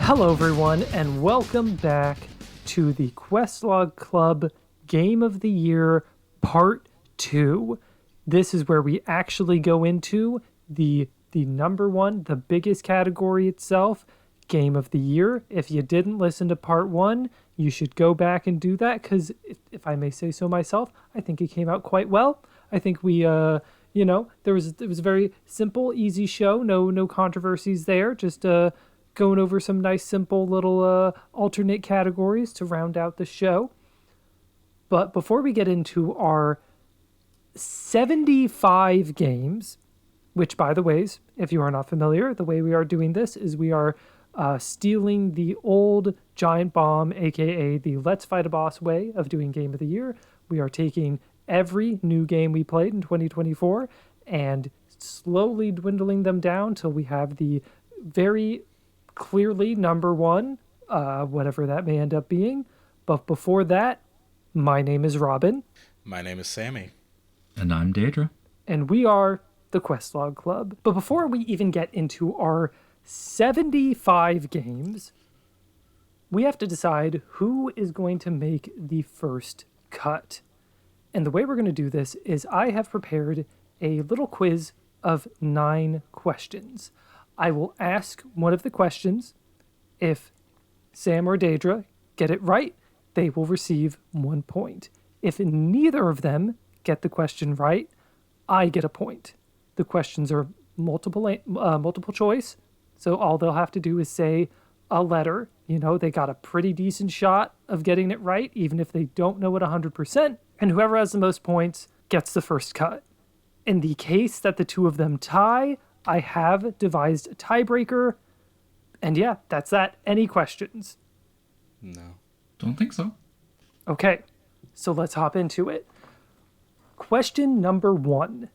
Hello everyone, and welcome back to the Questlog Club Game of the Year Part 2. This is where we actually go into the number one, the biggest category itself, Game of the Year. If you didn't listen to Part 1, you should go back and do that, because if I may say so myself, I think it came out quite well. I think we, it was a very simple, easy show, no controversies there, just going over some nice, simple little alternate categories to round out the show. But before we get into our 75 games, which, by the way, if you are not familiar, the way we are doing this is we are stealing the old Giant Bomb, aka the Let's Fight a Boss way of doing Game of the Year. We are taking every new game we played in 2024 and slowly dwindling them down till we have the very clearly number one, whatever that may end up being. But before that, my name is Robin. My name is Sammy. And I'm Deidra. And we are the Questlog Club. But before we even get into our 75 games, we have to decide who is going to make the first cut. And the way we're going to do this is I have prepared a little quiz of 9 questions. I will ask one of the questions. If Sam or Deidra get it right, they will receive 1 point. If neither of them get the question right, I get a point. The questions are multiple choice, so all they'll have to do is say a letter. You know, they got a pretty decent shot of getting it right, even if they don't know it 100%. And whoever has the most points gets the first cut. In the case that the two of them tie, I have devised a tiebreaker. And yeah, that's that. Any questions? No. Don't think so. Okay, so let's hop into it. Question number 1.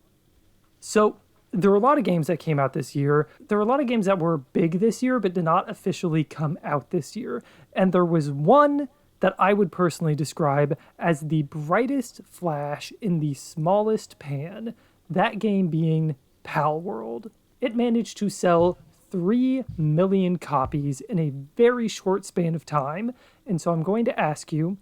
So there were a lot of games that came out this year. There were a lot of games that were big this year, but did not officially come out this year. And there was one that I would personally describe as the brightest flash in the smallest pan. That game being Pal World. It managed to sell 3 million copies in a very short span of time. And so I'm going to ask you,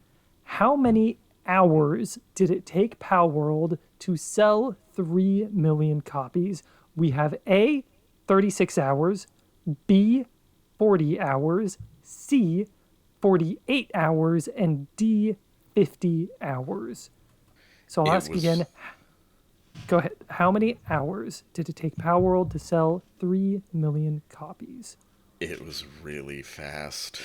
how many hours did it take Pal World to sell 3 million copies? We have A, 36 hours, B, 40 hours, C, 48 hours, and D, 50 hours. So I'll ask again. Go ahead. How many hours did it take Pal World to sell 3 million copies? It was really fast.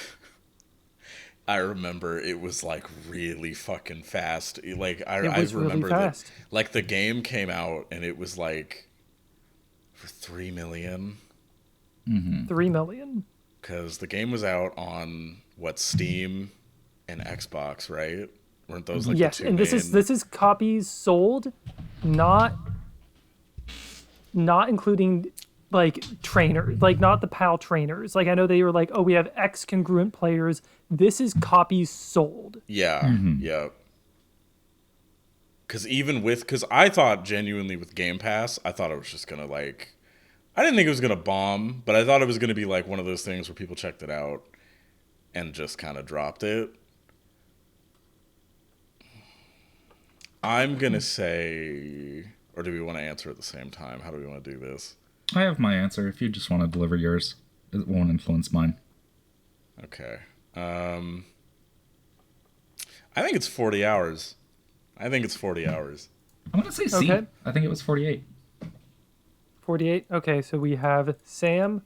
I remember it was like really fucking fast. Like I remember really fast. that like the game came out and it was like for 3 million. Mm-hmm. 3 million. Because the game was out on Steam and Xbox, right? Weren't those like yes, the two and this is copies sold, not including like trainers, like not the PAL trainers. Like I know they were like, oh, we have X congruent players. This is copies sold. Yeah, Mm-hmm. yeah. Because I thought genuinely with Game Pass, I thought it was just gonna like, I didn't think it was gonna bomb, but I thought it was gonna be like one of those things where people checked it out and just kind of dropped it. I'm gonna say, or do we want to answer at the same time? How do we want to do this? I have my answer. If you just want to deliver yours, it won't influence mine. Okay. I think it's 40 hours. I'm going to say C. Okay. I think it was 48. 48. Okay, so we have Sam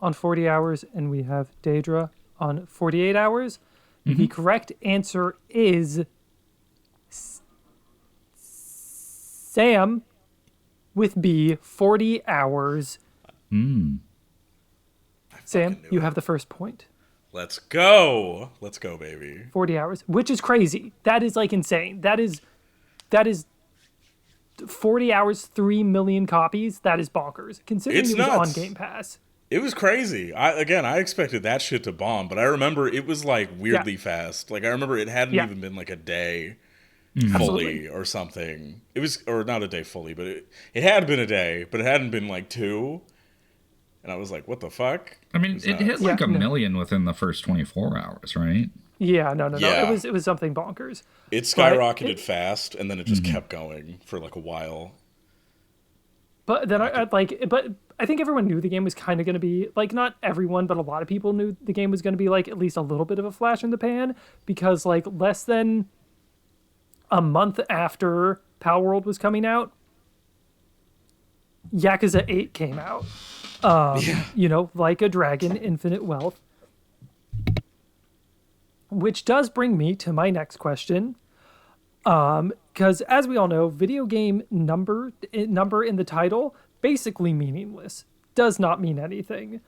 on 40 hours, and we have Deidra on 48 hours. Mm-hmm. The correct answer is Sam with B, 40 hours. Sam, you have the first point. Let's go. Let's go, baby. 40 hours, which is crazy. That is like insane. That is 40 hours, 3 million copies. That is bonkers. Considering It's it was nuts. on Game Pass. It was crazy. I expected that shit to bomb, but I remember it was like weirdly fast. Like I remember it hadn't even been like a day fully or something. It was, or not a day fully, but it had been a day, but it hadn't been like 2. And I was like, what the fuck? I mean, it hit like a million within the first 24 hours, right? Yeah, no. Yeah. It was something bonkers. It skyrocketed fast, and then it just kept going for like a while. But then but I think everyone knew the game was kind of going to be like, not everyone, but a lot of people knew the game was going to be like at least a little bit of a flash in the pan, because like less than a month after Power World was coming out, Yakuza 8 came out. You know, Like a Dragon, Infinite Wealth. Which does bring me to my next question. Because as we all know, video game number in the title, basically meaningless. Does not mean anything.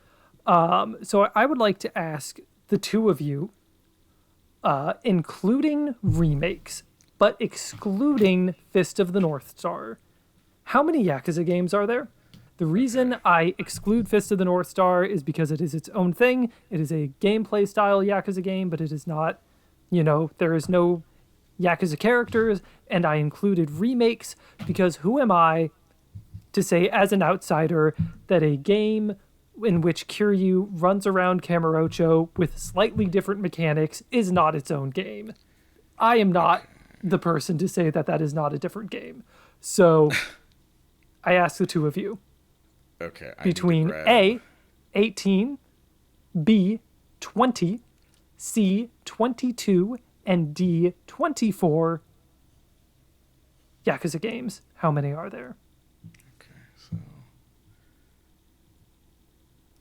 So I would like to ask the two of you, including remakes, but excluding Fist of the North Star, how many Yakuza games are there? The reason I exclude Fist of the North Star is because it is its own thing. It is a gameplay style Yakuza game, but it is not, you know, there is no Yakuza characters, and I included remakes because who am I to say as an outsider that a game in which Kiryu runs around Kamurocho with slightly different mechanics is not its own game? I am not the person to say that that is not a different game. So I ask the two of you. Okay. Between A, 18, B, 20, C, 22, and D, 24 Yakuza games. How many are there? Okay, so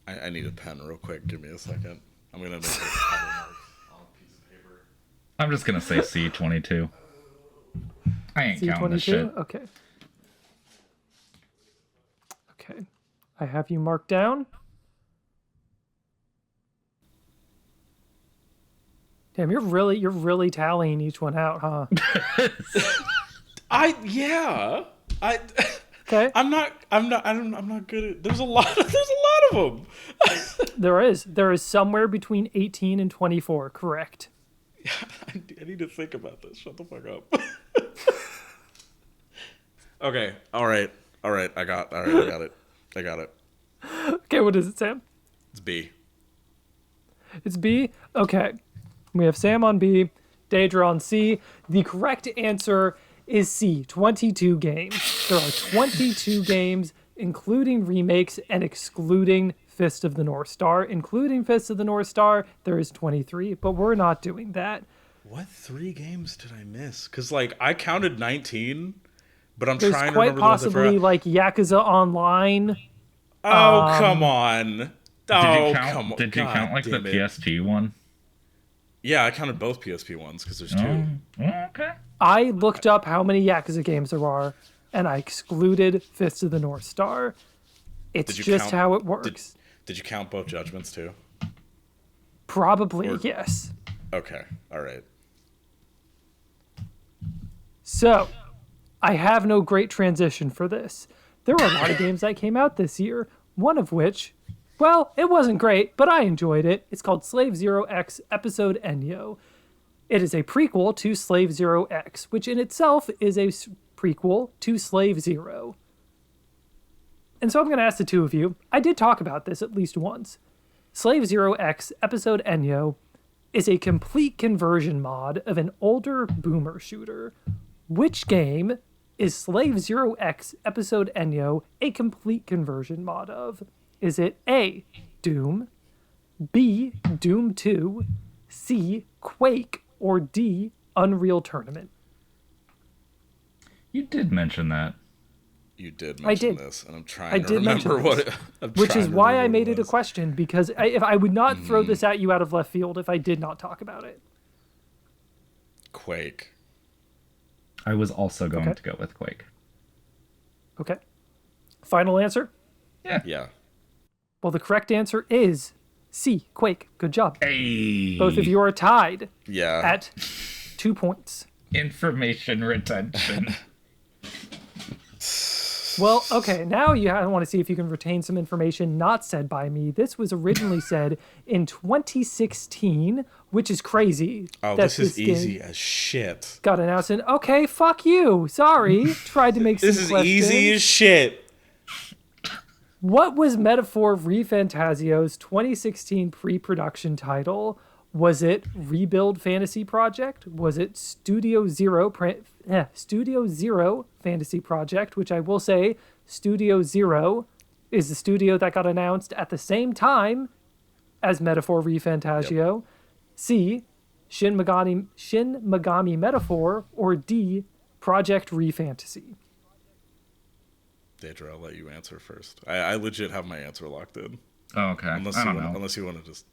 I need a pen real quick. Give me a second. I'm gonna make a couple marks on a piece of paper. I'm just gonna say C22. I ain't counting this C22? shit. Okay. Okay. I have you marked down. Damn, you're really tallying each one out, huh? Okay. I'm not good at. There's a lot of them. There is somewhere between 18 and 24, correct? I need to think about this. Shut the fuck up. Okay. All right. I got it. Okay, what is it, Sam? It's B. It's B? Okay. We have Sam on B, Deidra on C. The correct answer is C, 22 games. There are 22 games, including remakes and excluding Fist of the North Star. Including Fist of the North Star, there is 23, but we're not doing that. What 3 games did I miss? Because, like, I counted 19, but I'm There's trying to quite remember the ones I possibly, forgot. like, Yakuza Online. Oh, come on. Did you count like the PSP one? Yeah, I counted both PSP ones because there's 2. Okay. I looked up how many Yakuza games there are, and I excluded Fist of the North Star. It's just how it works. Did you count both Judgments too? Probably, yes. Okay, all right. So, I have no great transition for this. There were a lot of games that came out this year, one of which, well, it wasn't great, but I enjoyed it. It's called Slave Zero X Episode Enyo. It is a prequel to Slave Zero X, which in itself is a prequel to Slave Zero. And so I'm going to ask the two of you, I did talk about this at least once. Slave Zero X Episode Enyo is a complete conversion mod of an older boomer shooter. Which game is Slave Zero X Episode Enyo a complete conversion mod of? Is it A, Doom, B, Doom 2, C, Quake, or D, Unreal Tournament? You did mention that. You did mention this, and I'm trying to remember what it... Which is why I made it a question, because if I would not throw this at you out of left field if I did not talk about it. Quake. I was also going to go with Quake. Okay. Final answer? Yeah. Well, the correct answer is C, Quake. Good job. Hey. Both of you are tied at 2 points. Information retention. Well, okay, now I want to see if you can retain some information not said by me. This was originally said in 2016, which is crazy. Oh, this is easy as shit. Got announced in, okay, fuck you. Sorry. Tried to make some This is easy as shit. What was Metaphor ReFantasio's 2016 pre-production title? Was it Rebuild Fantasy Project? Was it Studio Zero Fantasy Project, which I will say Studio Zero is the studio that got announced at the same time as Metaphor ReFantasio. Yep. C, Shin Megami Metaphor, or D, Project ReFantasy? Deidra, I'll let you answer first. I legit have my answer locked in. Oh, okay. Unless you want to just...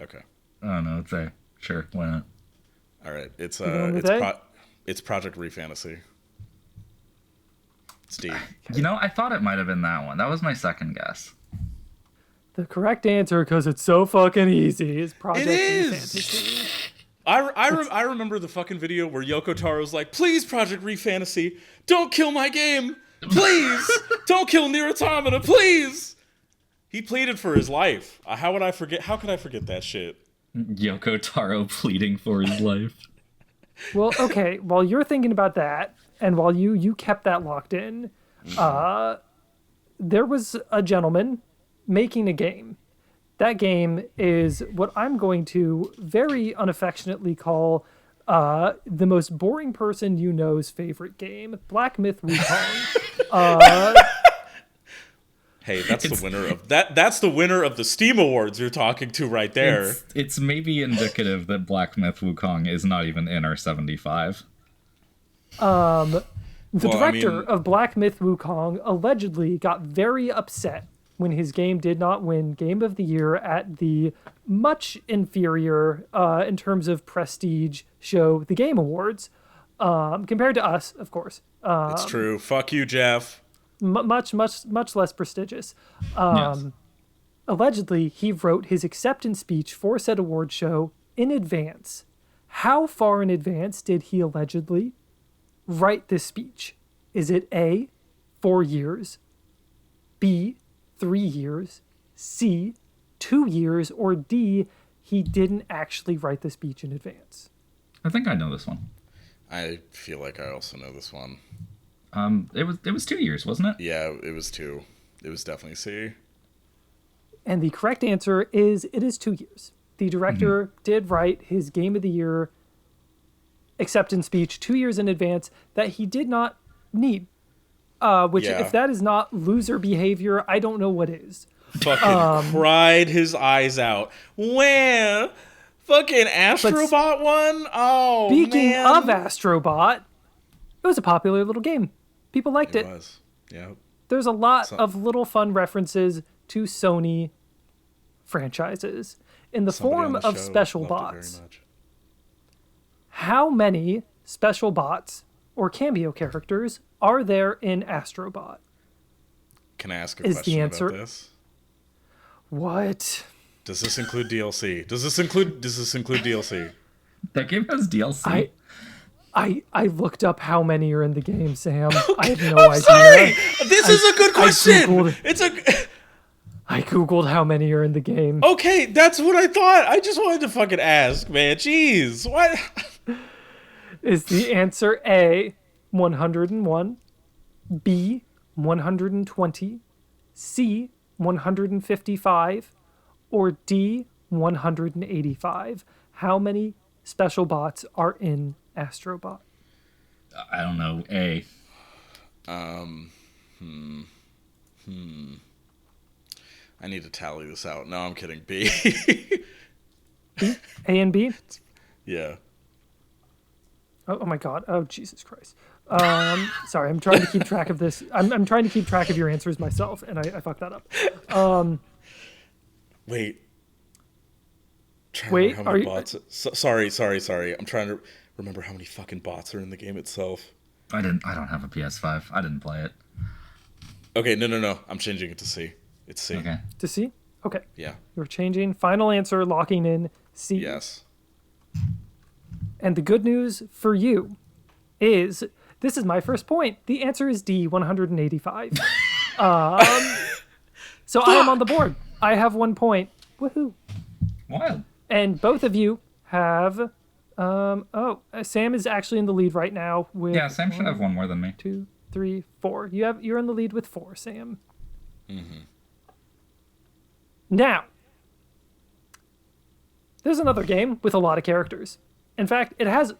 Okay. I don't know. It's A. Sure, why not? All right. It's Project ReFantasy. It's D. You know, I thought it might have been that one. That was my second guess. The correct answer, because it's so fucking easy, is Project ReFantasy. I remember the fucking video where Yoko Taro's like, please, Project ReFantasy, don't kill my game. Please, don't kill Nier Automata, please. He pleaded for his life. How could I forget that shit? Yoko Taro pleading for his life. Well, okay, while you're thinking about that, and while you kept that locked in, there was a gentleman making a game. That game is what I'm going to very unaffectionately call the most boring person you know's favorite game, Black Myth Wukong. Hey, that's the winner of that. That's the winner of the Steam Awards you're talking to right there. It's maybe indicative that Black Myth Wukong is not even in our 75. The director of Black Myth Wukong allegedly got very upset when his game did not win Game of the Year at the much inferior, in terms of prestige, show, the Game Awards, compared to us, of course. It's true. Fuck you, Jeff. Much less prestigious. Yes. Allegedly, he wrote his acceptance speech for said award show in advance. How far in advance did he allegedly write this speech? Is it A, 4 years, B, 3 years, C, 2 years, or D, he didn't actually write the speech in advance? I think I know this one. I feel like I also know this one. It was 2 years, wasn't it? Yeah, it was 2. It was definitely C. And the correct answer is it is 2 years. The director did write his Game of the Year acceptance speech 2 years in advance that he did not need. If that is not loser behavior, I don't know what is. Fucking cried his eyes out. When fucking Astro Bot won? Oh, speaking man. of Astro Bot, it was a popular little game. People liked it. It was. Yeah. There's a lot of little fun references to Sony franchises in the form of special bots. How many special bots or cameo characters are there in Astro Bot? Can I ask a question about this? What? Does this include DLC? Does this include DLC? That game has DLC. I looked up how many are in the game, Sam. Okay, I have no I'm idea. Sorry. This is a good question. I googled how many are in the game. Okay, that's what I thought. I just wanted to fucking ask, man. Jeez, what? Is the answer A, 101, B, 120, C, 155, or D, 185? How many special bots are in Astro Bot? I don't know. A. I need to tally this out. No, I'm kidding. B. B? A and B? Yeah. Oh my God. Oh, Jesus Christ. Sorry, I'm trying to keep track of this. I'm trying to keep track of your answers myself, and I fucked that up. Wait. Wait, how many bots? Sorry. I'm trying to remember how many fucking bots are in the game itself. I don't have a PS5. I didn't play it. Okay, no. I'm changing it to C. It's C. Okay. To C? Okay. Yeah. You're changing. Final answer, locking in C. Yes. And the good news for you is, this is my first point. The answer is D, 185. So I am on the board. I have 1 point. Woohoo. Wild. And both of you have... Sam is actually in the lead right now with... Yeah, Sam should have one more than me. 2, 3, 4. You're in the lead with 4, Sam. Mm-hmm. Now, there's another game with a lot of characters. In fact, it has,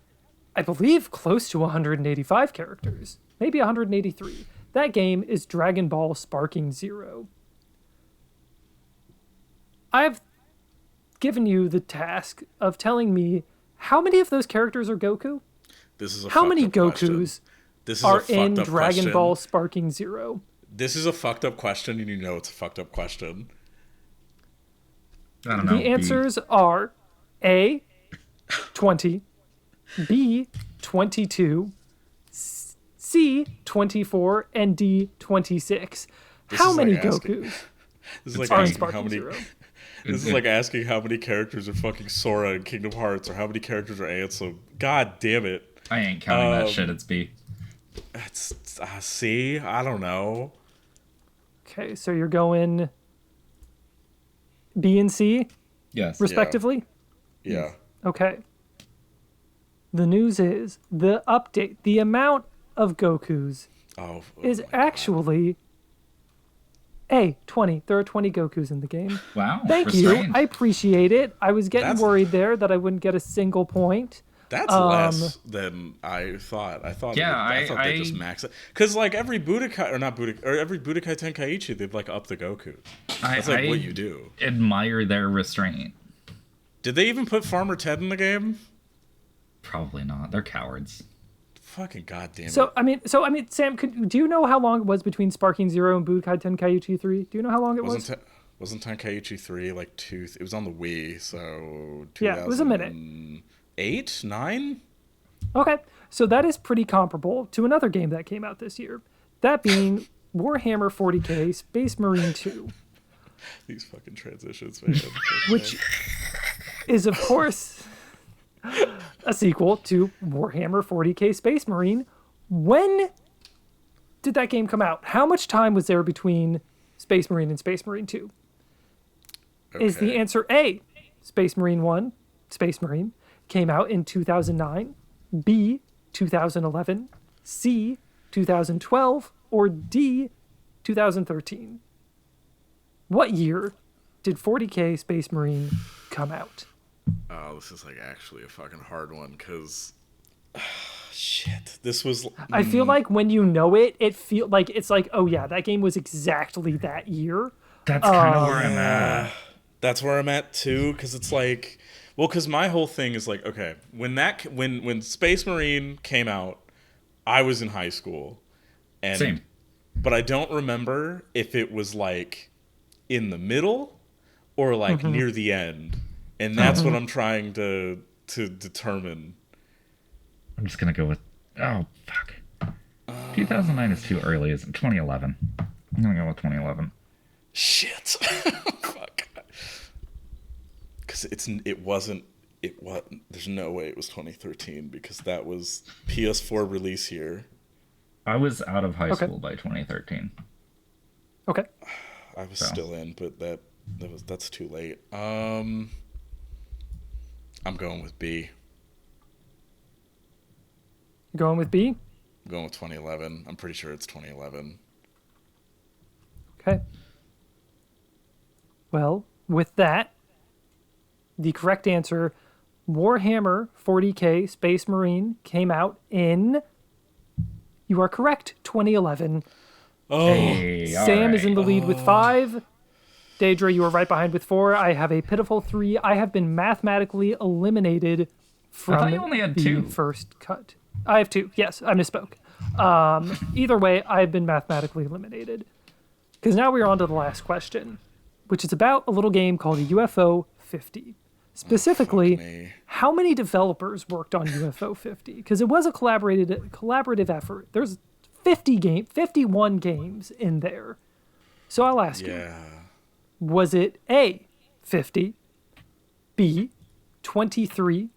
I believe, close to 185 characters. Maybe 183. That game is Dragon Ball Sparking Zero. I've given you the task of telling me how many of those characters are Goku? This is a how many fucked up Gokus question. This is are a fucked in up Dragon question. Ball Sparking Zero? This is a fucked up question, and you know it's a fucked up question. I don't know. The answers are A, 20, B, 22, C, 24, and D, 26. How is many like asking- Gokus This is like are in asking how Sparking many. Zero? This is like asking how many characters are fucking Sora in Kingdom Hearts, or how many characters are Ansem. God damn it! I ain't counting that shit. It's B. It's C. I don't know. Okay, so you're going B and C, Yes. respectively? Yeah. Okay. The news is the update, the amount of Gokus Oh. is actually A, 20. There are 20 Gokus in the game. Wow. Thank you. restrained. I appreciate it. I was getting That's- worried there that I wouldn't get a single point. That's less than I thought. I thought. Yeah, I thought they I- just max it because like every Budokai or not Budokai or every Budokai Tenkaichi they've like upped the Goku. That's like what you do. Admire their restraint. Did they even put Farmer Ted in the game? Probably not. They're cowards. Fucking goddamn it! So I mean, Sam, do you know how long it was between Sparking Zero and Budokai Tenkaichi 3? Do you know how long it was? Wasn't Tenkaichi 3 like two? It was on the Wii, so Yeah, it was a minute. 8, 9. Okay, so that is pretty comparable to another game that came out this year. That being Warhammer 40k Space Marine 2, These fucking transitions, man. which is of course a sequel to Warhammer 40k Space Marine. When did that game come out? How much time was there between Space Marine and Space Marine 2? Is the answer A, Space Marine 1, Space Marine, came out in 2009, B, 2011, C, 2012, or D, 2013? What year did 40k Space Marine come out? Oh, this is like actually a fucking hard one because shit. This was. I feel like when you know it, it's like, oh yeah, that game was exactly that year. That's kind of where I'm at. That's where I'm at too, because it's like, well, because my whole thing is like, okay, when Space Marine came out, I was in high school, and Same. but I don't remember if it was like in the middle or like near the end, and that's what I'm trying to determine. I'm just gonna go with. Oh fuck. 2009 is too early. Isn't 2011? I'm gonna go with 2011. Shit. Fuck. Because it wasn't. There's no way it was 2013 because that was PS4 release year. I was out of high school by 2013. Okay. I was still in, but that's too late. I'm going with B. Going with B? I'm going with 2011. I'm pretty sure it's 2011. Okay. Well, with that, the correct answer, Warhammer 40k Space Marine, came out in, you are correct, 2011. Oh, Hey, Sam is in the lead Oh. with 5. Deidra, you are right behind with 4. I have a pitiful 3. I have been mathematically eliminated from thought you only had the 2. first cut. I have 2. Yes, I misspoke. Either way, I've been mathematically eliminated. Because now we're on to the last question, which is about a little game called UFO 50. Specifically, me. how many developers worked on UFO 50? Because it was a collaborative effort. There's 51 games in there. So I'll ask you, Yeah. was it A, 50, B, 23,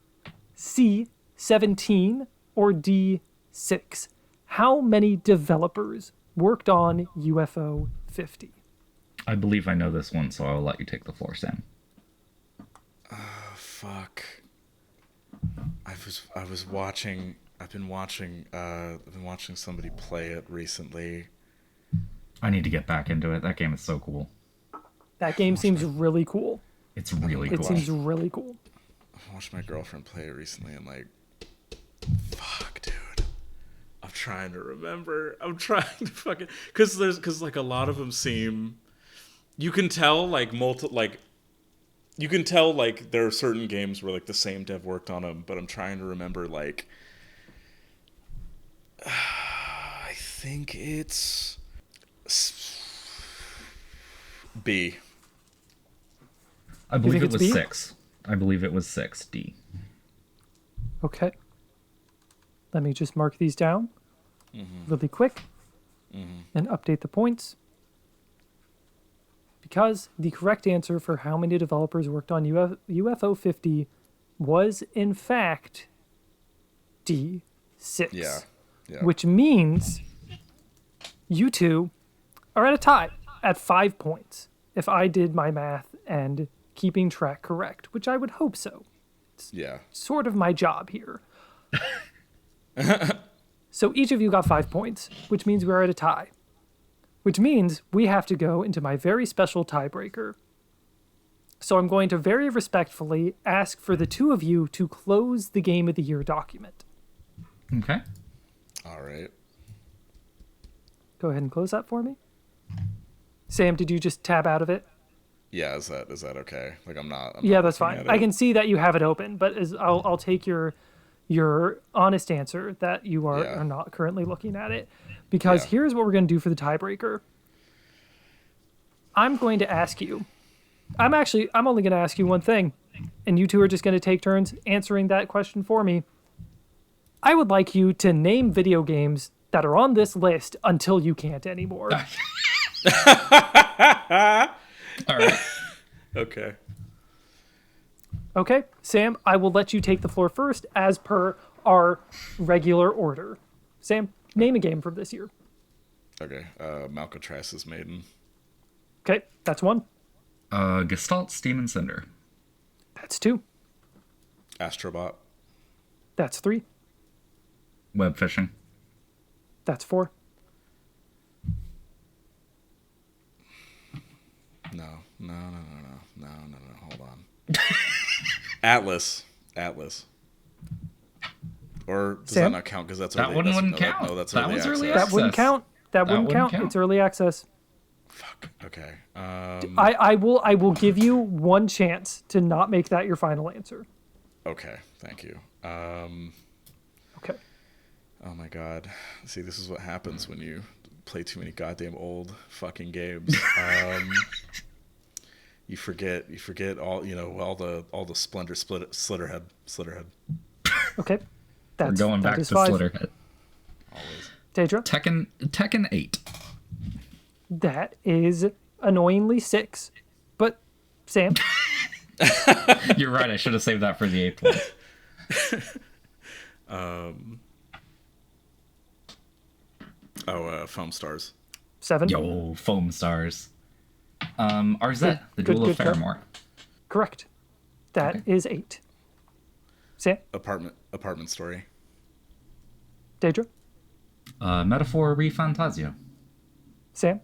C, 17, or D, 6? How many developers worked on UFO 50? I believe I know this one, so I'll let you take the floor, Sam. Fuck. I've been watching somebody play it recently. I need to get back into it. That game is so cool. That game seems really cool. It's really It cool. seems really cool. I watched my girlfriend play it recently and like, fuck, dude. I'm trying to remember. I'm trying to fucking because like a lot of them seem. You can tell like you can tell like there are certain games where like the same dev worked on them, but I'm trying to remember like. I think it's B. I believe it it's was B? 6. I believe it was 6. D. Okay. Let me just mark these down really quick and update the points. Because the correct answer for how many developers worked on UFO 50 was, in fact, D, 6. Yeah. Which means you two are at a tie at 5 points, if I did my math and keeping track correct, which I would hope so. Yeah. Sort of my job here. So each of you got 5 points, which means we're at a tie. Which means we have to go into my very special tiebreaker. So I'm going to very respectfully ask for the two of you to close the Game of the Year document. Okay. All right. Go ahead and close that for me. Sam, did you just tab out of it? Yeah. Is that okay? Like I'm not That's looking fine. at I it. can see that you have it open, but I'll take your honest answer that you are not currently looking at it. Because here's what we're going to do for the tiebreaker. I'm going to ask you. I'm only going to ask you one thing, and you two are just going to take turns answering that question for me. I would like you to name video games that are on this list until you can't anymore. All right. Okay. Okay, Sam, I will let you take the floor first as per our regular order. Sam, name a game from this year. Okay. Malcatras Maiden. Okay, that's 1. Gestalt, Steam, and Cinder. That's 2. Astro Bot. That's 3. Web fishing. That's 4. No. Hold on. Atlas. Or does Sam? that not count? Because that's That early, one that's, wouldn't no, count. No, that's That early was access. early That wouldn't access. count. That wouldn't count. count. It's early access. Fuck. Okay. I will give you one chance to not make that your final answer. Okay. Thank you. Okay. Oh my god. See, this is what happens when you play too many goddamn old fucking games. You forget all all the splendor Slitterhead. Okay. We're going back to 5. Slitterhead. Always. Deidra? Tekken 8. That is annoyingly 6. But Sam? You're right. I should have saved that for the 8th one. Foam Stars. 7. Yo, Foam Stars. Arzette, the Duel of good. Faramore. Correct. That is 8. Sam? Apartment Story. Deidra? Metaphor Refantasio. Sam?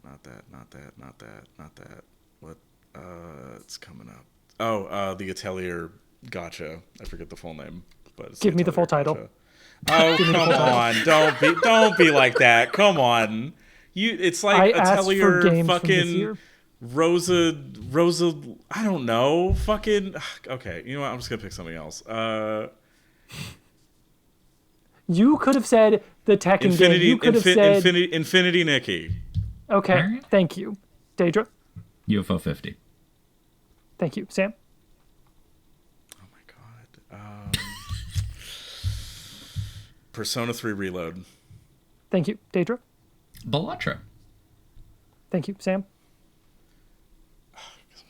Not that. What? It's coming up. Oh, the Atelier Gotcha. I forget the full name, but it's Give me the full Atelier title. Gotcha. Oh, come on. Don't be like that. Come on. It's like I asked for Atelier games from this fucking year. Rosa, I don't know. Fucking okay. You know what? I'm just going to pick something else. You could have said the Tekken game. You could have said Infinity Nikki. Okay, Alright. thank you. Deidra? UFO 50. Thank you. Sam? Oh my god. Persona 3 Reload. Thank you. Deidra? Balatro. Thank you. Sam? I'm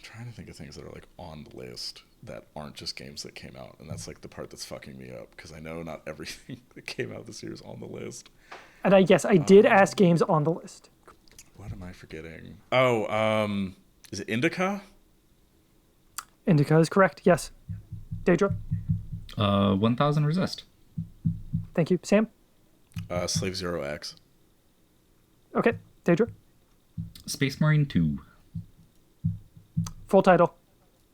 trying to think of things that are like on the list that aren't just games that came out, and that's like the part that's fucking me up because I know not everything that came out this year is on the list. And I did ask games on the list. What am I forgetting? Oh, is it Indika? Indika is correct. Yes. Deidra? 1000 Resist. Thank you. Sam? Slave Zero X. Okay, Deidra. Space Marine 2. Full title.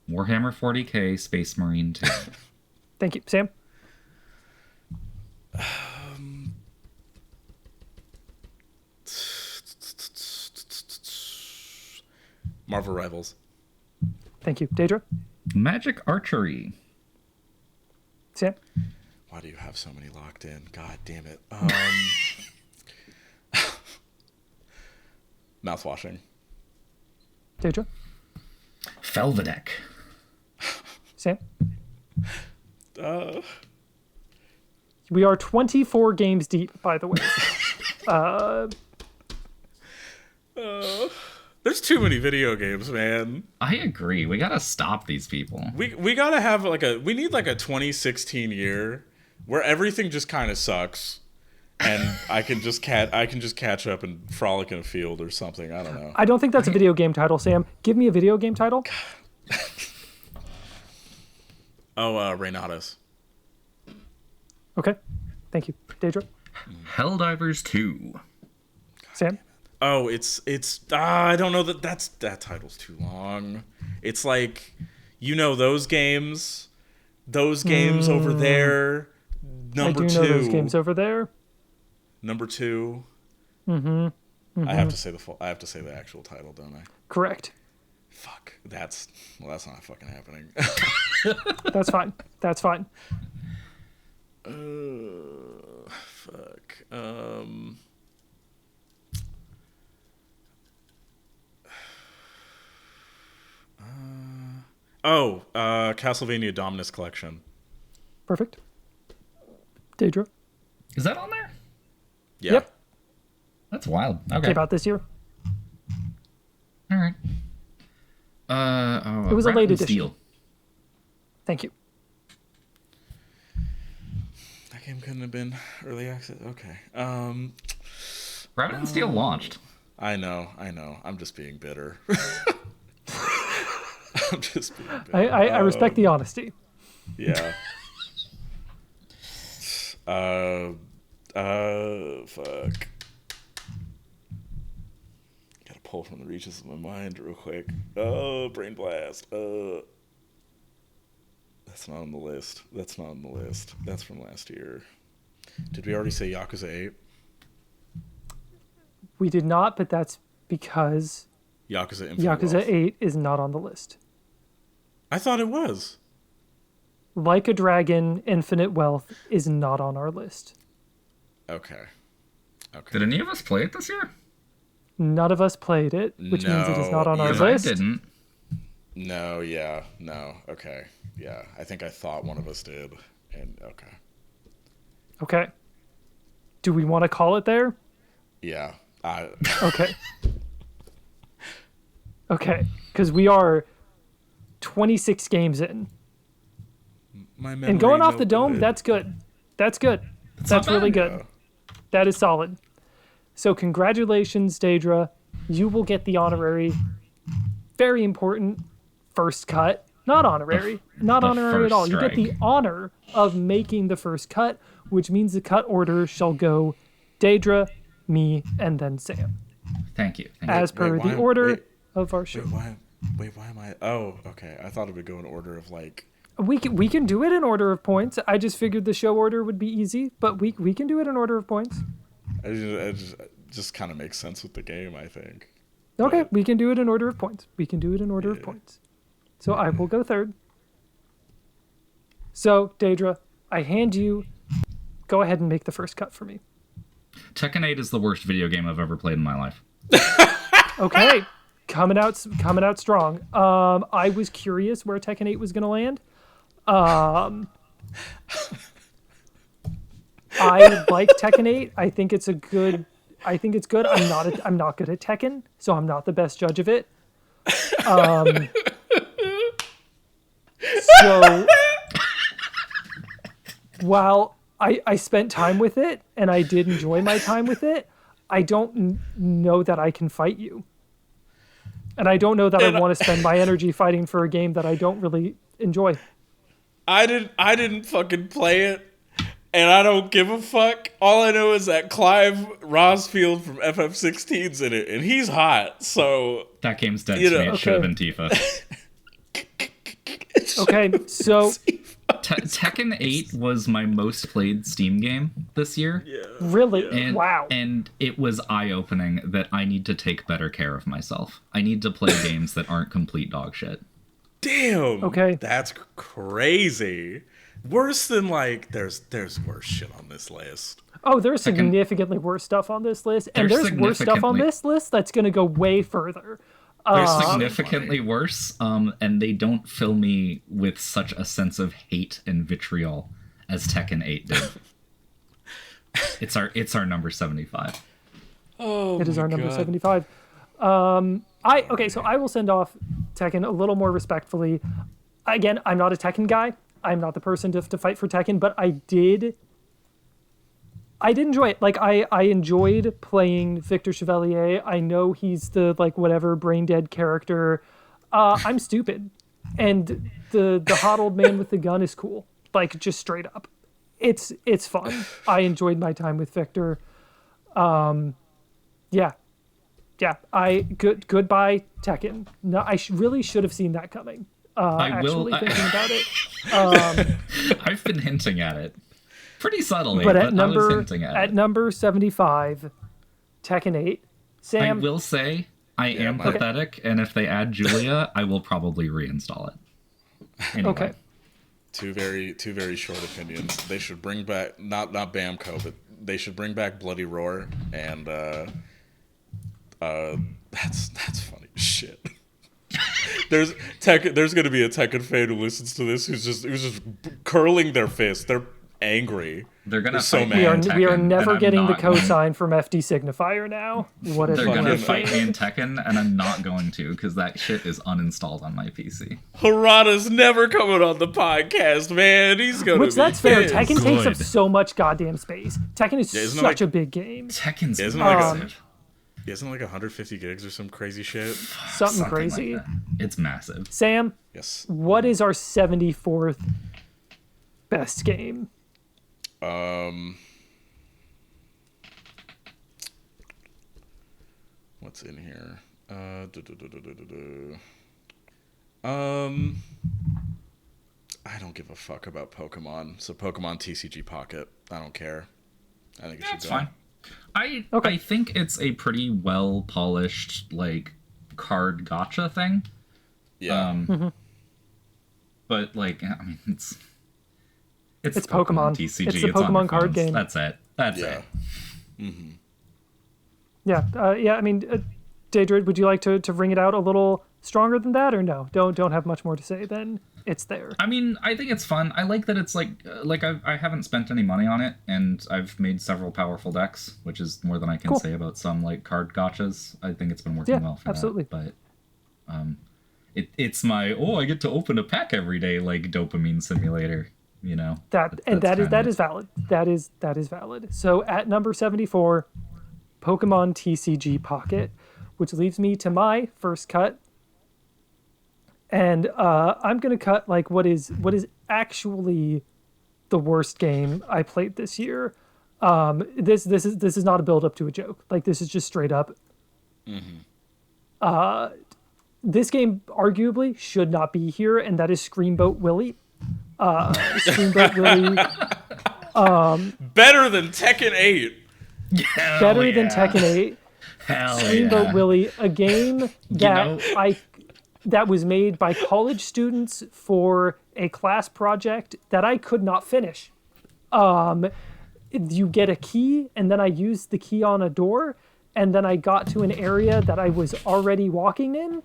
Warhammer 40k Space Marine 2. Thank you. Sam? Marvel Rivals. Thank you. Deidra? Magic Archery. Sam? Why do you have so many locked in? God damn it. Mouthwashing. Deidra? Felvidek. Sam? We are 24 games deep, by the way. There's too many video games, man. I agree. We gotta stop these people. We gotta have we need like a 2016 year where everything just kind of sucks, and I can just catch up and frolic in a field or something. I don't know. I don't think that's a video game title, Sam. Give me a video game title. Reynadas. Okay. Thank you. Deidra? Helldivers 2. Sam? Oh, it's I don't know that title's too long. It's like, those games over there. Number 2. I do know those games over there. Number 2. Mm-hmm. I have to say the actual title, don't I? Correct. Fuck. That's not fucking happening. That's fine. That's fine. Fuck. Castlevania Dominus Collection. Perfect. Deidra? Is that on there? Yeah. Yep. That's wild. Okay. Came out this year. All right. It was a late edition. Steel. Thank you. That game couldn't have been early access. Okay. Rabbit and Steel launched. I know. I'm just being bitter. I'm just being bitter. I respect the honesty. Yeah. Fuck. Gotta pull from the reaches of my mind real quick. Oh, brain blast. That's not on the list. That's from last year. Did we already say Yakuza 8? We did not, but that's because Yakuza Infinite Wealth. 8 is not on the list. I thought it was. Like a Dragon, Infinite Wealth is not on our list. Okay. Did any of us play it this year? None of us played it, which means it is not on our list. I didn't. No, yeah, no, okay. Yeah, I think I thought one of us did, and okay. Okay. Do we want to call it there? Yeah. Okay. Okay, because we are 26 games in. And going off the dome, that's good. That's good. That's really good. That is solid. So congratulations, Deidra. You will get the honorary, very important, first cut. Not honorary. Not honorary at all. You get the honor of making the first cut, which means the cut order shall go Deidra, me, and then Sam. Thank you. As per the order of our show. Why am I... Oh, okay. I thought it would go in order of, like... We can do it in order of points. I just figured the show order would be easy, but we can do it in order of points. It just kind of makes sense with the game, I think. Okay, we can do it in order of points. Of points. So I will go third. So, Deidra, I hand you... Go ahead and make the first cut for me. Tekken 8 is the worst video game I've ever played in my life. Okay. Coming out strong. I was curious where Tekken 8 was going to land. I like Tekken 8. I think it's good. I'm not good at Tekken, so I'm not the best judge of it. So while I spent time with it and I did enjoy my time with it, I don't know that I can fight you. And I don't know that I want to spend my energy fighting for a game that I don't really enjoy. I didn't fucking play it, and I don't give a fuck. All I know is that Clive Rosfield from FF16's in it, and he's hot. So That game's dead You to know, me. It should have been Tifa. Okay, so Tekken 8 was my most played Steam game this year. really, And, wow. And it was eye-opening that I need to take better care of myself. I need to play games that aren't complete dog shit. damn. Okay. That's crazy. Worse than like there's worse shit on this list. Oh, there's significantly worse stuff on this list, and There's there's worse stuff on significantly- this list that's going to go way further. They're significantly worse, and they don't fill me with such a sense of hate and vitriol as Tekken 8 did. It's our number 75. Oh, It is our number 75. So I will send off Tekken a little more respectfully. Again, I'm not a Tekken guy. I'm not the person to fight for Tekken, but I did enjoy it. Like, I enjoyed playing Victor Chevalier. I know he's the, like, whatever, brain dead character. I'm stupid. And the hot old man with the gun is cool. Like, just straight up. It's fun. I enjoyed my time with Victor. Yeah. Goodbye, Tekken. No, I really should have seen that coming. Thinking about it. I've been hinting at it. Pretty subtly, But but at I was number hinting at it. number 75, Tekken 8. I Sam, will say I am my- pathetic, and if they add Julia, I will probably reinstall it. Anyway. okay. Two very short opinions. They should bring back not Bamco, but they should bring back Bloody Roar, and that's funny as shit. There's gonna be a Tekken fan who listens to this who's just curling their fist. They're angry. They're gonna so fight mad. me in We are Tekken, never and I'm getting the not going- cosign from FD Signifier now. What if They're gonna Fucking- fight me in Tekken, and I'm not going to, because that shit is uninstalled on my PC. Harada's never coming on the podcast, man. He's gonna Which be that's fair. pissed. Tekken takes up Good. so much goddamn space. Tekken is isn't it such like- a big game. Tekken's Isn't it like a- massive. Isn't it like 150 gigs or some crazy shit? Something Something crazy. like that. It's massive. Sam, Yes. what is our 74th best game? What's in here? I don't give a fuck about Pokemon. So Pokemon TCG Pocket. I don't care. I think it should That's go. fine. I think it's a pretty well polished like card gotcha thing. Yeah. But like I mean it's Pokemon. TCG. It's the on your Pokemon card phones. game. That's it. That's yeah. it. Yeah, I mean, Deidra, would you like to ring it out a little stronger than that, or no? Don't have much more to say. Then it's there. I mean, I think it's fun. I like that it's like I haven't spent any money on it, and I've made several powerful decks, which is more than I can Cool. say about some like card gotchas. I think it's been working Yeah, well for absolutely. that. But it's my I get to open a pack every day like dopamine simulator. You know That is valid. That is valid. So at number 74, Pokemon TCG Pocket, which leaves me to my first cut. And I'm gonna cut like what is actually the worst game I played this year. This is not a build up to a joke. Like, this is just straight up. This game arguably should not be here, and that is Screamboat Willie. Screamboat Willie, Better than Tekken 8. better than Tekken 8. Hell Steamboat yeah. Willie, a game that know- that was made by college students for a class project that I could not finish. You get a key, and then I used the key on a door, and then I got to an area that I was already walking in,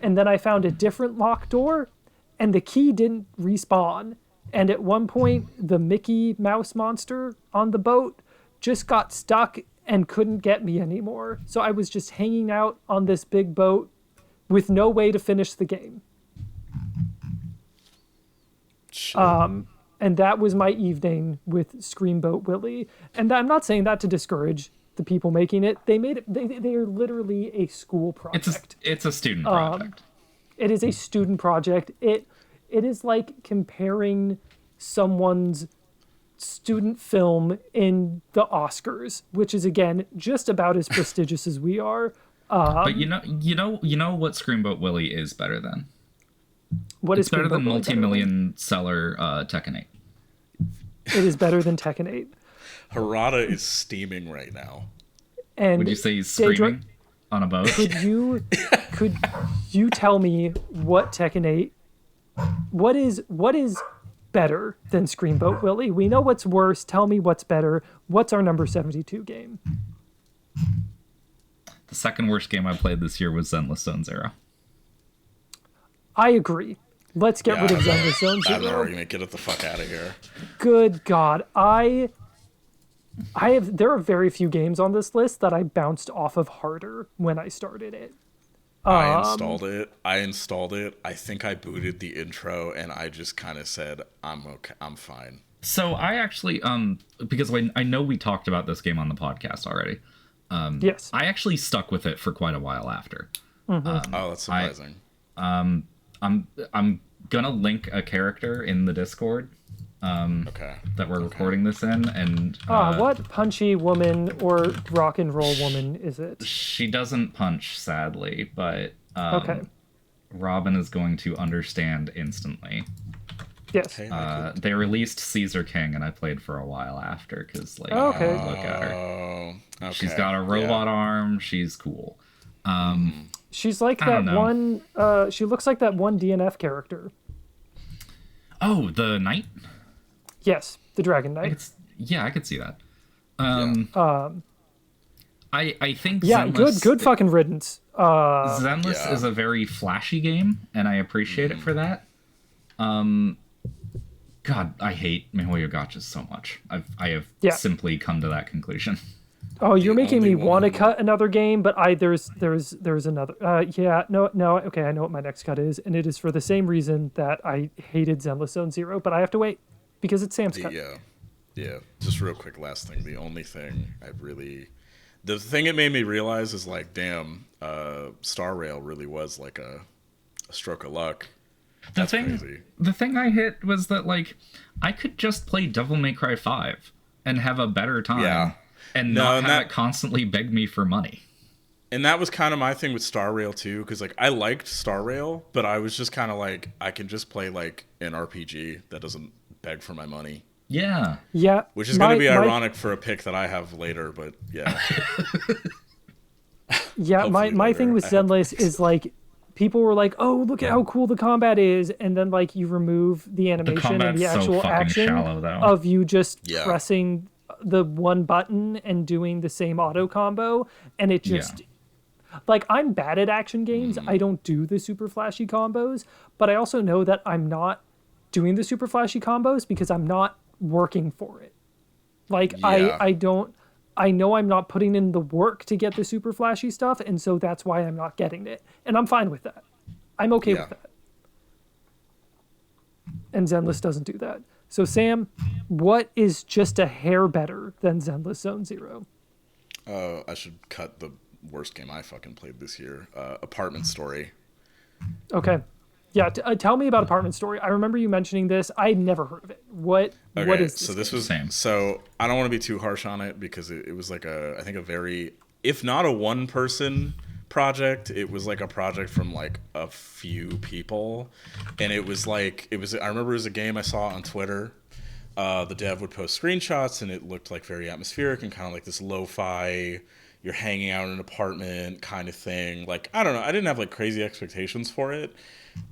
and then I found a different locked door, and the key didn't respawn. And at one point, the Mickey Mouse monster on the boat just got stuck and couldn't get me anymore. So I was just hanging out on this big boat with no way to finish the game. Shit. And that was my evening with Screamboat Willie. And I'm not saying that to discourage the people making it. They made it. They are literally a school project. It's a student project. It is a student project. It is like comparing someone's student film in the Oscars, which is again just about as prestigious as we are. But you know what Screamboat Willie is better than? What It's is better than Screamboat Willie multi-million seller Tekken 8. It is better than Tekken 8. Harada is steaming right now. And Would you say he's Deidra, screaming on a boat? could you tell me what Tekken 8? What is better than Screamboat Willie? We know what's worse. Tell me what's better. What's our number 72 game? The second worst game I played this year was Zenless Zone Zero. I agree. Let's get rid of Zenless Zone Bad Zero. argument. Get it the fuck out of here. Good God. There are very few games on this list that I bounced off of harder when I started it. I installed it. I think I booted the intro, and I just kind of said, "I'm okay. I'm fine." So I actually, because I know we talked about this game on the podcast already. Yes. I actually stuck with it for quite a while after. Oh, that's surprising. I'm gonna link a character in the Discord. Okay. That we're recording this in, and what punchy woman or rock and roll woman is it? she doesn't punch, sadly, but Okay. Robin is going to understand instantly. Yes. Hey, They released Caesar King, and I played for a while after because, like, Okay. look at her. Oh, okay. She's got a robot arm. She's cool. She's like I that don't know. one. She looks like that one DNF character. Oh, the knight. Yes, the Dragon Knight. I could see that. I think Yeah, Zenless, good fucking riddance. Zenless Yeah. is a very flashy game, and I appreciate it for that. God, I hate MiHoYo Gachas so much. I have simply come to that conclusion. Oh, you're making me only want to one. cut another game, but there's another. No. Okay, I know what my next cut is, and it is for the same reason that I hated Zenless Zone Zero, but I have to wait because it's Sam's cut. Yeah. Just real quick, last thing. The only thing the thing it made me realize is like, damn, Star Rail really was like a stroke of luck. That's crazy. The thing I hit was that, like, I could just play Devil May Cry 5 and have a better time. Yeah. And not have it constantly beg me for money. And that was kind of my thing with Star Rail too, because like I liked Star Rail, but I was just kind of like, I can just play like an RPG that doesn't beg for my money. Yeah. Yeah. Which is going to be ironic for a pick that I have later, but yeah. Yeah, my thing with Zenless is like, people were like, "Oh, look at how cool the combat is," and then like you remove the animation and the actual action of you just pressing the one button and doing the same auto combo, and it just like, I'm bad at action games. I don't do the super flashy combos, but I also know that I'm not doing the super flashy combos because I'm not working for it. Like I know I'm not putting in the work to get the super flashy stuff, and so that's why I'm not getting it. And I'm fine with that. I'm okay with that. And Zenless doesn't do that. So Sam, what is just a hair better than Zenless Zone Zero? I should cut the worst game I fucking played this year. Apartment Story. Okay. Yeah, tell me about Apartment Story. I remember you mentioning this. I'd never heard of it. What is this? So this was Same. So I don't want to be too harsh on it because it was like I think a very, if not a one person project, it was like a project from like a few people, and I remember it was a game I saw on Twitter. The dev would post screenshots, and it looked like very atmospheric and kind of like this lo-fi, you're hanging out in an apartment kind of thing. Like, I don't know, I didn't have like crazy expectations for it,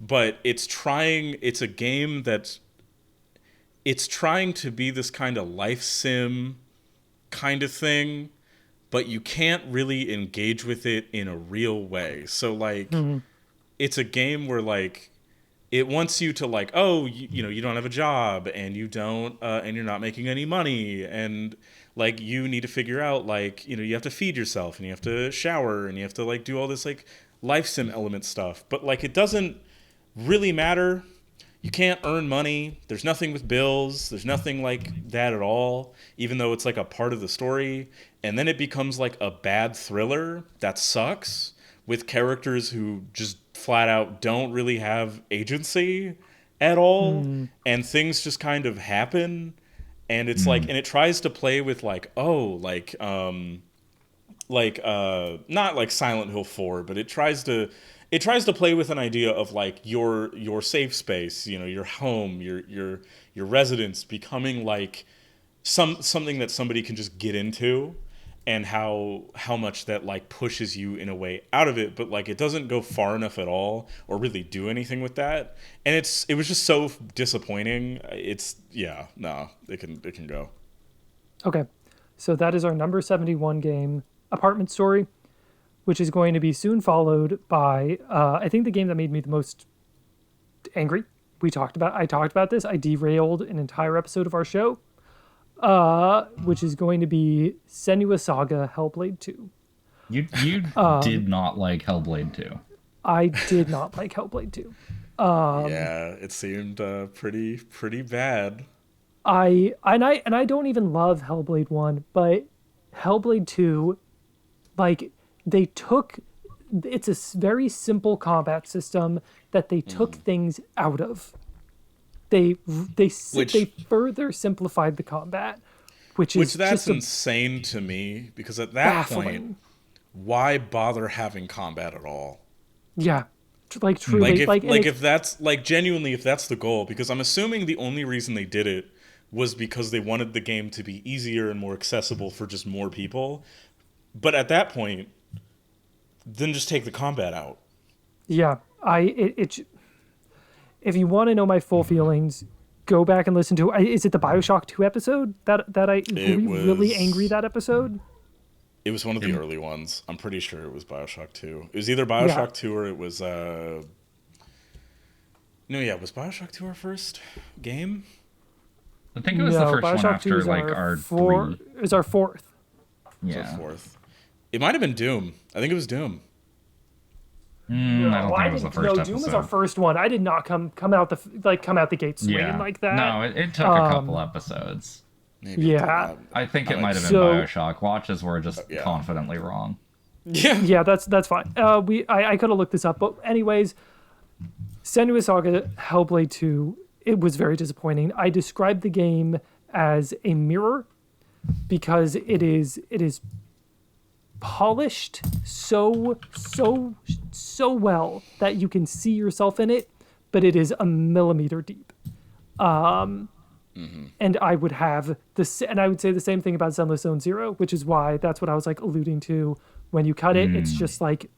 but it's a game that's trying to be this kind of life sim kind of thing, but you can't really engage with it in a real way. So like, it's a game where like, it wants you to like, oh, you don't have a job, and you don't, and you're not making any money, and like you need to figure out like, you have to feed yourself, and you have to shower, and you have to like do all this like life sim element stuff, but like it doesn't really matter. You can't earn money. There's nothing with bills. There's nothing like that at all, even though it's like a part of the story. And then it becomes like a bad thriller that sucks with characters who just flat out don't really have agency at all. And things just kind of happen. and it's like, and it tries to play with like, not like Silent Hill 4, but it tries to play with an idea of like your safe space, you know, your home, your residence becoming like something that somebody can just get into, and how much that like pushes you in a way out of it, but like it doesn't go far enough at all or really do anything with that. And it was just so disappointing. It can go. Okay. So that is our number 71 game, Apartment Story, which is going to be soon followed by I think the game that made me the most angry. I talked about this. I derailed an entire episode of our show. Which is going to be Senua Saga Hellblade 2. You did not like Hellblade 2. I did not like Hellblade 2. Yeah, it seemed pretty bad. I don't even love Hellblade 1, but Hellblade 2, like it's a very simple combat system that they took things out of. They further simplified the combat, which that's just insane to me, because at that point, why bother having combat at all? Yeah, like truly, if that's like genuinely, if that's the goal, because I'm assuming the only reason they did it was because they wanted the game to be easier and more accessible for just more people. But at that point, then just take the combat out. Yeah, if you want to know my full feelings, go back and listen to. Is it the BioShock 2 episode really angry that episode? It was one of the early ones. I'm pretty sure it was BioShock 2. It was either BioShock 2 or it was was BioShock 2 our first game? I think it was the first BioShock one after like our 3. It was our fourth. Yeah. Fourth. It might have been Doom. I think it was Doom. I don't think it was the first episode. Doom was our first one. I did not come out the gate swinging like that. No, it took a couple episodes. Maybe I think it might have been BioShock. Watches were just confidently wrong. Yeah, that's fine. I could have looked this up, but anyways, Senua Saga Hellblade 2, it was very disappointing. I described the game as a mirror because it is polished so well that you can see yourself in it, but it is a millimeter deep. And I would say the same thing about Zenless Zone Zero, which is why that's what I was like alluding to when you cut it. It's just like,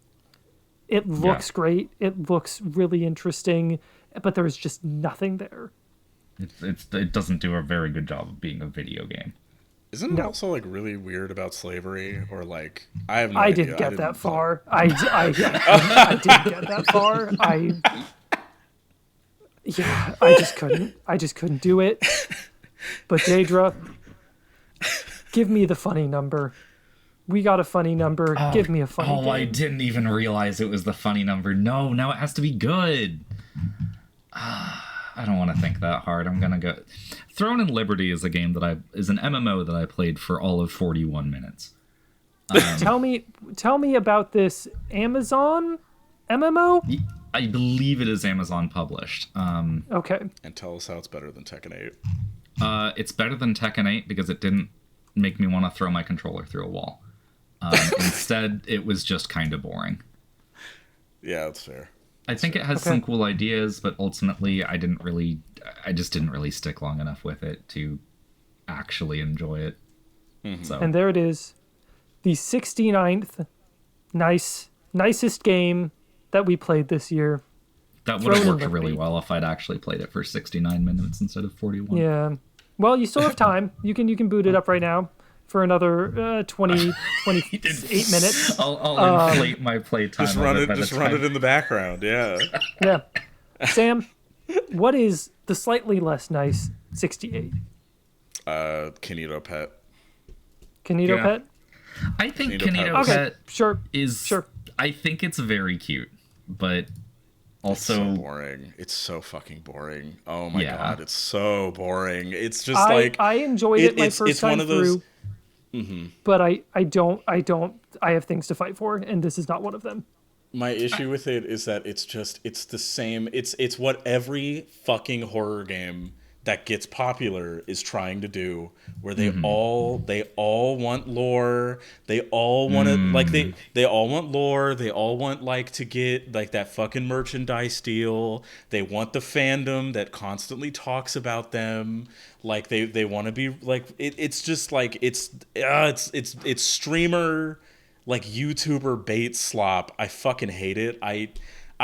it looks great, it looks really interesting, but there's just nothing there. It doesn't do a very good job of being a video game. Isn't it also like really weird about slavery, or like I have no idea. Didn't get that far. I didn't get that far. I just couldn't do it. But Deidra, give me the funny number. We got a funny number. Give me a funny game. I didn't even realize it was the funny number. No, now it has to be good. I don't want to think that hard. I'm gonna go. Throne and Liberty is a game is an MMO that I played for all of 41 minutes. Tell me about this Amazon MMO. I believe it is Amazon published. Okay. And tell us how it's better than Tekken 8. It's better than Tekken 8 because it didn't make me want to throw my controller through a wall. Instead, it was just kind of boring. Yeah, that's fair. I think it has some cool ideas, but ultimately I just didn't really stick long enough with it to actually enjoy it. Mm-hmm. So. And there it is. The 69th nicest game that we played this year. That would have worked really well if I'd actually played it for 69 minutes instead of 41. Yeah. Well, you still have time. You can boot it up right now for another 28 minutes. I'll inflate my playtime. Just run it in the background. Yeah. Yeah. Sam, what is the slightly less nice 68? Kanito Pet. Kanito Pet? I think Kanito Pet is... Sure. I think it's very cute, but also... It's so boring. It's so fucking boring. Oh my god, it's so boring. It's just I enjoyed it my first time through. Mm-hmm. But I have things to fight for, and this is not one of them. My issue with it is that it's the same. It's what every fucking horror game that gets popular is trying to do, where they all want lore, they all want to like they all want lore, they all want like to get like that fucking merchandise deal, they want the fandom that constantly talks about them, like they want to be like it's just like it's streamer like YouTuber bait slop. I fucking hate it.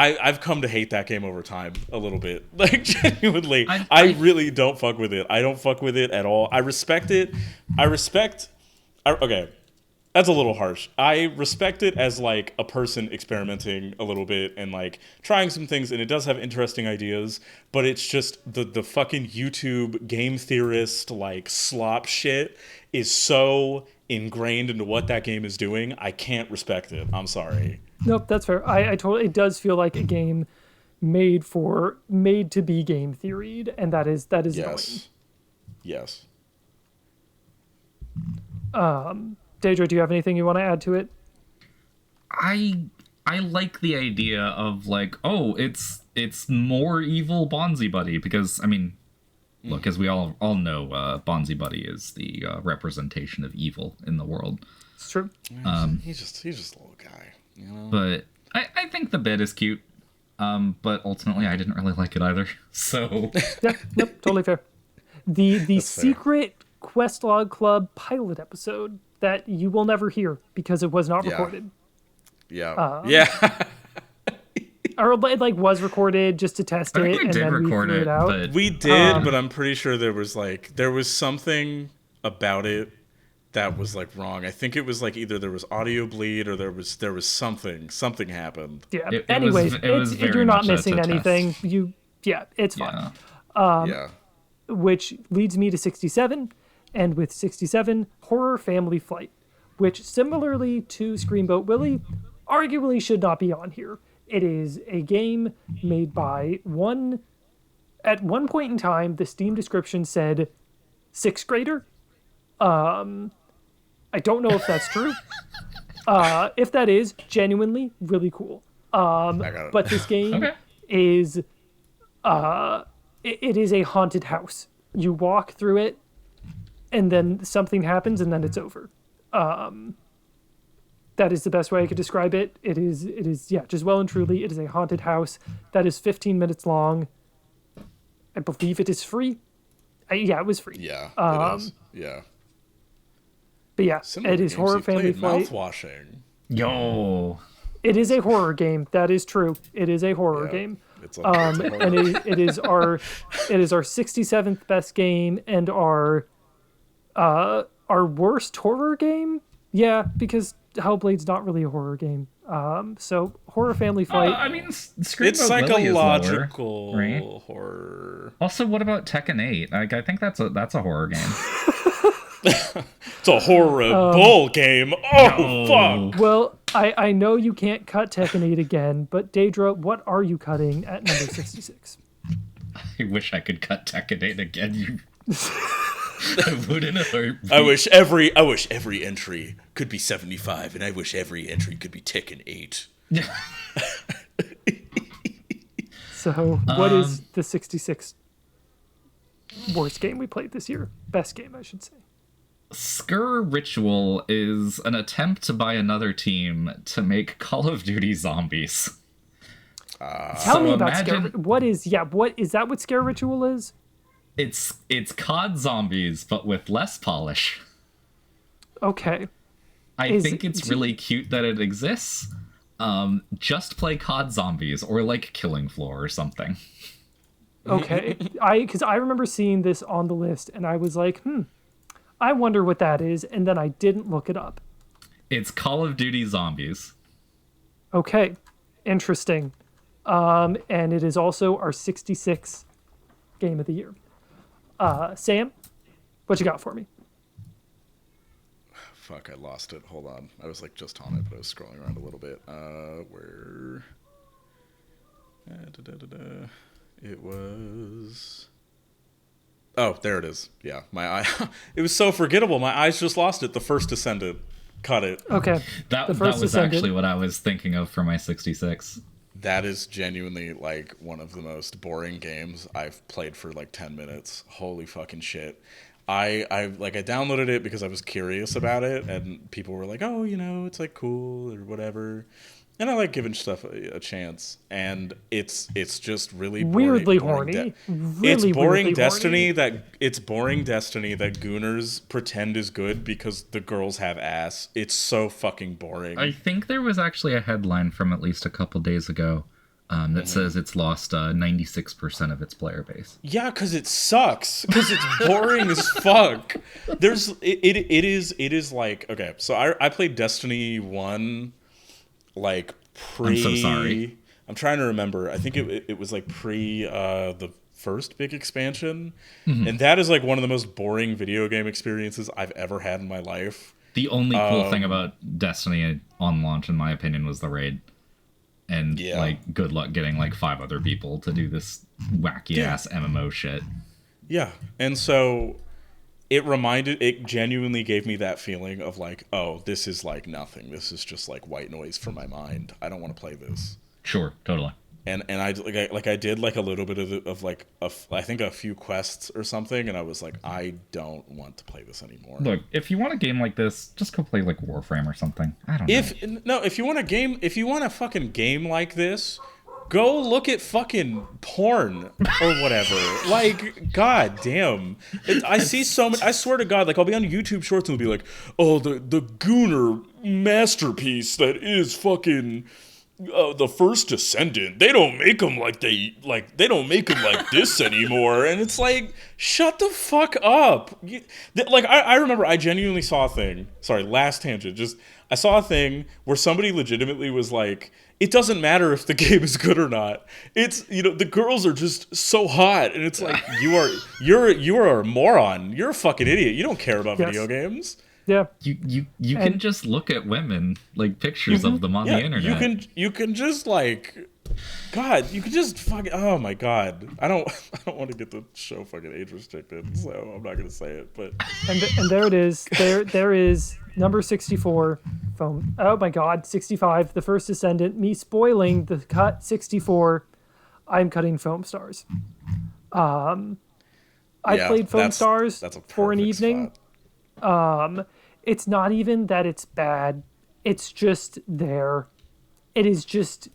I've come to hate that game over time a little bit. Like, genuinely, I really don't fuck with it. I don't fuck with it at all. I respect it. Okay, that's a little harsh. I respect it as, like, a person experimenting a little bit and, like, trying some things, and it does have interesting ideas, but it's just the fucking YouTube game theorist, like, slop shit is so ingrained into what that game is doing. I can't respect it. I'm sorry. Nope, that's fair. I totally. It does feel like a game made to be game theoried, and that is annoying. Yes. Deidra, do you have anything you want to add to it? I like the idea of like, oh, it's more evil Bonzi Buddy, because I mean, look, as we all know, Bonzi Buddy is the representation of evil in the world. It's true. He's just a little guy. You know? But I think the bit is cute. But ultimately, I didn't really like it either. So Yeah, yep, totally fair. The secret Questlog Club pilot episode that you will never hear because it was not recorded. Yeah. Or it like was recorded just to test I it, think we and did then record we threw it, it out. but We did, but I'm pretty sure there was something about it that was like wrong. I think it was like either there was audio bleed or there was something happened. Yeah. It Anyways, was very you're not much a missing anything. test. It's fine. Yeah. Which leads me to 67, and with 67, Horror Family Flight, which similarly to Screamboat Willie, arguably should not be on here. It is a game made by at one point in time, the Steam description said 6th grader. I don't know if that's true. If that is, genuinely really cool. But this game is it is a haunted house. You walk through it, and then something happens, and then it's over. That is the best way I could describe it. It is just well and truly, it is a haunted house that is 15 minutes long. I believe it is free. It was free. Yeah, it is. Yeah. But yeah, Similar it is games Horror you've Family played, Flight. Mouthwashing. Yo. It is a horror game. That is true. It is a horror game. It's a horror. And it is our 67th best game and our worst horror game. Yeah, because Hellblade's not really a horror game. So Horror Family Flight. I mean, It's lower, psychological right? horror. Also, what about Tekken 8? Like, I think that's a horror game. It's a horrible game. Oh, fuck. Well, I know you can't cut Tekken 8 again, but Deidra, what are you cutting at number 66? I wish I could cut Tekken 8 again. You. I wouldn't hurt me. I wish every entry could be 75, and I wish every entry could be Tekken 8. So, what is the 66 worst game we played this year? Best game, I should say. Skur Ritual is an attempt by another team to make Call of Duty Zombies. Tell me about Scare. What is that? What Scare Ritual is? It's COD Zombies, but with less polish. Okay. I think it's really cute that it exists. Just play COD Zombies or like Killing Floor or something. Okay. Because I remember seeing this on the list and I was like, I wonder what that is, and then I didn't look it up. It's Call of Duty Zombies. Okay. Interesting. And it is also our 66th game of the year. Sam, what you got for me? Fuck, I lost it. Hold on. I was like just on it, but I was scrolling around a little bit. Where? It was... Oh, there it is. Yeah, my eye. It was so forgettable. My eyes just lost it. The First Descendant. Cut it. Okay. That was actually what I was thinking of for my 66. That is genuinely like one of the most boring games I've played for like 10 minutes. Holy fucking shit. I downloaded it because I was curious about it, and people were like, "Oh, it's like cool or whatever." And I like giving stuff a chance, and it's just really weirdly boring, horny. it's Really boring weirdly Destiny horny. it's boring Destiny that Gooners pretend is good because the girls have ass. It's so fucking boring. I think there was actually a headline from at least a couple days ago that says it's lost 96% of its player base. Yeah, because it sucks. Because it's boring as fuck. It is like, okay, so I played Destiny 1 like pre. I'm so sorry. I'm trying to remember. I think it was like pre the first big expansion, and that is like one of the most boring video game experiences I've ever had in my life. The only cool thing about Destiny on launch, in my opinion, was the raid. And like, good luck getting like 5 other people to do this wacky ass MMO shit. Yeah, and so it genuinely gave me that feeling of like, oh, this is like nothing. This is just like white noise for my mind. I don't want to play this. Sure, totally. And I did like a little bit of like I think a few quests or something, and I was like, I don't want to play this anymore. Look, if you want a game like this, just go play like Warframe or something. I don't know. If you want a fucking game like this, go look at fucking porn or whatever. Like, god damn. I see so many. I swear to God, like I'll be on YouTube Shorts and it'll be like, oh, the Gooner masterpiece that is fucking. The first Descendant, they don't make them like they don't make them like this anymore, and it's like, shut the fuck up. I remember I genuinely saw a thing. Sorry, last tangent. I saw a thing where somebody legitimately was like, it doesn't matter if the game is good or not. It's the girls are just so hot, and it's like you are a moron. You're a fucking idiot. You don't care about video games. Yeah. You can just look at women, like pictures of them on the internet. You can just like, God, you can just fucking, oh my God. I don't want to get the show fucking age restricted, so I'm not gonna say it, but and there it is. There is number 64 foam. Oh my God, 65. The first Descendant. Me spoiling the cut 64. I'm cutting Foam Stars. I played Foam Stars for an evening. Spot. It's not even that it's bad. It's just there. It is just,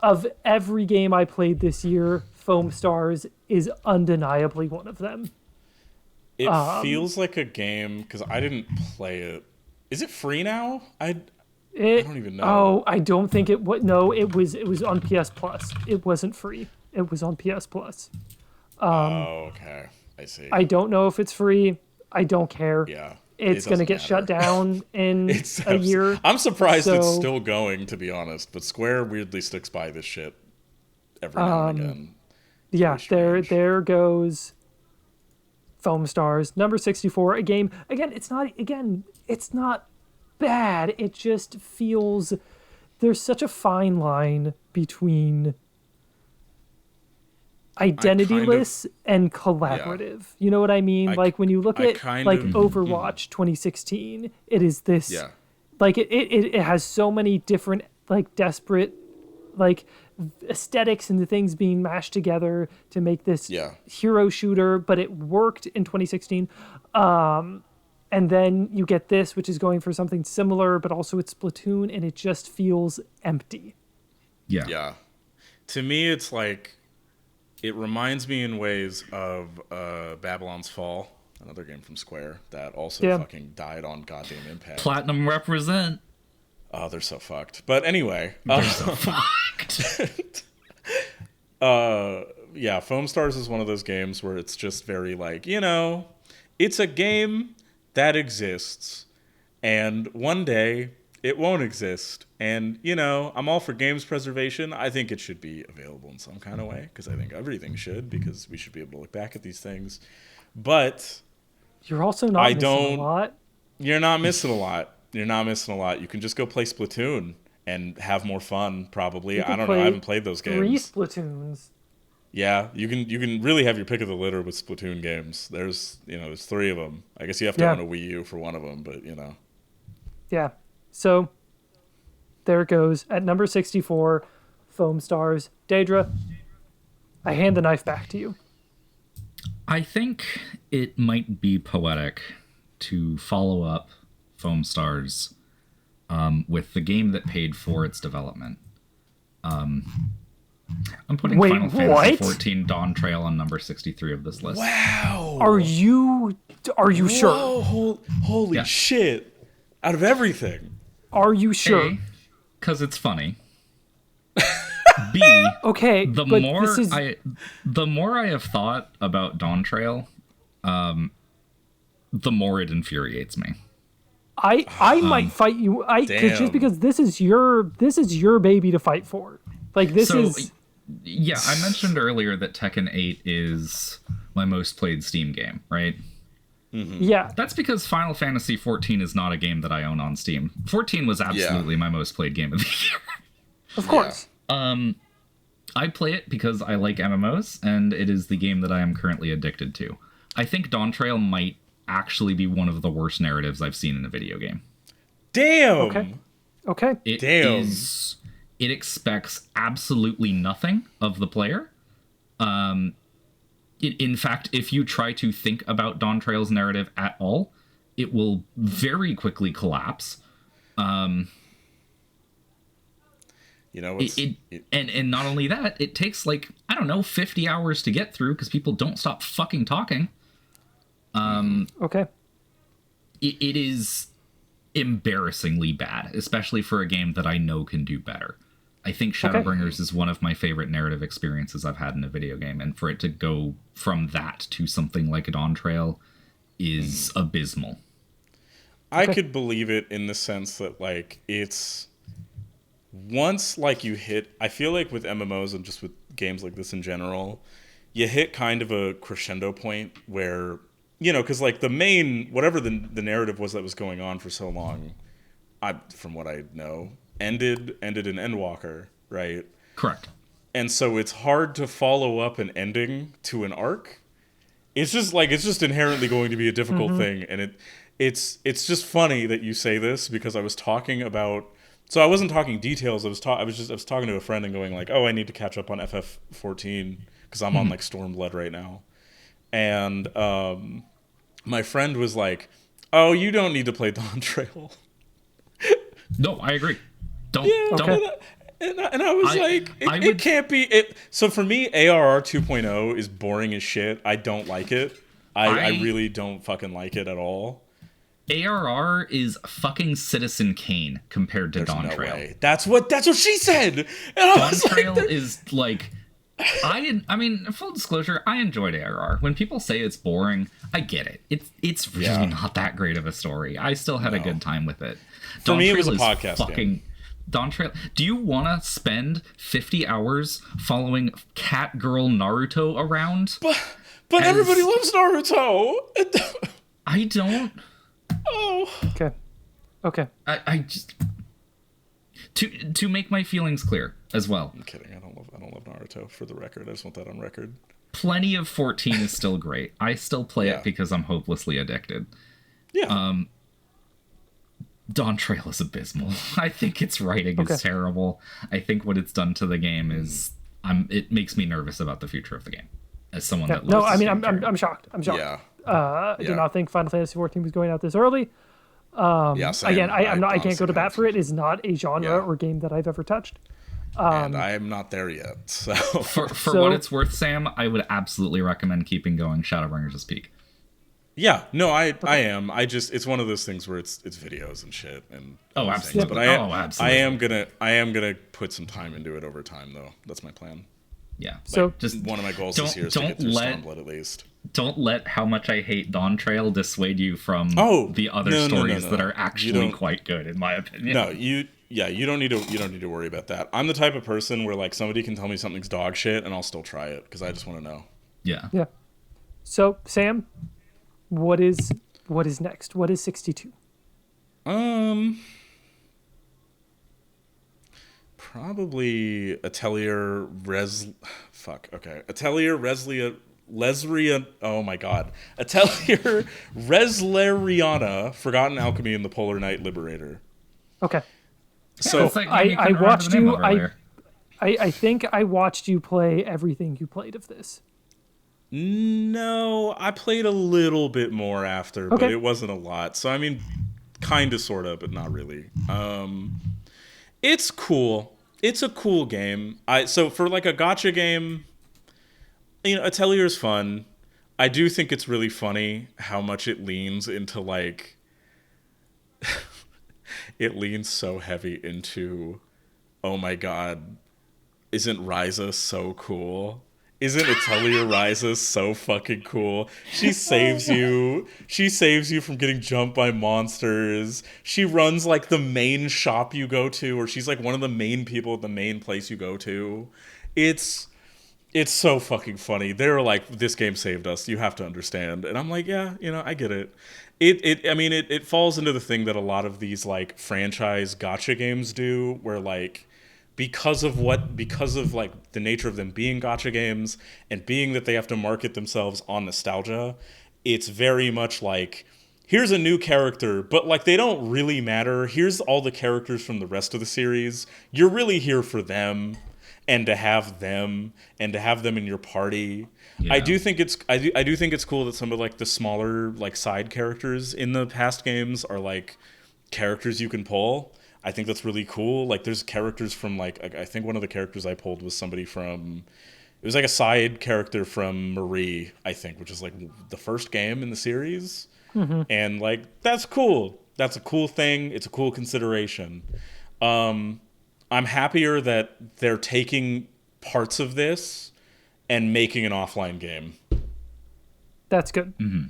of every game I played this year, Foam Stars is undeniably one of them. It feels like a game, because I didn't play it. Is it free now? I don't even know. Oh, I don't think it was. No, it was on PS Plus. It wasn't free. It was on PS Plus. Okay. I see. I don't know if it's free. I don't care. Yeah. It's going to get shut down in a year. I'm surprised it's still going, to be honest. But Square weirdly sticks by this shit every now and again. Yeah, there goes Foam Stars. Number 64, a game. Again, it's not bad. It just feels there's such a fine line between identityless and collaborative. Yeah. You know what I mean? Like when you look at Overwatch 2016, it is this like it has so many different like desperate like aesthetics and the things being mashed together to make this hero shooter, but it worked in 2016. And then you get this, which is going for something similar, but also it's Splatoon, and it just feels empty. Yeah. Yeah. To me, it's like, it reminds me in ways of Babylon's Fall, another game from Square that also fucking died on goddamn Impact. Platinum represent. Oh, they're so fucked. But anyway. They're so fucked. Yeah, Foam Stars is one of those games where it's just very like, it's a game that exists. And one day it won't exist. And, I'm all for games preservation. I think it should be available in some kind of way, because I think everything should, because we should be able to look back at these things. But you're also not missing a lot. You're not missing a lot. You're not missing a lot. You can just go play Splatoon and have more fun, probably. I don't know. I haven't played those games. 3 Splatoons. Yeah, you can really have your pick of the litter with Splatoon games. There's 3 of them. I guess you have to own a Wii U for one of them, but Yeah. So there it goes. At number 64, Foam Stars. Deidra, I hand the knife back to you. I think it might be poetic to follow up Foam Stars with the game that paid for its development. I'm putting Final Fantasy XIV Dawn Trail on number 63 of this list. Wow. Are you sure? Holy shit. Out of everything. Are you sure? A, because it's funny. B, okay, the more I have thought about Dawn Trail, the more it infuriates me. I might fight you. Just because this is your baby to fight for. Like this is. Yeah, I mentioned earlier that Tekken 8 is my most played Steam game, right? Mm-hmm. Yeah. That's because Final Fantasy XIV is not a game that I own on Steam. 14 was absolutely my most played game of the year. Of course. I play it because I like MMOs, and it is the game that I am currently addicted to. I think Dawn Trail might actually be one of the worst narratives I've seen in a video game. Damn! Okay. It expects absolutely nothing of the player. In fact, if you try to think about Dawn Trail's narrative at all, it will very quickly collapse. You know, and not only that, it takes 50 hours to get through because people don't stop fucking talking. Okay. It is embarrassingly bad, especially for a game that I know can do better. I think Shadowbringers is one of my favorite narrative experiences I've had in a video game, and for it to go from that to something like a Dawn Trail is abysmal. I could believe it in the sense that it's once you hit, I feel like with MMOs and just with games like this in general, you hit kind of a crescendo point where, because the main, whatever the narrative was that was going on for so long, from what I know, ended in Endwalker, right? Correct. And so it's hard to follow up an ending to an arc. It's just inherently going to be a difficult thing, and it's just funny that you say this because I was talking about. So I wasn't talking details. I was talking to a friend and going I need to catch up on FF14 because I'm on Stormblood right now, and my friend was like, "Oh, you don't need to play Dawn Trail." No, I agree. Don't. And I was it can't be it. So for me, ARR 2.0 is boring as shit. I don't like it. I really don't fucking like it at all. ARR is fucking Citizen Kane compared to Dawn Trail. Way. That's what she said. Dawn Trail is I mean, full disclosure, I enjoyed ARR. When people say it's boring, I get it. It's really not that great of a story. I still had a good time with it. For me, it was a podcast game. Dawn Trail. Do you want to spend 50 hours following cat girl Naruto around? But everybody loves Naruto. I don't. Oh. Okay. I just to make my feelings clear as well. I'm kidding. I don't love Naruto, for the record. I just want that on record. Plenty of 14 is still great. I still play it because I'm hopelessly addicted. Yeah. Dawn Trail is abysmal. I think its writing is terrible. I think what it's done to the game is it makes me nervous about the future of the game. As someone that loves I'm shocked. Yeah. I did not think Final Fantasy XIV was going out this early. Same. Again, I can't go to bat for it. It's not a genre or game that I've ever touched. And I am not there yet. So for what it's worth, Sam, I would absolutely recommend keeping going. Shadowbringers is peak. Yeah, no, I am. It's one of those things where it's videos and shit and absolutely. But absolutely. I am gonna put some time into it over time though. That's my plan. Yeah. So just one of my goals this year is to get through Stormblood at least. Don't let how much I hate Dawn Trail dissuade you from the other stories that are actually quite good, in my opinion. No, you don't need to worry about that. I'm the type of person where somebody can tell me something's dog shit and I'll still try it because I just want to know. Yeah. Yeah. So Sam, what is next? What is 62? Probably Atelier Lesria. Oh my god. Atelier Resleriana, Forgotten Alchemy, and the Polar Knight Liberator. Okay. So I watched you. I think I watched you play everything you played of this. No, I played a little bit more after, but Okay. it wasn't a lot. So I mean, kind of, sort of, but not really. It's cool. It's a cool game. So for like a gacha game, Atelier's fun. I do think it's really funny how much it leans into like it leans so heavy into, oh my god, isn't Ryza so cool? Isn't Atelier Ryza so fucking cool? She saves you. She saves you from getting jumped by monsters. She runs like the main shop you go to, or she's like one of the main people at the main place you go to. It's so fucking funny. They're like, this game saved us. You have to understand. And I'm like, yeah, I get it. It falls into the thing that a lot of these like franchise gacha games do, where like because of like the nature of them being gacha games and being that they have to market themselves on nostalgia, it's very much like, here's a new character, but like they don't really matter. Here's all the characters from the rest of the series. You're really here for them and to have them in your party. Yeah. I do think it's cool that some of like the smaller like side characters in the past games are like characters you can pull. I think that's really cool. Like there's characters from like I think one of the characters I pulled was somebody from, it was like a side character from Marie, I think, which is like the first game in the series. Mm-hmm. And like that's cool. That's a cool thing. It's a cool consideration. I'm happier that they're taking parts of this and making an offline game. That's good. Mm-hmm.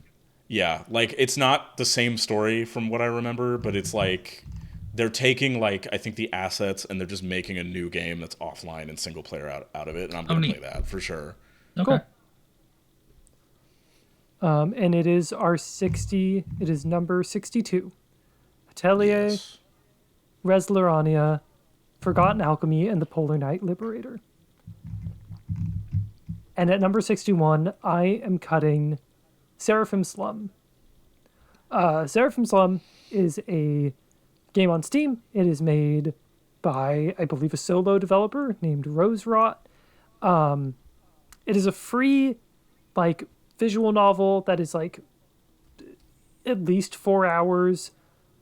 Yeah, like it's not the same story from what I remember, but it's like they're taking like I think the assets and they're just making a new game that's offline and single player out of it, and I'm gonna play that for sure. Okay. Cool. And it is it is number 62. Atelier, yes. Reslerania, Forgotten Alchemy, and the Polar Knight Liberator. And at number 61, I am cutting Seraphim Slum. Seraphim Slum is a game on Steam. It is made by, I believe, a solo developer named Rose Rot. It is a free, like, visual novel that is, like, at least 4 hours.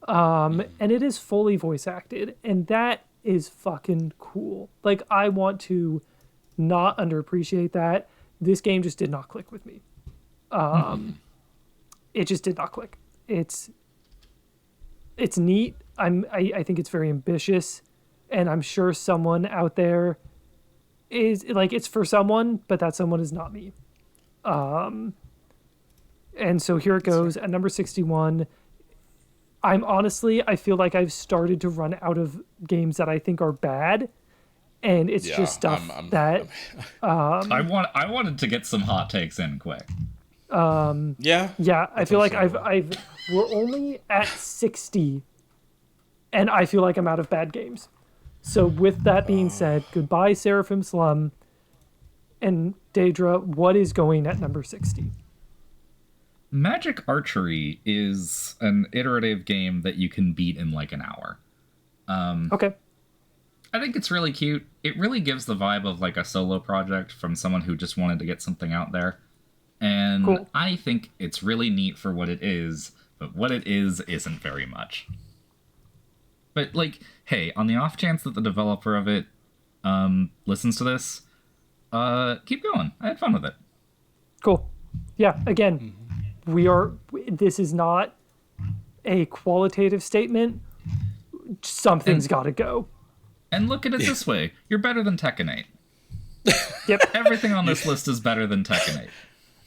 And it is fully voice acted. And that is fucking cool. Like, I want to not underappreciate that. This game just did not click with me. It just did not click. It's neat. I think it's very ambitious, and I'm sure someone out there is like, it's for someone, but that someone is not me. And so here it goes at number 61. I feel like I've started to run out of games that I think are bad, and it's just stuff that I wanted to get some hot takes in quick. Yeah. I feel like we're only at 60, and I feel like I'm out of bad games. So with that being said, goodbye Seraphim Slum. And Deidra, what is going at number 60? Magic Archery is an iterative game that you can beat in like an hour. Okay. I think it's really cute. It really gives the vibe of like a solo project from someone who just wanted to get something out there. And cool. I think it's really neat for what it is, but what it is isn't very much. But like, hey, on the off chance that the developer of it listens to this, keep going. I had fun with it. Cool. Yeah, again, this is not a qualitative statement. Something's got to go. And look at it this way. You're better than Tekken 8. Yep. Everything on this list is better than Tekken 8.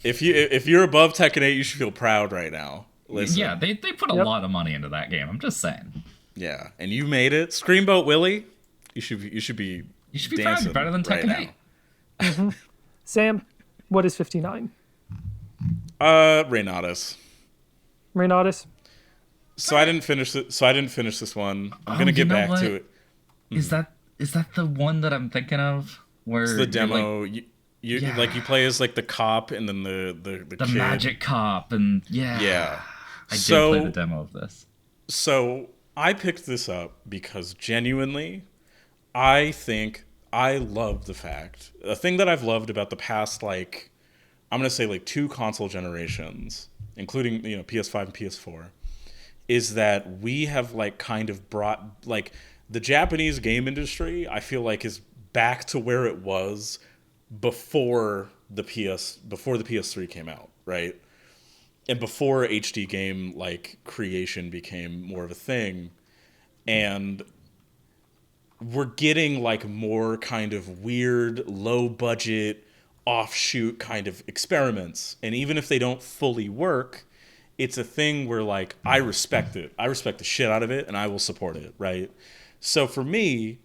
If you're above Tekken 8, you should feel proud right now. Listen. Yeah, they put a lot of money into that game. I'm just saying. Yeah, and you made it. Screamboat Willie, you should be proud. You're better than Tekken right 8. Mm-hmm. Sam, what is 59? Reynatus. So I didn't finish this one. I'm gonna get back to it. Is that the one that I'm thinking of? Where it's the demo. Like, you like you play as like the cop and then the kid. Magic cop and yeah. I did play the demo of this. So I picked this up because genuinely, I think I love the fact, the thing that I've loved about the past, like, I'm going to say like 2 console generations, including, you know, PS5 and PS4, is that we have like kind of brought like the Japanese game industry, I feel like, is back to where it was before the PS3 came out, right? And before HD game like creation became more of a thing. And we're getting like more kind of weird, low budget, offshoot kind of experiments. And even if they don't fully work, it's a thing where like I respect it. I respect the shit out of it and I will support it, right? So for me,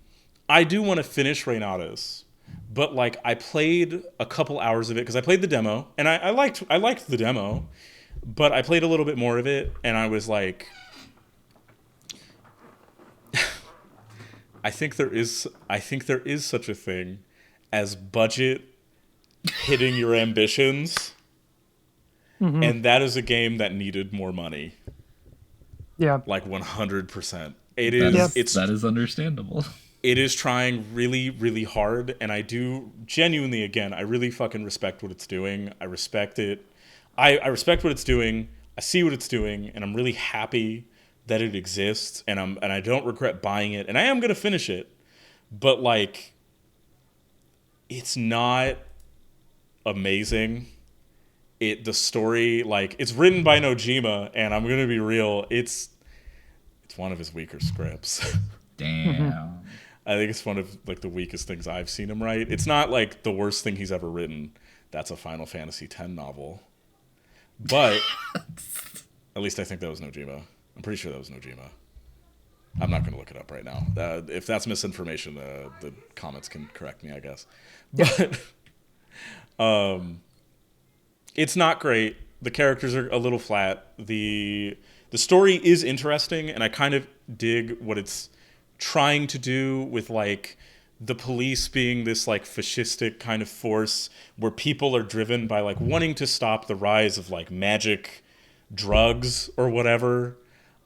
I do want to finish Reinatus, but like I played a couple hours of it because I played the demo and I liked the demo, but I played a little bit more of it and I was like, I think there is such a thing as budget hitting your ambitions. Mm-hmm. And that is a game that needed more money. Yeah. Like 100%. That is understandable. It is trying really, really hard. And I do genuinely, again, I really fucking respect what it's doing. I respect it. I respect what it's doing. I see what it's doing. And I'm really happy that it exists. And I don't regret buying it. And I am going to finish it. But like, it's not amazing. The story, like, it's written by Nojima, and I'm gonna be real, it's one of his weaker scripts. Damn. I think it's one of like the weakest things I've seen him write. It's not like the worst thing he's ever written. That's a Final Fantasy X novel. But at least I think that was Nojima. I'm pretty sure that was Nojima. I'm not gonna look it up right now. If that's misinformation, the comments can correct me, I guess. But it's not great. The characters are a little flat. The story is interesting, and I kind of dig what it's trying to do with like the police being this like fascistic kind of force where people are driven by like wanting to stop the rise of like magic drugs or whatever.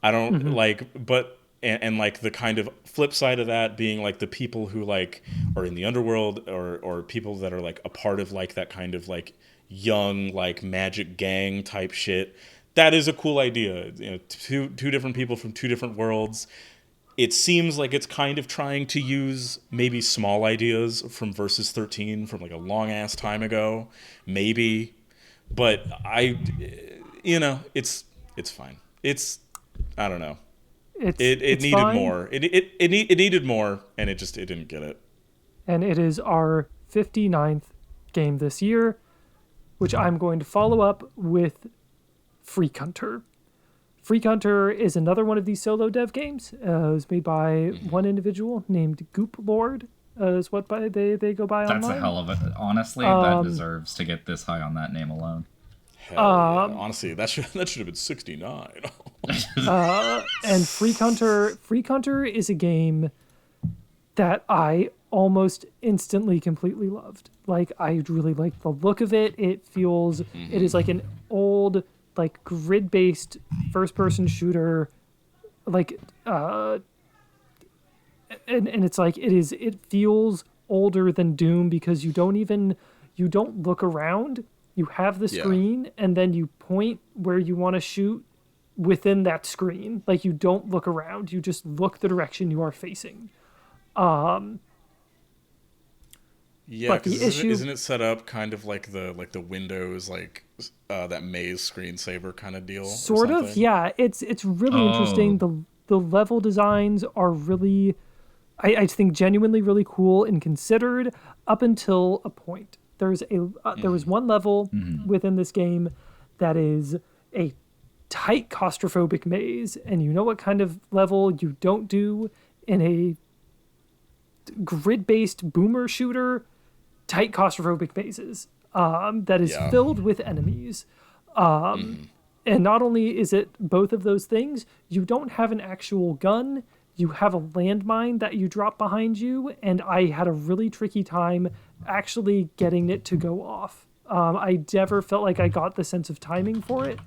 I don't like, but and like the kind of flip side of that being like the people who like are in the underworld or people that are like a part of like that kind of like young like magic gang type shit. That is a cool idea. You know, two different people from 2 different worlds. It seems like it's kind of trying to use maybe small ideas from Versus 13 from like a long ass time ago, maybe. But it's fine. I don't know. It needed fine. More. It needed more, and it didn't get it. And it is our 59th game this year, which I'm going to follow up with Freak Hunter. Freak Hunter is another one of these solo dev games. It was made by one individual named Goop Lord, is what they go by online. That's a hell of it. Honestly, that deserves to get this high on that name alone. Hell yeah. Honestly, that should have been 69. And Freak Hunter is a game that I almost instantly completely loved. Like, I really like the look of it. It feels it is like an old like grid-based first-person shooter, like and it's like it feels older than Doom because you don't look around. You have the screen and then you point where you want to shoot within that screen. Like, you don't look around. You just look the direction you are facing. Yeah, but isn't it set up kind of like the Windows that maze screensaver kind of deal? Sort of, yeah. It's really interesting. The level designs are really, I think, genuinely really cool and considered up until a point. There was one level within this game that is a tight claustrophobic maze, and you know what kind of level you don't do in a grid-based boomer shooter? Tight claustrophobic mazes that is filled with enemies. And not only is it both of those things, you don't have an actual gun. You have a landmine that you drop behind you, and I had a really tricky time actually getting it to go off. I never felt like I got the sense of timing for it.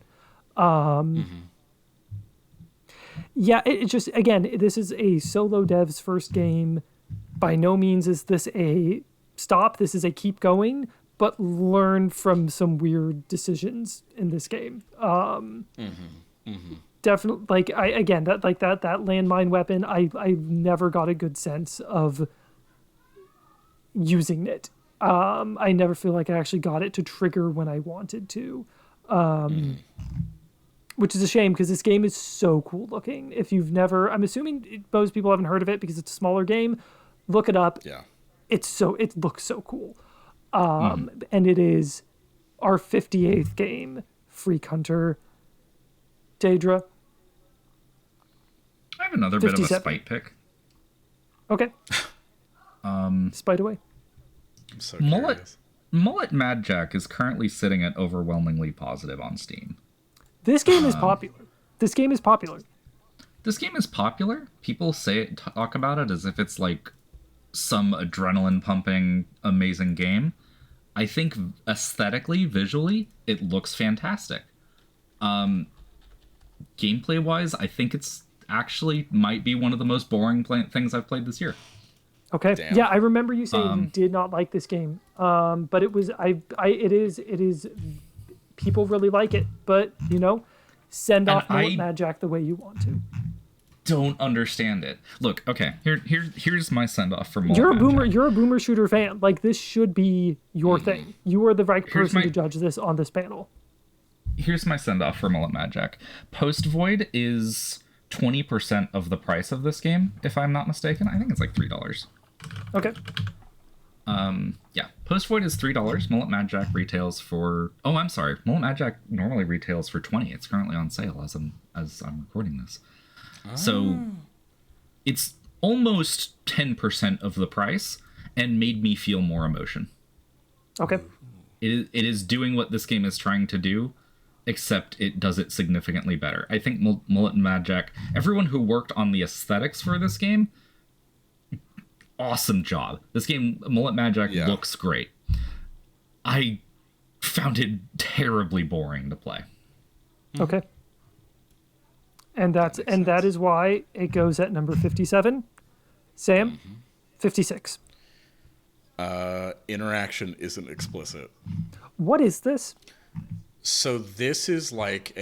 Yeah, it just, again, this is a solo dev's first game. by no means is this a stop. This is a keep going, but learn from some weird decisions in this game. Definitely, like that landmine weapon. I never got a good sense of using it. I never feel like I actually got it to trigger when I wanted to, which is a shame because this game is so cool looking. If you've never, I'm assuming most people haven't heard of it because it's a smaller game. Look it up. Yeah, it looks so cool, and it is our 58th game. Freak Hunter. Deidra. I have another bit of a 57. spite pick. Okay. Spite away. I'm so Mullet curious. Mullet Mad Jack is currently sitting at overwhelmingly positive on Steam. This game is popular. This game is popular. This game is popular. People talk about it as if it's like some adrenaline pumping amazing game. I think aesthetically, visually, it looks fantastic. Gameplay wise, I think it's actually might be one of the most boring things I've played this year. Okay. Damn. Yeah, I remember you saying you did not like this game. But it was it is people really like it, but send off Mullet Mad Jack the way you want to. Don't understand it. Look, okay, here's my send off for Mullet You're a Mad boomer. Jack. You're a boomer shooter fan. Like, this should be your thing. You are the right person to judge this on this panel. Here's my send off for Mullet Mad Jack. Post Void is 20% of the price of this game, if I'm not mistaken. I think it's like $3. Okay. Yeah, Post Void is $3. Mullet Mad Jack retails for... Oh, I'm sorry. Mullet Mad Jack normally retails for $20. It's currently on sale as I'm recording this. So it's almost 10% of the price and made me feel more emotion. Okay. It is doing what this game is trying to do, except it does it significantly better. I think Mullet and Mad Jack, everyone who worked on the aesthetics for this game, awesome job. This game, Mullet Mad Jack, looks great. I found it terribly boring to play. Okay. And that is why it goes at number 57. Sam, 56. Interaction isn't explicit. What is this? So this is like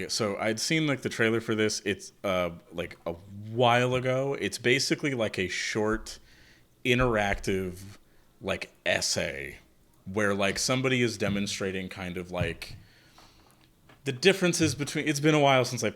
so I'd seen like the trailer for this. It's like a while ago. It's basically like a short interactive like essay where like somebody is demonstrating kind of like the differences between... It's been a while since I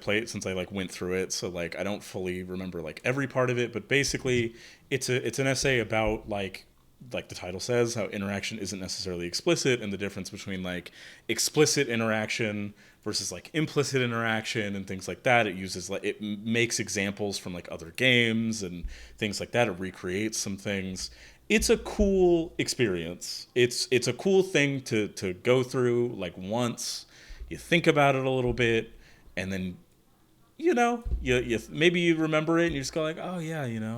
like went through it, so like I don't fully remember like every part of it, but basically it's an essay about like the title says, how interaction isn't necessarily explicit, and the difference between like explicit interaction versus like implicit interaction and things like that. It makes examples from like other games and things like that. It recreates some things. It's a cool experience. It's a cool thing to go through like once. You think about it a little bit, and then, you maybe you remember it, and you just go like, oh yeah,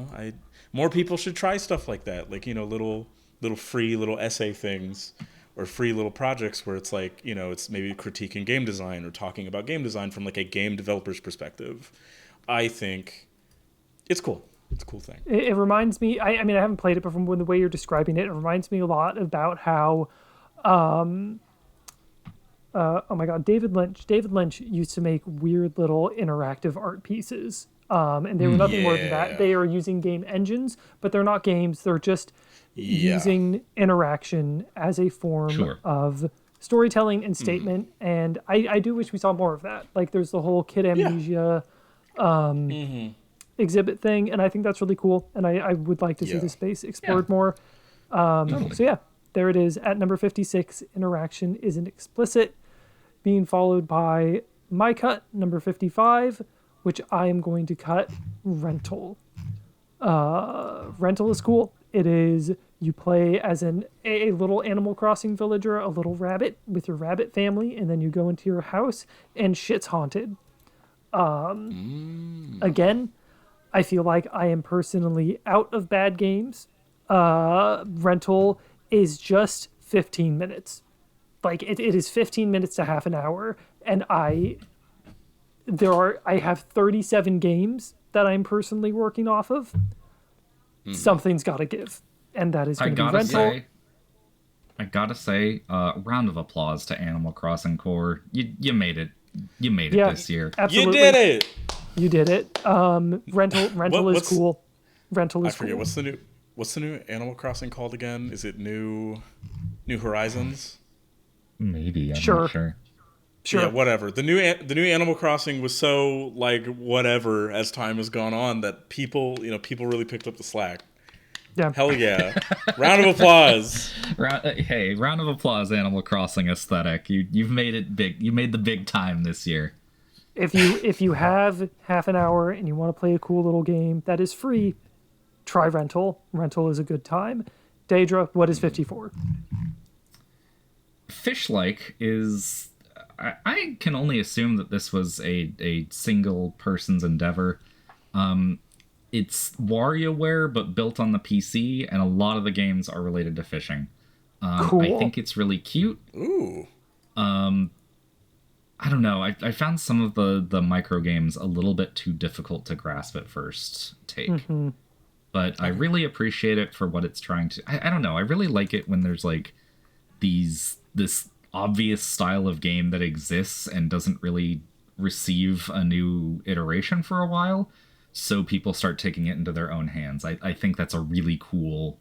more people should try stuff like that, like little free little essay things, or free little projects where it's like it's maybe critiquing game design or talking about game design from like a game developer's perspective. I think it's cool. It's a cool thing. It reminds me. I mean, I haven't played it, but from the way you're describing it, it reminds me a lot about how. Oh my God, David Lynch. David Lynch used to make weird little interactive art pieces, and they were nothing more than that. They are using game engines, but they're not games. They're just using interaction as a form of storytelling and statement. And I do wish we saw more of that. Like, there's the whole Kid Amnesia exhibit thing, and I think that's really cool. And I would like to see the space explored more. So yeah, there it is at number 56. Interaction isn't explicit, being followed by my cut, number 55, which I am going to cut Rental. Rental is cool. It is, you play as a little Animal Crossing villager, a little rabbit with your rabbit family, and then you go into your house and shit's haunted. Again, I feel like I am personally out of bad games. Rental is just 15 minutes. Like, it is 15 minutes to half an hour, and I have 37 games that I'm personally working off of. something's got to give, and that is going to be rental. I gotta say, round of applause to Animal Crossing Core. You made it. You made it this year. Absolutely. You did it. You did it. Rental is cool. Rental is I forget cool. what's the new Animal Crossing called again? Is it New Horizons? Maybe. I'm not sure. Sure. Yeah, whatever. The new Animal Crossing was so like whatever as time has gone on that people really picked up the slack. Yeah. Hell yeah. Round of applause. Hey, round of applause, Animal Crossing aesthetic. You've made it big. You made the big time this year. If you have half an hour and you want to play a cool little game that is free, try rental. Rental is a good time. Deidra, what is 54? Fish-like is... I can only assume that this was a single person's endeavor. It's WarioWare, but built on the PC, and a lot of the games are related to fishing. Cool. I think it's really cute. Ooh. I don't know. I found some of the micro games a little bit too difficult to grasp at first take. Mm-hmm. But I really appreciate it for what it's trying to... I don't know. I really like it when there's like this obvious style of game that exists and doesn't really receive a new iteration for a while. So people start taking it into their own hands. I think that's a really cool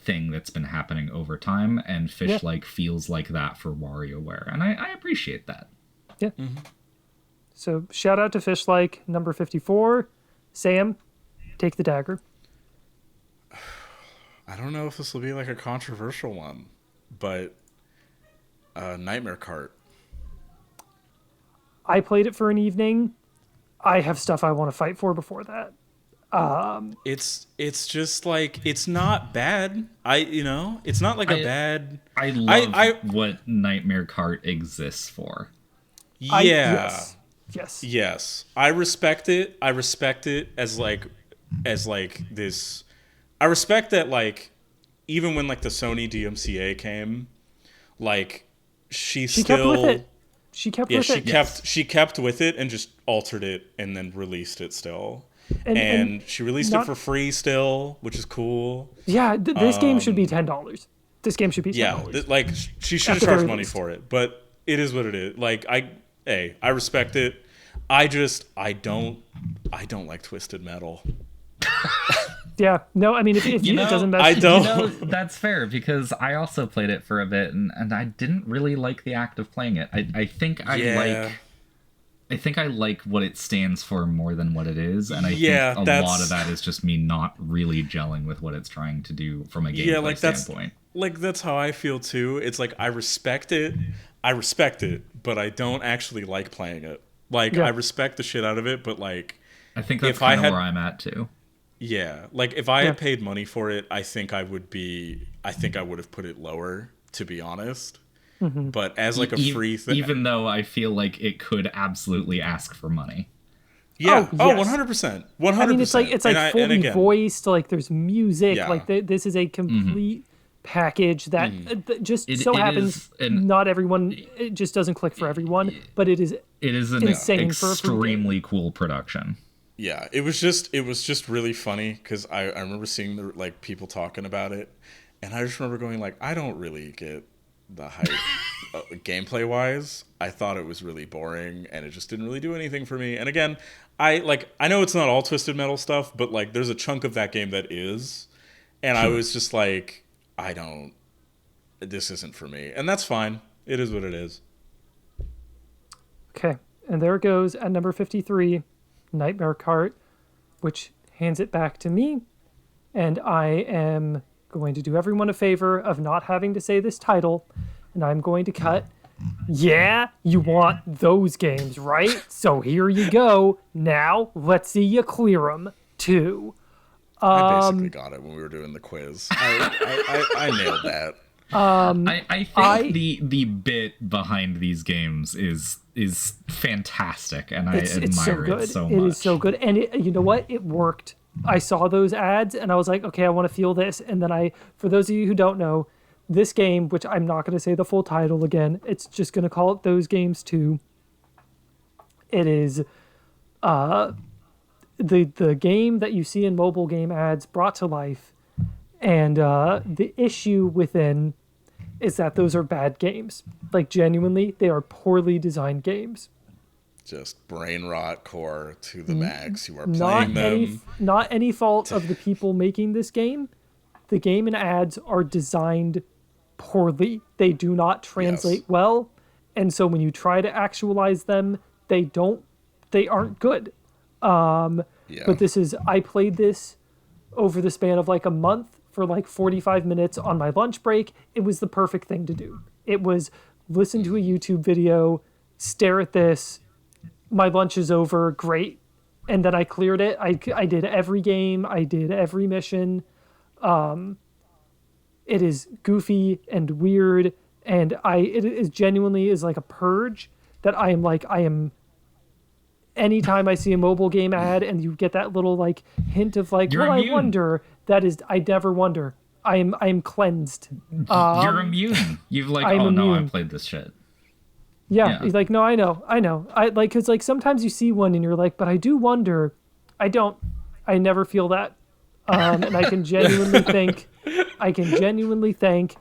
thing that's been happening over time, and Fish-like feels like that for WarioWare, and I appreciate that. Yeah. Mm-hmm. So shout out to Fish-like, number 54. Sam, take the dagger. I don't know if this will be like a controversial one, but Nightmare Cart. I played it for an evening. I have stuff I want to fight for before that. It's just like, it's not bad. It's not like a bad. I love what Nightmare Cart exists for. Yeah. Yes. I respect it. I respect it as like this. I respect that, like, even when like the Sony DMCA came, like she still kept with it. She kept with it and just altered it and then released it still. And she released it for free still, which is cool. Yeah, this game should be $10. This game should be $10. Yeah, like she should have charged money for it, but it is what it is. Like I respect it. I don't like Twisted Metal. Yeah, no, I mean, if it doesn't mess. I don't. That's fair, because I also played it for a bit, and I didn't really like the act of playing it. I think I like what it stands for more than what it is, and I think a lot of that is just me not really gelling with what it's trying to do from a gameplay standpoint. That's how I feel too. It's like I respect it, but I don't actually like playing it. Like I respect the shit out of it, but like I think that's kind of where I'm at too. Yeah, like if I had paid money for it, I think I would have put it lower, to be honest. Mm-hmm. But as like a free thing, even though I feel like it could absolutely ask for money. Yeah. 100%. 100%. I mean, it's like fully voiced. Like there's music. Yeah. Like this is a complete package that just happens. Not everyone. It just doesn't click for everyone. But it is. It is an insane extremely cool production. Yeah, it was just really funny because I remember seeing the like people talking about it, and I just remember going like, I don't really get the hype gameplay wise. I thought it was really boring, and it just didn't really do anything for me. And again, I know it's not all Twisted Metal stuff, but like there's a chunk of that game that is, and I was just like, this isn't for me, and that's fine. It is what it is. Okay, and there it goes at number 53. Nightmare Cart, which hands it back to me, and I am going to do everyone a favor of not having to say this title, and I'm going to cut. Yeah, you want those games, right? So here you go. Now let's see you clear them too. I basically got it when we were doing the quiz. I nailed that. I think the bit behind these games is fantastic, and I admire it so much. It is so good, and you know what? It worked. I saw those ads, and I was like, okay, I want to feel this. And then for those of you who don't know, this game, which I'm not going to say the full title again, it's just going to call it Those Games 2. It is the game that you see in mobile game ads brought to life, and the issue within is that those are bad games. Like, genuinely, they are poorly designed games. Just brain rot core to the max. You are Not playing them. not any fault of the people making this game. The game and ads are designed poorly. They do not translate well, and so when you try to actualize them, they aren't good. But I played this over the span of like a month for like 45 minutes on my lunch break. It was the perfect thing to do. It was listen to a YouTube video, stare at this. My lunch is over, great. And then I cleared it. I did every game. I did every mission. It is goofy and weird, and it is genuinely is like a purge that I am. Anytime I see a mobile game ad and you get that little like hint of like, You're immune. I wonder. That is, I never wonder. I am cleansed. You're immune. You've like, I'm oh no, immune. I played this shit. Yeah, he's like, no, I know. I like, cause like sometimes you see one and you're like, but I do wonder. I don't. I never feel that. And I can genuinely think,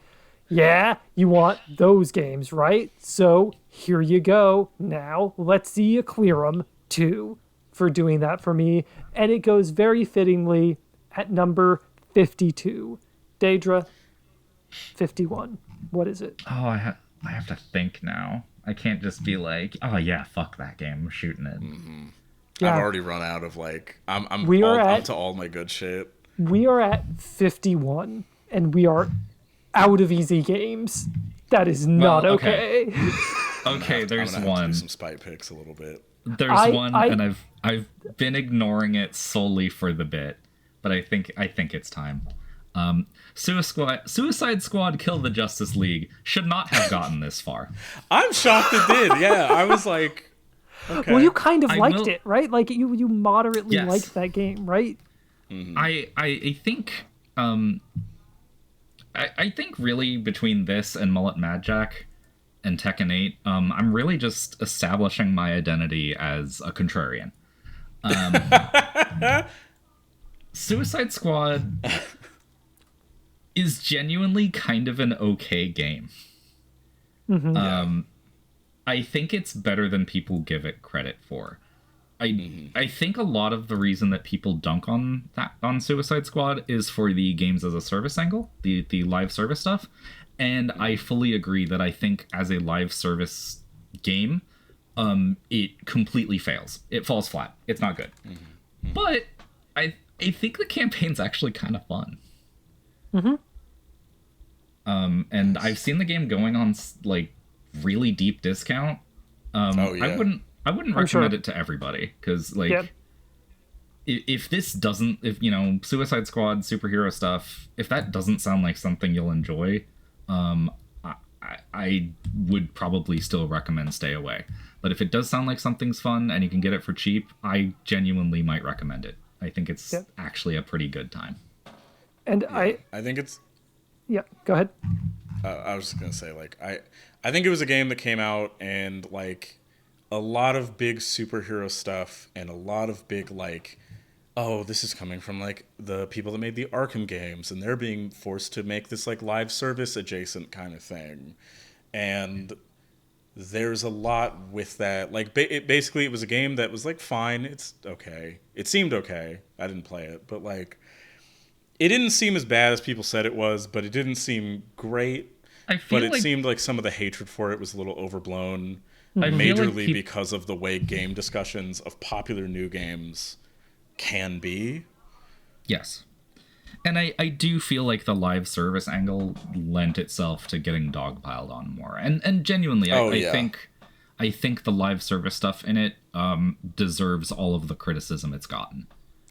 yeah, you want those games, right? So here you go. Now let's see you clear them too for doing that for me. And it goes very fittingly at number 52. Deidra, 51. What is it? Oh, I have to think now. I can't just be like, oh yeah, fuck that game. I'm shooting it. Mm-hmm. Yeah. I've already run out of like, I'm to all my good shit. We are at 51, and we are out of easy games. That is not okay. Okay, there's I'm gonna have to one. do some spite picks a little bit. There's one, and I've been ignoring it solely for the bit, but I think it's time. Suicide Squad Kill the Justice League should not have gotten this far. I'm shocked it did. Yeah, I was like, okay. Well, you kind of liked it, right? Like you moderately liked that game, right? Mm-hmm. I think I think really between this and Mullet Mad Jack and Tekken 8, I'm really just establishing my identity as a contrarian. Suicide Squad is genuinely kind of an okay game. Mm-hmm. I think it's better than people give it credit for. I think a lot of the reason that people dunk on Suicide Squad is for the games as a service angle, the live service stuff, and I fully agree that I think as a live service game, it completely fails. It falls flat. It's not good. Mm-hmm. But I think the campaign's actually kind of fun. Mm-hmm. And I've seen the game going on like really deep discount. I wouldn't recommend it to everybody, because like if Suicide Squad superhero stuff, if that doesn't sound like something you'll enjoy, I would probably still recommend stay away. But if it does sound like something's fun and you can get it for cheap, I genuinely might recommend it. I think it's actually a pretty good time. And I think it's... Yeah, go ahead. I was just going to say, like, I think it was a game that came out and, like, a lot of big superhero stuff and a lot of big, like, oh, this is coming from, like, the people that made the Arkham games, and they're being forced to make this, like, live service adjacent kind of thing. And there's a lot with that. Like, basically, it was a game that was, like, fine. It's okay. It seemed okay. I didn't play it. But, like, it didn't seem as bad as people said it was, but it didn't seem great. But it seemed like some of the hatred for it was a little overblown. Majorly because of the way game discussions of popular new games can be. Yes. And I do feel like the live service angle lent itself to getting dogpiled on more. And genuinely, I think the live service stuff in it deserves all of the criticism it's gotten.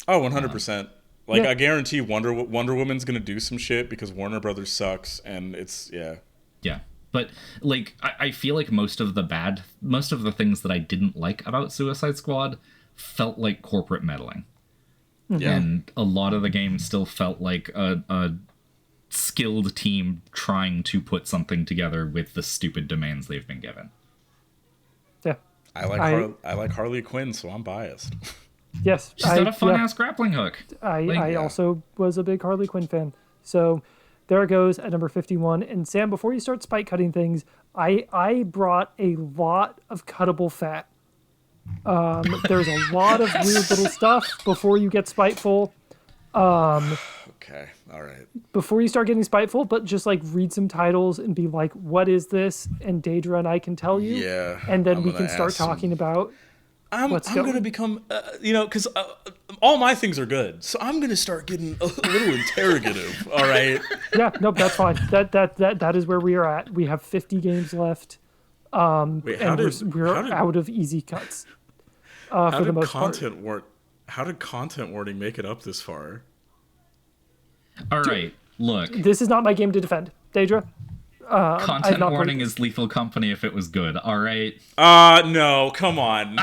Oh, 100%. I guarantee Wonder Woman's going to do some shit because Warner Brothers sucks, and it's, Yeah. But, like, I feel like most of the things that I didn't like about Suicide Squad felt like corporate meddling. Yeah. And a lot of the game still felt like a skilled team trying to put something together with the stupid demands they've been given. Yeah. I like Harley Quinn, so I'm biased. Yes. She's got a fun-ass grappling hook. I also was a big Harley Quinn fan. So there it goes at number 51. And Sam, before you start spike cutting things, I brought a lot of cuttable fat. There's a lot of weird little stuff before you get spiteful. Okay, all right. Before you start getting spiteful, but just like read some titles and be like, what is this? And Deidra and I can tell you. Yeah. And then we can start talking about I'm going to become, because all my things are good. So I'm going to start getting a little interrogative, all right? Yeah, nope, that's fine. That is where we are at. We have 50 games left. Wait, we're out of easy cuts for the most part. How did content warning make it up this far? All right, look. This is not my game to defend, Deidra. Content warning is Lethal Company if it was good, all right? No, come on. No.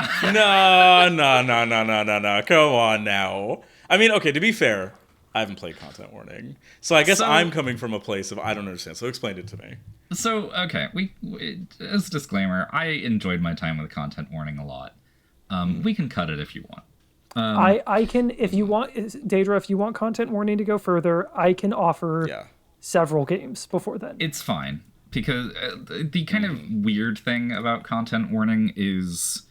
Come on now. I mean, okay, to be fair, I haven't played content warning. So I guess I'm coming from a place of I don't understand. So explain it to me. So, okay, we as a disclaimer, I enjoyed my time with content warning a lot. We can cut it if you want. I can, if you want, Deidra, if you want content warning to go further, I can offer several games before then. It's fine, because the kind of weird thing about content warning is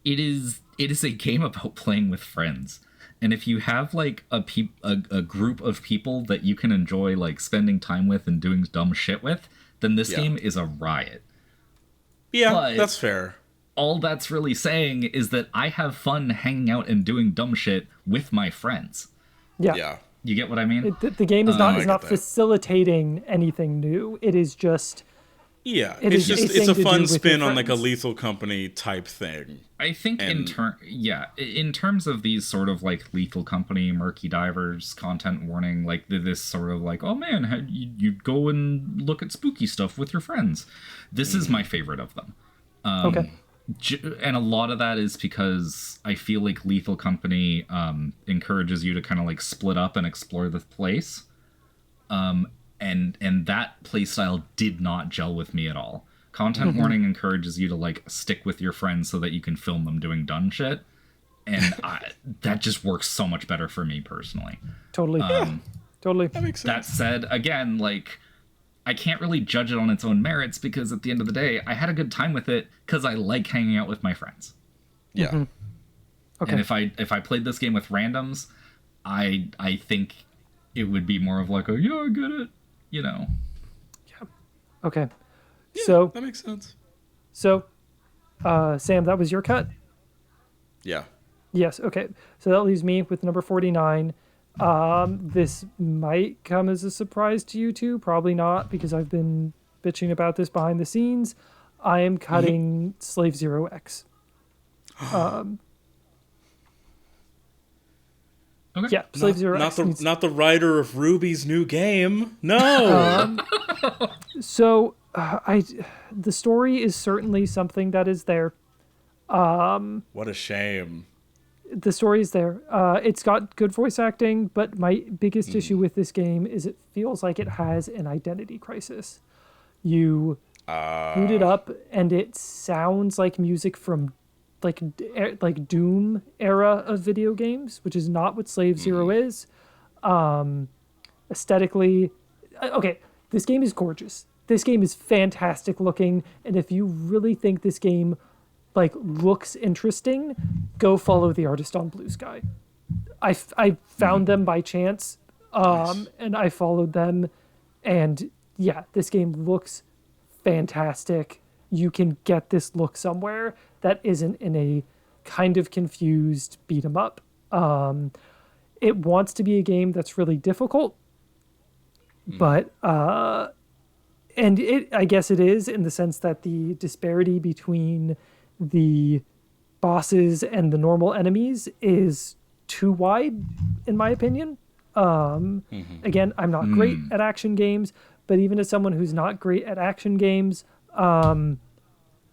it is a game about playing with friends. And if you have like a group of people that you can enjoy like spending time with and doing dumb shit with, then this game is a riot. Yeah, but that's fair. All that's really saying is that I have fun hanging out and doing dumb shit with my friends. Yeah. You get what I mean? The game is not facilitating anything new. It is just... Yeah, it's a fun spin on like a Lethal Company type thing. I think in terms of these sort of like Lethal Company, Murky Divers, content warning, like this sort of like, oh man, you go and look at spooky stuff with your friends. This is my favorite of them. Okay. And a lot of that is because I feel like Lethal Company encourages you to kind of like split up and explore the place. And that playstyle did not gel with me at all. Content warning encourages you to like stick with your friends so that you can film them doing dumb shit. And that just works so much better for me personally. Totally. Totally. That makes sense. That said, again, like, I can't really judge it on its own merits because at the end of the day, I had a good time with it because I like hanging out with my friends. Yeah. Okay. And if I played this game with randoms, I think it would be more of like a, yeah, I get it, you know. Yeah. Okay. Yeah, so that makes sense. So, Sam, that was your cut? Yeah. Yes. Okay. So that leaves me with number 49. This might come as a surprise to you two. Probably not, because I've been bitching about this behind the scenes. I am cutting Slave Zero X. Okay. Yeah, Slave Zero X. Not the writer of Ruby's new game. No. So the story is certainly something that is there. What a shame. The story is there. It's got good voice acting, but my biggest issue with this game is it feels like it has an identity crisis. You boot it up, and it sounds like music from like Doom era of video games, which is not what Slave Zero is. Aesthetically, okay, this game is gorgeous. This game is fantastic looking, and if you really think this game like looks interesting, go follow the artist on Blue Sky. I found them by chance, and I followed them, and yeah, this game looks fantastic. You can get this look somewhere that isn't in a kind of confused beat 'em up. It wants to be a game that's really difficult, but and I guess it is, in the sense that the disparity between the bosses and the normal enemies is too wide, in my opinion. Again, I'm not great at action games, but even as someone who's not great at action games,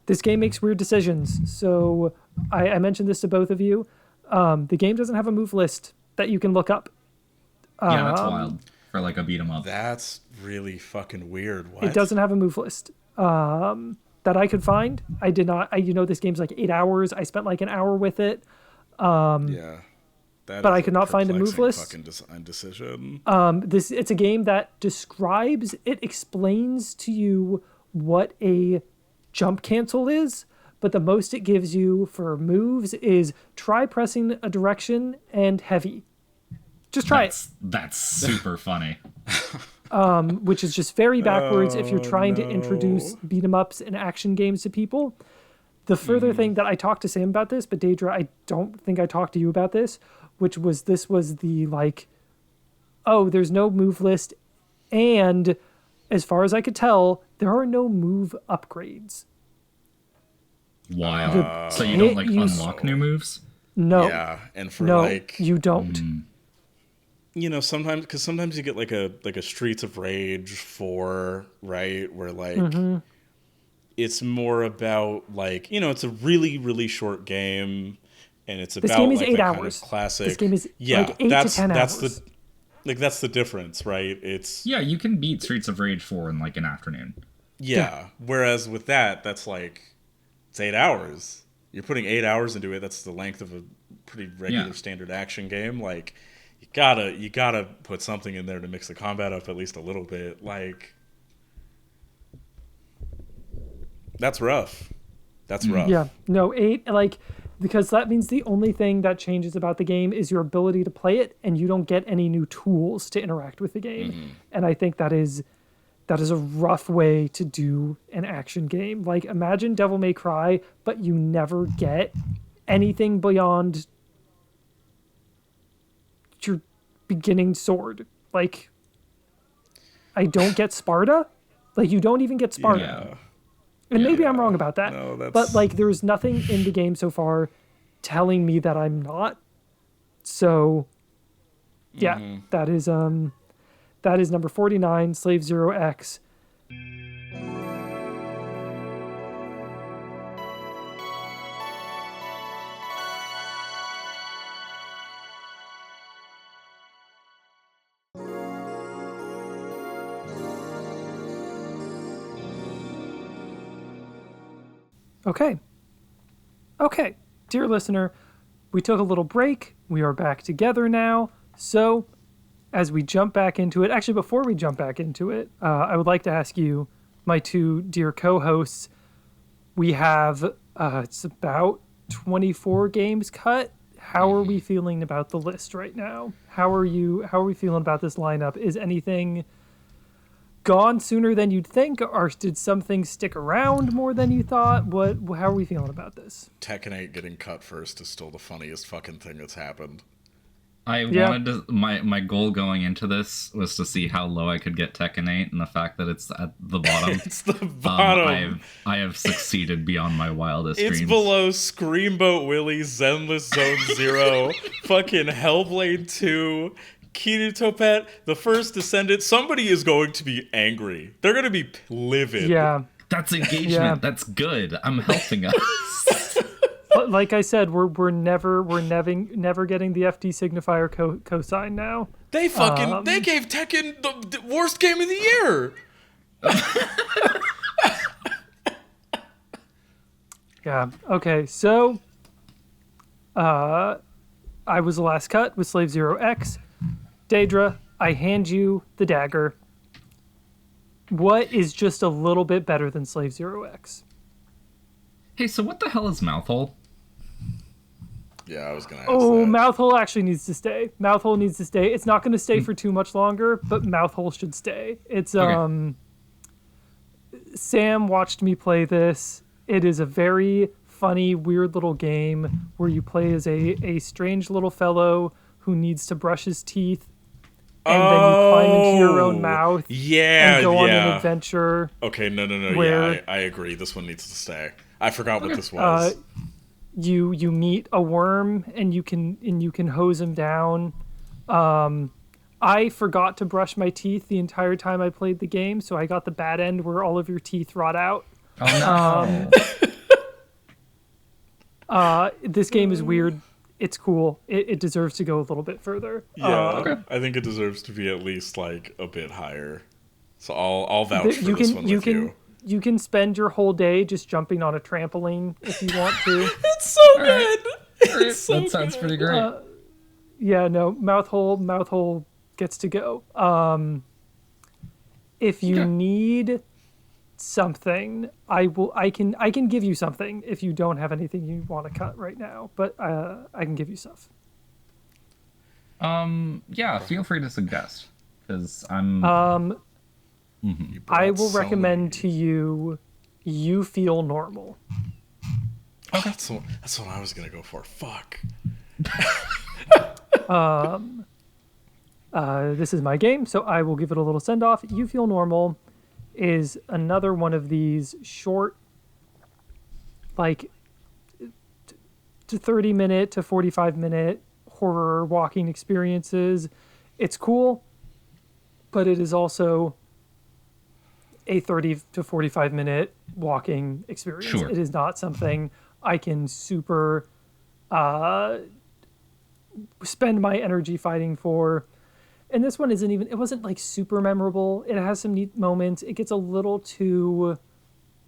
this game makes weird decisions. So I mentioned this to both of you. The game doesn't have a move list that you can look up. Yeah, that's wild for like a beat 'em up. That's really fucking weird. What? It doesn't have a move list that I could find. I did not. This game's like 8 hours. I spent like an hour with it. Yeah. That but is I could not find a move perplexing list. fucking design decision. It's a game that explains to you what a jump cancel is, but the most it gives you for moves is try pressing a direction and heavy. Just try it. That's super funny. Which is just very backwards if you're trying to introduce beat 'em ups and action games to people. The further thing that I talked to Sam about this, but Deidra, I don't think I talked to you about this, which was this was the like, oh, there's no move list, and as far as I could tell, there are no move upgrades. Wild. So you don't like unlock new moves? No. Yeah, and for No, like you don't. you know, sometimes you get like a Streets of Rage 4, right? Where like it's more about like, you know, it's a really, really short game and it's This about game is like 8 that hours. kind of classic. This game is yeah, like 8 to 10 that's hours. that's the difference, right? It's Yeah, you can beat Streets of Rage 4 in like an afternoon. yeah. Whereas with that's like it's 8 hours. You're putting 8 hours into it. That's the length of a pretty regular standard action game. Like you gotta put something in there to mix the combat up at least a little bit. Like that's rough. That's rough. Yeah, no, 8, like, because that means the only thing that changes about the game is your ability to play it, and you don't get any new tools to interact with the game. And I think that is a rough way to do an action game. Like, imagine Devil May Cry, but you never get anything beyond your beginning sword. Like, I don't get Sparta. Like, you don't even get Sparta. Yeah. And maybe I'm wrong about that. No, that's- But like there's nothing in the game so far telling me that I'm not. So yeah, that is number 49, Slave Zero X. Okay, dear listener, we took a little break. We are back together now. So, as we jump back into it, actually, before we jump back into it, I would like to ask you, my two dear co-hosts, we have, it's about 24 games cut. How are we feeling about the list right now? How are we feeling about this lineup? Is anything gone sooner than you'd think, or did some things stick around more than you thought? How are we feeling about this? Tekken 8 getting cut first is still the funniest fucking thing that's happened. I wanted to. My goal going into this was to see how low I could get Tekken 8, and the fact that it's at the bottom. It's the bottom. I have succeeded beyond my wildest It's dreams. below Screamboat Willie, Zenless Zone Zero, fucking Hellblade 2, Kiryu the First Descendant. Somebody is going to be angry. They're going to be livid. Yeah. That's engagement. Yeah. That's good. I'm helping us. But like I said, we're never getting the FD signifier cosign now. They fucking they gave Tekken the worst game of the year. Yeah. Okay. So, I was the last cut with Slave Zero X. Deidra, I hand you the dagger. What is just a little bit better than Slave Zero X? Hey, so what the hell is Mouthhole? Yeah, I was gonna ask Oh, that. Mouthhole actually needs to stay. Mouthhole needs to stay. It's not going to stay for too much longer, but Mouthhole should stay. It's Okay. Sam watched me play this. It is a very funny, weird little game where you play as a strange little fellow who needs to brush his teeth, and then you climb into your own mouth and go on an adventure. Okay, no. where- Yeah, I agree. This one needs to stay. I forgot what this was. You meet a worm and you can hose him down. I forgot to brush my teeth the entire time I played the game, so I got the bad end where all of your teeth rot out. Oh no. This game is weird. It's cool. It deserves to go a little bit further. Yeah, I think it deserves to be at least like a bit higher. So I'll vouch for this one with you. You can spend your whole day just jumping on a trampoline if you want to. It's so good. right. so That sounds good. pretty great. Yeah, no, mouthhole gets to go. If you need something, I can give you something if you don't have anything you want to cut right now, but I can give you stuff. Yeah, feel free to suggest, because I'm... You brought I will so recommend many. to you, You Feel Normal. Okay. That's what I was gonna go for. Fuck. This is my game, so I will give it a little send off. You Feel Normal is another one of these short, like, to 30-minute to 45-minute horror walking experiences. It's cool, but it is also a 30 to 45-minute walking experience. Sure. It is not something I can super spend my energy fighting for. And this one it wasn't like super memorable. It has some neat moments. It gets a little too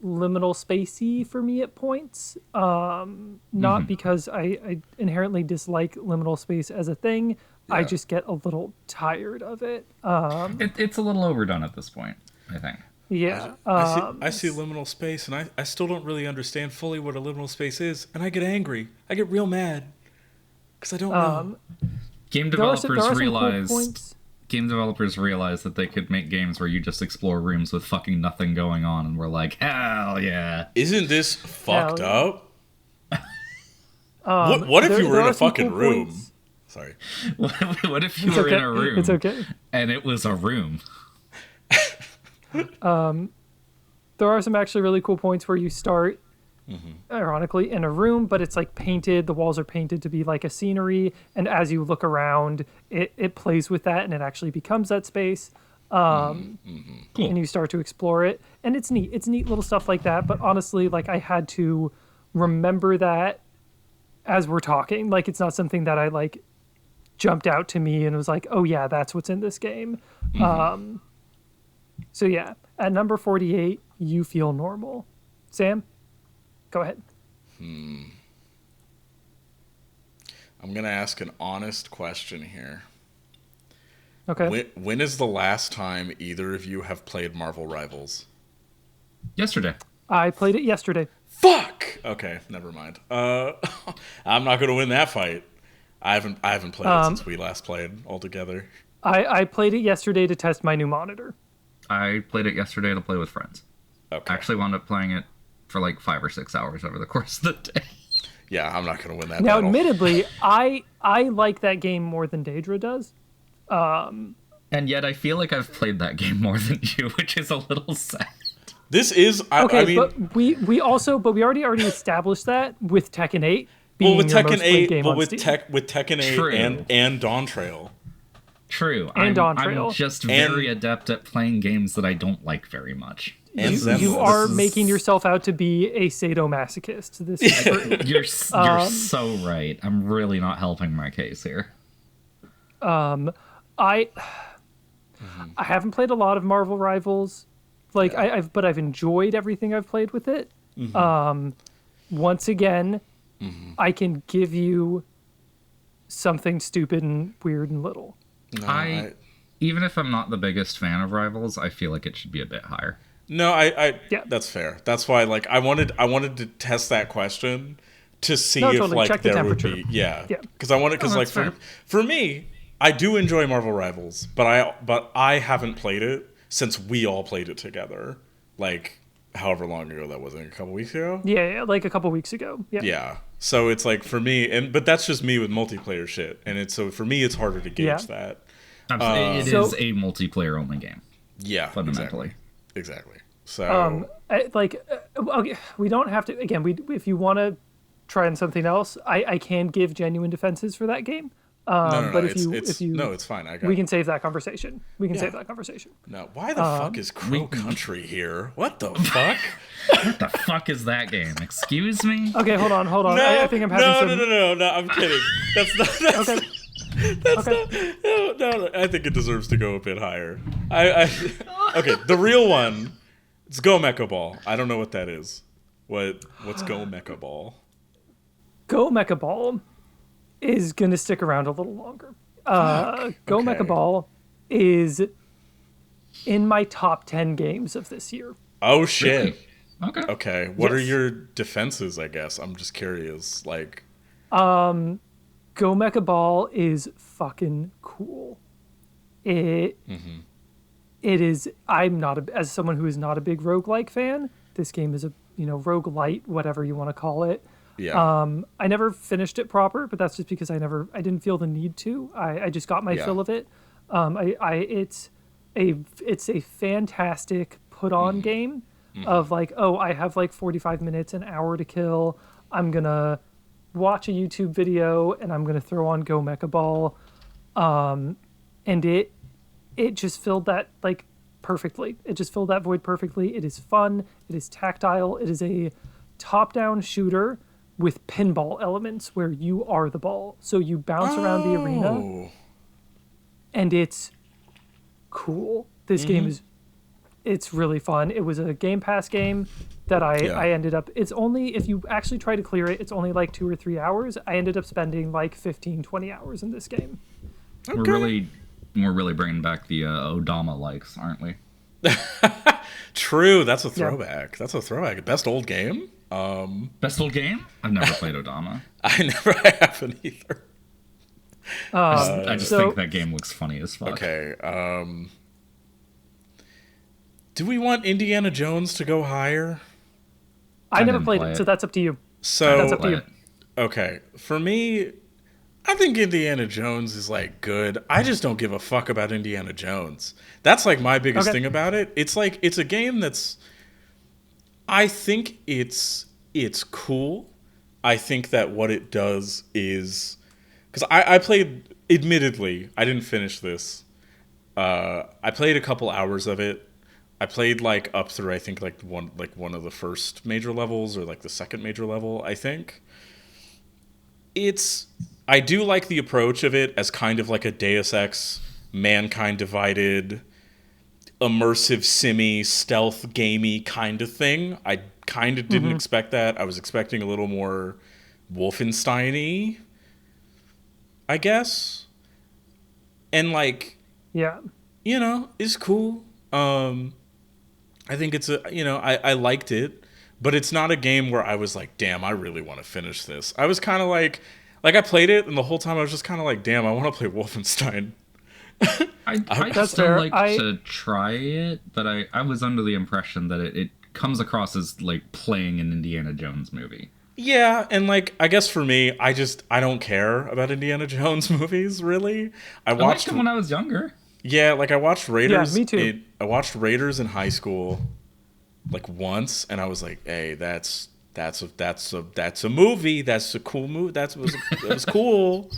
liminal spacey for me at points. Not because I inherently dislike liminal space as a thing. Yeah. I just get a little tired of it. It's a little overdone at this point, I think. Yeah. I see liminal space, and I still don't really understand fully what a liminal space is, and I get angry. I get real mad because I don't know. Game There are some cool developers points. realized that they could make games where you just explore rooms with fucking nothing going on, and we're like, hell yeah. Isn't this fucked Hell up? What if you were there in a are some fucking cool room? points. Sorry. What if you It's were okay. in a room It's okay. and it was a room? There are some actually really cool points where you start, ironically, in a room, but it's like painted. The walls are painted to be like a scenery, and as you look around, it plays with that, and it actually becomes that space. Cool. And you start to explore it, and it's neat. It's neat little stuff like that. But honestly, like, I had to remember that as we're talking. Like, it's not something that I like jumped out to me and was like, oh yeah, that's what's in this game. So yeah, at number 48, You Feel Normal. Sam, go ahead. I'm gonna ask an honest question here. Okay. When is the last time either of you have played Marvel Rivals? Yesterday. I played it yesterday. Fuck. Okay, never mind. I'm not gonna win that fight. I haven't played it since we last played altogether. I played it yesterday to test my new monitor. I played it yesterday to play with friends. Okay. I actually wound up playing it for like 5 or 6 hours over the course of the day. Yeah, I'm not gonna win that Now, battle. admittedly, I like that game more than Deidra does. And yet I feel like I've played that game more than you, which is a little sad. This is. I mean, but we already established that with Tekken 8 being well, with your Tekken most played 8, game but on with Steam. True. Tekken 8 and Dawn Trail. True. And I'm Dawntrail. just very adept at playing games that I don't like very much. And you Zenless. are This is- making yourself out to be a sadomasochist. This is true. You're so right. I'm really not helping my case here. I haven't played a lot of Marvel Rivals, like but I've enjoyed everything I've played with it. Once again, I can give you something stupid and weird and little. No, Even if I'm not the biggest fan of Rivals, I feel like it should be a bit higher. Yeah. That's fair. That's why, like, I wanted to test that question to see No, if totally. like Check the there would temperature. be, yeah, Yeah. because I wanted, because like that's for me, I do enjoy Marvel Rivals, but I haven't played it since we all played it together, like however long ago that was, a couple weeks ago. Yeah, like a couple weeks ago. Yeah. Yeah. So it's like for me, but that's just me with multiplayer shit, and so for me it's harder to gauge Yeah. that. It So- is a multiplayer only game, Yeah, fundamentally. exactly. So Okay, we don't have to. Again, if you want to try on something else, I can give genuine defenses for that game. no, but it's it's fine. we can save that conversation. Save that conversation. No, why the fuck is Crow Country here? What the fuck? What the fuck is that game? Excuse me? Okay, hold on. I think I'm having No, I'm kidding. That's not. That's, Okay. that's not. No, I think it deserves to go a bit higher. Okay, the real one. It's Go Mecha Ball. I don't know what that is. What's Go Mecha Ball? Go Mecha Ball is going to stick around a little longer. Go okay. Mecha Ball is in my top 10 games of this year. Oh shit. Really? Okay. Okay. What are Yes. your defenses, I guess? I'm just curious. Like, Go Mecha Ball is fucking cool. It is. I'm not as someone who is not a big roguelike fan. This game is a roguelite, whatever you want to call it. yeah. I never finished it proper, but that's just because I didn't feel the need to. I just got my Yeah. fill of it. It's a fantastic put on game of like, oh, I have like 45 minutes, an hour to kill. I'm gonna watch a YouTube video and I'm gonna throw on Go Mecha Ball, and it just filled that like perfectly. It just filled that void perfectly. It is fun. It is tactile. It is a top-down shooter with pinball elements where you are the ball. So you bounce around the arena, Oh. and it's cool. This game it's really fun. It was a Game Pass game that I ended up, it's only, if you actually try to clear it, it's only like 2 or 3 hours. I ended up spending like 15, 20 hours in this game. Okay. We're really bringing back the Odama likes, aren't we? True. That's a throwback. That's a throwback. Best old game? Best old game? I've never played Odama. I haven't either. I just so- think that game looks funny as fuck. Okay. Do we want Indiana Jones to go higher? I never didn't played play it, it. so that's up to you. So That's up to you. okay, for me, I think Indiana Jones is like good. I just don't give a fuck about Indiana Jones. That's like my biggest Okay. thing about it. It's like it's a game that's I think it's cool. I think that what it does is because I played, admittedly, I didn't finish this. I played a couple hours of it. I played like up through I think like one of the first major levels or like the second major level, I think. I do like the approach of it as kind of like a Deus Ex, Mankind Divided, immersive simmy, stealth gamey kind of thing. I kind of didn't expect that. I was expecting a little more Wolfenstein-y, I guess. And like, Yeah. it's cool. I think it's I liked it, but it's not a game where I was like, damn, I really want to finish this. I was kind of like I played it, and the whole time I was just kind of like, damn, I want to play Wolfenstein. I'd That's still fair. like to try it, but I was under the impression that it comes across as like playing an Indiana Jones movie. Yeah, and like I guess for me, I don't care about Indiana Jones movies really. I I liked watched it when I was younger. Yeah, like I watched Raiders. Yeah, me too. I watched Raiders in high school, like once, and I was like, "Hey, that's a movie. That's a cool movie. That was cool."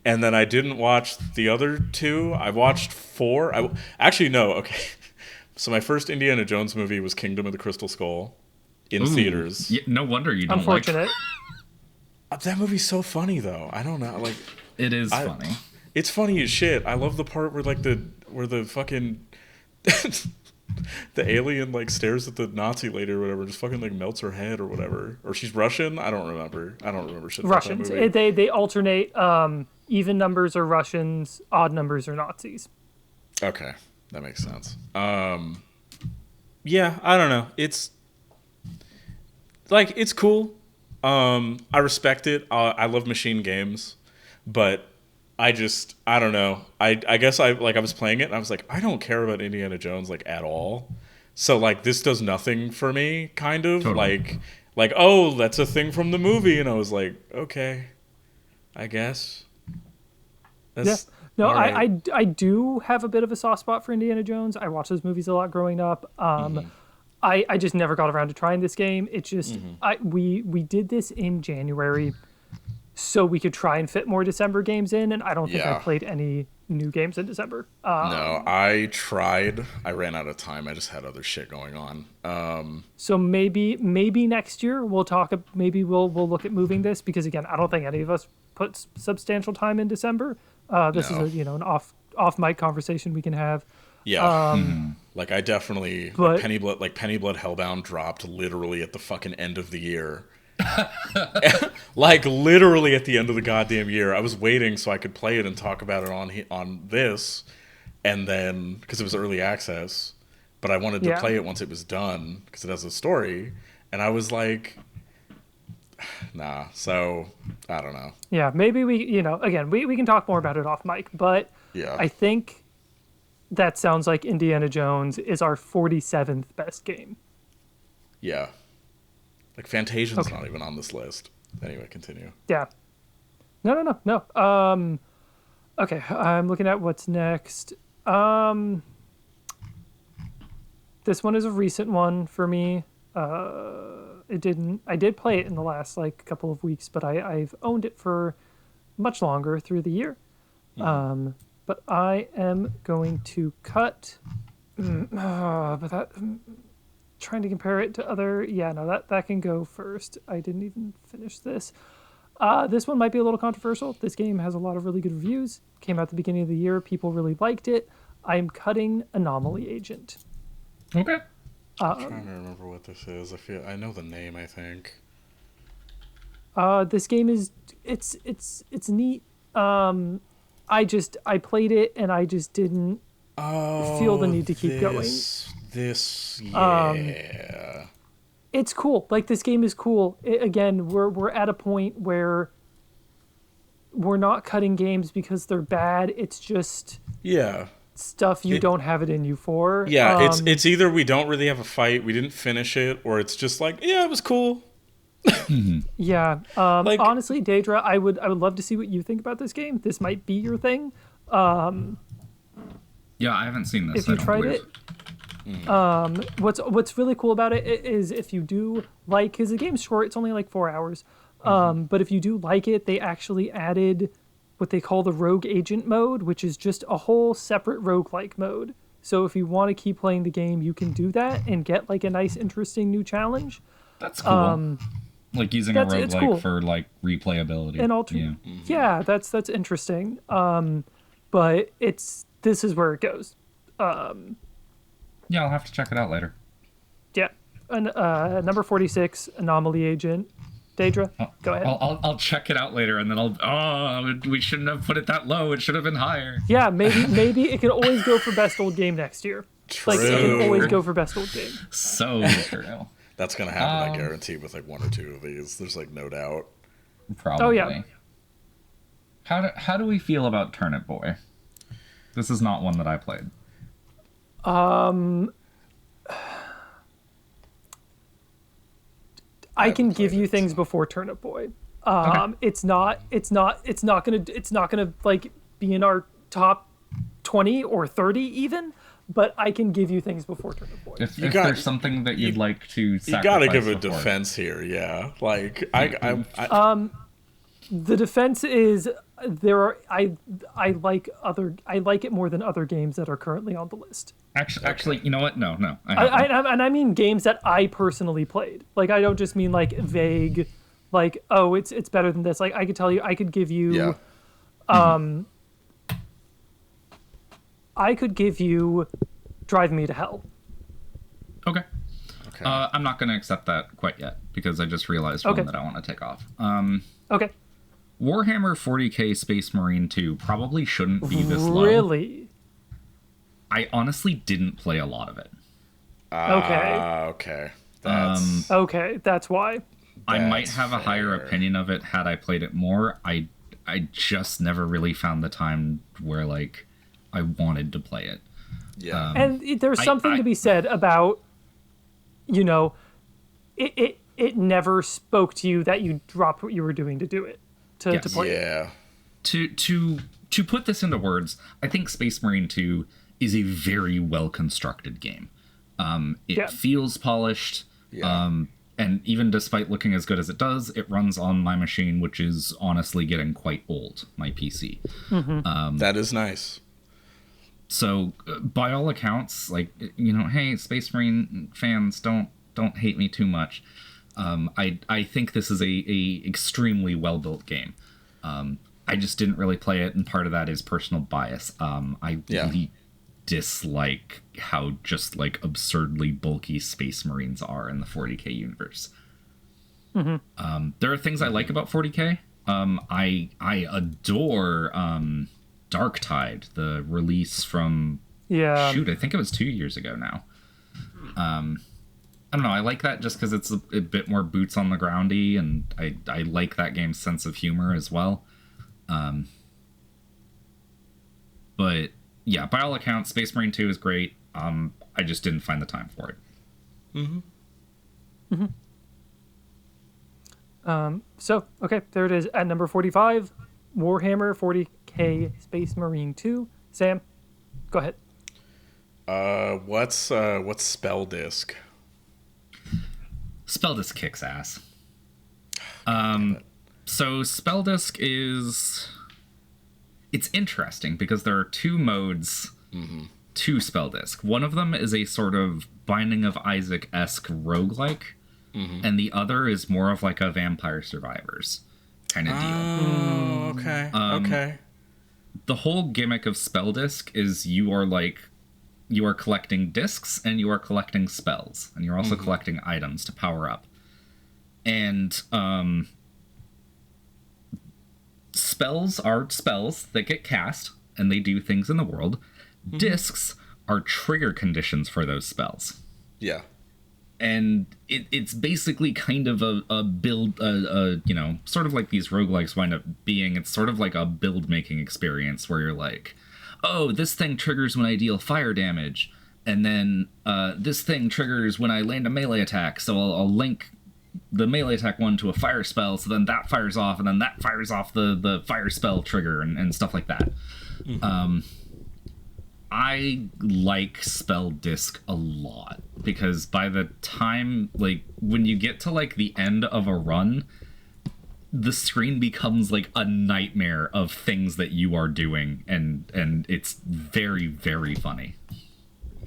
And then I didn't watch the other two. I watched 4. Actually no. Okay, so my first Indiana Jones movie was Kingdom of the Crystal Skull in theaters. Yeah, no wonder you don't Unfortunate. That movie's so funny though. I don't know, like. It is funny. It's funny as shit. I love the part where like where the fucking the alien like stares at the Nazi lady or whatever, just fucking like melts her head or whatever. Or she's Russian. I don't remember shit. about that Russians. movie. They alternate. Even numbers are Russians. Odd numbers are Nazis. Okay, that makes sense. Yeah, I don't know. It's like it's cool. I respect it. I love machine games, but I don't know. I guess I was playing it and I was like, I don't care about Indiana Jones like at all. So like this does nothing for me, kind of. Totally. Like oh, that's a thing from the movie, and I was like, okay, I guess. That's, Yeah. No, all right. I do have a bit of a soft spot for Indiana Jones. I watched those movies a lot growing up. I just never got around to trying this game. It's just we did this in January so we could try and fit more December games in, and I don't think I Yeah. played any new games in December. No, I tried. I ran out of time. I just had other shit going on. So maybe next year we'll talk. Maybe we'll look at moving this because again, I don't think any of us put substantial time in December. This No. is an off mic conversation we can have. Yeah. Like I definitely But- Penny Blood Hellbound dropped literally at the fucking end of the year. Like literally at the end of the goddamn year, I was waiting so I could play it and talk about it on this, and then because it was early access, but I wanted to play it once it was done because it has a story, and I was like, nah. So I don't know. Yeah, maybe again, we can talk more about it off mic, but Yeah, I think that sounds like Indiana Jones is our 47th best game. yeah. Like Fantasia's not even on this list. Anyway, continue. Yeah. No. Okay, I'm looking at what's next. This one is a recent one for me. I did play it in the last couple of weeks, but I've owned it for much longer through the year. But I am going to cut. Trying to compare it to other. Yeah, no, that can go first. I didn't even finish this. This one might be a little controversial. This game has a lot of really good reviews. Came out at the beginning of the year. People really liked it. I'm cutting Anomaly Agent. Okay. I'm trying to remember what this is. I know the name, I think. This game is it's neat. I played it and I just didn't feel the need to keep going. Yeah. It's cool. Like, this game is cool. Again, we're at a point where we're not cutting games because they're bad. It's just stuff you don't have it in you for. Yeah, it's either we don't really have a fight, we didn't finish it, or it's just like, yeah, it was cool. Yeah. Honestly, Deidra, I would love to see what you think about this game. This might be your thing. Yeah, I haven't seen this. If you tried it. What's really cool about it is if you do like, because the game's short, it's only like 4 hours. But if you do like it, they actually added what they call the Rogue Agent mode, which is just a whole separate roguelike mode. So if you want to keep playing the game, you can do that and get like a nice, interesting new challenge. That's cool. Like using a roguelike for like replayability. And yeah, that's interesting. But this is where it goes. Yeah, I'll have to check it out later. Yeah. Number 46, Anomaly Agent. Deidra, go ahead. I'll check it out later, and then we shouldn't have put it that low. It should have been higher. Yeah, maybe it can always go for best old game next year. True. Like, it can always go for best old game. So true. That's going to happen, I guarantee, with like one or two of these. There's like no doubt. Probably. Oh, yeah. How do we feel about Turnip Boy? This is not one that I played. I can give you things before Turnip Boy. Okay. It's not gonna like be in our top 20 or 30 even, but I can give you things before Turnip Boy. If there's something that you'd like to sacrifice, you gotta give a defense here, yeah. Like the defense is I like it more than other games that are currently on the list. Actually, you know what? No. I mean games that I personally played. Like, I don't just mean like vague, like, oh, it's better than this. Like, I could tell you, I could give you, I could give you Drive Me to Hell. Okay. I'm not going to accept that quite yet because I just realized one that I want to take off. Okay. Warhammer 40k Space Marine 2 probably shouldn't be this low. Really? I honestly didn't play a lot of it. Okay. That's why. I might have a higher opinion of it had I played it more. I just never really found the time where like I wanted to play it. Yeah. And there's something to be said about, it never spoke to you that you dropped what you were doing to do it. To play it. Yeah. To put this into words, I think Space Marine 2 is a very well constructed game. It feels polished. Yeah. And even despite looking as good as it does, it runs on my machine, which is honestly getting quite old, my PC. Mm-hmm. That is nice. So, by all accounts, like, hey, Space Marine fans, don't hate me too much. I think this is a extremely well built game. I just didn't really play it, and part of that is personal bias. I really dislike how just like absurdly bulky Space Marines are in the 40k universe. There are things I like about 40K. I adore Darktide, the release from Yeah. shoot, I think it was 2 years ago now. I don't know, I like that just because it's a bit more boots on the groundy, and I like that game's sense of humor as well. But yeah, by all accounts, Space Marine 2 is great. I just didn't find the time for it. So, okay, there it is at number 45, Warhammer 40K Space Marine 2. Sam, go ahead. What's Spell Disc? Spell Disc kicks ass. So Spell Disc it's interesting because there are two modes to Spell Disc. One of them is a sort of Binding of Isaac-esque roguelike, and the other is more of like a Vampire Survivors kind of deal. Oh, okay. Okay. The whole gimmick of Spell Disc is you are collecting discs and you are collecting spells, and you're also collecting items to power up. And spells are spells that get cast and they do things in the world. Discs are trigger conditions for those spells. Yeah. And it's basically kind of a build, sort of like these roguelikes wind up being. It's sort of like a build making experience where you're like, oh, this thing triggers when I deal fire damage, and then this thing triggers when I land a melee attack, so I'll link the melee attack one to a fire spell, so then that fires off, and then that fires off the fire spell trigger, and stuff like that. I like Spell Disc a lot, because by the time, like, when you get to, like, the end of a run, the screen becomes, like, a nightmare of things that you are doing, and it's very, very funny.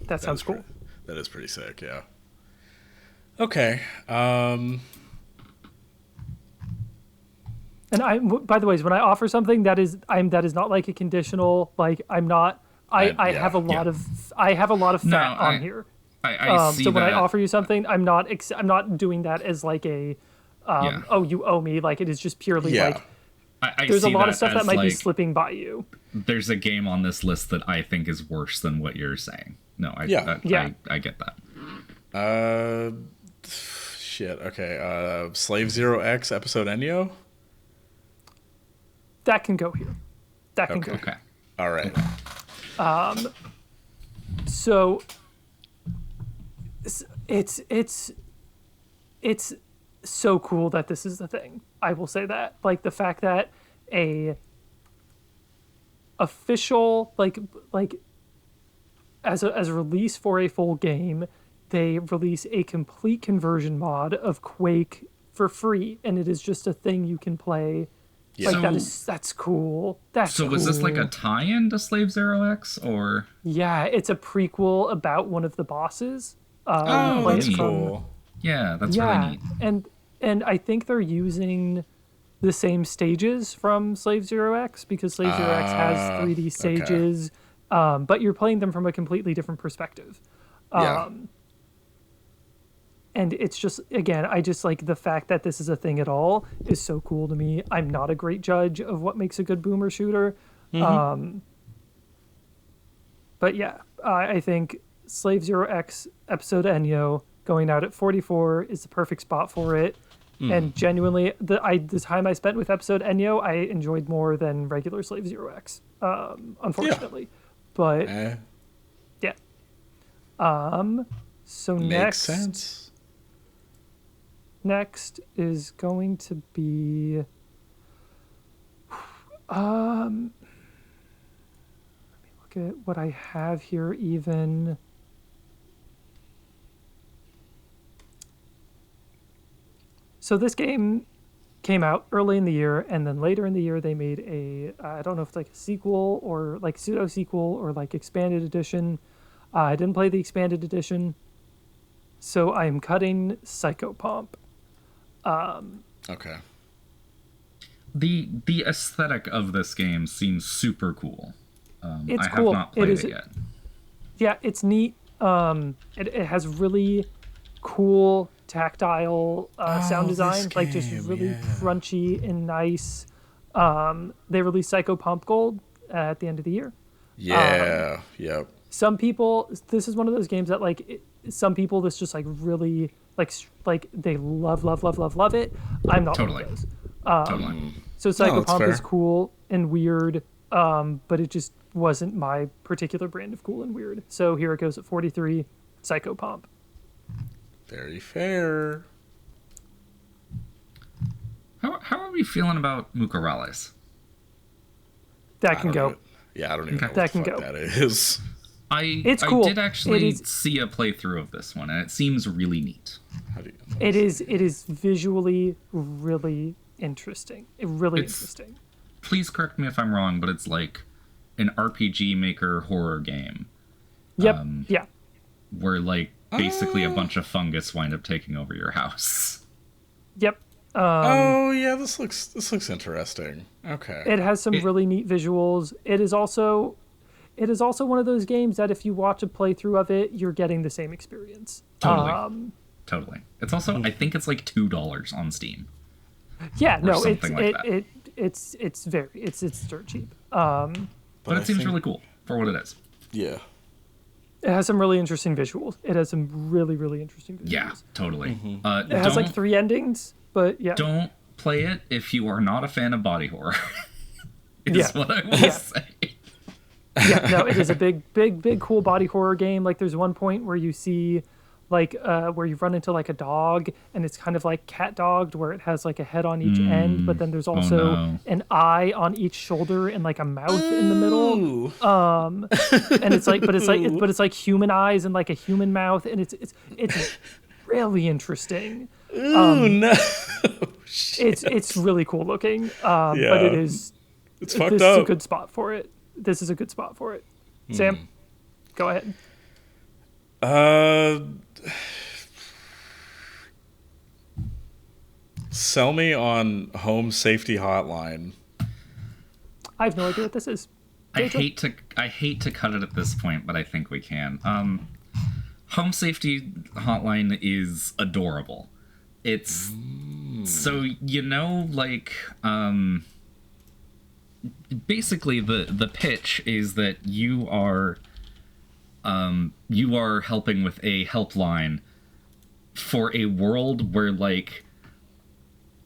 That sounds cool. That is pretty sick, yeah. Okay. And by the way, when I offer something, that is not like a conditional, like, I'm not... I have a lot of fat on here. I see so when that. I offer you something, I'm not doing that as like a oh, you owe me. Like, it is just purely like there's a lot of stuff that might be slipping by you. There's a game on this list that I think is worse than what you're saying. No, I get that. Shit. Okay. Slave Zero X episode Enyo. That can go here. That can go. Okay. All right. So it's so cool that this is the thing. I will say that, like, the fact that a official like as a release for a full game, they release a complete conversion mod of Quake for free, and it is just a thing you can play. Yeah. Like, that's cool. So was this like a tie-in to Slave Zero X, or? Yeah, it's a prequel about one of the bosses. That's cool. Yeah, that's really neat. And I think they're using the same stages from Slave Zero X, because Slave Zero X has 3D stages, but you're playing them from a completely different perspective. And it's just, again, I just like the fact that this is a thing at all is so cool to me. I'm not a great judge of what makes a good boomer shooter. But yeah, I think Slave Zero X episode Enyo going out at 44 is the perfect spot for it. And genuinely, the time I spent with episode Enyo, I enjoyed more than regular Slave Zero X, unfortunately. But yeah. So Makes sense. Next is going to be let me look at what I have here even. So this game came out early in the year, and then later in the year they made I don't know if it's like a sequel or like pseudo sequel or like expanded edition. I didn't play the expanded edition, so I am cutting Psychopomp. Okay. The aesthetic of this game seems super cool. It's I cool. have not played it yet. Yeah, it's neat. It has really cool tactile sound design, like just really crunchy and nice. They released Psycho Pump Gold at the end of the year. Yeah. Yep. Some people, this is one of those games that some people this just like really like they love it. I'm not Totally. one of those. Totally. So Psycho that's Pump fair. is cool and weird, but it just wasn't my particular brand of cool and weird. So here it goes at 43, Psycho Pump. Very fair. How are we feeling about Mukarales? That can go. Yeah, I don't even know what That the can fuck go. that is. It's cool. I did actually It is- see a playthrough of this one, and it seems really neat. How do you... It is visually really interesting. Really It's- interesting. Please correct me if I'm wrong, but it's like an RPG Maker horror game Yep. Yeah. where like basically a bunch of fungus wind up taking over your house. Yep. oh yeah, this looks interesting. Okay. It has some really neat visuals. It is also one of those games that if you watch a playthrough of it, you're getting the same experience. Totally. Totally. It's also I think it's like $2 on Steam. Yeah, no, it's something like that. it's dirt cheap. But I it seems think- really cool for what it is. Yeah. It has some really interesting visuals. It has some really interesting visuals. Yeah, totally. It has like 3 endings, but yeah. Don't play it if you are not a fan of body horror. Is Yeah. what I will say. Yeah, no, it is a big cool body horror game. Like there's one point where you see like where you run into like a dog and it's kind of like cat dogged where it has like a head on each end, but then there's also no. an eye on each shoulder and like a mouth in the middle. Ooh. And it's like but it's like human eyes and like a human mouth, and it's really interesting. Ooh, no. It's really cool looking. Yeah. But it is It's this fucked is up. a good spot for it. This is a good spot for it. Sam, go ahead. Sell me on Home Safety Hotline. I have no idea what this is. I Deidra? hate to cut it at this point, but I think we can. Home Safety Hotline is adorable. It's so like basically the pitch is that you are helping with a helpline for a world where like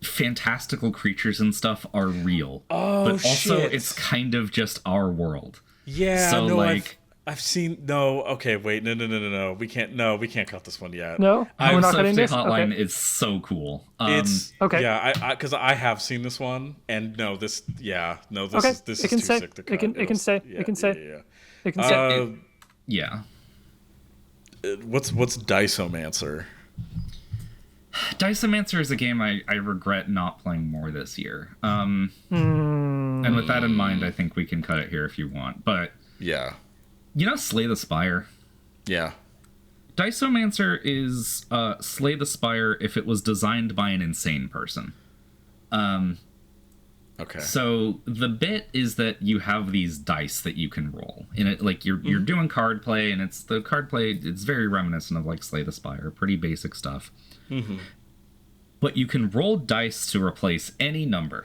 fantastical creatures and stuff are real. Oh, but also shit. it's kind of just our world. Yeah, So, no, like- I've seen no. Okay, wait, no. We can't cut this one yet. No, we're Home not cutting Safety this. Hotline Okay. is so cool. It's Okay. Yeah, because I have seen this one, and no, this Okay, is this it is can too say- sick to it cut. can- it can say- Yeah, it can say. Yeah. It can say Yeah. What's Diceomancer? Diceomancer is a game I regret not playing more this year. And with that in mind, I think we can cut it here if you want. But, Yeah, Slay the Spire? yeah. Diceomancer is Slay the Spire if it was designed by an insane person. Okay. So the bit is that you have these dice that you can roll. And it like you're doing card play, and it's very reminiscent of like Slay the Spire, pretty basic stuff. Mm-hmm. But you can roll dice to replace any number.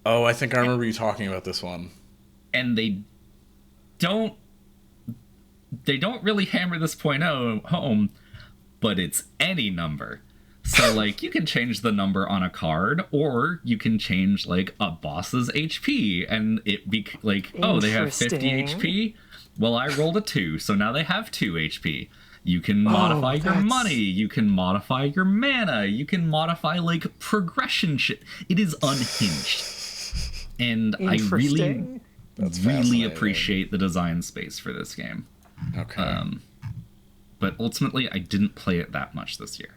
Oh, I think I remember you talking about this one. And they don't really hammer this point home, but it's any number. So like you can change the number on a card, or you can change like a boss's HP, and it be like, oh, they have 50 Interesting. HP. Well, I rolled a 2, so now they have 2 HP. You can modify your that's- money. You can modify your mana. You can modify like progression shit. It is unhinged, and I really interesting. That's really fascinating. appreciate the design space for this game. Okay. But ultimately, I didn't play it that much this year.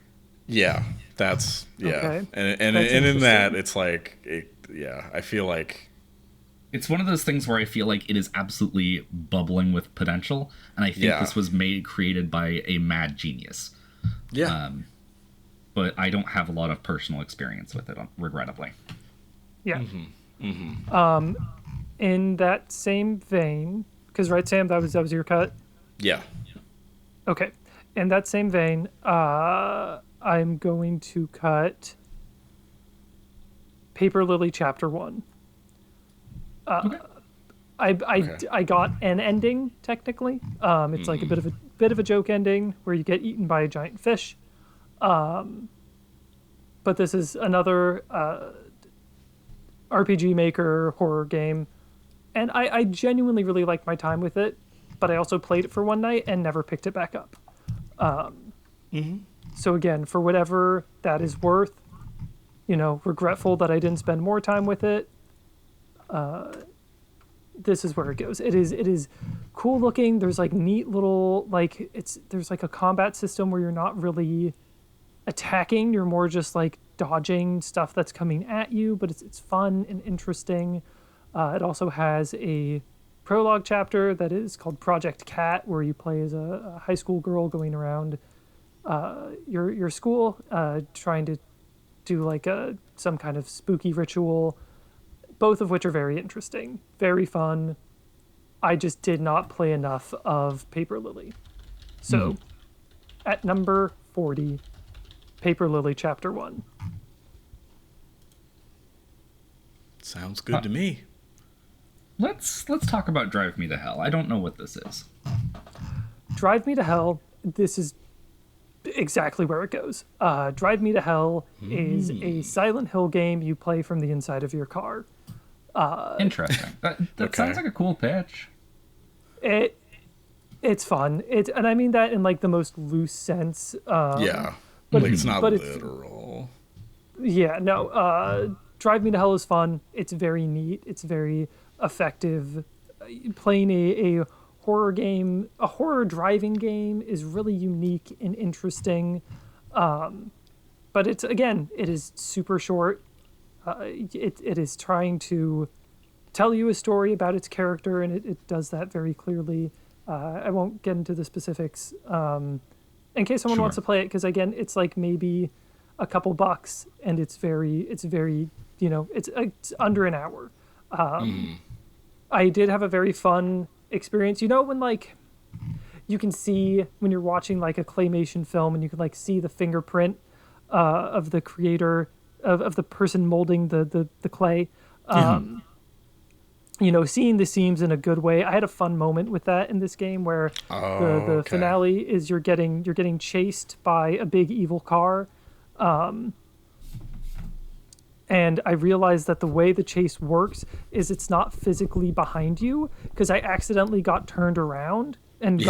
Yeah, that's Okay. and That's in that interesting. it's like I feel like It's one of those things where I feel like it is absolutely bubbling with potential, and I think Yeah. this was created by a mad genius. yeah. But I don't have a lot of personal experience with it, regrettably. Yeah. In that same vein, because right, Sam, that was your cut. Yeah. Okay. in that same vein, I'm going to cut Paper Lily Chapter 1. Okay. I got an ending technically. It's like a bit of a joke ending where you get eaten by a giant fish. But this is another RPG Maker horror game, and I genuinely really liked my time with it. But I also played it for one night and never picked it back up. So again, for whatever that is worth, regretful that I didn't spend more time with it. This is where it goes. It is cool looking. There's like neat little there's like a combat system where you're not really attacking. You're more just like dodging stuff that's coming at you. But it's fun and interesting. It also has a prologue chapter that is called Project Cat, where you play as a high school girl going around your school, trying to do like some kind of spooky ritual. Both of which are very interesting, very fun. I just did not play enough of Paper Lily. So, at number 40, Paper Lily Chapter 1. Sounds good to me. Let's talk about Drive Me to Hell. I don't know what this is. Drive Me to Hell, this is exactly where it goes. Drive Me to Hell is a Silent Hill game you play from the inside of your car. Interesting. That sounds like a cool pitch. It's fun. And I mean that in like the most loose sense. Yeah, but like it's not but literal. Yeah, no. Drive Me to Hell is fun. It's very neat. It's very effective. Playing a horror game, a horror driving game, is really unique and interesting. But it is super short. It is trying to tell you a story about its character, and it does that very clearly. I won't get into the specifics in case someone wants to play it, because again, it's like maybe a couple bucks, and it's very it's under an hour. I did have a very fun experience. When like you can see when you're watching like a claymation film, and you can like see the fingerprint of the creator. Of the person molding the clay, seeing the seams in a good way. I had a fun moment with that in this game where the finale is you're getting chased by a big evil car, and I realized that the way the chase was not physically behind you, because I accidentally got turned around and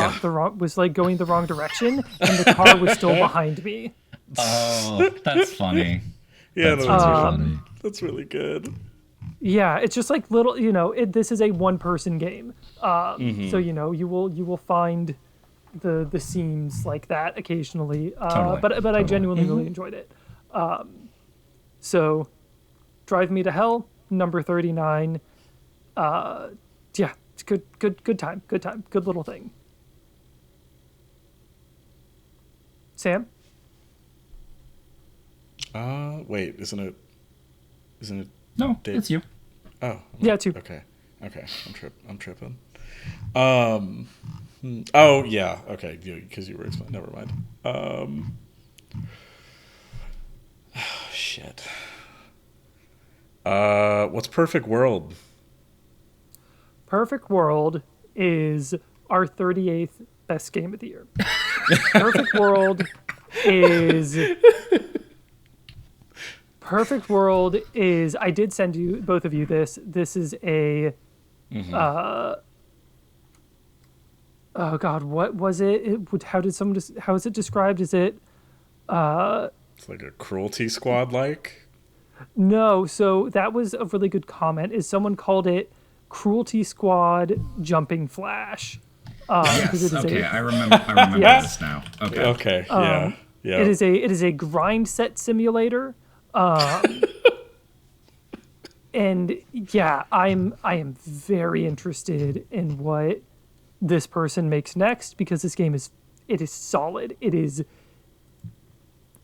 was like going the wrong direction, and the car was still behind me. Oh, that's funny. Yeah, that's really good. Yeah, it's just like little, this is a one-person game. So, you will find the seams like that occasionally. But I genuinely really enjoyed it. So, Drive Me to Hell, number 39. It's good time. Good little thing. Sam? Wait, isn't it? No, Dave? it's you. Oh. Yeah, it's you. Okay. I'm tripping. Oh, yeah. Okay, because you were explaining. Never mind. Shit. What's Perfect World? Perfect World is our 38th best game of the year. Perfect World is... Perfect World is... I did send you, both of you, this. This is a... oh God, what was it? How is it described? Is it... It's like a Cruelty Squad-like? No, so that was a really good comment. Is someone called it Cruelty Squad Jumping Flash. Yes, okay, I remember this now. Okay, yeah. It is a grind set simulator. And yeah, I am very interested in what this person makes next, because this game is solid. It is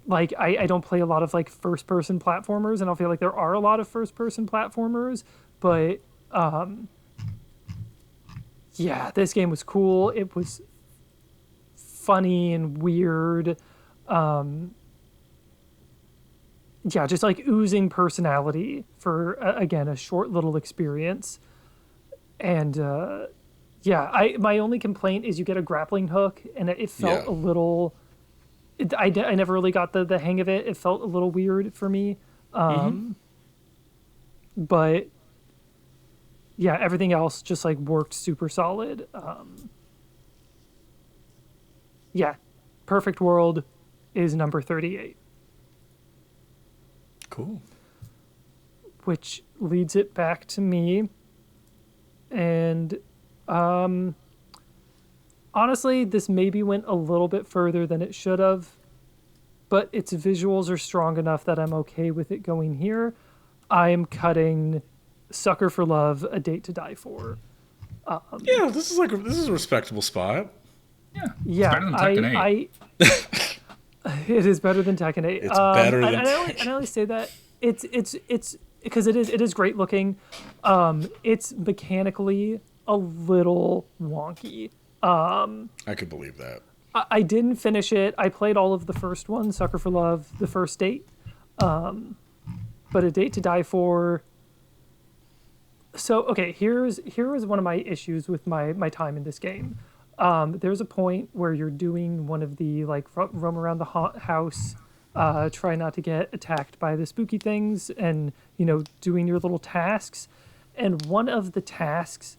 like, I don't play a lot of like first person platformers, and I feel like there are a lot of first person platformers, but yeah, this game was cool. It was funny and weird. Yeah, just like oozing personality for again a short little experience. And my only complaint is you get a grappling hook, and it felt a little. I never really got the hang of it. It felt a little weird for me. But yeah, everything else just like worked super solid. Yeah, Perfect World is number 38. Cool. Which leads it back to me. And honestly, this maybe went a little bit further than it should have, but its visuals are strong enough that I'm okay with it going here. I am cutting Sucker for Love, A Date to Die For. Yeah, this is a respectable spot. Yeah, it's better than Tekken 8. It is better than Tekken 8. It's better than Tekken. I only say that it's because it is great looking. It's mechanically a little wonky. I could believe that. I didn't finish it. I played all of the first one, Sucker for Love, the first date. But A Date to Die For. So, okay, here is one of my issues with my time in this game. There's a point where you're doing one of the, like, roam around the house, try not to get attacked by the spooky things, and, doing your little tasks. And one of the tasks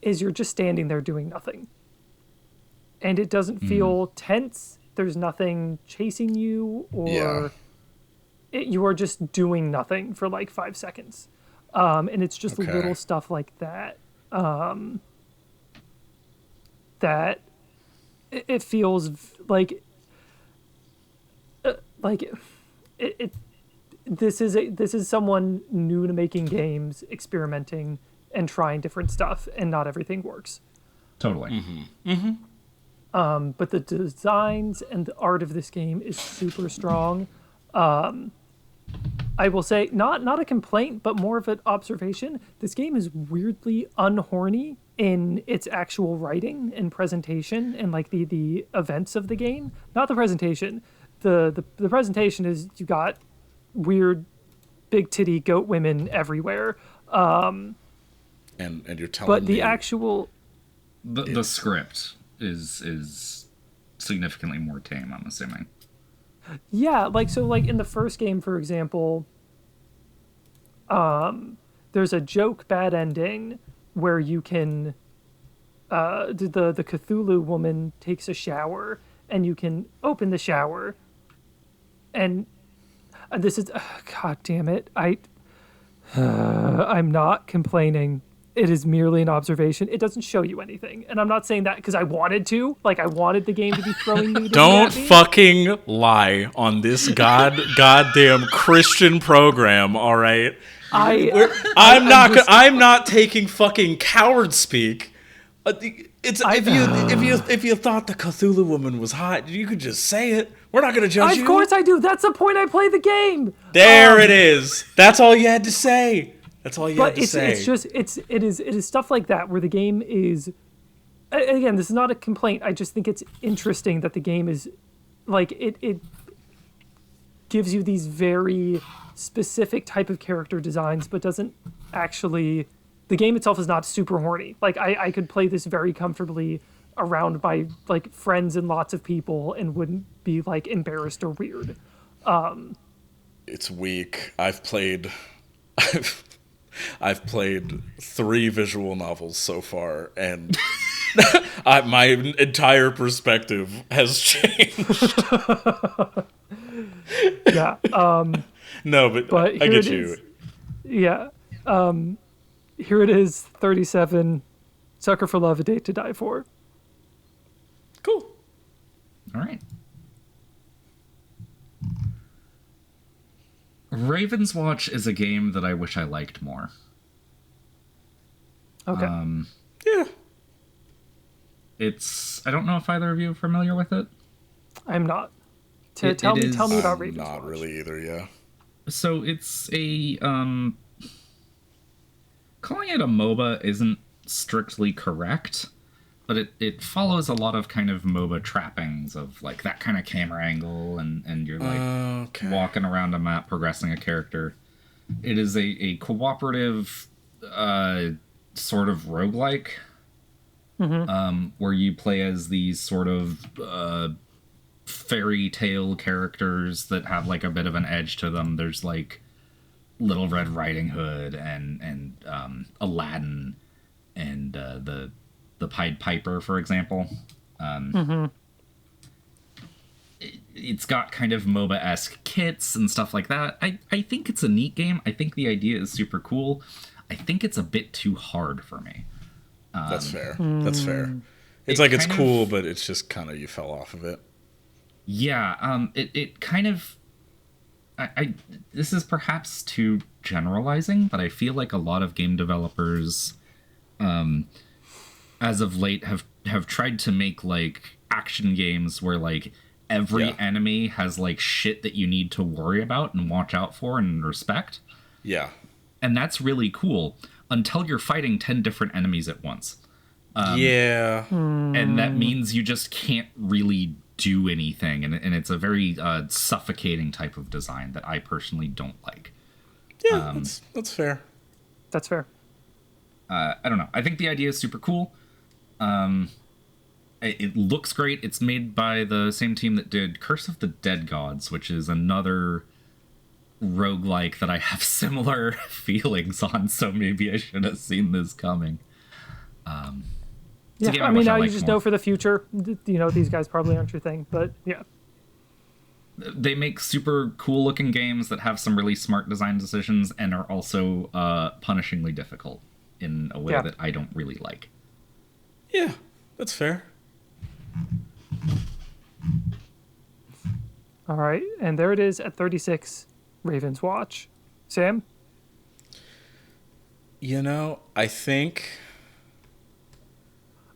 is you're just standing there doing nothing. And it doesn't feel tense. There's nothing chasing you, or you are just doing nothing for like 5 seconds. And it's just little stuff like that. That it feels like this is someone new to making games, experimenting and trying different stuff, and not everything works. Totally. But the designs and the art of this game is super strong. I will say, not a complaint, but more of an observation. This game is weirdly unhorny in its actual writing and presentation, and like the events of the game. Not the presentation. The presentation is you got weird, big titty goat women everywhere. And you're telling me. But the actual. The script is significantly more tame, I'm assuming. Yeah, like in the first game, for example, there's a joke bad ending where you can the Cthulhu woman takes a shower, and you can open the shower, and this is God damn it, I'm not complaining. It is merely an observation. It doesn't show you anything. And I'm not saying that because I wanted to. Like, I wanted the game to be throwing nudity Don't at me. fucking lie on this goddamn Christian program, all right? I'm not taking fucking coward speak. If you thought the Cthulhu woman was hot, you could just say it. We're not gonna judge you. Of course I do. That's the point I play the game. There it is. That's all you had to say. That's all you had to say. It is stuff like that where the game is. Again, this is not a complaint. I just think it's interesting that the game is, like, it gives you these very specific type of character designs, but doesn't actually. The game itself is not super horny. Like, I could play this very comfortably around my, like, friends and lots of people and wouldn't be, like, embarrassed or weird. It's weak. I've played 3 visual novels so far, and my entire perspective has changed. Yeah. No, but I get you. Yeah. Here it is, 37, Sucker for Love, A Date to Die For. Cool. All right. Raven's Watch is a game that I wish I liked more. Okay. Yeah. I don't know if either of you are familiar with it. I'm not. Tell me about Raven's Watch. Not really either, yeah. So it's a calling it a MOBA isn't strictly correct. but it follows a lot of kind of MOBA trappings of like that kind of camera angle, and you're like walking around a map progressing a character. It is a cooperative sort of roguelike, where you play as these sort of fairy tale characters that have like a bit of an edge to them. There's like Little Red Riding Hood and Aladdin and the Pied Piper, for example. It's got kind of MOBA-esque kits and stuff like that. I think it's a neat game. I think the idea is super cool. I think it's a bit too hard for me. That's fair. That's fair. It's like it's cool, but it's just kind of you fell off of it. Yeah, it kind of... this is perhaps too generalizing, but I feel like a lot of game developers, as of late, have tried to make like action games where like every enemy has like shit that you need to worry about and watch out for and respect. Yeah. And that's really cool until you're fighting 10 different enemies at once. And that means you just can't really do anything, and it's a very suffocating type of design that I personally don't like. Yeah, that's fair. That's fair. I don't know. I think the idea is super cool. It looks great. It's made by the same team that did Curse of the Dead Gods, which is another roguelike that I have similar feelings on, so maybe I should have seen this coming. Yeah, I mean, now you just know for the future, you know, these guys probably aren't your thing, but yeah. They make super cool looking games that have some really smart design decisions and are also punishingly difficult in a way that I don't really like. Yeah, that's fair. All right, and there it is at 36, Raven's Watch. Sam? You know, I think...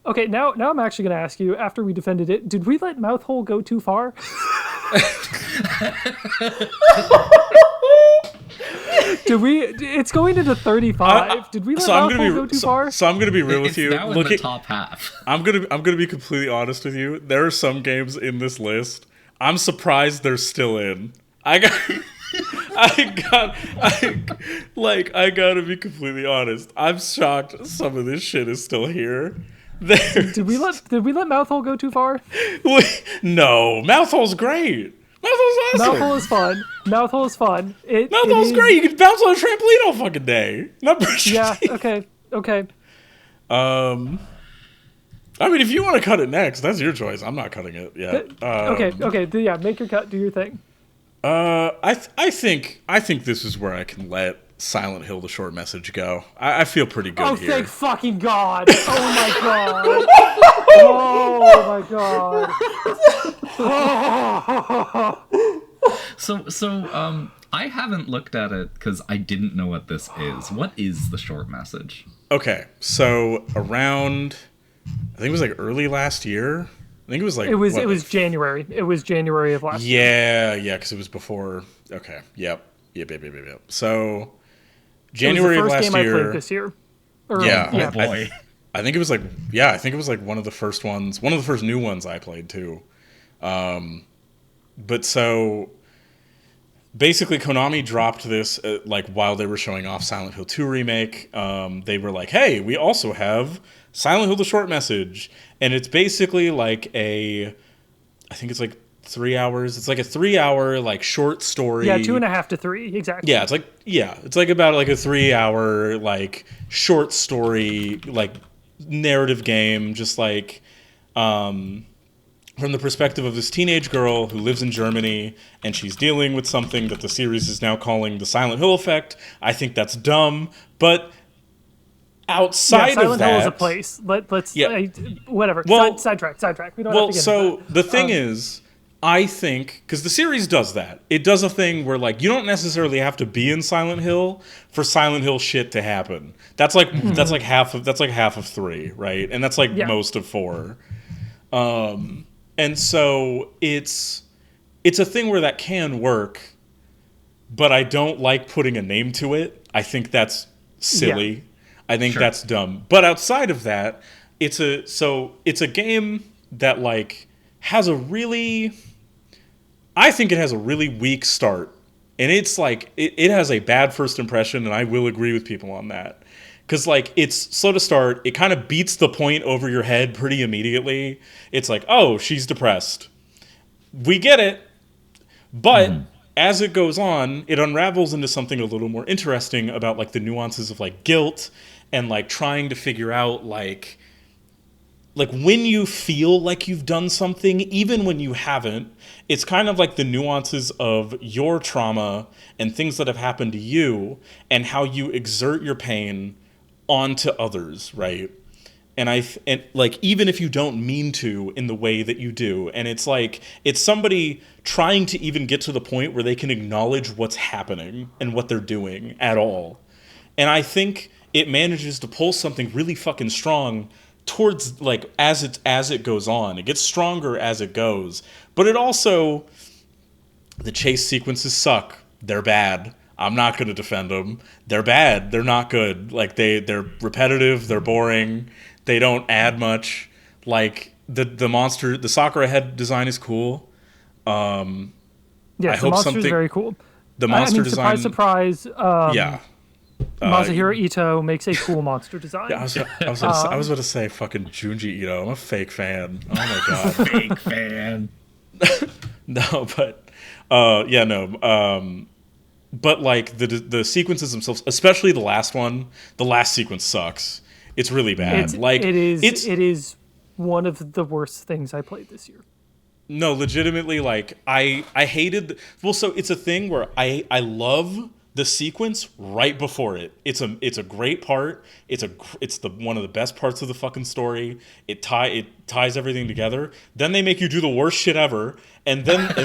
Okay, now I'm actually going to ask you, after we defended it, did we let Mouthhole go too far? Did we? It's going into 35. Did we let Mouthhole go too far? So I'm going to be real with you. Now in the top half. I'm going to be completely honest with you. There are some games in this list I'm surprised they're still in. I gotta be completely honest. I'm shocked some of this shit is still here. Did we let Mouthhole go too far? No, Mouthhole's great. Mouthhole's awesome. Mouthhole is fun. Mouthhole is fun. Mouthhole's great. You can bounce on a trampoline all fucking day. Yeah. Okay. I mean, if you want to cut it next, that's your choice. I'm not cutting it yet. Okay. Yeah, make your cut. Do your thing. I think this is where I can let Silent Hill: The Short Message go. I feel pretty good here. Oh, thank fucking God! Oh my God! Oh my God! So, I haven't looked at it because I didn't know what this is. What is the short message? Okay, so around, I think it was like early last year. I think it was like it was January. It was January of last year. Yeah, because it was before. Okay, yep. So January of last year. It was the first game I played this year. Yeah. Oh boy. I think it was like one of the first ones, one of the first new ones I played too. But so basically Konami dropped this like while they were showing off Silent Hill 2 remake. They were like, "Hey, we also have Silent Hill: The Short Message," and it's basically like I think it's like 3 hours. It's like a 3 hour like short story. Yeah, 2.5 to 3 exactly. Yeah, it's like about like a 3 hour like short story like narrative game, just like from the perspective of this teenage girl who lives in Germany, and she's dealing with something that the series is now calling the Silent Hill effect. I think that's dumb, but outside of that, Silent Hill is a place. Let's whatever. Well, sidetrack. We don't have to get into that. The thing is, I think, because the series does that. It does a thing where, like, you don't necessarily have to be in Silent Hill for Silent Hill shit to happen. That's like half of 3, right? And that's like most of 4. And so it's a thing where that can work, but I don't like putting a name to it. I think that's silly. Yeah. I think that's dumb. But outside of that, it's a game that like has a really, I think it has a really weak start. And it's like, it has a bad first impression, and I will agree with people on that. Because, like, it's slow to start. It kind of beats the point over your head pretty immediately. It's like, oh, she's depressed. We get it. But as it goes on, it unravels into something a little more interesting about, like, the nuances of, like, guilt and, like, trying to figure out, like when you feel like you've done something, even when you haven't, it's kind of like the nuances of your trauma and things that have happened to you and how you exert your pain onto others, right? And like, even if you don't mean to in the way that you do, and it's like, it's somebody trying to even get to the point where they can acknowledge what's happening and what they're doing at all. And I think it manages to pull something really fucking strong towards, like, as it goes on. It gets stronger as it goes. But it also, the chase sequences suck. They're bad. I'm not going to defend them. They're bad. They're not good. Like, they're repetitive. They're boring. They don't add much. Like, the Sakura head design is cool. Yes, the monster is very cool. The monster design. Surprise. Yeah. Masahiro Ito makes a cool monster design. Yeah, I was about to say fucking Junji Ito. I'm a fake fan. Oh my god. Fake fan. No, but but like the sequences themselves, especially the last sequence sucks. It's really bad. It is one of the worst things I played this year. No, legitimately, like I hated. Well, so it's a thing where I love the sequence right before it. It's a great part. It's the one of the best parts of the fucking story. It ties everything together. Then they make you do the worst shit ever, and then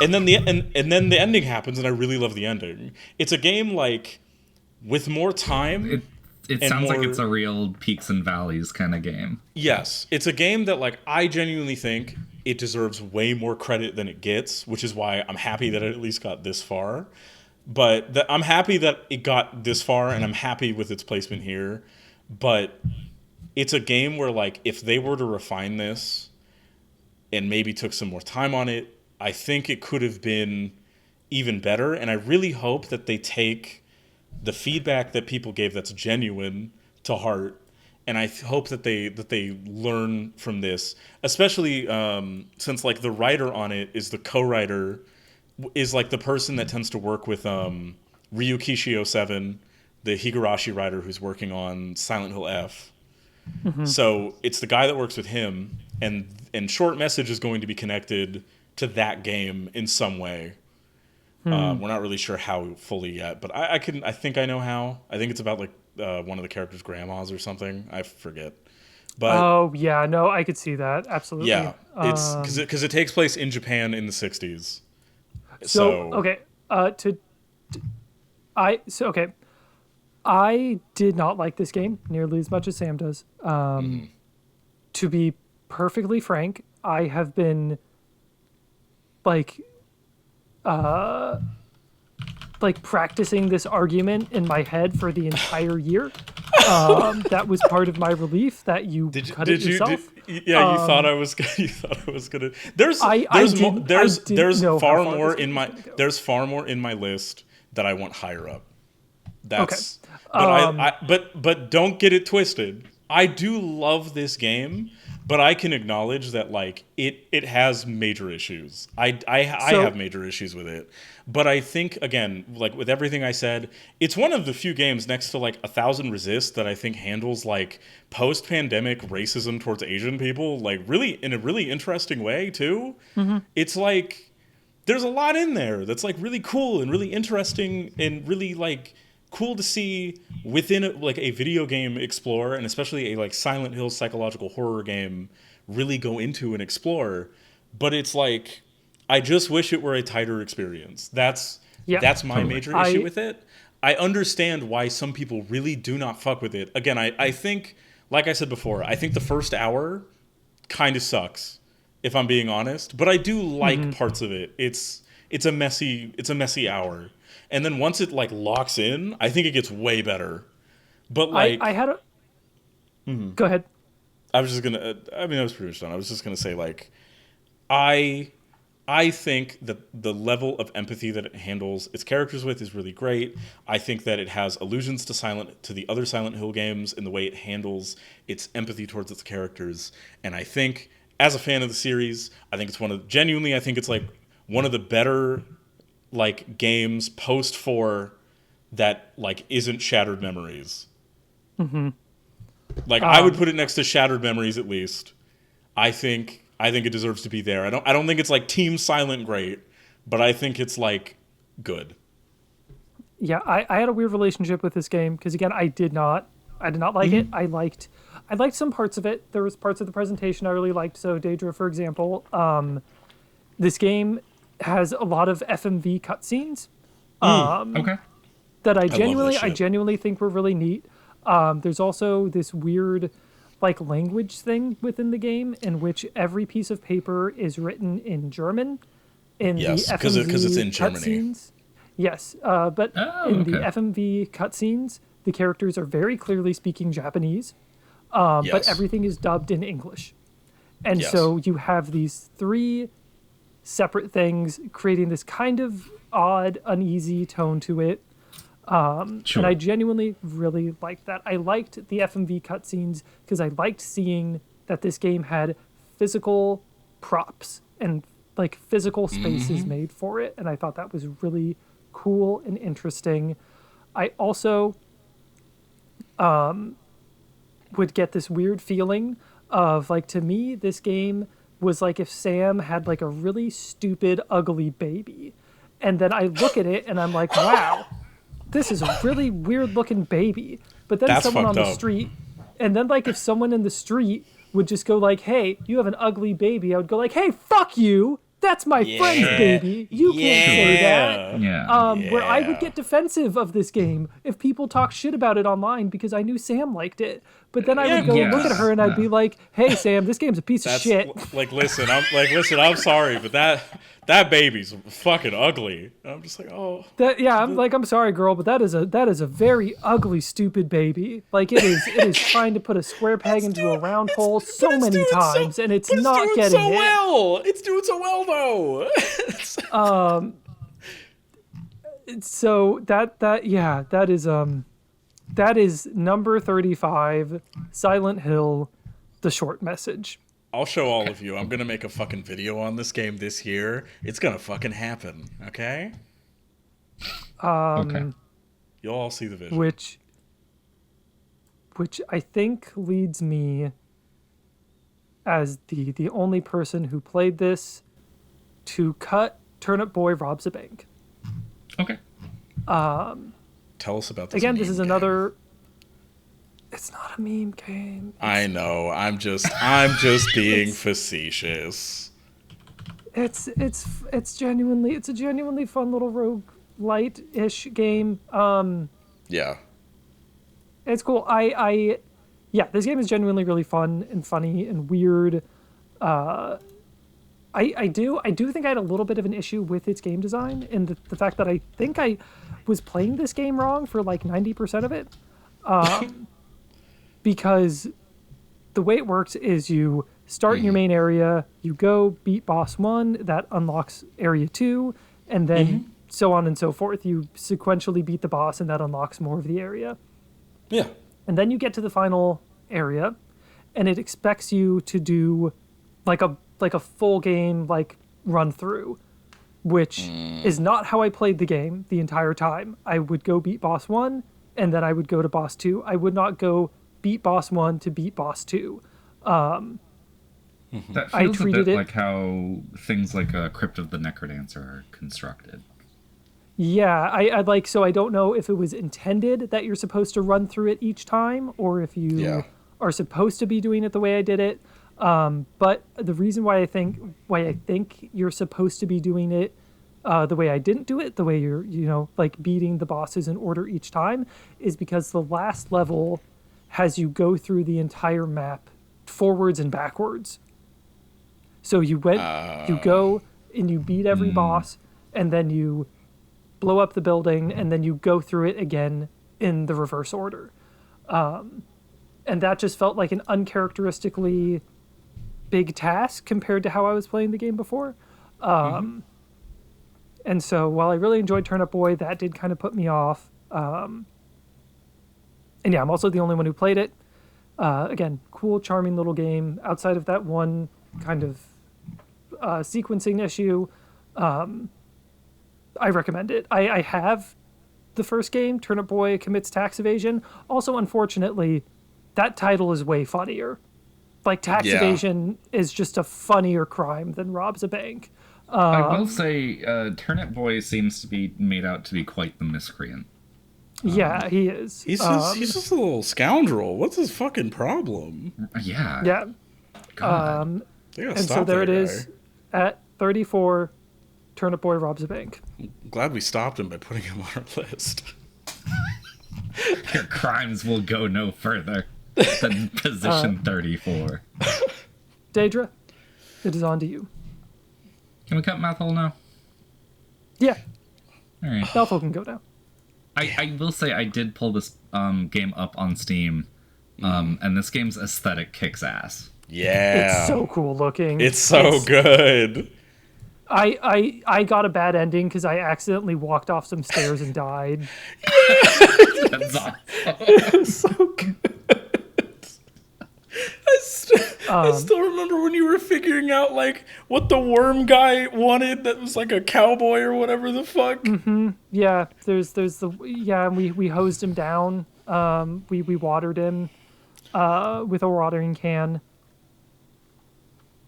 and then the ending happens, and I really love the ending. It's a game like with more time. It sounds like it's a real peaks and valleys kind of game. Yes, it's a game that like I genuinely think it deserves way more credit than it gets, which is why I'm happy that it at least got this far. But I'm happy that it got this far, and I'm happy with its placement here. But it's a game where, like, if they were to refine this and maybe took some more time on it, I think it could have been even better. And I really hope that they take the feedback that people gave that's genuine to heart. And I hope that they learn from this, especially since, like, the writer on it is the co-writer, is like the person that tends to work with Ryu Kishio 7, the Higurashi writer who's working on Silent Hill F. Mm-hmm. So it's the guy that works with him, and Short Message is going to be connected to that game in some way. We're not really sure how fully yet, but I think I know how. I think it's about like one of the characters' grandmas or something. I forget. But oh yeah, no, I could see that absolutely. Yeah, it's because it takes place in Japan in the 60s. So okay, I did not like this game nearly as much as Sam does. To be perfectly frank, I have been like practicing this argument in my head for the entire year. That was part of my relief that you cut it yourself. You thought I was gonna. There's far more in my list that I want higher up. That's okay. But don't get it twisted. I do love this game, but I can acknowledge that like it has major issues. I have major issues with it. But I think, again, like with everything I said, it's one of the few games next to like 1,000 Resist that I think handles like post-pandemic racism towards Asian people like really in a really interesting way too. Mm-hmm. It's like there's a lot in there that's like really cool and really interesting and really like cool to see within a video game explore, and especially a like Silent Hill psychological horror game really go into and explore. But it's like, I just wish it were a tighter experience. That's my major issue with it. I understand why some people really do not fuck with it. Again, I think, like I said before, I think the first hour kind of sucks, if I'm being honest. But I do like parts of it. It's a messy hour. And then once it like locks in, I think it gets way better. But like I had a go ahead. I was just gonna. I mean, I was pretty much done. I was just gonna say, like, I think that the level of empathy that it handles its characters with is really great. I think that it has allusions to the other Silent Hill games in the way it handles its empathy towards its characters. And I think, as a fan of the series, I think it's I think it's like one of the better like games post 4 that like isn't Shattered Memories. Mm-hmm. Like I would put it next to Shattered Memories at least. I think it deserves to be there. I don't think it's like Team Silent great, but I think it's like good. Yeah, I had a weird relationship with this game because again, I did not like it. I liked some parts of it. There was parts of the presentation I really liked. So Deidra, for example, this game has a lot of FMV cutscenes. Okay. That I genuinely think were really neat. There's also this weird like language thing within the game in which every piece of paper is written in German in the FMV because it's in Germany. Cutscenes. Yes, but in the FMV cutscenes, the characters are very clearly speaking Japanese, but everything is dubbed in English. And so you have these 3 separate things creating this kind of odd, uneasy tone to it. And I genuinely really liked that. I liked the FMV cutscenes because I liked seeing that this game had physical props and like physical spaces made for it. And I thought that was really cool and interesting. I also would get this weird feeling of like, to me, this game was like if Sam had like a really stupid, ugly baby. And then I look at it and I'm like, wow. This is a really weird looking baby. But then someone on the street, and then like if someone in the street would just go like, hey, you have an ugly baby, I would go like, hey, fuck you. That's my friend's baby. You can't say that. Where I would get defensive of this game if people talk shit about it online because I knew Sam liked it. But then I would go look at her and I'd be like, hey, Sam, this game's a piece of shit. Listen, I'm sorry, but that baby's fucking ugly. And I'm just like, oh. I'm sorry, girl, but that is a very ugly, stupid baby. Like it is trying to put a square peg into a round hole so many times, and it's not getting it. It's doing so well, though. So that is number 35, Silent Hill, the short message. I'll show all of you. I'm going to make a fucking video on this game this year. It's going to fucking happen, okay? Okay. You'll all see the vision. Which I think leads me, as the only person who played this, to cut Turnip Boy Robs a Bank. Okay. Tell us about this. Again, this is another... It's not a meme game. I know. I'm just being facetious. It's a genuinely fun little roguelite-ish game. Yeah. It's cool. This game is genuinely really fun and funny and weird. I do think I had a little bit of an issue with its game design and the fact that I think I was playing this game wrong for like 90% of it. Because the way it works is you start in your main area, you go beat boss 1, that unlocks area 2, and then so on and so forth. You sequentially beat the boss, and that unlocks more of the area. Yeah. And then you get to the final area, and it expects you to do like a full game like run through, which is not how I played the game the entire time. I would go beat boss 1, and then I would go to boss 2. I would not go beat boss 1 to beat boss 2. That feels a bit like how things like Crypt of the Necrodancer are constructed. Yeah, I don't know if it was intended that you're supposed to run through it each time, or if you are supposed to be doing it the way I did it. But the reason why I think you're supposed to be doing it the way I didn't do it, the way you're like beating the bosses in order each time, is because the last level has you go through the entire map forwards and backwards. So you go and you beat every boss, and then you blow up the building, and then you go through it again in the reverse order. and that just felt like an uncharacteristically big task compared to how I was playing the game before. And so while I really enjoyed Turnip Boy, that did kind of put me off. And yeah, I'm also the only one who played it. Again, cool, charming little game. Outside of that one kind of sequencing issue, I recommend it. I have the first game, Turnip Boy Commits Tax Evasion. Also, unfortunately, that title is way funnier. Like, tax evasion is just a funnier crime than robs a bank. I will say, Turnip Boy seems to be made out to be quite the miscreant. Yeah, he is. He's just a little scoundrel. What's his fucking problem? Yeah. Yeah. God. And so there it is. At 34, Turnip Boy robs a bank. I'm glad we stopped him by putting him on our list. Your crimes will go no further than position 34. Deidra, it is on to you. Can we cut Mouthhole now? Yeah, All right. Mouthhole can go now. I will say I did pull this game up on Steam, and this game's aesthetic kicks ass. Yeah. It's so cool looking. It's so good. I got a bad ending because I accidentally walked off some stairs and died. That's awesome. It's so good. I still remember when you were figuring out like what the worm guy wanted that was like a cowboy or whatever the fuck. Yeah, there's and we hosed him down. We watered him with a watering can.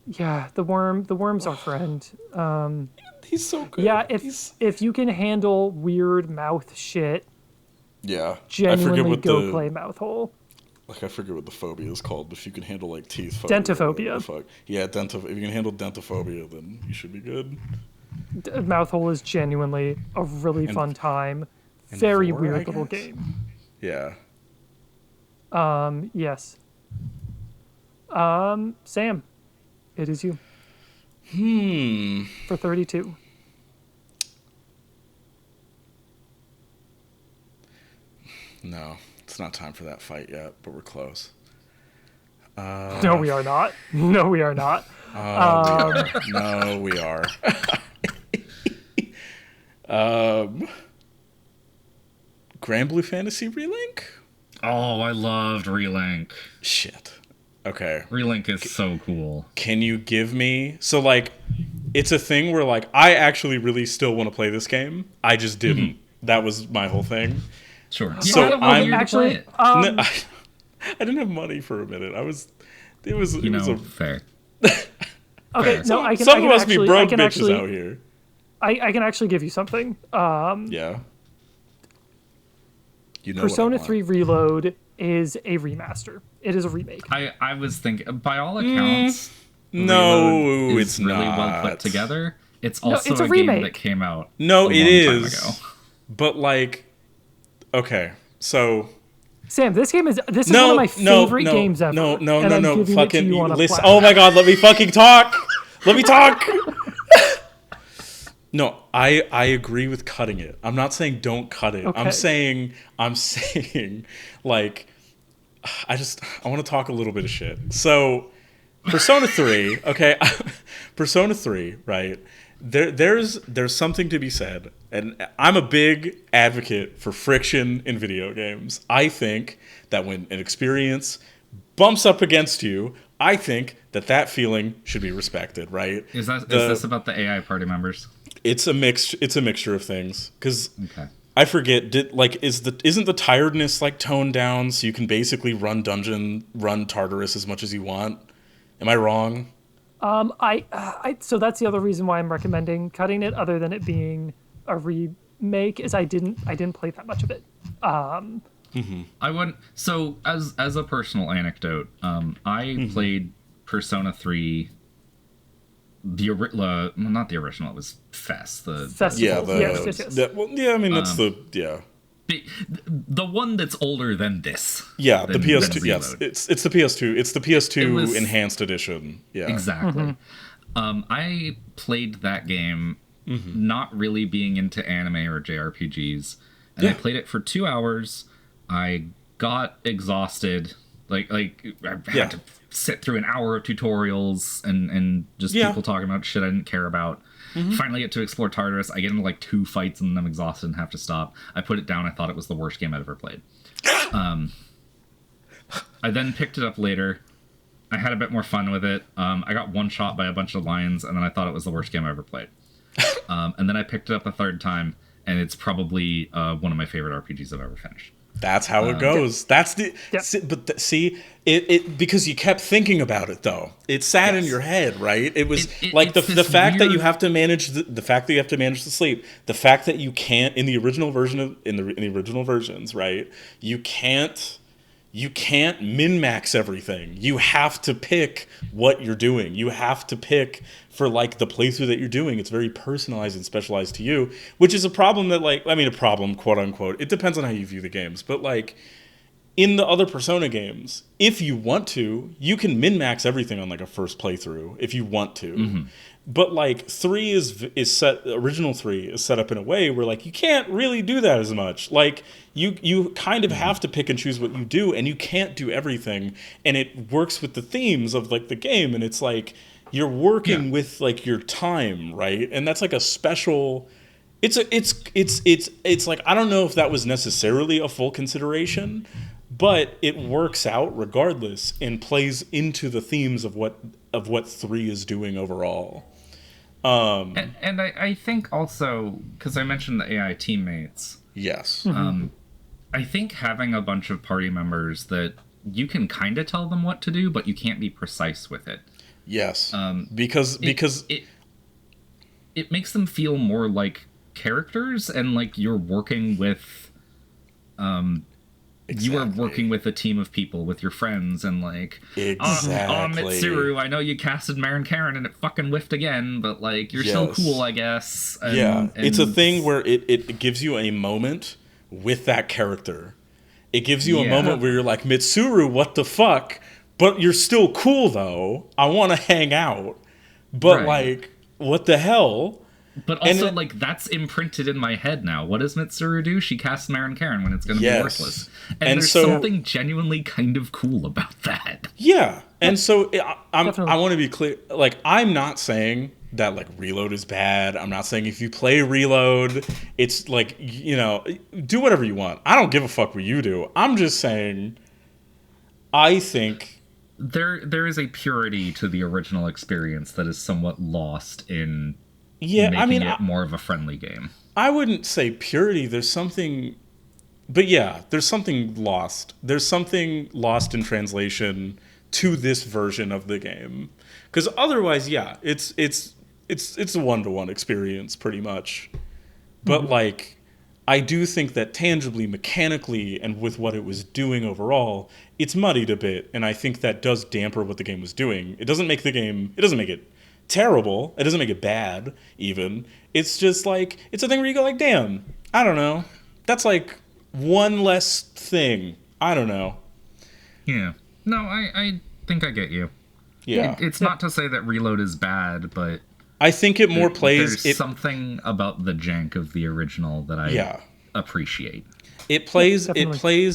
Yeah, the worm's our friend. He's so good. Yeah, if you can handle weird mouth shit, yeah, genuinely go play Mouthhole. Like, I forget what the phobia is called, but if you can handle, like, teeth phobia. Dentophobia. Fuck. Yeah, if you can handle dentophobia, then you should be good. Mouthhole is genuinely a really fun time. Very Vor, weird I little guess? game. Yeah. Yes. Sam, it is you. For 32. No, it's not time for that fight yet, but we're close. No, we are not. No, we are not. No, we are. Grand Blue Fantasy Relink? Oh, I loved Relink. Shit. Okay. Relink is so cool. Can you give me... So, like, it's a thing where, like, I actually really still want to play this game. I just didn't. That was my whole thing. Sure. So Yeah, I'm actually, it. I didn't have money for a minute. It was fair. Okay, no, I can. Some I can of us actually, be broke I can bitches actually, out here. I can actually give you something. Yeah. You know Persona what I want. 3 Reload is a remaster. It is a remake. I was thinking, by all accounts, No, Reload it's is really not. well put together. It's also it's a a game remake. that came out No, a it long is. time ago. But like, okay, so Sam, this is one of my favorite games ever. No, and I'm giving it to fucking you on a listen. platter. Oh my god, let me fucking talk. Let me talk. No, I agree with cutting it. I'm not saying don't cut it. Okay. I'm saying like I want to talk a little bit of shit. So Persona 3, okay? Persona 3, right? There's something to be said, and I'm a big advocate for friction in video games. I think that when an experience bumps up against you, I think that feeling should be respected, right? Is this about the AI party members? It's a mixture of things, because Okay. I forget. Isn't the tiredness like toned down so you can basically run Tartarus as much as you want? Am I wrong? So that's the other reason why I'm recommending cutting it, other than it being a remake, is I didn't play that much of it. I wouldn't. So as a personal anecdote, I played Persona 3. Not the original. It was Fest. Festival. Yes. I mean that's the one that's older than this. Yeah, the than PS2. Reload. Yes, it's the PS2. It's the PS2 It enhanced edition. Yeah, exactly. I played that game not really being into anime or JRPGs, and I played it for 2 hours. I got exhausted Like I had to sit through an hour of tutorials and just people talking about shit I didn't care about. Finally get to explore Tartarus. I get into like 2 fights and then I'm exhausted and have to stop. I put it down. I thought it was the worst game I'd ever played. I then picked it up later. I had a bit more fun with it. I got one shot by a bunch of lions, and then I thought it was the worst game I ever played. And then I picked it up a third time, and it's probably one of my favorite RPGs I've ever finished. That's how it goes. That's the see it because you kept thinking about it though. It sat in your head, right? It was like the fact that you have to manage the fact that you have to manage the sleep, the fact that you can't in the original version of in the original versions, right? You can't min-max everything. You have to pick what you're doing. You have to pick for like the playthrough that you're doing. It's very personalized and specialized to you, which is a problem that a problem, quote unquote. It depends on how you view the games. But like in the other Persona games, if you want to, you can min-max everything on like a first playthrough if you want to. But like original 3 is set up in a way where like you can't really do that as much. Like you kind of have to pick and choose what you do, and you can't do everything. And it works with the themes of like the game, and it's like you're working with like your time, right? And that's like a special. It's like I don't know if that was necessarily a full consideration, but it works out regardless and plays into the themes of what 3 is doing overall. And I think also, because I mentioned the AI teammates. Yes. I think having a bunch of party members that you can kind of tell them what to do, but you can't be precise with it. Yes. Because it makes them feel more like characters, and like you're working with you are working with a team of people, with your friends, and like, Mitsuru, I know you casted Marin Karen and it fucking whiffed again, but like, you're still cool, I guess. And, it's a thing where it gives you a moment with that character. It gives you a moment where you're like, Mitsuru, what the fuck? But you're still cool, though. I want to hang out. But like, what the hell? But also, like, that's imprinted in my head now. What does Mitsuru do? She casts Marin Karen when it's going to be worthless. And there's something genuinely kind of cool about that. Yeah. And so I want to be clear. Like, I'm not saying that, like, Reload is bad. I'm not saying if you play Reload, it's, like, you know, do whatever you want. I don't give a fuck what you do. I'm just saying, I think... There is a purity to the original experience that is somewhat lost in... making it more of a friendly game. I wouldn't say purity. There's something, but yeah, there's something lost. There's something lost in translation to this version of the game. Because otherwise, yeah, it's a one-to-one experience pretty much. But like, I do think that tangibly, mechanically, and with what it was doing overall, it's muddied a bit, and I think that does damper what the game was doing. It doesn't make it terrible. It doesn't make it bad, even. It's just like, it's a thing where you go like, damn, I don't know. That's like one less thing. I don't know. Yeah. No, I think I get you. Yeah. It's not to say that Reload is bad, but... I think it more plays... There's something about the jank of the original that I appreciate. It plays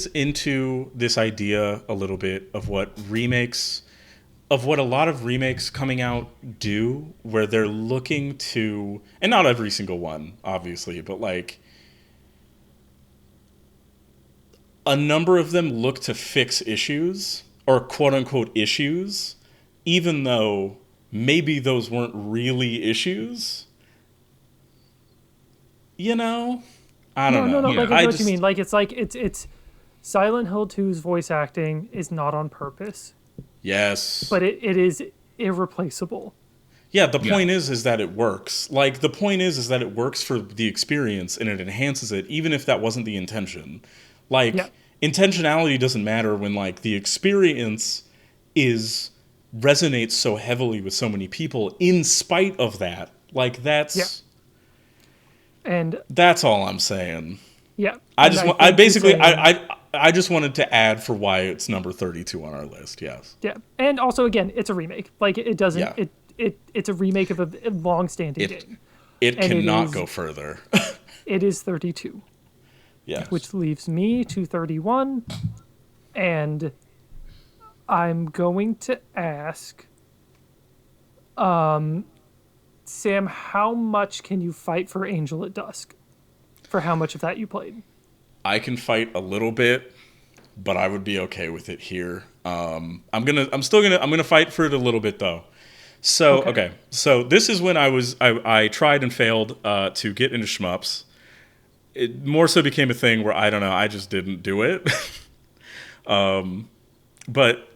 into this idea a little bit of what a lot of remakes coming out do, where they're looking to, and not every single one, obviously, but like a number of them look to fix issues or quote unquote issues, even though maybe those weren't really issues. You know? I don't know. No, like I know what you mean. Like it's Silent Hill 2's voice acting is not on purpose. Yes. But it is irreplaceable. Yeah, the point is that it works. Like, the point is that it works for the experience and it enhances it, even if that wasn't the intention. Like, intentionality doesn't matter when, like, the experience resonates so heavily with so many people in spite of that. Like, that's... Yeah. And... That's all I'm saying. Yeah. I just wanted to add for why it's number 32 on our list. Yes. Yeah, and also again, it's a remake. Like it doesn't. Yeah. It's a remake of a long-standing game. It cannot go further. It is 32. Yeah. Which leaves me to 31, and I'm going to ask, Sam, how much can you fight for Angel at Dusk? For how much of that you played? I can fight a little bit, but I would be okay with it here. I'm gonna fight for it a little bit though. So okay. So this is when I tried and failed to get into shmups. It more so became a thing where I just didn't do it. But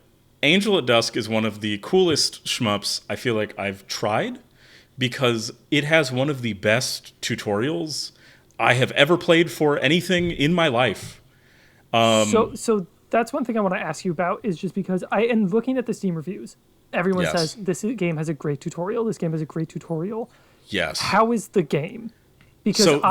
Angel at Dusk is one of the coolest shmups I feel like I've tried because it has one of the best tutorials I have ever played for anything in my life. So that's one thing I want to ask you about is just because and looking at the Steam reviews, everyone says this game has a great tutorial. This game has a great tutorial. Yes. How is the game? Because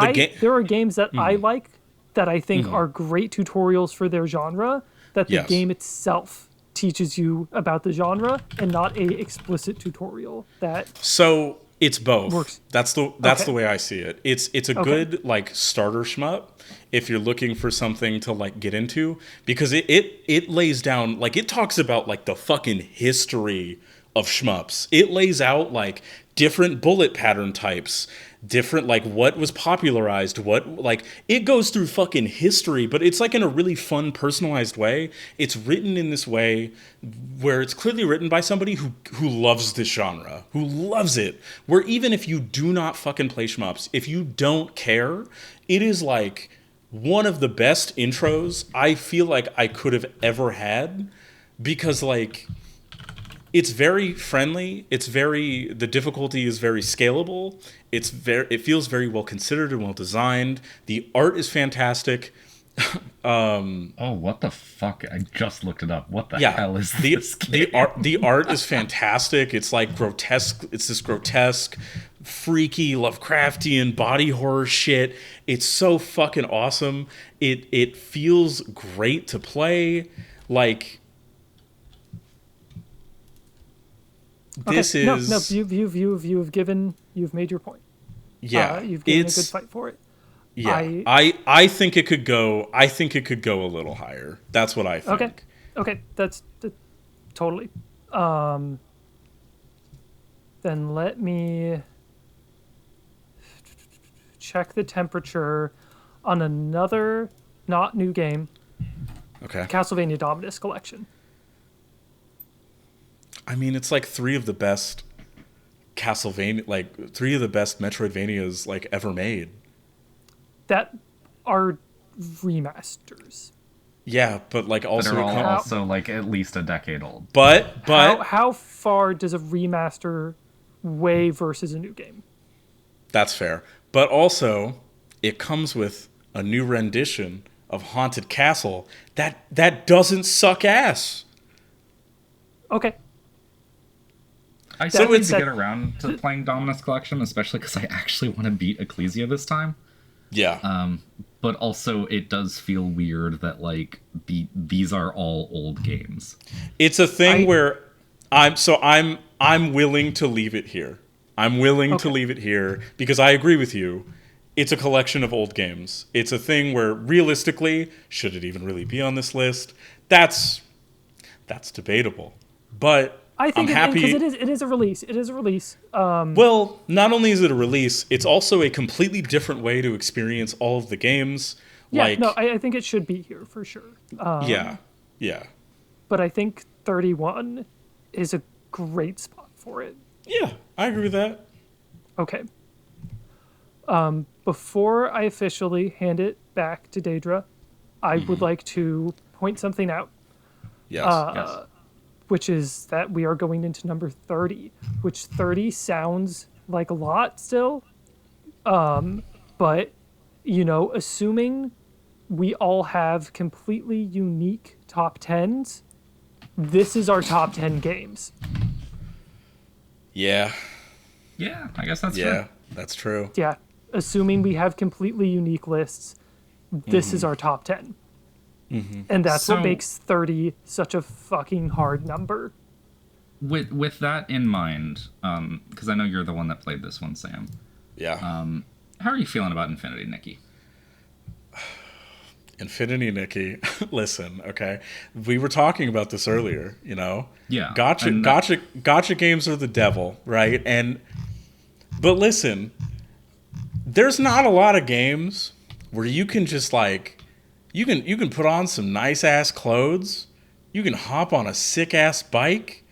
there are games that I like that I think are great tutorials for their genre that the game itself teaches you about the genre and not a explicit tutorial that So it's both. Works. That's the way I see it. It's a good like starter shmup if you're looking for something to like get into because it lays down like it talks about like the fucking history of shmups. It lays out like different bullet pattern types, different like what was popularized, what like it goes through fucking history, but it's like in a really fun personalized way. It's written in this way where it's clearly written by somebody who loves this genre, who loves it. Where even if you do not fucking play shmups, if you don't care, it is like one of the best intros I feel like I could have ever had because like it's very friendly. The difficulty is very scalable. It feels very well considered and well designed. The art is fantastic. Oh, what the fuck? I just looked it up. What the hell is this game? The art is fantastic. It's like grotesque. It's this grotesque, freaky, Lovecraftian body horror shit. It's so fucking awesome. It feels great to play. Like this is no. You've made your point. Yeah, you've given a good fight for it. Yeah, I think it could go. I think it could go a little higher. That's what I think. Okay, that's totally. Then let me check the temperature on another not new game. Okay. Castlevania Dominus Collection. I mean, it's like three of the best Metroidvanias like ever made. That are remasters. Yeah, but like also they're all also like at least a decade old. But how far does a remaster weigh versus a new game? That's fair. But also, it comes with a new rendition of Haunted Castle that doesn't suck ass. Okay. I still need to get around to playing Dominus Collection, especially because I actually want to beat Ecclesia this time. Yeah. But also, it does feel weird that like these are all old games. It's a thing where I'm willing to leave it here. I'm willing to leave it here because I agree with you. It's a collection of old games. It's a thing where realistically, should it even really be on this list? That's debatable. But I think I'm happy because it is a release. It is a release. Well, not only is it a release, it's also a completely different way to experience all of the games. Yeah, I think it should be here for sure. Yeah. But I think 31 is a great spot for it. Yeah, I agree with that. Okay. Before I officially hand it back to Deidra, I would like to point something out. Yes. Which is that we are going into number 30, which 30 sounds like a lot still. But, assuming we all have completely unique top 10s, this is our top 10 games. Yeah. Yeah, I guess that's true. Yeah, that's true. Yeah, assuming we have completely unique lists, this is our top 10. Mm-hmm. And that's what makes 30 such a fucking hard number. With that in mind, because I know you're the one that played this one, Sam. Yeah. How are you feeling about Infinity, Nikki? Infinity Nikki, listen, okay? We were talking about this earlier, you know? Yeah. Gotcha games are the devil, right? But listen, there's not a lot of games where you can just like you can put on some nice ass clothes, you can hop on a sick ass bike,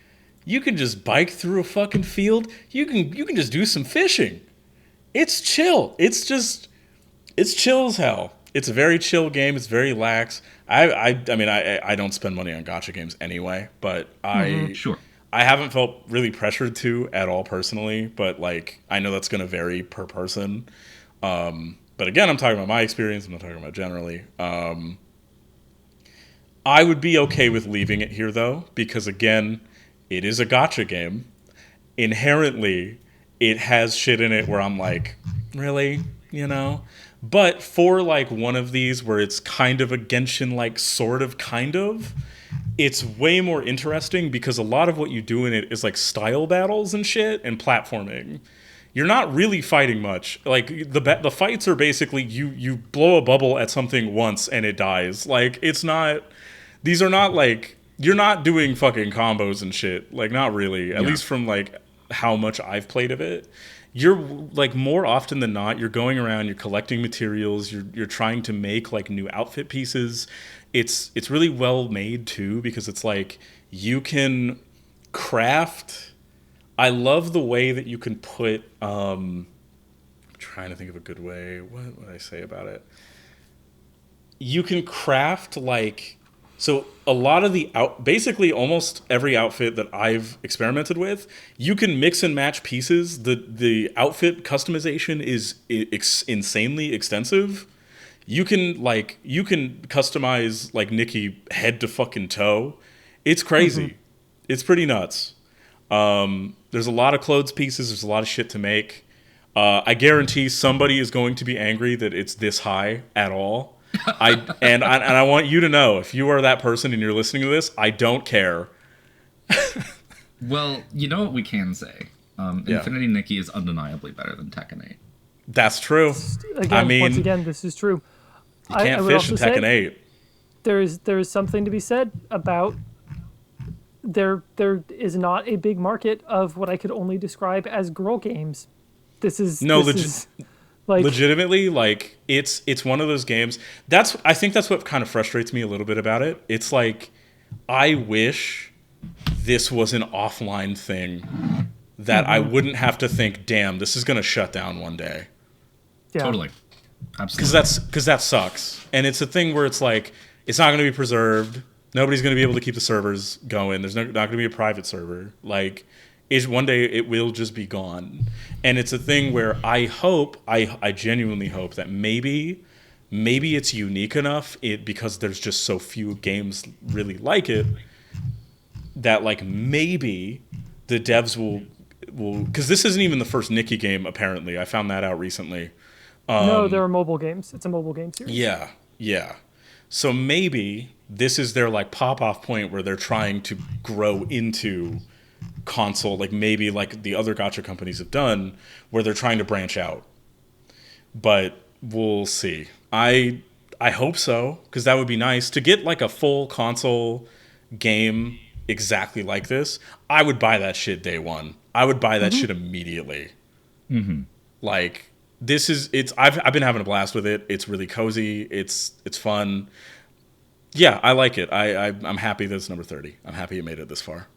you can just bike through a fucking field, you can just do some fishing. It's chill. It's chill as hell. It's a very chill game. It's very lax. I mean, I don't spend money on gacha games anyway, but Sure. I haven't felt really pressured to at all personally, but like I know that's going to vary per person. But again, I'm talking about my experience. I'm not talking about generally. I would be okay with leaving it here though, because again, it is a gacha game. Inherently, it has shit in it where I'm like, really, you know? But for like one of these where it's kind of a Genshin like sort of kind of, it's way more interesting because a lot of what you do in it is like style battles and shit and platforming. You're not really fighting much. Like the fights are basically you blow a bubble at something once and it dies. Like it's not, these are not like, you're not doing fucking combos and shit. Like not really, at least from like how much I've played of it. You're like more often than not, you're going around, you're collecting materials, you're trying to make like new outfit pieces. It's really well made too, because it's like you can craft. I love the way that you can put I'm trying to think of a good way. What would I say about it? You can craft like, so a lot of basically almost every outfit that I've experimented with, you can mix and match pieces. The outfit customization is insanely extensive. You can customize like Nikki head to fucking toe. It's crazy. Mm-hmm. It's pretty nuts. There's a lot of clothes pieces. There's a lot of shit to make. I guarantee somebody is going to be angry that it's this high at all. I want you to know, if you are that person and you're listening to this, I don't care. Well, you know what we can say. Infinity Nikki is undeniably better than Tekken 8. That's true. Again, once again, this is true. You can't fish in Tekken 8. There is something to be said about there is not a big market of what I could only describe as girl games. Legitimately, like it's one of those games. I think that's what kind of frustrates me a little bit about it. It's like I wish this was an offline thing that I wouldn't have to think, damn, this is going to shut down one day. Yeah. Totally. Absolutely. Because that sucks. And it's a thing where it's like, it's not going to be preserved. Nobody's going to be able to keep the servers going. There's not going to be a private server. Like, one day it will just be gone. And it's a thing where I genuinely hope that maybe it's unique enough because there's just so few games really like it, that like maybe the devs will, because this isn't even the first Nikki game, apparently. I found that out recently. No, there are mobile games. It's a mobile game series. Yeah. So maybe this is their like pop-off point where they're trying to grow into console, like maybe like the other gacha companies have done, where they're trying to branch out. But we'll see. I hope so, because that would be nice to get like a full console game exactly like this. I would buy that shit day one. I would buy that shit immediately. Like, I've been having a blast with it. It's really cozy. It's fun. Yeah, I like it. I'm happy that it's number 30. I'm happy it made it this far.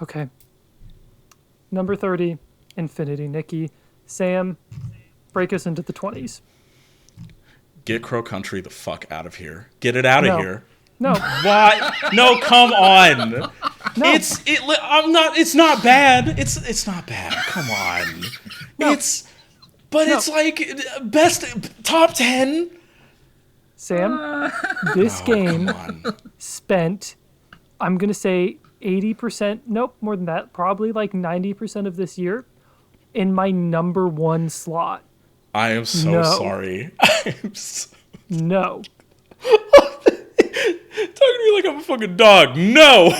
Okay. Number 30, Infinity Nikki. Sam, break us into the 20s. Get Crow Country the fuck out of here. Get it out of here. No. Why? No, come on. No. It's not bad. It's not bad. Come on. No. It's like best top 10. Sam, this game spent, I'm going to say 80%, nope, more than that, probably like 90% of this year in my number one slot. I am so sorry. No. Talking to me like I'm a fucking dog. No.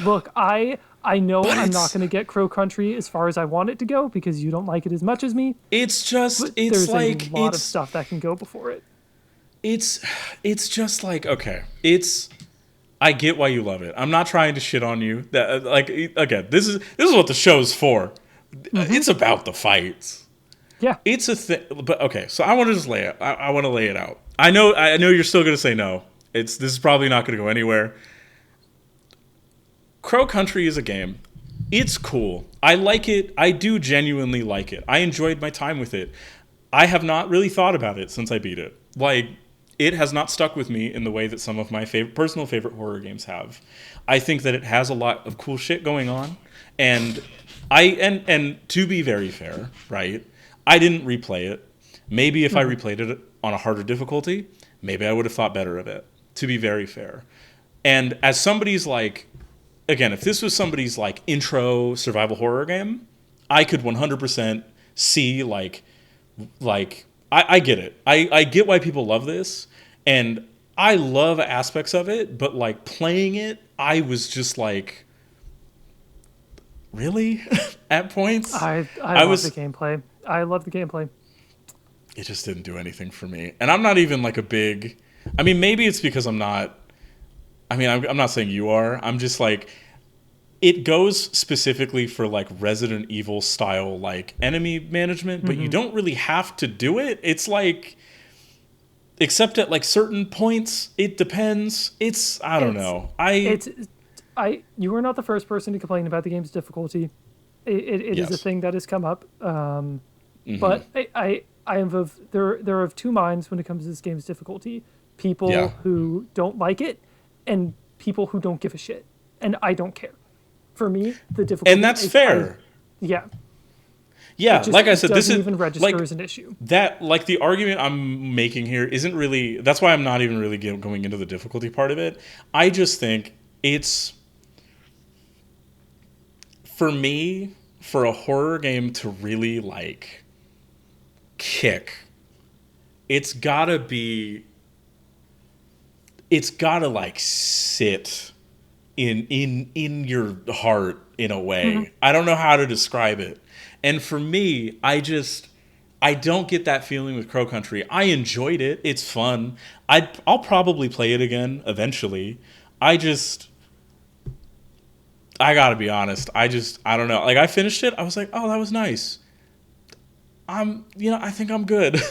Look, I know But I'm it's- not going to get Crow Country as far as I want it to go because you don't like it as much as me. It's just, But it's there's like, a lot of it's, stuff that can go before it. it's just like, okay, I get why you love it. I'm not trying to shit on you. That like, again, this is what the show's for. It's about the fights. Yeah. It's a thing, but okay. So I want to just lay it. I want to lay it out. I know you're still gonna say no. This is probably not gonna go anywhere. Crow Country is a game. It's cool. I like it. I do genuinely like it. I enjoyed my time with it. I have not really thought about it since I beat it. Like, it has not stuck with me in the way that some of my personal favorite horror games have. I think that it has a lot of cool shit going on, and and to be very fair, right? I didn't replay it. Maybe if I replayed it on a harder difficulty, maybe I would have thought better of it, to be very fair. And as somebody's like, again, if this was somebody's like intro survival horror game, I could 100% see like I get it. I get why people love this, and I love aspects of it, but like playing it, I was just like, really? At points. I love the gameplay. I love the gameplay. It just didn't do anything for me. And I'm not even like a big, I mean, maybe it's because I'm not, I mean, I'm not saying you are. I'm just like, it goes specifically for like Resident Evil style like enemy management, but you don't really have to do it. It's like, except at like certain points, it depends. I don't know. You are not the first person to complain about the game's difficulty. It is a thing that has come up. But I am there are of two minds when it comes to this game's difficulty. People who don't like it and people who don't give a shit. And I don't care. For me, the difficulty, and that's fair. Yeah, like I said, this is even register like, as an issue. That like the argument I'm making here isn't really. That's why I'm not even really going into the difficulty part of it. I just think it's, for me, for a horror game to really like kick, it's gotta like sit in your heart in a way. I don't know how to describe it. And for me, I don't get that feeling with Crow Country. I enjoyed it. It's fun. I'll probably play it again eventually. I gotta be honest. I don't know. Like, I finished it. I was like, oh, that was nice. I think I'm good.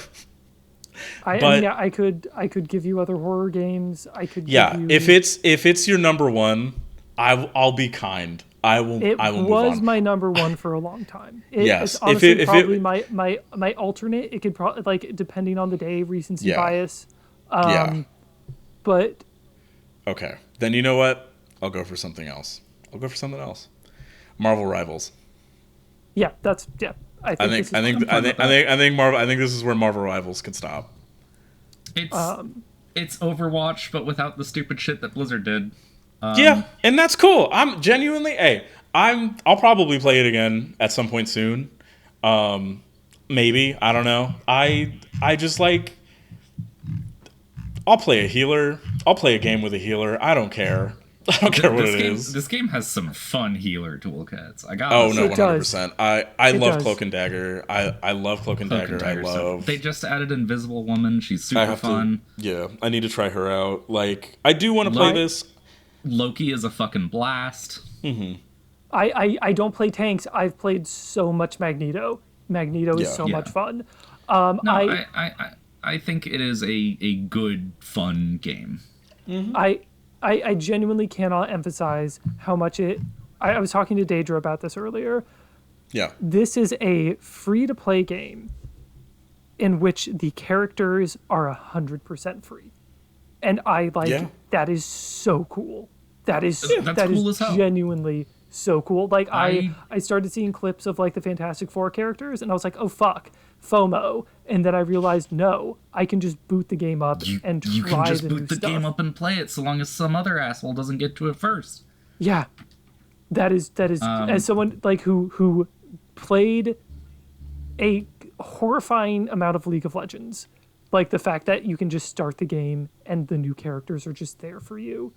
I could give you other horror games. I could give you... if it's your number one, I'll be kind. I will move on. It was my number one for a long time. Yes. It's honestly probably my alternate. It could probably, like, depending on the day, recency bias. But okay, then you know what? I'll go for something else. Marvel Rivals. Yeah, I think this is where Marvel Rivals can stop. It's Overwatch, but without the stupid shit that Blizzard did. And that's cool. I'm genuinely, I'll probably play it again at some point soon. Maybe, I don't know. I just like, I'll play a healer. I'll play a game with a healer. I don't care. I don't care what it is. This game has some fun healer toolkits. I got. Oh no, 100%. I love Cloak and Dagger. I love Cloak and Dagger. I love. They just added Invisible Woman. She's super fun. I need to try her out. Like, I do want to play this. Loki is a fucking blast. I don't play tanks. I've played so much Magneto. Magneto is so much fun. I think it is a good, fun game. I genuinely cannot emphasize how much I was talking to Deidra about this earlier. Yeah. This is a free-to-play game in which the characters are 100% free. And that is so cool. That is cool as hell. Genuinely so cool. Like, I started seeing clips of like the Fantastic Four characters and I was like, oh fuck, FOMO. And then I realized, no, I can just boot the game up and try the new stuff. You can just boot the game up and play it so long as some other asshole doesn't get to it first. Yeah. That is as someone like who played a horrifying amount of League of Legends, like the fact that you can just start the game and the new characters are just there for you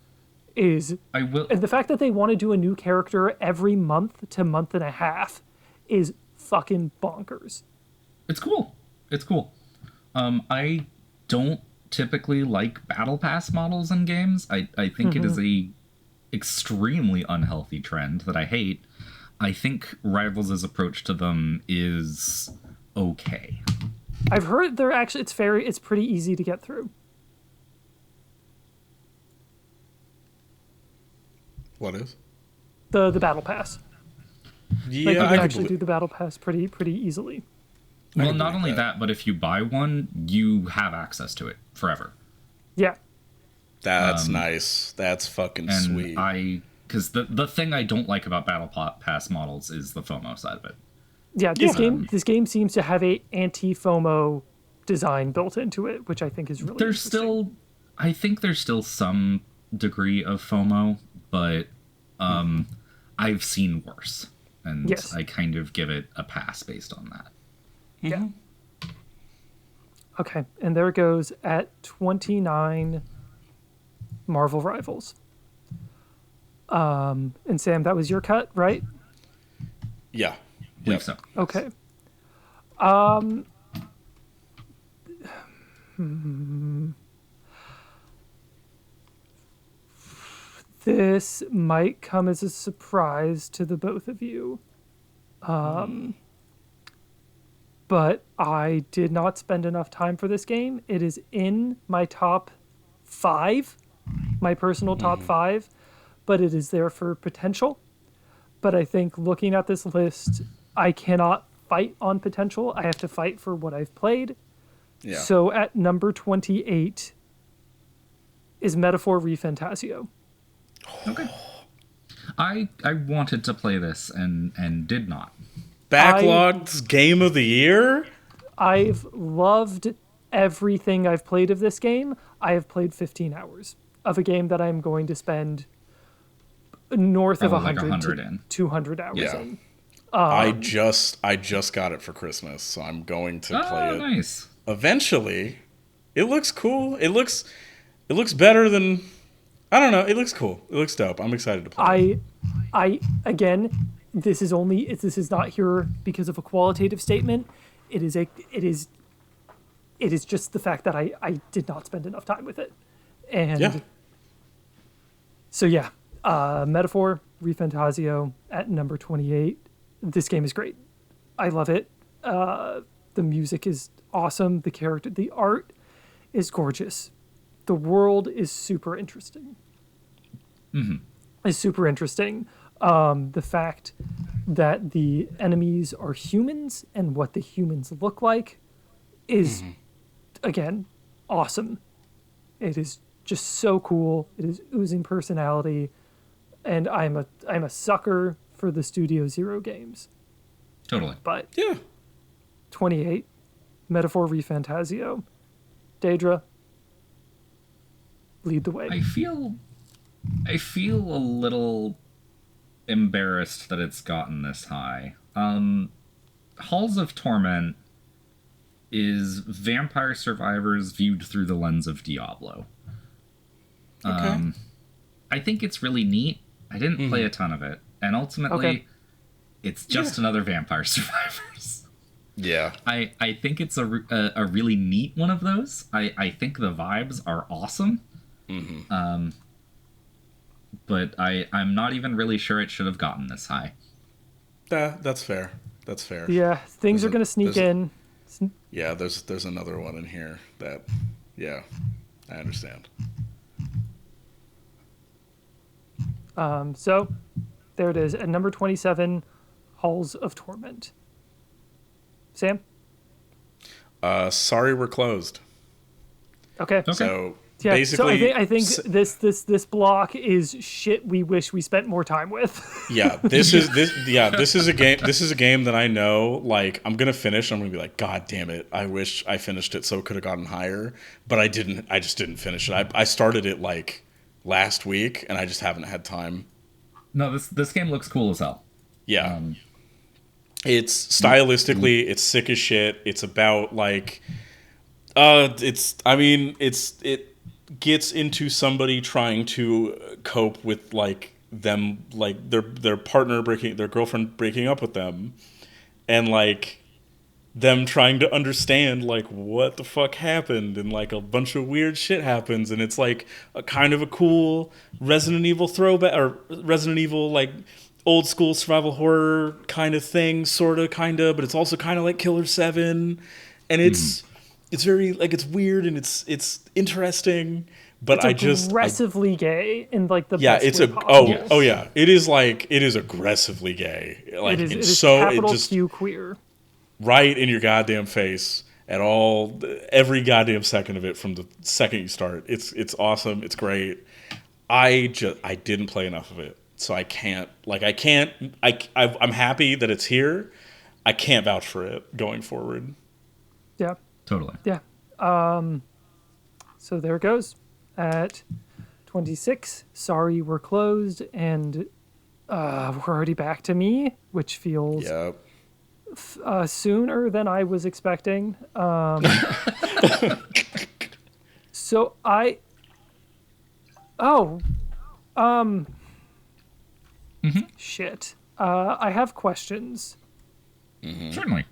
is, I will. and the fact that they want to do a new character every month to month and a half is fucking bonkers. It's cool. It's cool. I don't typically like battle pass models in games. I think it is a extremely unhealthy trend that I hate. I think Rivals' approach to them is okay. I've heard they're actually it's pretty easy to get through. What is? The battle pass. Yeah, Like you I can could actually do the battle pass pretty easily. Well, not only that, but if you buy one, you have access to it forever. Yeah. That's nice. That's fucking And sweet. because the thing I don't like about battle pass models is the FOMO side of it. Yeah, this game seems to have a anti-FOMO design built into it, which I think is really interesting. I think there's still some degree of FOMO, but I've seen worse, and Yes. I kind of give it a pass based on that. Yeah. Okay, and there it goes at 29 Marvel Rivals. And Sam, that was your cut, right? Yeah. I believe so. Okay. This might come as a surprise to the both of you. But I did not spend enough time for this game. It is in my top 5, my personal top 5, but it is there for potential. But I think looking at this list, I cannot fight on potential. I have to fight for what I've played. Yeah. So at number 28 is Metaphor ReFantasio. Okay. I wanted to play this and did not. Backlogged game of the year? I've loved everything I've played of this game. I have played 15 hours of a game that I'm going to spend north of Probably like 100 100 in. 200 hours Yeah. in. I just got it for Christmas, so I'm going to play Oh, it nice. eventually. It looks cool. It looks better than, I don't know. It looks cool. It looks dope. I'm excited to play. I again, this is not here because of a qualitative statement. It is just the fact that I did not spend enough time with it. And Yeah. so yeah, Metaphor ReFantasio at number 28. This game is great. I love it. The music is awesome. The art is gorgeous. The world is super interesting. Is super interesting. The fact that the enemies are humans and what the humans look like is, again, awesome. It is just so cool. It is oozing personality, and I'm a sucker for the Studio Zero games. Totally. But Yeah. 28, Metaphor ReFantasio, Deidra, lead the way. I feel a little embarrassed that it's gotten this high. Halls of Torment is Vampire Survivors viewed through the lens of Diablo. Okay. I think it's really neat. I didn't play a ton of it, and ultimately, it's just another Vampire Survivors. Yeah. I think it's a really neat one of those. I think the vibes are awesome. But I'm not even really sure it should have gotten this high. That's fair. That's fair. Yeah, things are going to sneak in. Yeah, there's another one in here that, yeah, I understand. So, there it is. At number 27, Halls of Torment. Sam? Sorry, we're closed. Okay. So Yeah, basically, so I think this block is shit we wish we spent more time with. yeah, this is a game. This is a game that I know. Like, I'm gonna finish. I'm gonna be like, God damn it! I wish I finished it so it could have gotten higher, but I didn't. I just didn't finish it. I started it like last week, and I just haven't had time. No, this game looks cool as hell. Yeah, it's stylistically, it's sick as shit. It's about like, gets into somebody trying to cope with like them, like their partner their girlfriend breaking up with them, and like them trying to understand like what the fuck happened, and like a bunch of weird shit happens, and it's like a kind of a cool Resident Evil throwback, or Resident Evil like old school survival horror kind of thing, kinda, but it's also kind of like Killer 7, and it's very like, it's weird and it's interesting, but it's aggressively gay in like the best way possible. Oh yeah, it is aggressively gay, like it is so capital it just Q queer. Right in your goddamn face at every goddamn second of it from the second you start. It's awesome. It's great. I didn't play enough of it, so I'm happy that it's here. I can't vouch for it going forward. Yeah. Totally. Yeah. So there it goes at 26. Sorry, we're closed, and we're already back to me, which feels sooner than I was expecting. So shit. I have questions. Certainly.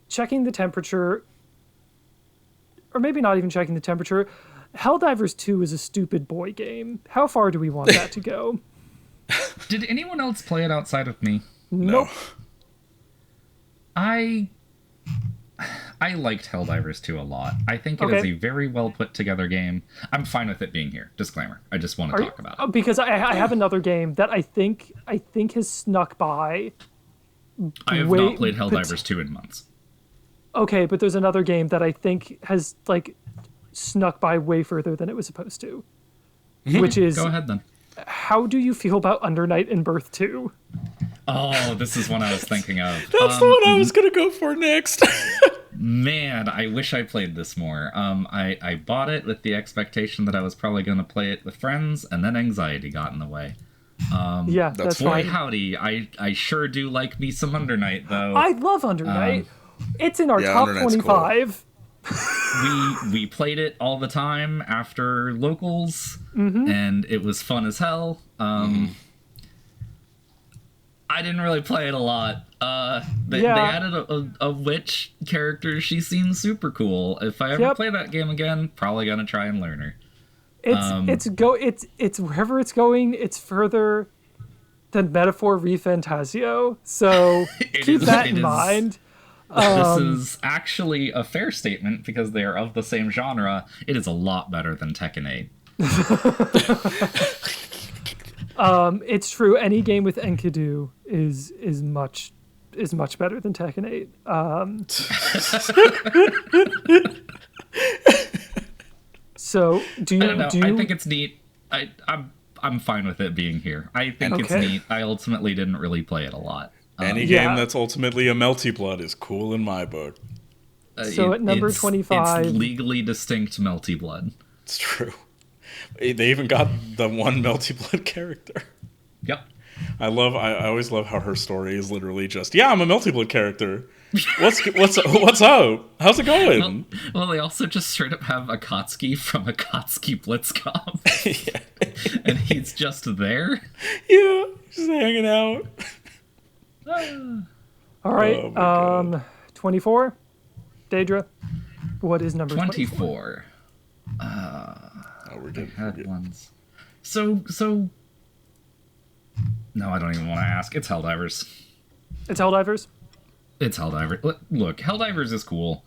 Checking the temperature, or maybe not even checking the temperature. Helldivers 2 is a stupid boy game. How far do we want that to go? Did anyone else play it outside of me? Nope. I liked Helldivers 2 a lot. I think it is a very well put together game. I'm fine with it being here. Disclaimer. I just want to talk about it. Because I have another game that I think has snuck by. I have not played Helldivers 2 in months. Okay, but there's another game that I think has like snuck by way further than it was supposed to. Which is, go ahead then. How do you feel about Under Night in Birth 2? Oh, this is one I was thinking of. That's the one I was gonna go for next. Man, I wish I played this more. I bought it with the expectation that I was probably gonna play it with friends, and then anxiety got in the way. Yeah, that's boy, fine. Howdy, I sure do like me some Under Night, though. I love Under Night. It's in our top 25. Cool. We played it all the time after locals, and it was fun as hell. I didn't really play it a lot. They added a witch character. She seems super cool. If I ever play that game again, probably gonna try and learn her. It's wherever it's going. It's further than Metaphor ReFantasio. So keep that in mind. This is actually a fair statement because they are of the same genre. It is a lot better than Tekken 8. It's true. Any game with Enkidu is much better than Tekken 8. So do you? I don't know. I think it's neat. I'm fine with it being here. I think it's neat. I ultimately didn't really play it a lot. Any game that's ultimately a melty blood is cool in my book. So at number 25... It's legally distinct melty blood. It's true. They even got the one melty blood character. Yep. I always love how her story is literally just, I'm a melty blood character. What's up? How's it going? Well, they also just straight up have Akatsuki from Akatsuki Blitzkrieg. And he's just there. Yeah, just hanging out. All right, 24. Deidra, what is number 24? We're good. Ones. So. No, I don't even want to ask. It's Helldivers. It's Helldivers? It's Helldivers. Look, Helldivers is cool.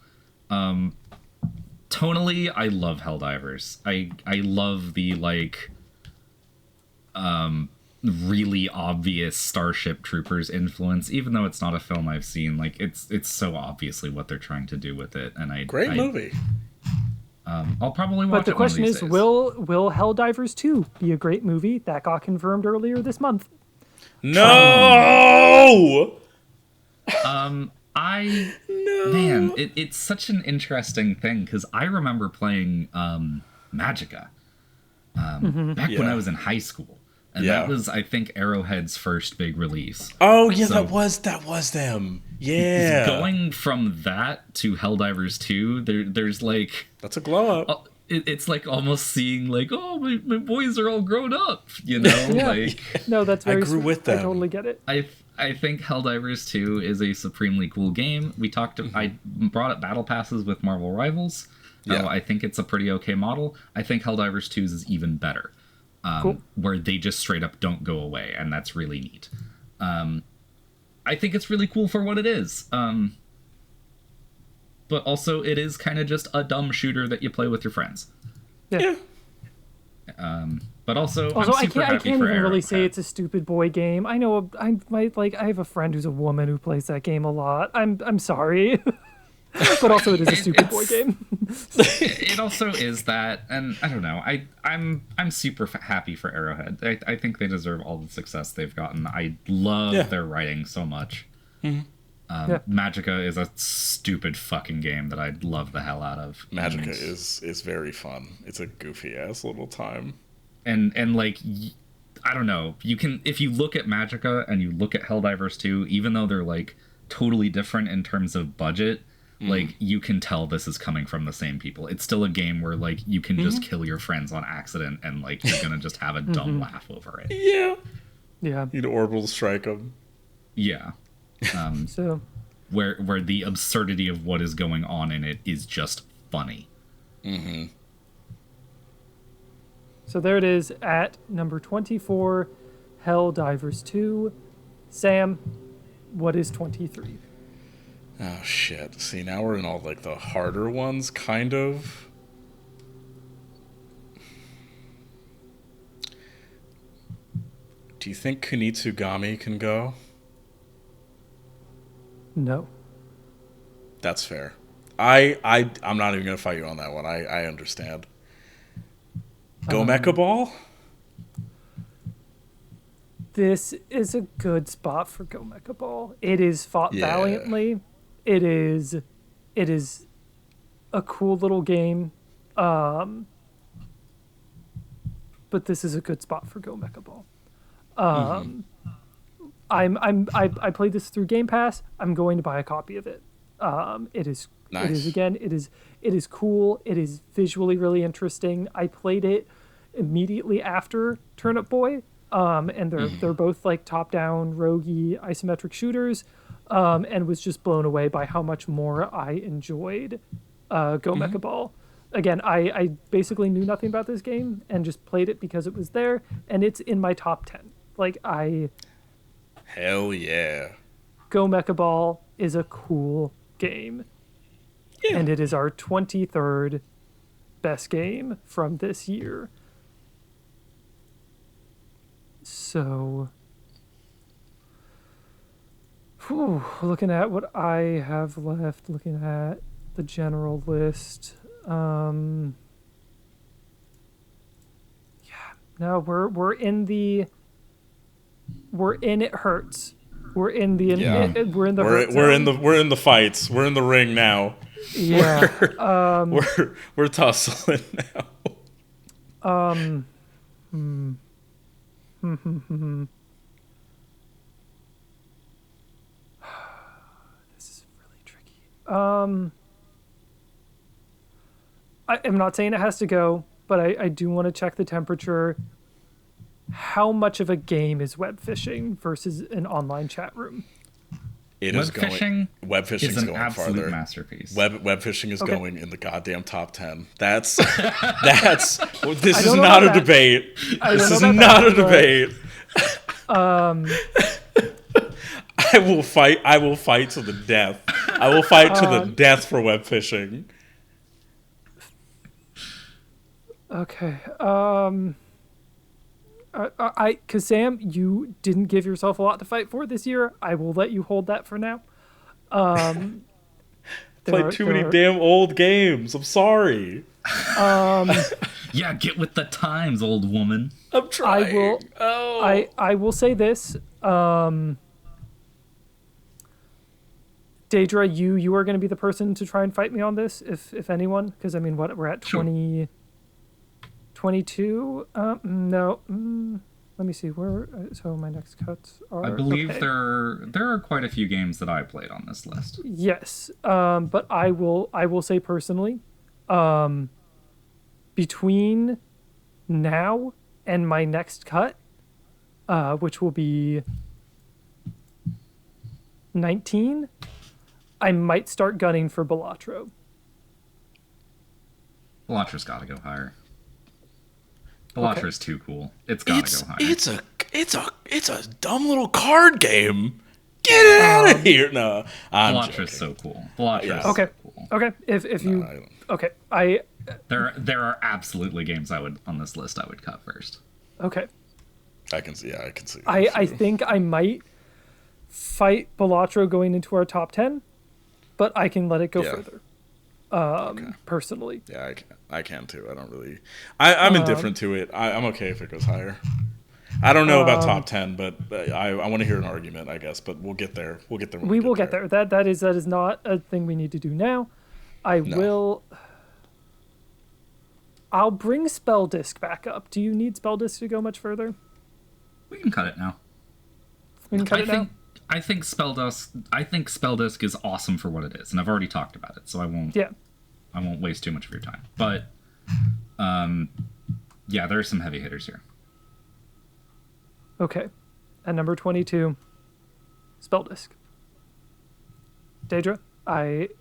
Tonally, I love Helldivers. I love the, like, really obvious Starship Troopers influence, even though it's not a film I've seen. Like, it's so obviously what they're trying to do with it, and great movie. I'll probably watch it. But the question is, days. will Helldivers 2 be a great movie? That got confirmed earlier this month. No. Man, it's such an interesting thing because I remember playing Magica back when I was in high school. And that was, I think, Arrowhead's first big release. Oh, yeah, that was them. Yeah. Going from that to Helldivers 2, there's like... That's a glow up. It's like almost seeing like, oh, my boys are all grown up, you know? Yeah. Like, No, that's very I grew sweet. with them. I totally get it. I think Helldivers 2 is a supremely cool game. I brought up Battle Passes with Marvel Rivals. Yeah. I think it's a pretty okay model. I think Helldivers 2 is even better. Cool. Where they just straight up don't go away, and that's really neat. I think it's really cool for what it is. But also, it is kind of just a dumb shooter that you play with your friends. Yeah. But also Also, I'm super I happy can't for even really Arrowhead. say it's a stupid boy game. I know I have a friend who's a woman who plays that game a lot. I'm sorry. But also it is a stupid boy game. It also is that, and I don't know. I'm super happy for Arrowhead. I think they deserve all the success they've gotten. I love their writing so much. Magica is a stupid fucking game that I love the hell out of. Magica is very fun. It's a goofy ass little time. And like, I don't know. You can, if you look at Magica and you look at Helldivers 2, even though they're like totally different in terms of budget, like you can tell this is coming from the same people. It's still a game where like you can just kill your friends on accident and like you're gonna just have a dumb laugh over it. Yeah. You'd orbital strike them. Yeah. So Where the absurdity of what is going on in it is just funny. So there it is at number 24, Helldivers 2. Sam, what is 23? Oh shit. See, now we're in all like the harder ones, kind of. Do you think Kunitsu-Gami can go? No. That's fair. I'm not even gonna fight you on that one. I understand. Go Mecha Ball? This is a good spot for Go Mecha Ball. It is fought valiantly. It is a cool little game. But this is a good spot for Go Mecha Ball. I played this through Game Pass. I'm going to buy a copy of it. It is Nice. It is cool. It is visually really interesting. I played it immediately after Turnip Boy. And they're both like top-down roguey isometric shooters. And was just blown away by how much more I enjoyed Go Mecha Ball. Again, I basically knew nothing about this game and just played it because it was there, and it's in my top 10. Hell yeah. Go Mecha Ball is a cool game. Yeah. And it is our 23rd best game from this year. So, looking at what I have left, looking at the general list. No, we're in it hurts. We're in the we're in the fights. We're in the ring now. Yeah. We're tussling now. This is really tricky. I am not saying it has to go, but I do want to check the temperature. How much of a game is web fishing versus an online chat room? It is going. Web fishing is going absolute farther. Masterpiece. Web fishing is going in the goddamn top 10. This is don't know not about a that. debate. I This don't is know about not a that, debate. I will fight to the death. I will fight to the death for web fishing. Okay. Because Sam, you didn't give yourself a lot to fight for this year. I will let you hold that for now. Played too many damn old games. I'm sorry. Yeah, get with the times, old woman. I'm trying. I will say this. Deidra, you are going to be the person to try and fight me on this, if anyone. Because, I mean, we're at 20... 22? No. let me see where. So my next cuts are. I believe okay. there are quite a few games that I played on this list. Yes, but I will say personally, between now and my next cut, which will be 19, I might start gunning for Balatro. Balatro's got to go higher. Balatro's too cool. It's got to go higher. It's a dumb little card game. Get it out of here! No, I'm Balatro's joking. so cool. Balatro's Okay. so cool. Okay. If you I don't- okay, I There are absolutely games I would on this list I would cut first. okay. I can see. Yeah, I can see. I think I might fight Balatro going into our top 10, but I can let it go Yeah. further. Personally. Yeah, I can too. I don't really. I'm indifferent to it. I'm okay if it goes higher. I don't know about top 10, but I want to hear an argument, I guess. But we'll get there. We'll get there. When We will get there. That is not a thing we need to do now. I'll bring Spell Disc back up. Do you need Spell Disc to go much further? We can cut it now. We can cut it now. I think Spell Disc is awesome for what it is, and I've already talked about it, so I won't waste too much of your time. But yeah, there are some heavy hitters here. Okay. At number 22, Spell Disc. Deidra,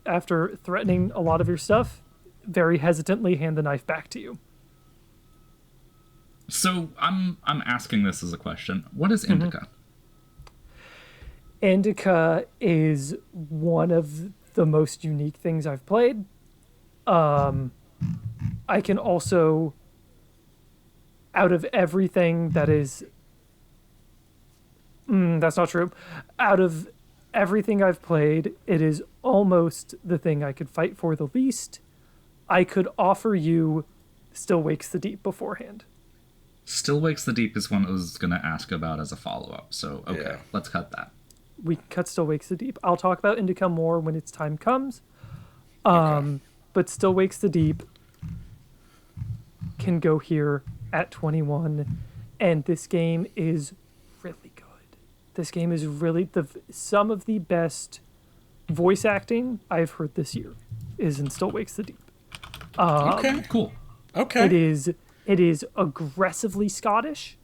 after threatening a lot of your stuff, very hesitantly hand the knife back to you. So I'm asking this as a question. What is Indika? Indika is one of the most unique things I've played. I can also, out of everything that is... that's not true. Out of everything I've played, it is almost the thing I could fight for the least. I could offer you Still Wakes the Deep beforehand. Still Wakes the Deep is one I was going to ask about as a follow-up, so okay, Yeah. let's cut that. We can cut Still Wakes the Deep. I'll talk about Indika more when its time comes. But Still Wakes the Deep can go here at 21, and this game is really good. This game is really some of the best voice acting I've heard this year is in Still Wakes the Deep. Okay. Cool. Okay. It is aggressively Scottish.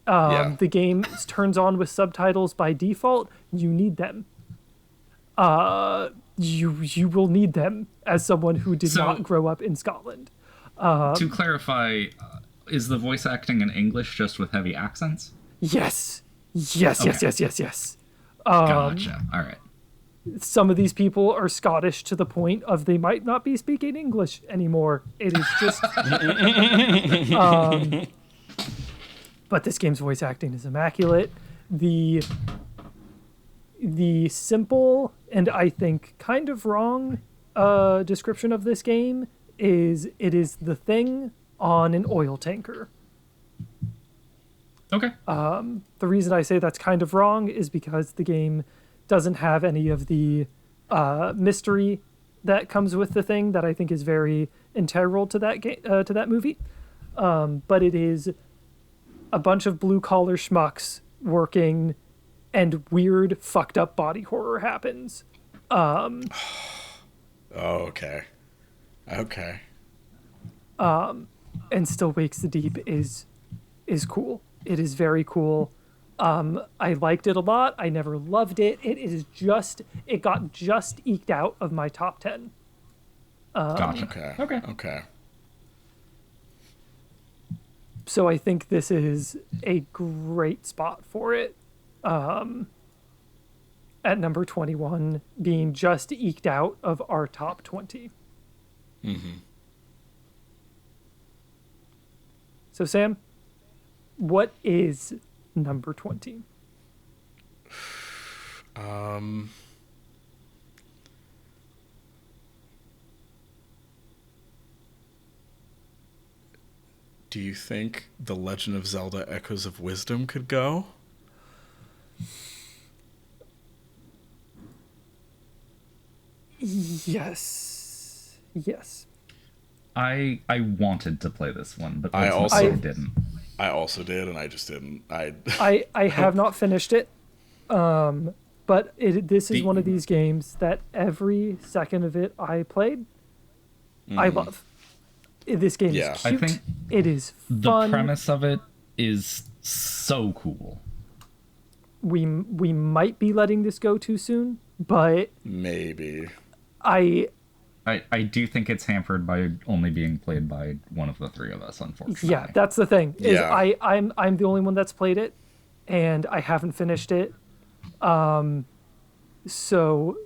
The game turns on with subtitles by default. You need them. You will need them as someone who did not grow up in Scotland. To clarify, is the voice acting in English just with heavy accents? Yes. Okay. Yes. Gotcha. All right. Some of these people are Scottish to the point of they might not be speaking English anymore. It is just... but this game's voice acting is immaculate. The simple and I think kind of wrong description of this game is it is the Thing on an oil tanker. Okay. The reason I say that's kind of wrong is because the game doesn't have any of the mystery that comes with the Thing that I think is very integral to that movie. But it is a bunch of blue-collar schmucks working, and weird, fucked up body horror happens. Oh, okay. Okay. And Still Wakes the Deep is cool. It is very cool. I liked it a lot. I never loved it. It got just eked out of my top 10. Gotcha. Okay. So I think this is a great spot for it. At number 21, being just eked out of our top 20. So Sam, what is number 20? Do you think The Legend of Zelda Echoes of Wisdom could go? Yes. I wanted to play this one, but I ultimately also- didn't. I also did, and I just didn't. I have not finished it, but this is one of these games that every second of it I played, I love. This game is cute. I think it is fun. The premise of it is so cool. We might be letting this go too soon, but maybe. I do think it's hampered by only being played by one of the three of us, unfortunately. Yeah, that's the thing. I'm the only one that's played it, and I haven't finished it. So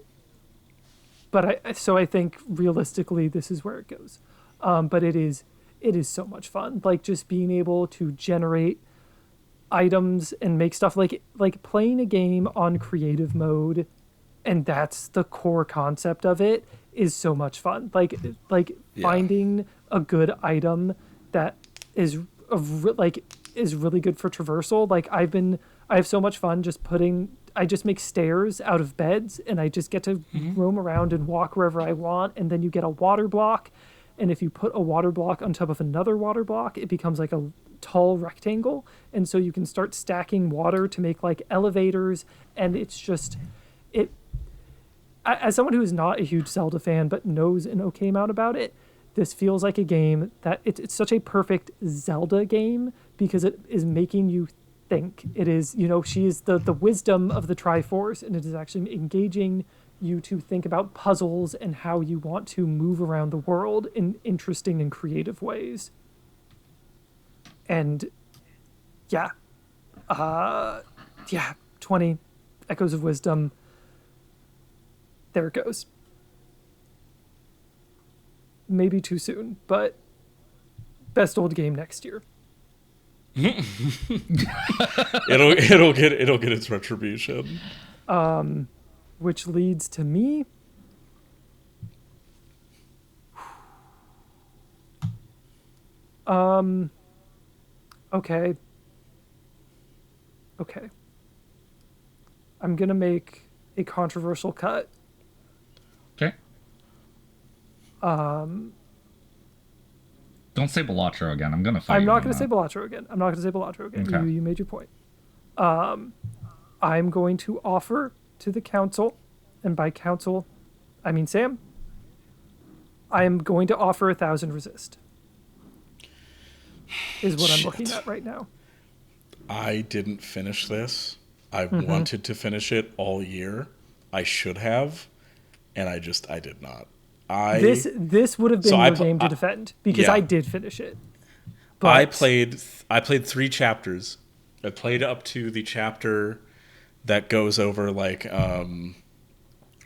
I think realistically this is where it goes. But it is so much fun. Like just being able to generate items and make stuff like playing a game on creative mode, and that's the core concept of it, is so much fun. Like finding a good item that is really good for traversal. Like I have so much fun just I just make stairs out of beds, and I just get to roam around and walk wherever I want, and then you get a water block, and if you put a water block on top of another water block, it becomes like a tall rectangle, and so you can start stacking water to make like elevators, and it's just as someone who is not a huge Zelda fan but knows an okay amount about it, this feels like a game that it's such a perfect Zelda game because it is making you think. It is, she is the wisdom of the Triforce, and it is actually engaging you to think about puzzles and how you want to move around the world in interesting and creative ways. And 20 Echoes of Wisdom. There it goes. Maybe too soon, but best old game next year. it'll get its retribution. Which leads to me. Okay. I'm gonna make a controversial cut. Okay. Don't say Balatro again. I'm gonna fight. I'm not gonna say Balatro again. Okay. You made your point. I'm going to offer to the council, and by council, I mean Sam. I am going to offer 1,000 resist. Is what I'm looking at right now. I didn't finish this. I wanted to finish it all year. I should have, and I did not. This would have been your game to defend because I did finish it. But I played 3 chapters. I played up to the chapter that goes over like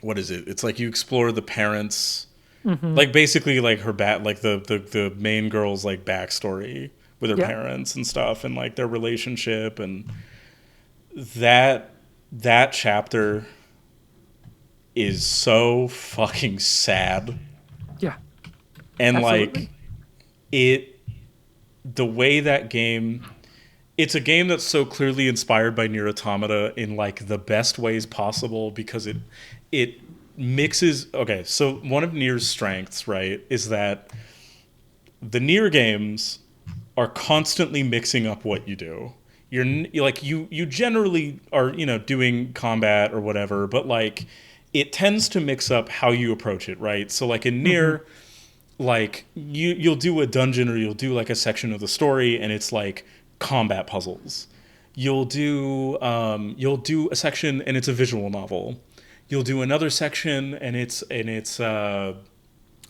what is it? It's like you explore the parents, like basically like her like the main girl's like backstory with her parents and stuff, and like their relationship, and that chapter is so fucking sad. Yeah. And absolutely. like the way that game, it's a game that's so clearly inspired by Nier Automata in like the best ways possible, because it mixes. Okay, so one of Nier's strengths, right, is that the Nier games are constantly mixing up what you do. You're like you generally are, doing combat or whatever, but like it tends to mix up how you approach it, right? So like in Nier, like you'll do a dungeon or you'll do like a section of the story, and it's like combat puzzles. You'll do a section and it's a visual novel. You'll do another section and it's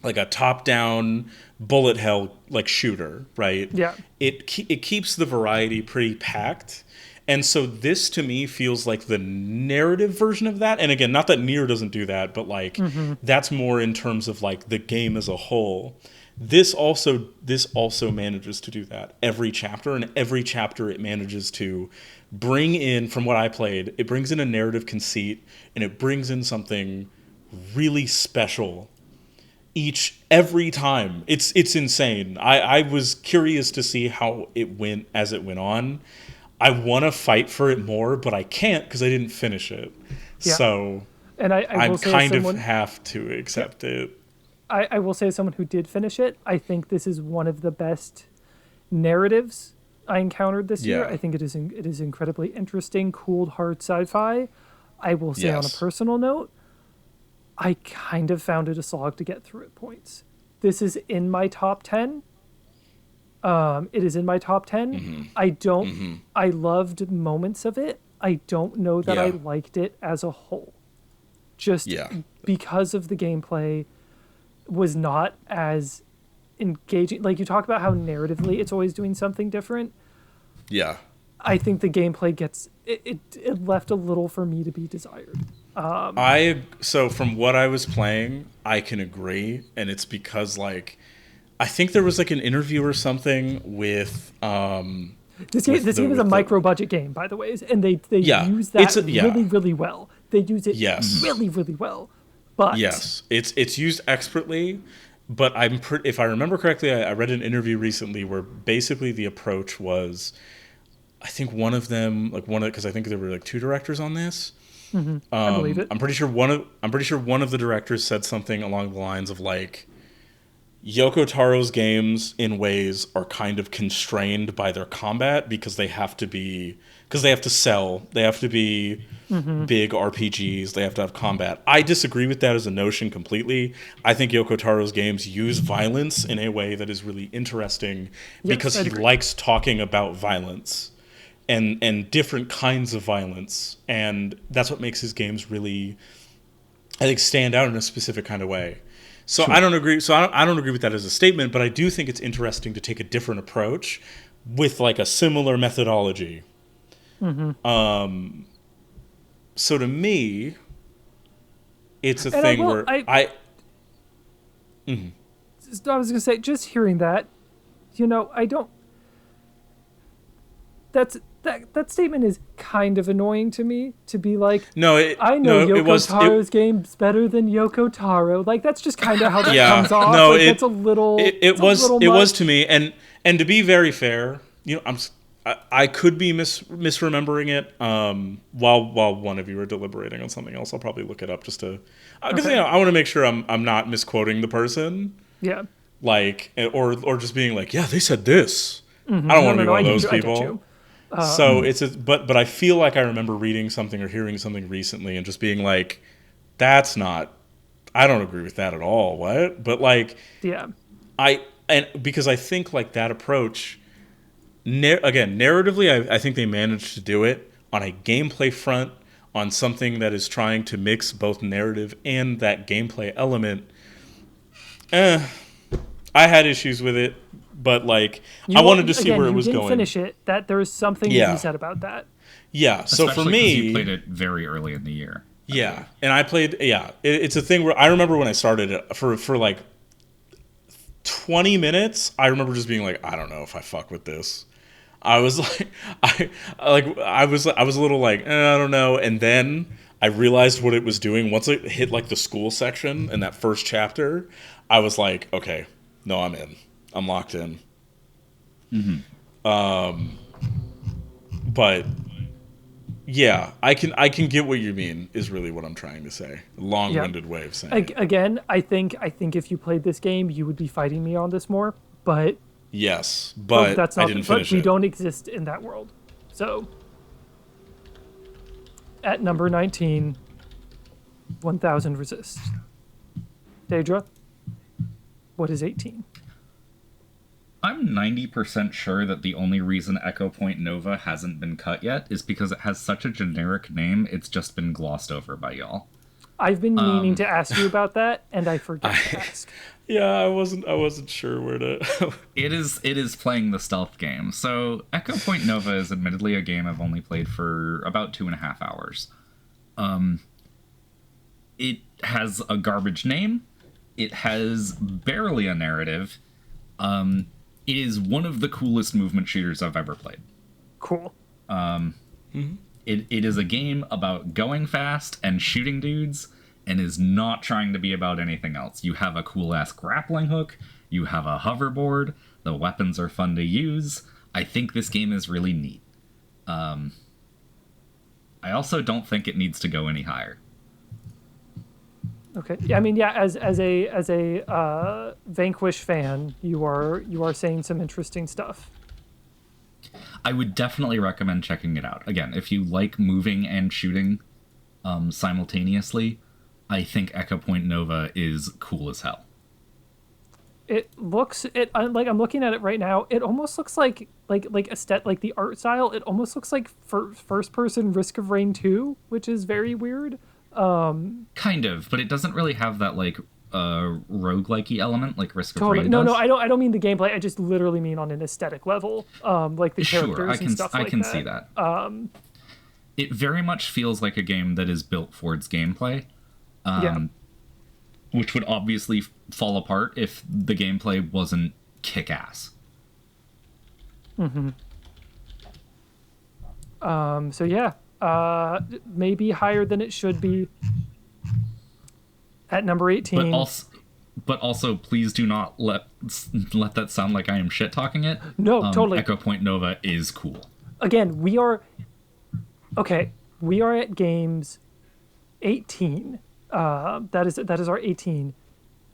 like a top-down bullet hell like shooter, right? Yeah. It keeps the variety pretty packed. And so this to me feels like the narrative version of that. And again, not that Nier doesn't do that, but like that's more in terms of like the game as a whole. This also manages to do that every chapter, and every chapter it manages to bring in, from what I played, it brings in a narrative conceit, and it brings in something really special every time. It's insane. I was curious to see how it went as it went on. I want to fight for it more, but I can't because I didn't finish it. Yeah. So and I will kind of have to accept it. I will say, as someone who did finish it, I think this is one of the best narratives I encountered this year. Yeah. I think it is incredibly interesting, cool, hard sci-fi. I will say on a Yes. personal note, I kind of found it a slog to get through at points. This is in my top 10. It is in my top 10. I loved moments of it. I don't know that I Yeah. liked it as a whole. Just because of the gameplay was not as engaging. Like, you talk about how narratively it's always doing something different. Yeah. I think the gameplay gets it left a little for me to be desired. So from what I was playing, I can agree, and it's because like I think there was like an interview or something with This game is a micro budget game, by the way, and they use that really well. They use it really, really well. But yes, it's used expertly. But if I remember correctly, I read an interview recently where basically the approach was, I think one of them, because I think there were like 2 directors on this. I believe it. I'm pretty sure one of the directors said something along the lines of like, Yoko Taro's games in ways are kind of constrained by their combat because they have to sell, they have to be big RPGs, they have to have combat. I disagree with that as a notion completely. I think Yoko Taro's games use violence in a way that is really interesting because he likes talking about violence and different kinds of violence, and that's what makes his games really, I think, stand out in a specific kind of way. So I don't agree. So I don't agree with that as a statement, but I do think it's interesting to take a different approach with like a similar methodology. So to me, it's a thing where I was gonna say, just hearing that, I don't. That statement is kind of annoying to me, to be like, I know Yoko Taro's game's better than Yoko Taro. Like, that's just kind of how that comes off. No, like, that's a little. It was to me, and to be very fair, I could be misremembering it. While one of you are deliberating on something else, I'll probably look it up just to, because I want to make sure I'm not misquoting the person. Yeah. Like, or just being like, yeah, they said this. I don't want to be one of those people. So but I feel like I remember reading something or hearing something recently and just being like, that's not, I don't agree with that at all. What? But like, yeah, because I think like that approach, again, narratively, I think they managed to do it on a gameplay front, on something that is trying to mix both narrative and that gameplay element. I had issues with it. But like, I wanted to see where it was going. You didn't finish it. That there was something to be said about that. Yeah. So especially for me, you played it very early in the year. Yeah, and I played. Yeah, it's a thing where I remember when I started it for like 20 minutes. I remember just being like, I don't know if I fuck with this. I was like, I was a little like, I don't know, and then I realized what it was doing once it hit like the school section in that first chapter. I was like, okay, no, I'm in. I'm locked in. But yeah, I can get what you mean is really what I'm trying to say. Long-winded way of saying it. Again, I think if you played this game, you would be fighting me on this more. But yes, but that's not. I didn't finish we it. don't exist in that world. So at number 19, 1000 Resist. Deidra, what is 18? I'm 90% sure that the only reason Echo Point Nova hasn't been cut yet is because it has such a generic name, it's just been glossed over by y'all. I've been meaning to ask you about that, and I forgot to ask. Yeah, I wasn't sure where to... It is playing the stealth game. So Echo Point Nova is admittedly a game I've only played for about 2.5 hours. It has a garbage name. It has barely a narrative. It is one of the coolest movement shooters I've ever played. Cool. It is a game about going fast and shooting dudes, and is not trying to be about anything else. You have a cool-ass grappling hook, you have a hoverboard, the weapons are fun to use. I think this game is really neat. I also don't think it needs to go any higher. Okay. Yeah, I mean, yeah, as a Vanquish fan, you are saying some interesting stuff. I would definitely recommend checking it out. Again, if you like moving and shooting simultaneously, I think Echo Point Nova is cool as hell. It looks I'm looking at it right now. It almost looks like the art style. It almost looks like first person Risk of Rain 2, which is very weird. Kind of, but it doesn't really have that like roguelike-y element like Risk of Totally. Rain does. No, I don't mean the gameplay. I just literally mean on an aesthetic level, like the characters and stuff like that. I can see that. It very much feels like a game that is built for its gameplay. Which would obviously fall apart if the gameplay wasn't kick-ass. Mm-hmm. So yeah, maybe higher than it should be at number 18. But also, please do not let that sound like I am shit-talking it. No, totally. Echo Point Nova is cool. Again, we are at games 18. That is our 18.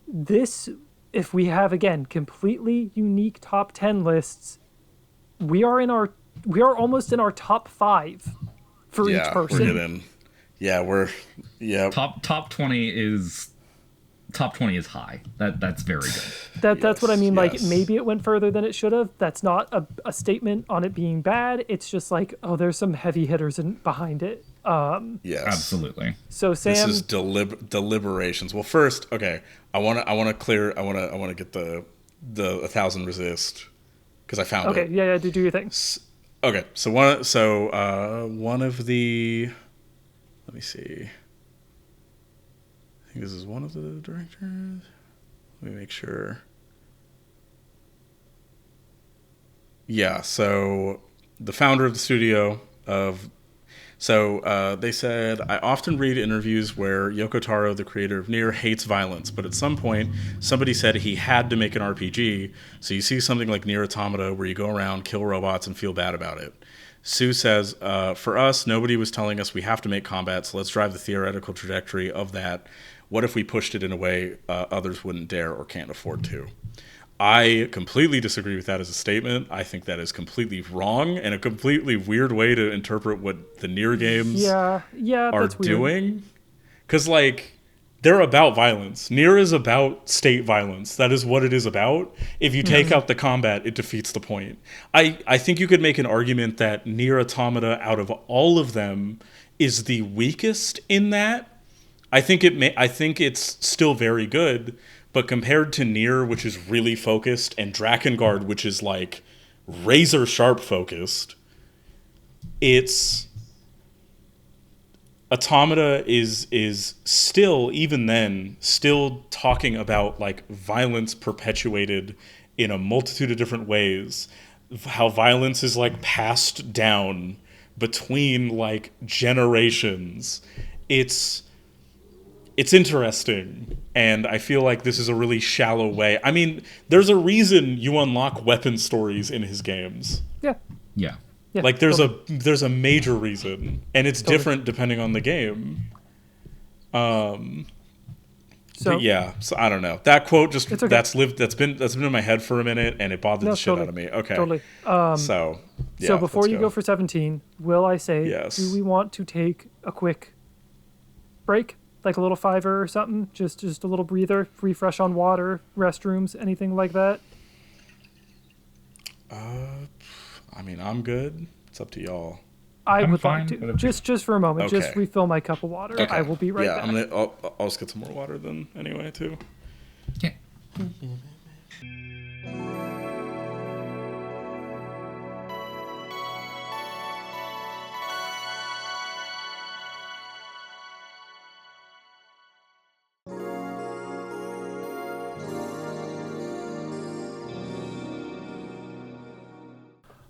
This, if we have again completely unique top 10 lists, we are almost in our top 5 for each person. Top 20 is high. That's very good. That's what I mean. Like maybe it went further than it should have. That's not a statement on it being bad. It's just like, oh, there's some heavy hitters behind it. Yes, absolutely. So Sam, this is deliberations. Well, first, okay, I want to get the 1,000 resist because I found it. Okay, yeah, do your thing. Okay, so one of the, let me see. I think this is one of the directors. Let me make sure. Yeah, so the founder of the studio of. So they said, I often read interviews where Yoko Taro, the creator of Nier, hates violence, but at some point, somebody said he had to make an RPG, so you see something like Nier Automata where you go around, kill robots, and feel bad about it. Sue says, for us, nobody was telling us we have to make combat, so let's drive the theoretical trajectory of that. What if we pushed it in a way others wouldn't dare or can't afford to? I completely disagree with that as a statement. I think that is completely wrong and a completely weird way to interpret what the Nier games are doing. Because, like, they're about violence. Nier is about state violence. That is what it is about. If you take out the combat, it defeats the point. I think you could make an argument that Nier Automata, out of all of them, is the weakest in that. I think it's still very good. But compared to Nier, which is really focused, and Drakengard, which is like razor sharp focused, Automata is still, even then, still talking about like violence perpetuated in a multitude of different ways. How violence is like passed down between like generations. It's interesting, and I feel like this is a really shallow way. I mean, there's a reason you unlock weapon stories in his games. Yeah. Like there's a major reason, and it's different depending on the game. So I don't know. That quote just that's been in my head for a minute, and it bothered the shit out of me. Okay. Totally. So before you go for 17, will I say, do we want to take a quick break? Like a little fiver or something? Just a little breather, refresh on water, restrooms, anything like that? I mean, I'm good. It's up to y'all. I would like to. Just for a moment. Okay. Just refill my cup of water. Okay. I will be right back. I'll just get some more water then anyway, too. Yeah.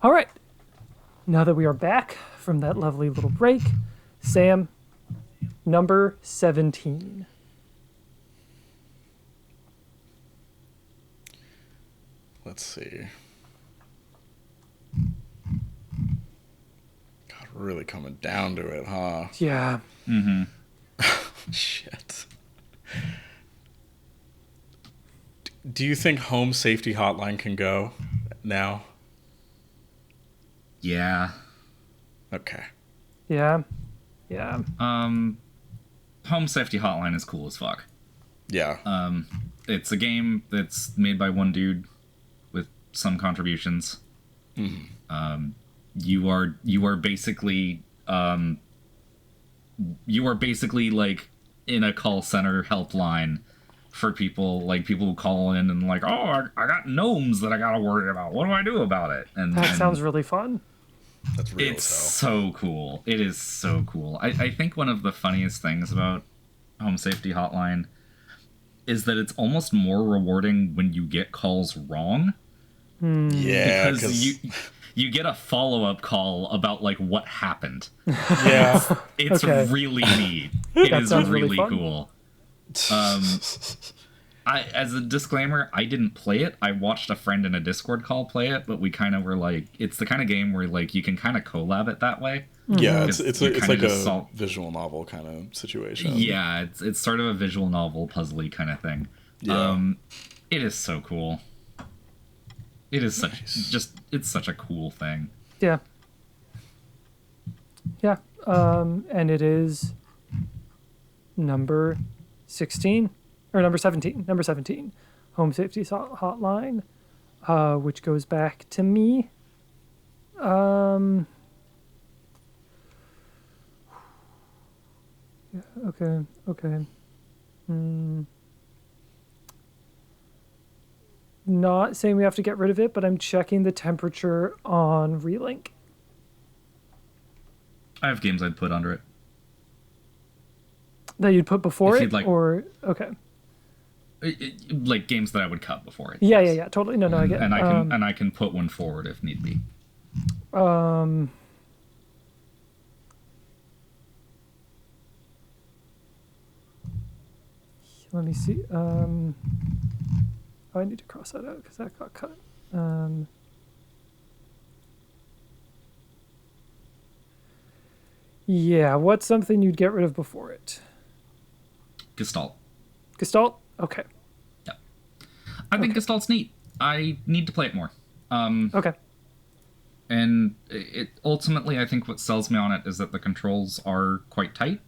All right. Now that we are back from that lovely little break, Sam, number 17. Let's see. God, really coming down to it, huh? Yeah. Mm-hmm. Shit. Do you think Home Safety Hotline can go now? Yeah. Okay. Yeah. Home Safety Hotline is cool as fuck. Yeah. It's a game that's made by one dude with some contributions. You are basically like in a call center helpline for people who call in and like, oh, I got gnomes that I gotta worry about. What do I do about it? And That sounds really fun. That's real. It's so cool. It is so cool. I think one of the funniest things about Home Safety Hotline is that it's almost more rewarding when you get calls wrong. Yeah, because you get a follow-up call about like what happened. Yeah. It's Okay. really neat. It is sounds really really fun. cool. As a disclaimer, I didn't play it. I watched a friend in a Discord call play it, but we kind of were like, it's the kind of game where like you can kind of collab it that way. Yeah, Because it's you like kinda a just visual novel kind of situation. Yeah, it's sort of a visual novel puzzly kind of thing. Yeah. It is so cool. It is it's such a cool thing. Yeah. Yeah. And it is number 16 or number 17. Number 17. Home Safety Hotline, which goes back to me. Yeah, okay. Not saying we have to get rid of it, but I'm checking the temperature on Relink. I have games I'd put under it. That you'd put before If it? you'd like. Or, okay. Like games that I would cut before it. Yeah, totally. No, I get it. And I can put one forward if need be. Let me see. I need to cross that out because that got cut. Yeah, what's something you'd get rid of before it? Gestalt. Gestalt? Okay. Yeah. I think Gestalt's neat. I need to play it more. Okay. And it ultimately, I think what sells me on it is that the controls are quite tight,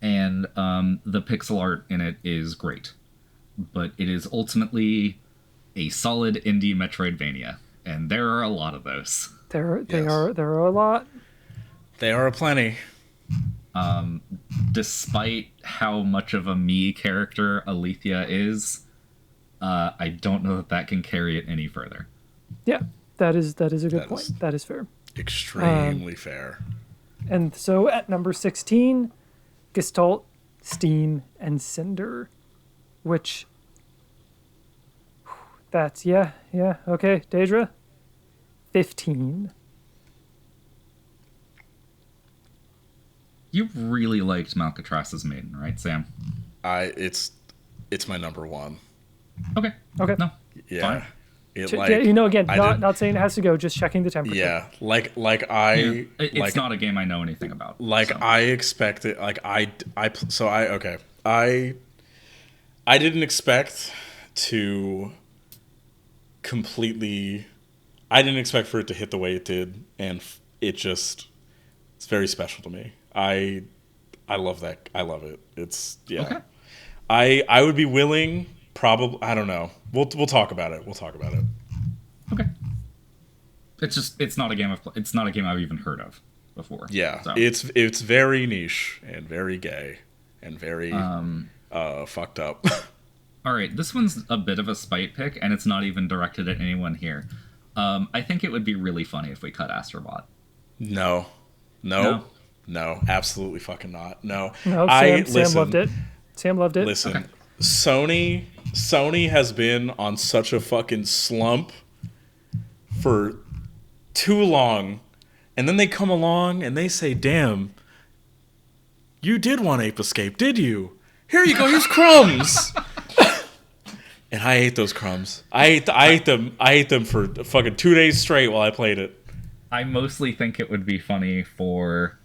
and the pixel art in it is great. But it is ultimately a solid indie Metroidvania, and there are a lot of those. There are a lot. They are aplenty. Despite how much of a me character Alethea is, I don't know that can carry it any further. Yeah, that is a good point. That is fair. Extremely fair. And so at number 16, Gestalt, Steam, and Cinder, which that's okay, Deidra, 15. You really liked Malcatras Maiden, right, Sam? It's my number one. Okay. No. Yeah. Fine. Again, not saying it has to go, just checking the temperature. Yeah, It's not a game I know anything about. I expected, I didn't expect to completely, I didn't expect for it to hit the way it did, and it's very special to me. I love that. I love it. It's, yeah. Okay. I would be willing, probably, I don't know. We'll talk about it. Okay. It's not a game it's not a game I've even heard of before. Yeah. So. It's very niche and very gay and very fucked up. All right, this one's a bit of a spite pick, and it's not even directed at anyone here. I think it would be really funny if we cut Astro Bot. No, absolutely fucking not. No, Sam loved it. Sam loved it. Listen, Okay. Sony has been on such a fucking slump for too long, and then they come along and they say, "Damn, you did want Ape Escape, did you? Here you go. Here's crumbs." And I ate those crumbs. I ate them for fucking 2 days straight while I played it. I mostly think it would be funny for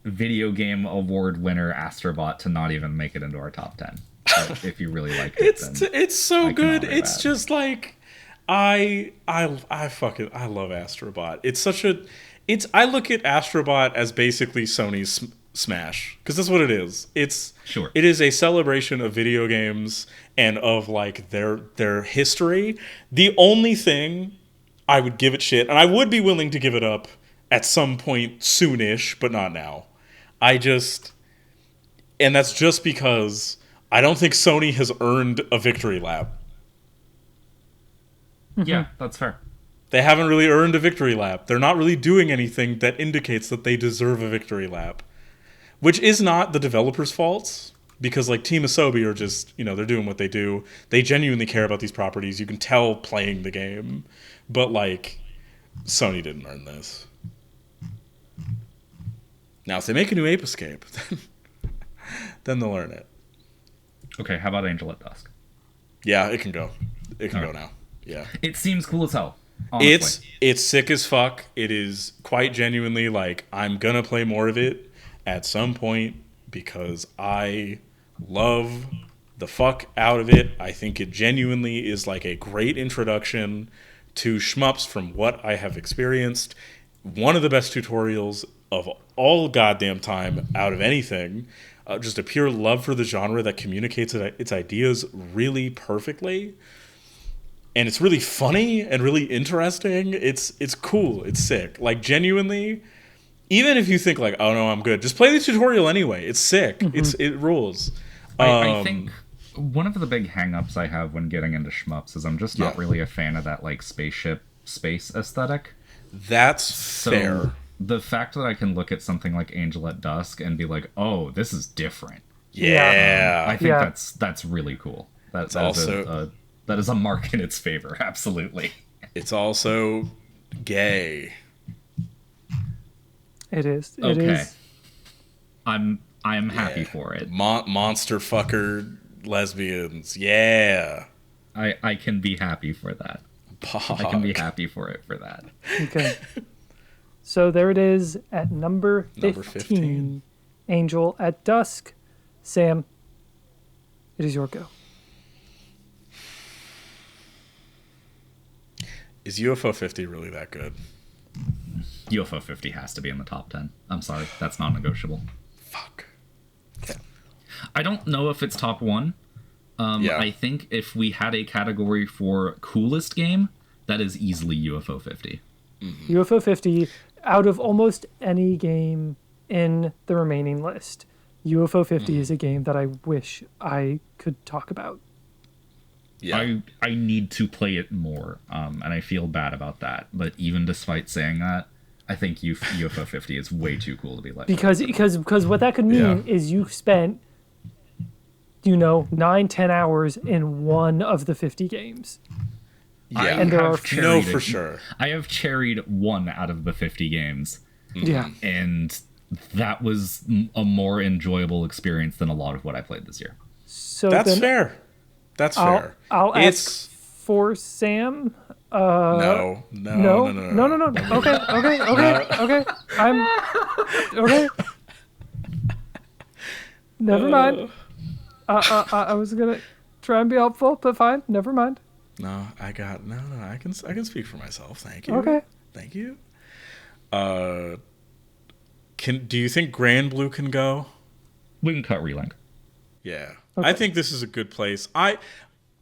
video game award winner Astro Bot to not even make it into our top 10. But if you really liked it, It's so good. It's that. just like I love Astro Bot. I look at Astro Bot as basically Sony's Smash, because that's what it is. It is a celebration of video games and of like their history. The only thing I would give it shit, and I would be willing to give it up at some point soonish, but not now. And that's just because I don't think Sony has earned a victory lap. Yeah, that's fair. They haven't really earned a victory lap. They're not really doing anything that indicates that they deserve a victory lap. Which is not the developers' faults, because like Team Asobi are just, they're doing what they do. They genuinely care about these properties. You can tell playing the game. But like, Sony didn't earn this. Now, if they make a new Ape Escape, then they'll earn it. Okay, how about Angel at Dusk? Yeah, it can go. It can go now. Yeah. It seems cool as hell. Honestly. It's sick as fuck. It is quite genuinely like, I'm gonna play more of it at some point because I love the fuck out of it. I think it genuinely is like a great introduction to shmups from what I have experienced. One of the best tutorials of all goddamn time out of anything. Just a pure love for the genre that communicates its ideas really perfectly. And it's really funny and really interesting. It's cool. It's sick. Like, genuinely, even if you think like, oh no, I'm good, just play the tutorial anyway. It's sick. Mm-hmm. It rules. I think one of the big hang-ups I have when getting into shmups is I'm just not really a fan of that like spaceship space aesthetic. That's fair. The fact that I can look at something like Angel at Dusk and be like, oh, this is different. Yeah. I think that's really cool. That is a mark in its favor. Absolutely. It's also gay. It is. I am happy for it. Monster fucker lesbians. Yeah. I can be happy for that. Pog. I can be happy for that. Okay. So there it is at number 15. Angel at Dusk. Sam, it is your go. Is UFO 50 really that good? UFO 50 has to be in the top 10. I'm sorry. That's non-negotiable. Fuck. Okay. I don't know if it's top 1. I think if we had a category for coolest game, that is easily UFO 50. Mm-hmm. UFO 50, out of almost any game in the remaining list, UFO 50 is a game that I wish I could talk about. Yeah. I need to play it more, and I feel bad about that. But even despite saying that, I think UFO 50 is way too cool to be let go. Because what that could mean is you spent, 9-10 hours in one of the 50 games. Yeah, and there are for sure. I have cherried one out of the 50 games. Yeah, and that was a more enjoyable experience than a lot of what I played this year. So that's fair. That's fair. I'll ask for Sam. No. Okay. I'm okay. Never mind. I was gonna try and be helpful, but fine. Never mind. No, I can speak for myself. Thank you. Okay. Thank you. Do you think Grand Blue can go? We can cut Relink. Yeah. Okay. I think this is a good place.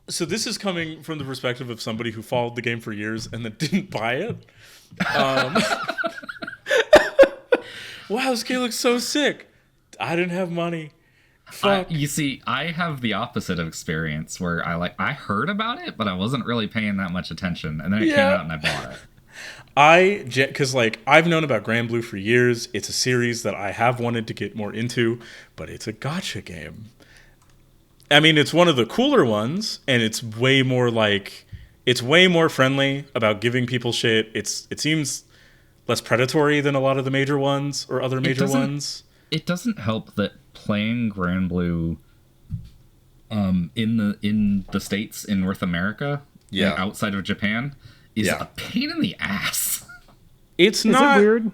So this is coming from the perspective of somebody who followed the game for years and then didn't buy it. Wow, this game looks so sick. I didn't have money. Fuck. You see, I have the opposite of experience where I heard about it, but I wasn't really paying that much attention, and then it came out and I bought it. Because I've known about Grand Blue for years. It's a series that I have wanted to get more into, but it's a gacha game. I mean, it's one of the cooler ones, and it's way more friendly about giving people shit. It seems less predatory than a lot of the major ones or other major ones. It doesn't help that playing Grand Blue in the States, in North America, outside of Japan, is a pain in the ass. It's not. Is it weird?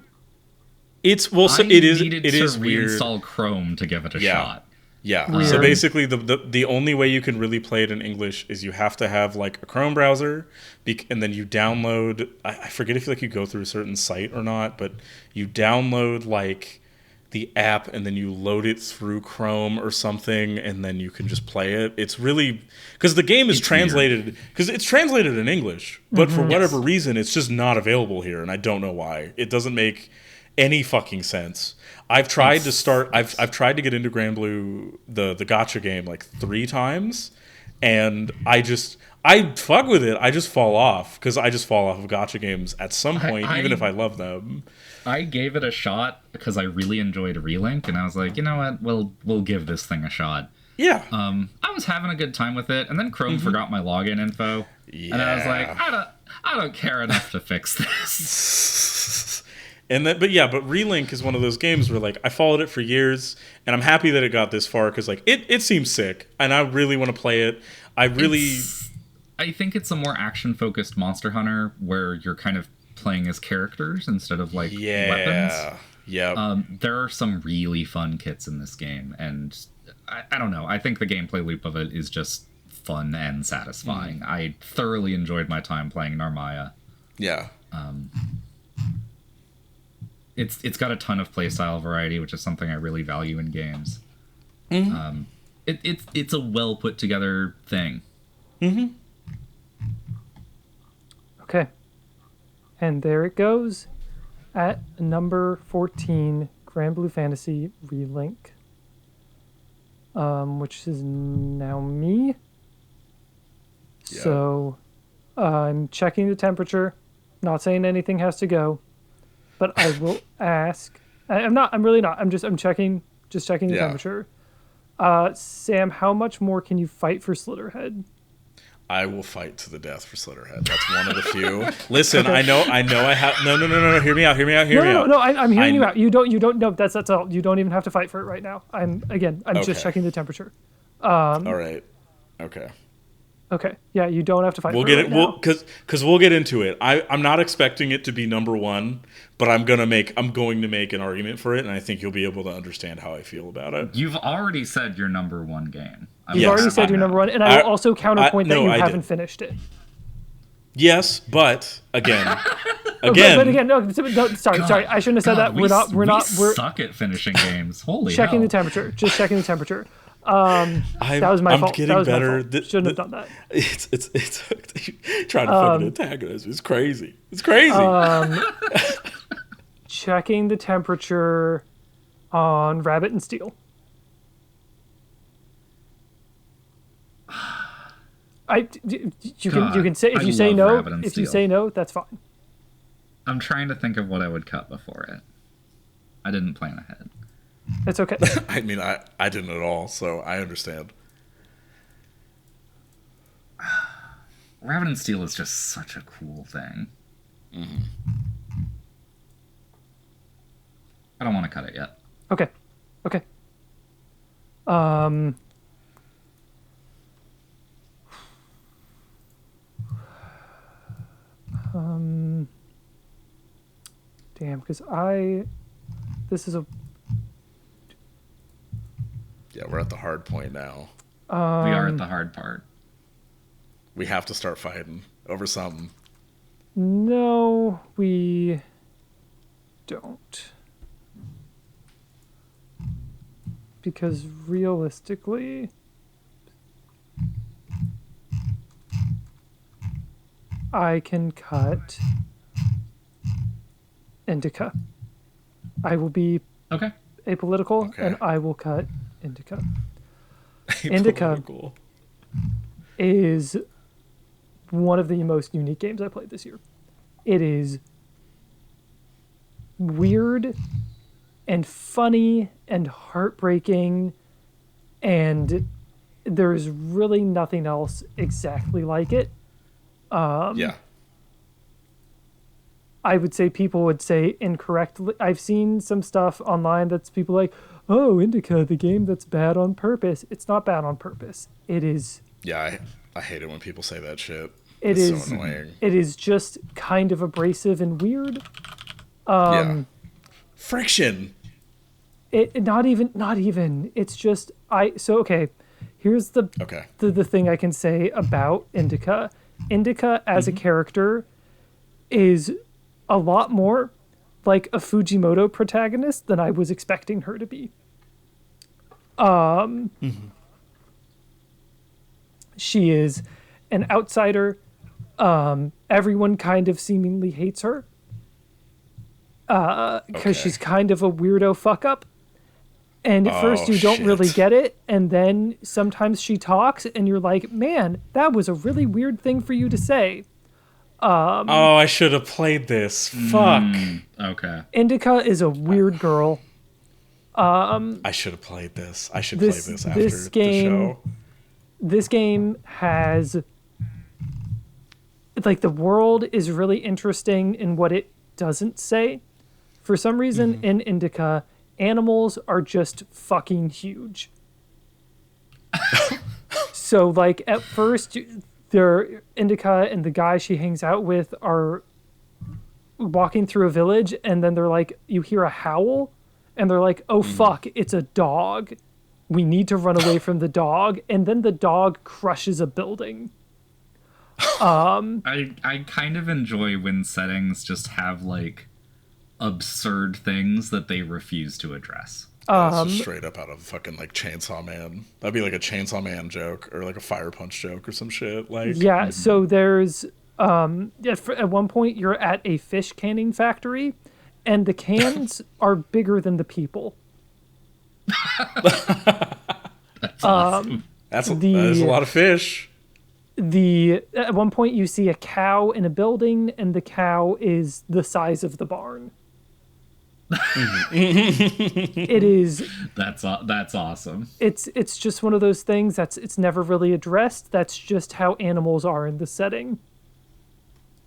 It is. It is weird. Reinstall Chrome to give it a shot. Yeah. Weird. So basically, the only way you can really play it in English is you have to have like a Chrome browser, and then you download. I forget if like you go through a certain site or not, but you download like the app and then you load it through Chrome or something, and then you can just play it. It's really because the game is translated because it's translated in English, but for whatever reason, it's just not available here, and I don't know why. It doesn't make any fucking sense. I've tried I've tried to get into Grand Blue, the gacha game, like 3 times, and I fuck with it. I just fall off because I just fall off of gacha games at some point, even if I love them. I gave it a shot because I really enjoyed Relink, and I was like, you know what, we'll give this thing a shot. Yeah. I was having a good time with it, and then Chrome forgot my login info, and I was like, I don't care enough to fix this. But Relink is one of those games where like I followed it for years, and I'm happy that it got this far because like it seems sick, and I really want to play it. I think it's a more action focused Monster Hunter where you're kind of playing as characters instead of like weapons. Yeah. There are some really fun kits in this game, and I don't know. I think the gameplay loop of it is just fun and satisfying. I thoroughly enjoyed my time playing Narmaya. Yeah. It's got a ton of playstyle variety, which is something I really value in games. It's a well put together thing. Okay. And there it goes at number 14, Grand Blue Fantasy Relink, which is now me. Yeah. So I'm checking the temperature, not saying anything has to go, but I will ask. I'm checking the temperature. Sam, how much more can you fight for Slitterhead? I will fight to the death for Slitterhead. That's one of the few. Listen, okay. I know. I have. No. Hear me out. No. I'm hearing you out. You don't. No, that's all. You don't even have to fight for it right now. I'm just checking the temperature. All right. Okay. Yeah, you don't have to fight. We'll get it. Because we'll get into it. I'm not expecting it to be number 1, but I'm going to make an argument for it, and I think you'll be able to understand how I feel about it. You've already said your number 1 game. You've already said your number 1, and I will also counterpoint that you haven't finished it. Yes, but again. Sorry, I shouldn't have said that. We suck at finishing games. Holy checking hell. the temperature. Just checking the temperature. That was my fault. I'm getting better. Shouldn't have done that. It's trying to fucking antagonize me. It's crazy. Checking the temperature on Rabbit and Steel. You can say if you say no. If you say no, that's fine. I'm trying to think of what I would cut before it. I didn't plan ahead. It's okay. I mean, I didn't at all, so I understand. Rabbit and Steel is just such a cool thing. I don't want to cut it yet. Okay. Damn, because this is a... Yeah, we're at the hard point now. We are at the hard part. We have to start fighting over something. No, we don't. Because realistically... I can cut Indika. I will be apolitical, and I will cut Indika. Indika is one of the most unique games I played this year. It is weird and funny and heartbreaking, and there's really nothing else exactly like it. I would say people would say incorrectly. I've seen some stuff online that's people like, oh, Indika, the game that's bad on purpose. It's not bad on purpose. It is. Yeah, I hate it when people say that shit. It's so annoying. It is just kind of abrasive and weird. Friction. Not even. It's just Okay, here's the Okay. the thing I can say about Indika. Indika as a character is a lot more like a Fujimoto protagonist than I was expecting her to be. She is an outsider. Everyone kind of seemingly hates her because she's kind of a weirdo fuck up. And at first you don't really get it, and then sometimes she talks, and you're like, man, that was a really weird thing for you to say. I should have played this. Fuck. Okay. Indika is a weird girl. I should have played this. I should play this after this game, the show. This game has... Like, the world is really interesting in what it doesn't say. For some reason, in Indika, animals are just fucking huge. So, like, at first, Indika and the guy she hangs out with are walking through a village, and then they're like, you hear a howl, and they're like, oh, fuck, it's a dog. We need to run away from the dog. And then the dog crushes a building. I kind of enjoy when settings just have, like, absurd things that they refuse to address. That's just straight up out of fucking, like, Chainsaw Man. That'd be like a Chainsaw Man joke or like a Fire Punch joke or some shit. Like, yeah, so there's at one point you're at a fish canning factory, and the cans are bigger than the people. That's awesome. that is a lot of fish. At one point you see a cow in a building, and the cow is the size of the barn. It is. That's awesome. It's just one of those things it's never really addressed. That's just how animals are in the setting.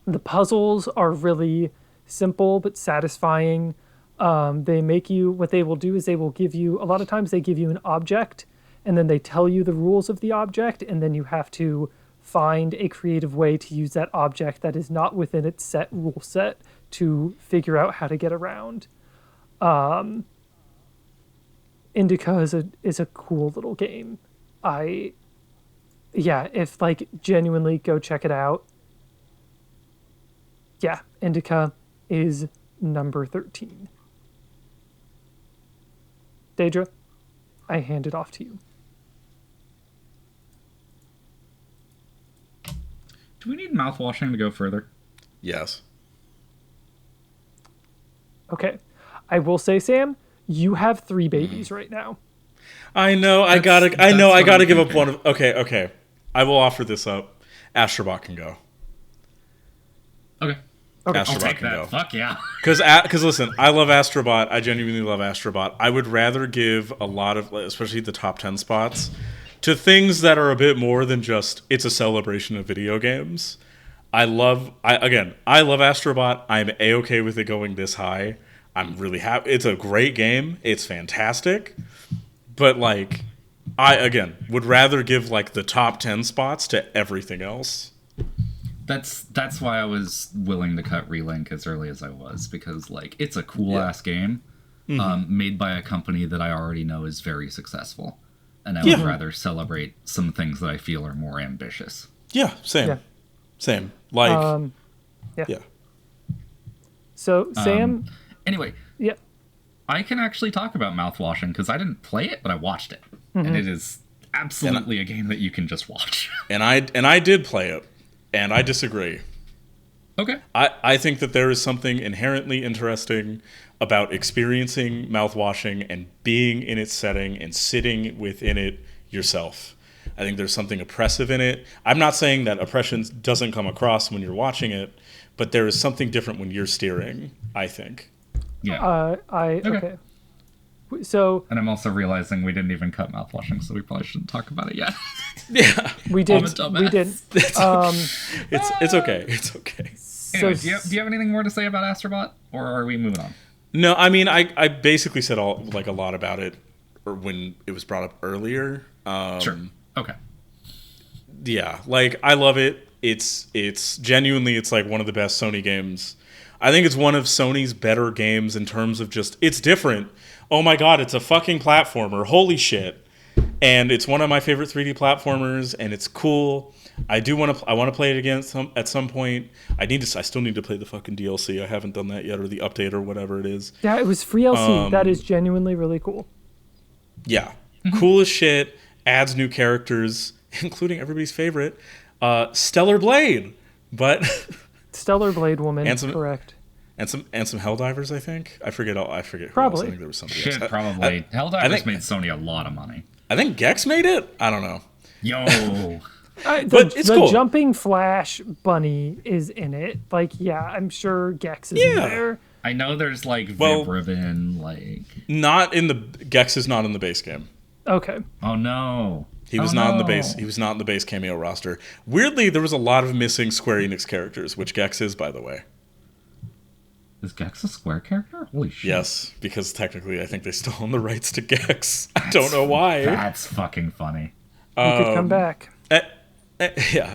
The puzzles are really simple but satisfying. They make you, what they will do is they will give you, a lot of times they give you an object, and then they tell you the rules of the object, and then you have to find a creative way to use that object that is not within its set rule set to figure out how to get around. Indika is a cool little game. If like genuinely go check it out. Yeah, Indika is number 13. Deidra, I hand it off to you. Do we need mouthwashing to go further? Yes. Okay. I will say, Sam, you have 3 babies right now. I know. I gotta give up one of. Okay. I will offer this up. Astro Bot can go. Okay. Astro I'll Bot take can that. go. Fuck yeah. Because listen, I love Astro Bot. I genuinely love Astro Bot. I would rather give a lot of, especially the top 10 spots, to things that are a bit more than just it's a celebration of video games. I love Astro Bot. I'm A-okay with it going this high. I'm really happy. It's a great game. It's fantastic. But like, I would rather give like the top 10 spots to everything else. That's why I was willing to cut Relink as early as I was, because like it's a cool ass game made by a company that I already know is very successful, and I would rather celebrate some things that I feel are more ambitious. Yeah, same. Like, yeah. So Sam, anyway, yeah, I can actually talk about Mouthwashing because I didn't play it, but I watched it, and it is absolutely a game that you can just watch. And I did play it. And I disagree. Okay. I think that there is something inherently interesting about experiencing mouthwashing and being in its setting and sitting within it yourself. I think there's something oppressive in it. I'm not saying that oppression doesn't come across when you're watching it, but there is something different when you're steering, I think. Yeah. Okay. So, and I'm also realizing we didn't even cut Mouthwashing, so we probably shouldn't talk about it yet. Yeah, we did. We did. It's okay. It's okay. Anyway, do you have anything more to say about Astro Bot, or are we moving on? No, I mean I basically said a lot about it, or when it was brought up earlier. Sure. Okay. Yeah, like I love it. It's genuinely it's like one of the best Sony games. I think it's one of Sony's better games in terms of just it's different. Oh my god, it's a fucking platformer. Holy shit. and it's one of my favorite 3D platformers, and it's cool. I want to play it again at some point. I still need to play the fucking DLC. I haven't done that yet, or the update, or whatever it is. Yeah, it was free LC. That is genuinely really cool. Yeah, cool as shit. Adds new characters, including everybody's favorite, Stellar Blade. But Stellar Blade Woman, correct. And some Helldivers, I think. I forget who probably. else. I think there was somebody Shit, else. probably. Helldivers made Sony a lot of money. I think Gex made it. I don't know. Yo. But it's cool. The Jumping Flash bunny is in it. Like, yeah, I'm sure Gex is in there. I know there's like Vib Ribbon, like Gex is not in the base game. Okay. Oh no. He was not in the base. He was not in the base cameo roster. Weirdly, there was a lot of missing Square Enix characters, which Gex is, by the way. Is Gex a Square character? Holy shit. Yes, because technically I think they still own the rights to Gex. I don't know why. That's fucking funny. He could come back. Yeah.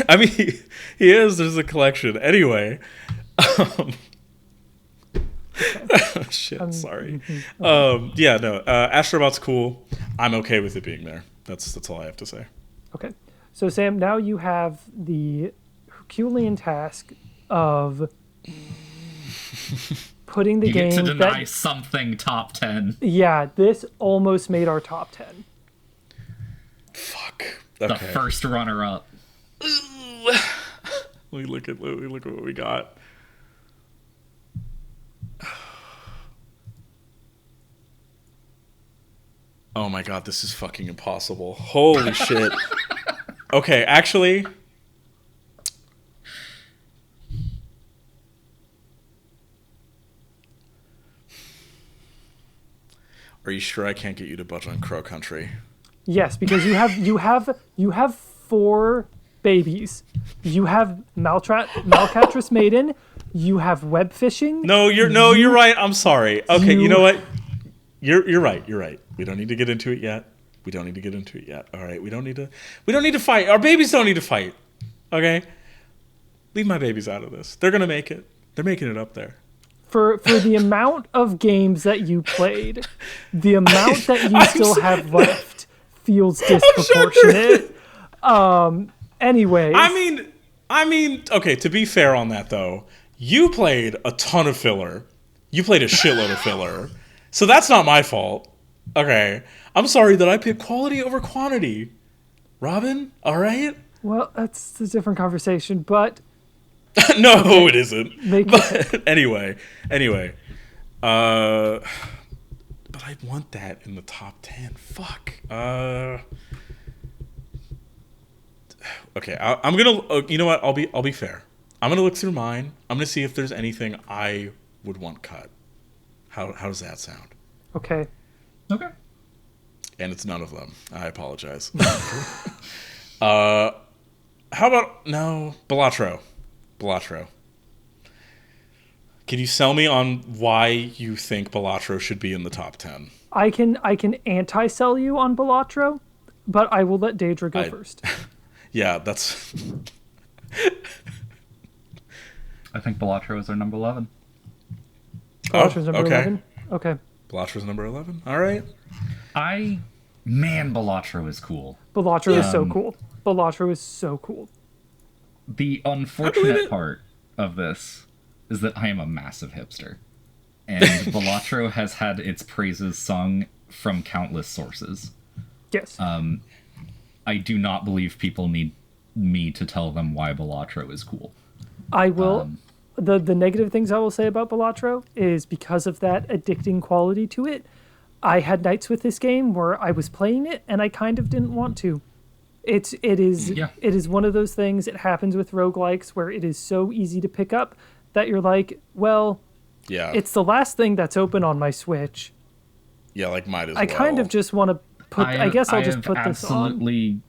I mean, he is. There's a collection. Anyway. Shit, sorry. Yeah, no. Astro Bot's cool. I'm okay with it being there. That's all I have to say. Okay. So, Sam, now you have the Herculean task of putting the you game get to deny something top 10. Yeah, this almost made our top 10. Fuck. The Okay. first runner-up. Let me look at what we got. Oh my god, this is fucking impossible. Holy shit. Okay, actually. Are you sure I can't get you to budge on Crow Country? Yes, because you have 4 babies. You have Malcatras Maiden. You have WEBFISHING. No, you're right. I'm sorry. Okay, you know what? You're right. You're right. We don't need to get into it yet. All right, we don't need to fight. Our babies don't need to fight. Okay? Leave my babies out of this. They're going to make it. They're making it up there. For the amount of games that you played, the amount that you still have left feels disproportionate. Anyways. I mean, okay, to be fair on that though, you played a ton of filler. You played a shitload of filler. So that's not my fault. Okay. I'm sorry that I picked quality over quantity. Robin, all right? Well, that's a different conversation, but no, okay. It isn't. But anyway. But I want that in the top 10. Fuck. Okay, I'm gonna. You know what? I'll be fair. I'm gonna look through mine. I'm gonna see if there's anything I would want cut. How does that sound? Okay. And it's none of them. I apologize. How about Balatro? Can you sell me on why you think Balatro should be in the top 10? I can anti-sell you on Balatro, but I will let Deidra go first. Yeah, that's... I think Balatro is our number 11. Balatro's number 11? Okay. Balatro's number 11? All right. Balatro is cool. Balatro is so cool. Balatro is so cool. The unfortunate part of this is that I am a massive hipster. And Balatro has had its praises sung from countless sources. Yes. I do not believe people need me to tell them why Balatro is cool. I will. The negative things I will say about Balatro is because of that addicting quality to it. I had nights with this game where I was playing it and I kind of didn't want to. It is one of those things. It happens with roguelikes where it is so easy to pick up that you're like, well, yeah, it's the last thing that's open on my Switch. Yeah, like might as well. I kind of just want to put. I guess I'll just put this on.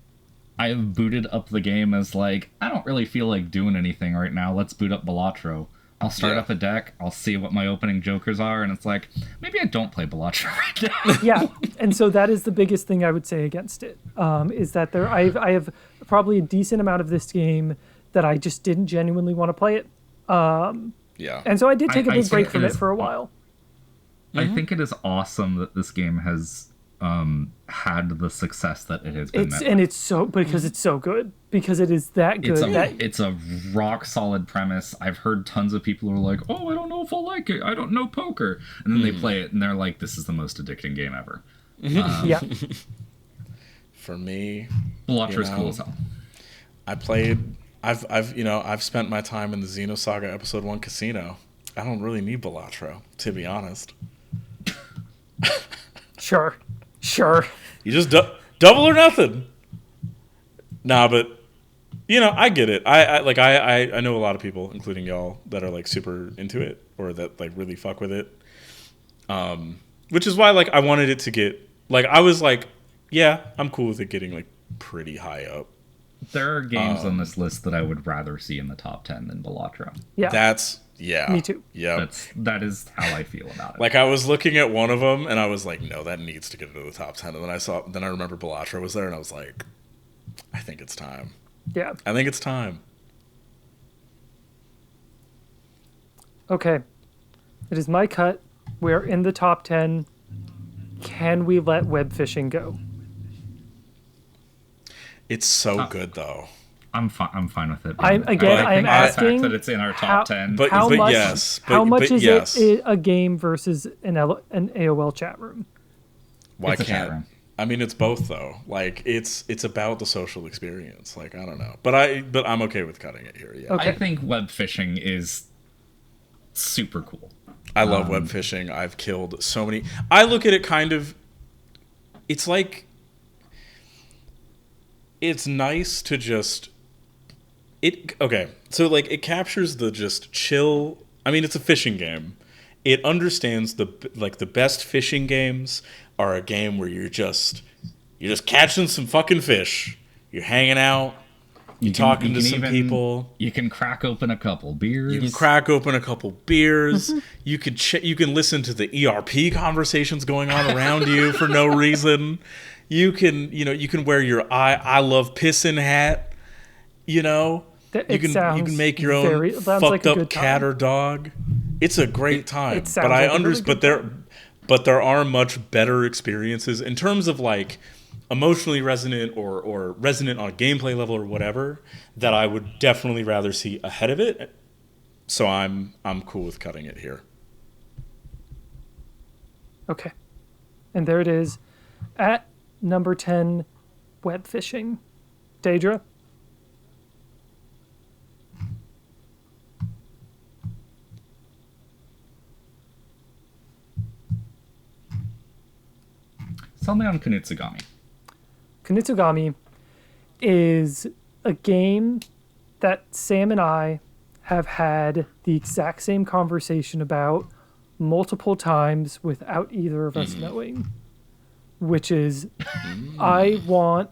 I have booted up the game as like, I don't really feel like doing anything right now. Let's boot up Balatro. I'll start up a deck. I'll see what my opening jokers are, and it's like, maybe I don't play Balatro right now. Yeah, and so that is the biggest thing I would say against it. Is that I have probably a decent amount of this game that I just didn't genuinely want to play it. Yeah, and so I did take a big break from it for a while. I think it is awesome that this game has had the success that it has been. It's so because it's so good, because it is that good. It's a rock solid premise. I've heard tons of people who are like, "Oh, I don't know if I'll like it. I don't know poker," and then they play it and they're like, "This is the most addicting game ever." Yeah. For me, Balatro's cool as hell. I've spent my time in the Xenosaga Episode 1 Casino. I don't really need Balatro, to be honest. Sure. You just double or nothing. Nah, but I get it. I know a lot of people, including y'all, that are like super into it or that like really fuck with it. Which is why like I wanted it to get like I was like, yeah, I'm cool with it getting like pretty high up. There are games on this list that I would rather see in the top 10 than Balatro. Yeah. Me too. Yeah. That is how I feel about it. Like I was looking at one of them and I was like, no, that needs to get into the top 10. And then I remember Balatro was there and I was like, I think it's time. Yeah. I think it's time. Okay. It is my cut. We're in the top 10. Can we let web fishing go? It's so good though. I'm fine with it. I'm asking that it's in our top 10. But how much is yes. it a game versus an AOL chat room? Why It's a chat can't? room. I mean, it's both though. Like it's about the social experience. Like I don't know, but I'm okay with cutting it here. Yeah. Okay. I think web fishing is super cool. I love web fishing. I've killed so many. I look at it kind of. It's like. It's nice to just. So like it captures the just chill. I mean, it's a fishing game. It understands the best fishing games are a game where you're just catching some fucking fish. You're hanging out. You're talking to some people. You can crack open a couple beers. You can listen to the ERP conversations going on around you for no reason. You can wear your I love pissin' hat. You can make your own fucked up cat or dog. It's a great time. But there are much better experiences in terms of like emotionally resonant or resonant on a gameplay level or whatever that I would definitely rather see ahead of it. So I'm cool with cutting it here. Okay. And there it is. At number 10, web fishing. Deidra? Sell me on Kunitsu-Gami. Kunitsu-Gami is a game that Sam and I have had the exact same conversation about multiple times without either of us knowing, which is I want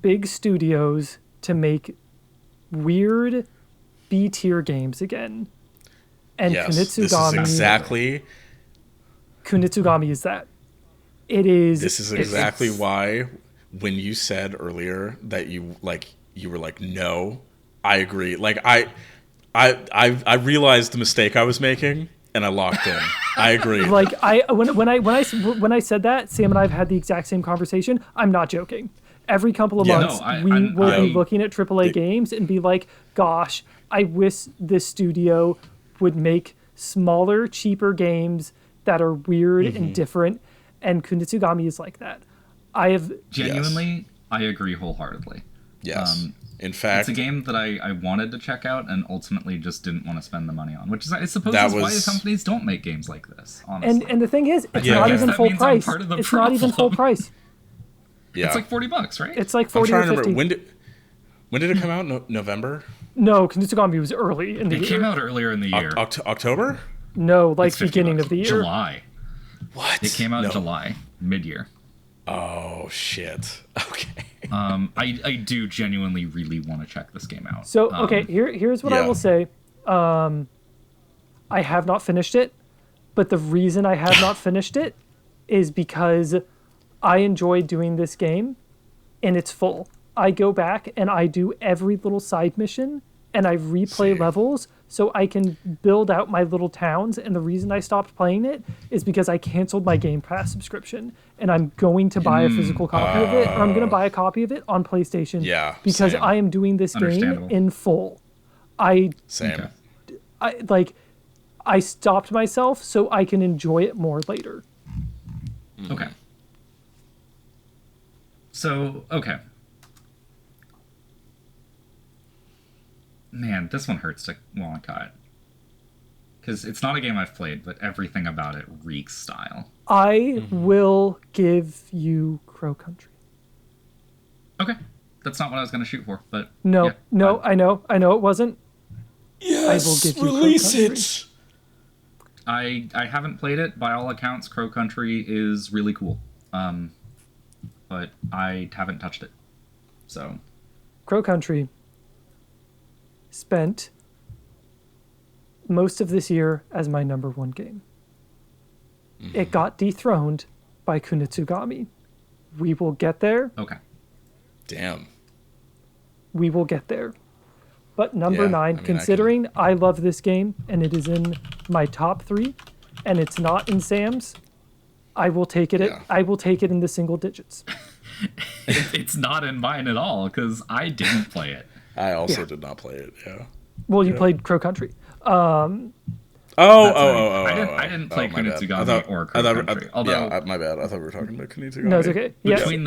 big studios to make weird B-tier games again. And yes, Kunitsu-Gami Kunitsu-Gami is that. This is exactly why when you said earlier that you were like, no, I agree. Like I realized the mistake I was making and I locked in. I agree. Like when I said that, Sam and I have had the exact same conversation. I'm not joking. Every couple of months, we will be looking at AAA games and be like, gosh, I wish this studio would make smaller, cheaper games that are weird and different. And Kunitsu-Gami is like that. I agree wholeheartedly. Yes. In fact, it's a game that I wanted to check out and ultimately just didn't want to spend the money on, which is, I suppose, why companies don't make games like this, honestly. And the thing is, it's not even full price. It's not even full price. Yeah. It's like $40, right? It's like 40 or 50. When did it come out? November? No, Kunitsu-Gami was early in the year. It came out earlier in the year. October? No, like beginning of the year. July. What? It came out in July, mid-year. Oh, shit. Okay. I do genuinely really want to check this game out. So, okay, here's what I will say. I have not finished it, but the reason I have not finished it is because I enjoy doing this game, and it's full. I go back and I do every little side mission and I replay See. levels so I can build out my little towns. And the reason I stopped playing it is because I canceled my Game Pass subscription, and I'm going to buy a physical copy of it, or I'm going to buy a copy of it on PlayStation. Yeah, because same. I am doing this game Understandable. in full. I Same. Okay. I stopped myself so I can enjoy it more later. Okay. So, okay. Man, this one hurts to cut. Because it's not a game I've played, but everything about it reeks style. I will give you Crow Country. Okay. That's not what I was going to shoot for, but... No, yeah, no, fine. I know it wasn't. Yes, I will give you release Crow Country. it. I haven't played it. By all accounts, Crow Country is really cool. But I haven't touched it. So... Crow Country spent most of this year as my number one game. It got dethroned by Kunitsu-Gami. We will get there. Okay. Damn. We will get there. But number Yeah, 9, I mean, considering I love this game and it is in my top 3 and it's not in Sam's, I will take it. Yeah. I will take it in the single digits. It's not in mine at all, because I didn't play it. I also Yeah. did not play it. Yeah. Well, you played Crow Country. I didn't play my bad. Kunitsu-Gami or Crow Country. Although, yeah, my bad. I thought we were talking about Kunitsu-Gami. No, it's okay. Yeah, between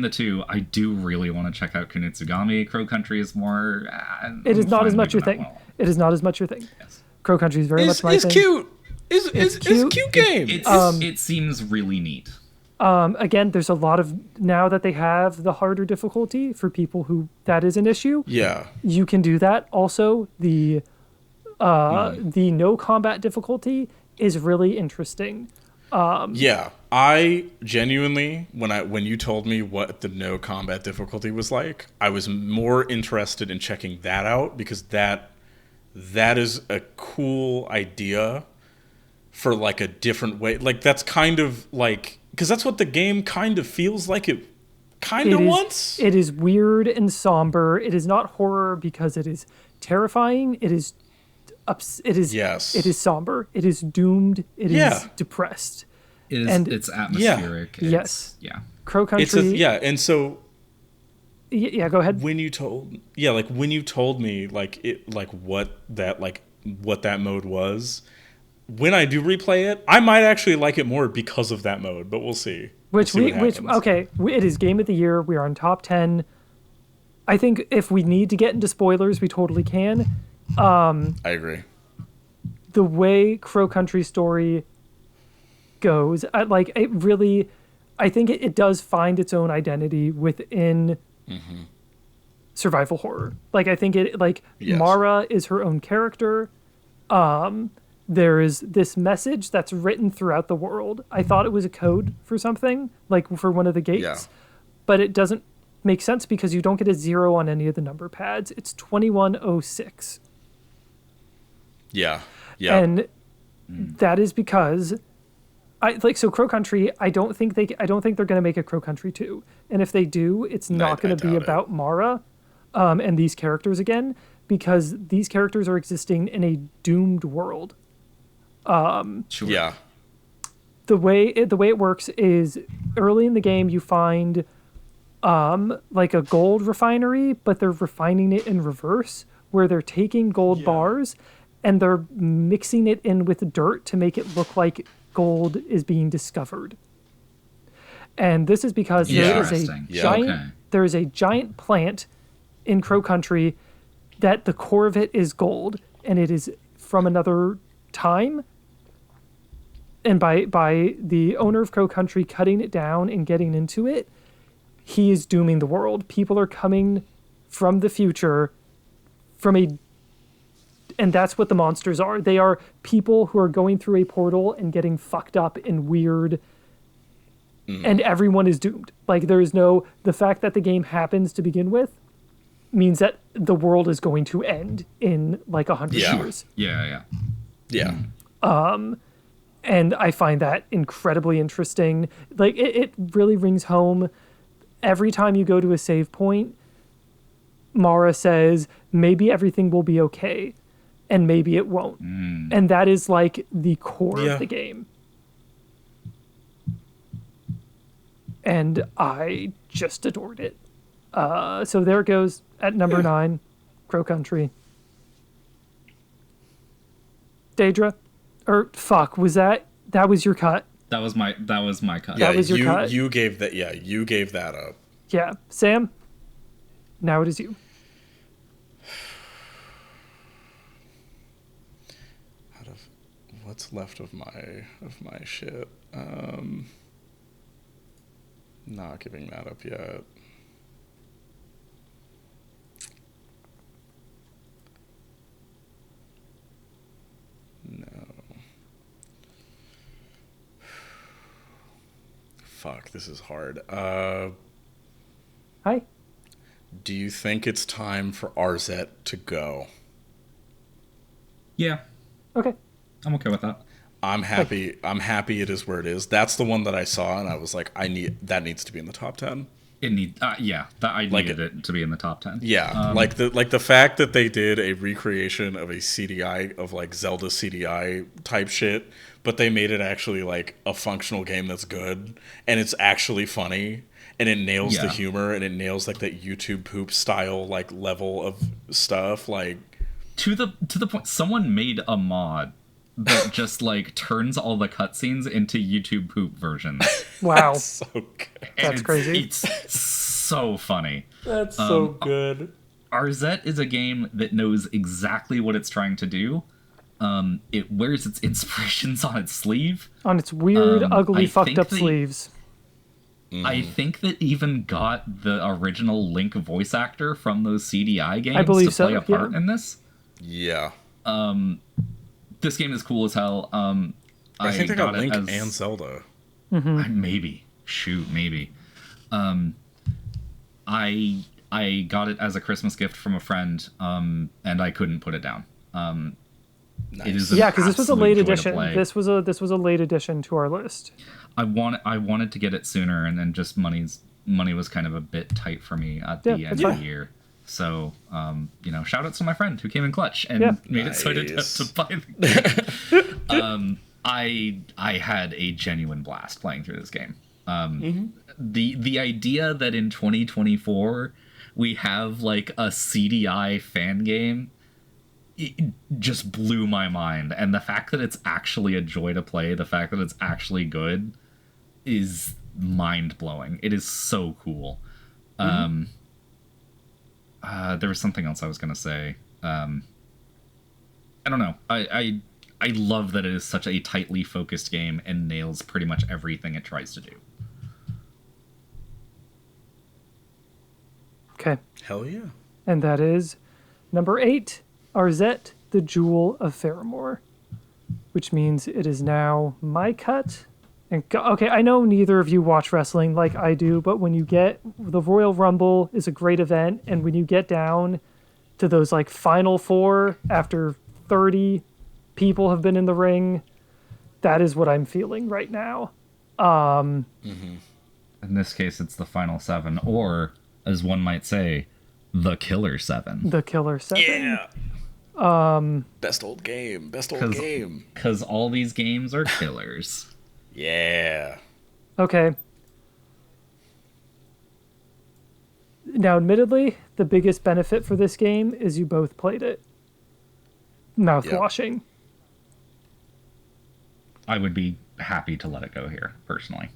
the two, I do really want to check out Kunitsu-Gami. Crow Country is more. It is I'm not fine as much your moving thing. that well. It is not as much your thing. Yes. Crow Country is very much my It's thing. cute. It's cute. a cute game. It seems really neat. Again, there's a lot of now that they have the harder difficulty for people who that is an issue. Yeah. You can do that. Also, the no combat difficulty is really interesting. Yeah. I genuinely, when you told me what the no combat difficulty was like, I was more interested in checking that out, because that is a cool idea for like a different way. Like that's kind of like, because that's what the game kind of feels like it kind of wants. It is weird and somber. It is not horror because it is terrifying. It is Yes. It is somber. It is doomed. It is Yeah. depressed. It's atmospheric. Yes. Yeah. Crow Country. And so Yeah, go ahead. when you told me what that mode was, when I do replay it, I might actually like it more because of that mode, but we'll see. It is game of the year. We are on top 10. I think if we need to get into spoilers, we totally can. I agree. The way Crow Country story goes, I think it does find its own identity within survival horror. Like, I think Yes. Mara is her own character. There is this message that's written throughout the world. I thought it was a code for something, like for one of the gates, Yeah. but it doesn't make sense because you don't get a 0 on any of the number pads. It's 2106. Yeah. Yeah. And that is because Crow Country, I don't think they're going to make a Crow Country 2. And if they do, it's not going to be doubt about Mara and these characters again, because these characters are existing in a doomed world. Sure. Yeah. The way it works is early in the game you find like a gold refinery, but they're refining it in reverse, where they're taking gold bars and they're mixing it in with dirt to make it look like gold is being discovered. And this is because there is a giant plant in Crow Country that the core of it is gold, and it is from another time. And by the owner of Crow Country cutting it down and getting into it, he is dooming the world. People are coming from the future and that's what the monsters are. They are people who are going through a portal and getting fucked up and weird, and everyone is doomed. Like, the fact that the game happens to begin with means that the world is going to end in like 100 years. Yeah. And I find that incredibly interesting. Like, it really rings home. Every time you go to a save point, Mara says, maybe everything will be okay, and maybe it won't. And that is like the core of the game. And I just adored it. So there it goes at number 9, Crow Country. Deidra? That was your cut? That was my cut. Yeah, That was your cut? You gave that. Yeah, you gave that up. Yeah. Sam? Now it is you. Out of what's left of my shit, not giving that up yet. No. Fuck, this is hard. Hi. Do you think it's time for Arzette to go? Yeah, Okay. I'm okay with that. I'm happy. I'm happy it is where it is. That's the one that I saw, and I was like, that needs to be in the top 10. It needed it to be in the top 10. Yeah, like the fact that they did a recreation of a CDI of like Zelda CDI type shit, but they made it actually like a functional game that's good and it's actually funny and it nails the humor and it nails like that YouTube poop style like level of stuff like to the point someone made a mod that just like turns all the cutscenes into YouTube poop versions. Wow. That's so good. That's crazy. It's so funny. That's so good. Arzette is a game that knows exactly what it's trying to do. It wears its inspirations on its sleeve. On its weird, ugly, fucked up that, sleeves. I think that even got the original Link voice actor from those CDI games to play a part in this. Yeah. This game is cool as hell. I think they got Link and Zelda. Maybe. Shoot, maybe. I got it as a Christmas gift from a friend, and I couldn't put it down. Nice. It is Because this was a late edition. play. This was a late addition to our list. I wanted to get it sooner, and then just money was kind of a bit tight for me at the end of the year. So, shout out to my friend who came in clutch and made it so I didn't have to buy the game. I had a genuine blast playing through this game. The idea that in 2024 we have like a CDI fan game, it just blew my mind. And the fact that it's actually a joy to play, the fact that it's actually good, is mind-blowing. It is so cool. There was something else I was going to say. I don't know. I love that it is such a tightly focused game and nails pretty much everything it tries to do. Okay. Hell yeah. And that is number 8, Arzette, the Jewel of Faramore. Which means it is now my cut. And okay, I know neither of you watch wrestling like I do, but when you get the Royal Rumble is a great event, and when you get down to those like final 4 after 30 people have been in the ring, that is what I'm feeling right now. In this case, it's the final 7, or as one might say, the Killer 7. The Killer 7. Yeah. Best old game. Because all these games are killers. Yeah. Okay. Now, admittedly, the biggest benefit for this game is you both played it. Mouthwashing. I would be happy to let it go here, personally.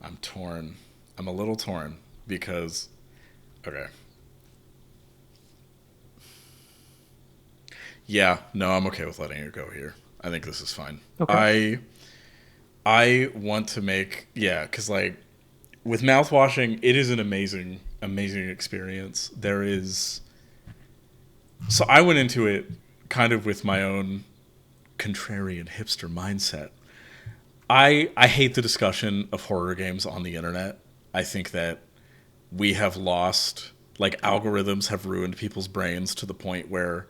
I'm torn. I'm a little torn because... Okay. Yeah, no, I'm okay with letting it go here. I think this is fine. Okay. I want to make... Yeah, because, like, with Mouthwashing, it is an amazing, amazing experience. There is... So I went into it kind of with my own contrarian hipster mindset. I hate the discussion of horror games on the internet. I think that we have lost... Like, algorithms have ruined people's brains to the point where...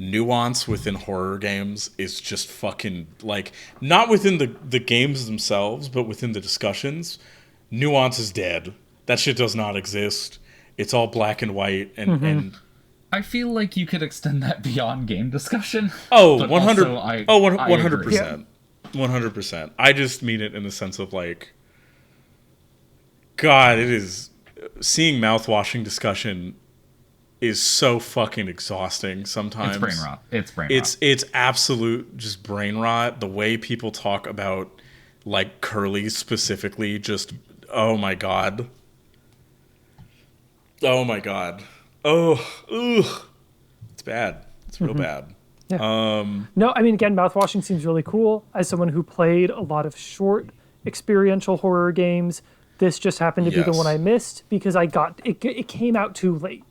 nuance within horror games is just fucking, like, not within the games themselves, but within the discussions. Nuance is dead. That shit does not exist. It's all black and white, and I feel like you could extend that beyond game discussion. oh, but 100 also I 100%. 100%. I just mean it in the sense of like, God, it is, seeing mouthwashing discussion is so fucking exhausting sometimes. It's brain rot. It's absolute just brain rot. The way people talk about like Curly specifically, just oh my god. Oh my god. Oh, ugh. It's bad. It's real bad. Yeah. No, I mean, again, mouthwashing seems really cool. As someone who played a lot of short experiential horror games, this just happened to be the one I missed because it came out too late.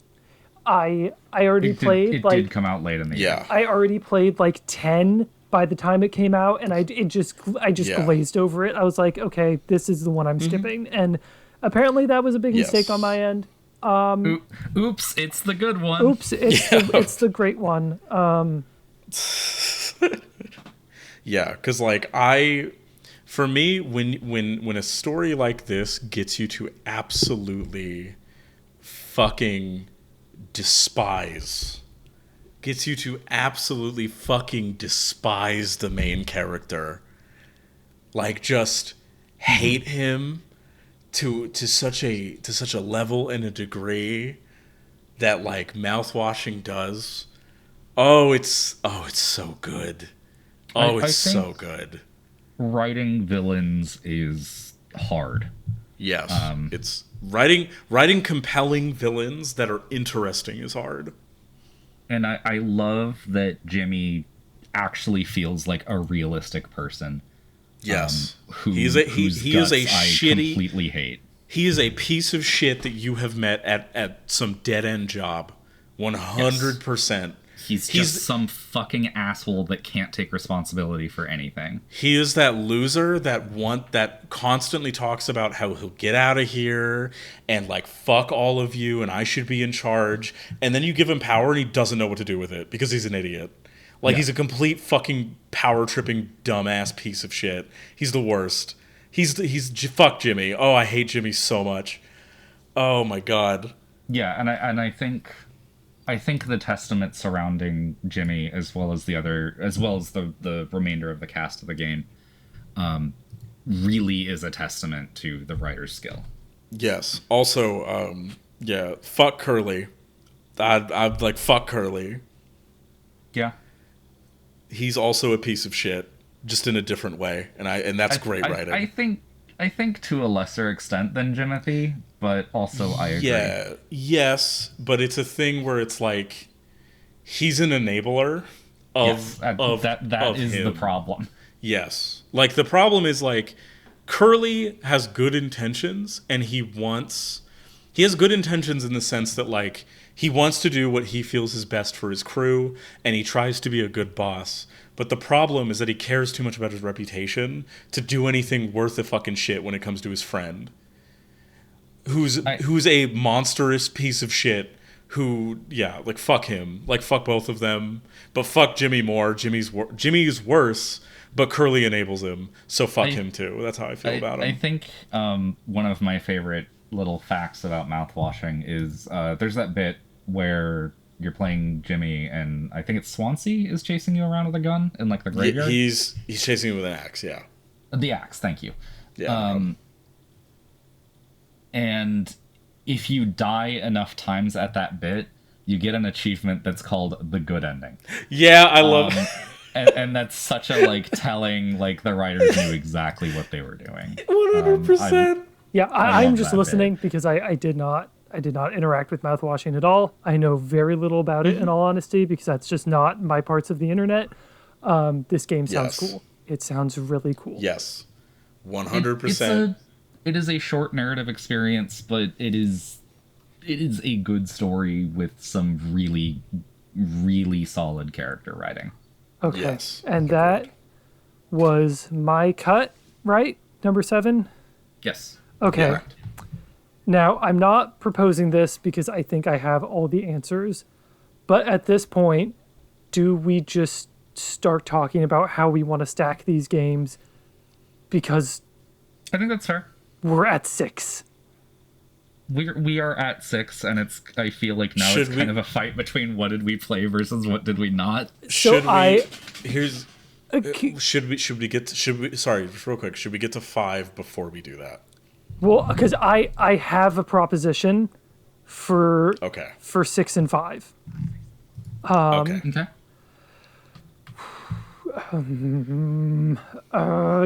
I already played. It did come out late in the year. I already played like 10 by the time it came out, and I just glazed over it. I was like, okay, this is the one I'm skipping, and apparently that was a big mistake on my end. Oops, it's the good one. Oops, it's the great one. Yeah, because like for me, when a story like this gets you to absolutely fucking despise the main character, like just hate him to such a level and a degree that like mouthwashing does. It's so good. It's so good. Writing villains is hard. Yes, it's writing compelling villains that are interesting is hard. And I love that Jimmy actually feels like a realistic person. Yes, he is a shitty, completely hate. He is a piece of shit that you have met at some dead end job. 100%. He's just some fucking asshole that can't take responsibility for anything. He is that loser that constantly talks about how he'll get out of here and like fuck all of you and I should be in charge. And then you give him power and he doesn't know what to do with it because he's an idiot. Like he's a complete fucking power tripping dumbass piece of shit. He's the worst. Fuck Jimmy. Oh, I hate Jimmy so much. Oh my god. Yeah, and I think the testament surrounding Jimmy as well as the remainder of the cast of the game really is a testament to the writer's skill. Yes. Also, fuck Curly. I'd like fuck Curly. Yeah. He's also a piece of shit, just in a different way, and that's great writing. I think to a lesser extent than Jimothy, but also I agree. Yeah, yes, but it's a thing where it's like he's an enabler of that is him. the problem. Yes, like the problem is like Curly has good intentions, and he has good intentions in the sense that like he wants to do what he feels is best for his crew, and he tries to be a good boss. But the problem is that he cares too much about his reputation to do anything worth a fucking shit when it comes to his friend, who's a monstrous piece of shit. Like fuck him, like fuck both of them, but fuck Jimmy more. Jimmy's worse, but Curly enables him, so fuck him too. That's how I feel about him. I think one of my favorite little facts about mouthwashing is there's that bit where you're playing Jimmy, and I think it's Swansea is chasing you around with a gun in like the graveyard. He's chasing you with an axe. Yeah, the axe. Thank you. Yeah. And if you die enough times at that bit, you get an achievement that's called the good ending. Yeah, I love. and that's such a like telling. Like the writers knew exactly what they were doing. 100%. Yeah, I'm just listening because I did not interact with mouthwashing at all. I know very little about it, in all honesty, because that's just not my parts of the internet. This game sounds cool. It sounds really cool. Yes, 100%. It is a short narrative experience, but it is a good story with some really, really solid character writing. Okay, yes. And that was my cut, right? Number 7? Yes. Okay. Correct. Now, I'm not proposing this because I think I have all the answers, but at this point, do we just start talking about how we want to stack these games? Because I think that's fair. we're at 6. We are at 6, and I feel like now Should it's kind of a fight between what did we play versus what did we not. Should we? I- Here's. Okay. Should we get? Sorry, just real quick. Should we get to 5 before we do that? Well, because I have a proposition for Okay. for 6 and 5. Okay. Okay.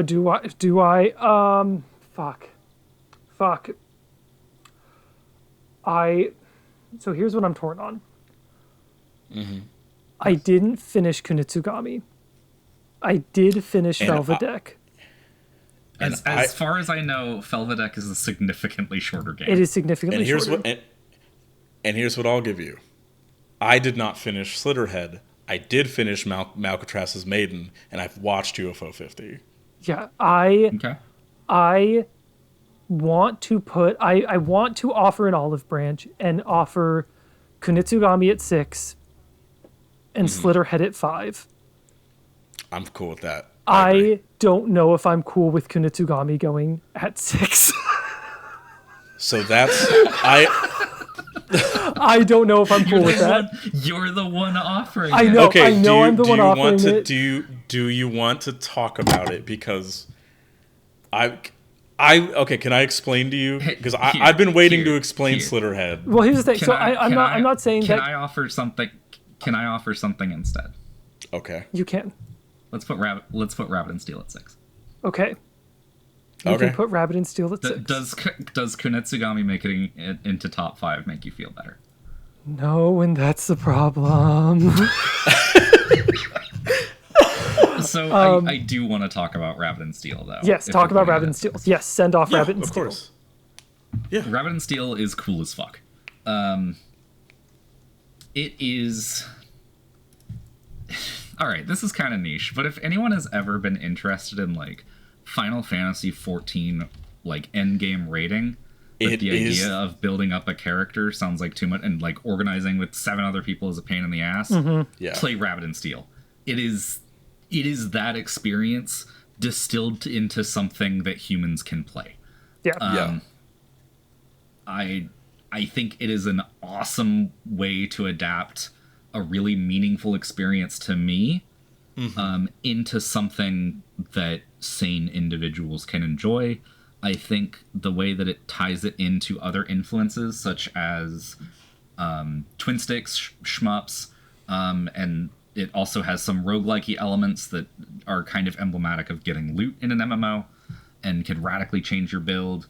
Do I fuck. So here's what I'm torn on. I didn't finish Kunitsu-Gami. I did finish Felvidek. As far as I know, Felvidek is a significantly shorter game. It is significantly And here's shorter. and here's what I'll give you. I did not finish Slitterhead. I did finish Malcatras Maiden, and I've watched UFO 50. Yeah, Okay. I want to I want to offer an olive branch and offer Kunitsu-Gami at 6 and Slitterhead at 5. I'm cool with that. I don't know if I'm cool with Kunitsu-Gami going at 6. So that's I don't know if I'm cool with that. You're the one offering I it. know. okay. I'm the one do you offering want to it. do you want to talk about it? Because okay. Can I explain to you? Because I've been waiting to explain here. Slitterhead. Well, here's the thing. Can So I- I'm can not. I- I'm not saying Can that I offer something? Can I offer something instead? Okay. you can. Let's put Rabbit and Steel at 6. Okay. You Okay. can put Rabbit and Steel at 6. Does Kunitsu-Gami making it into top 5 make you feel better? No, and that's the problem. So I do want to talk about Rabbit and Steel, though. Yes, if talk we're about putting Rabbit it and Steel. Yes, send off Yeah, Rabbit and of Steel. course. Rabbit and Steel is cool as fuck. It is... Alright, this is kind of niche, but if anyone has ever been interested in, like, Final Fantasy XIV, like, endgame rating, like, the idea of building up a character sounds like too much, and, like, organizing with 7 other people is a pain in the ass, Yeah. play Rabbit and Steel. It is that experience distilled into something that humans can play. Yeah. Yeah. I think it is an awesome way to adapt a really meaningful experience to me into something that sane individuals can enjoy. I think the way that it ties it into other influences, such as twin sticks, shmups, and it also has some roguelike-y elements that are kind of emblematic of getting loot in an MMO and can radically change your build.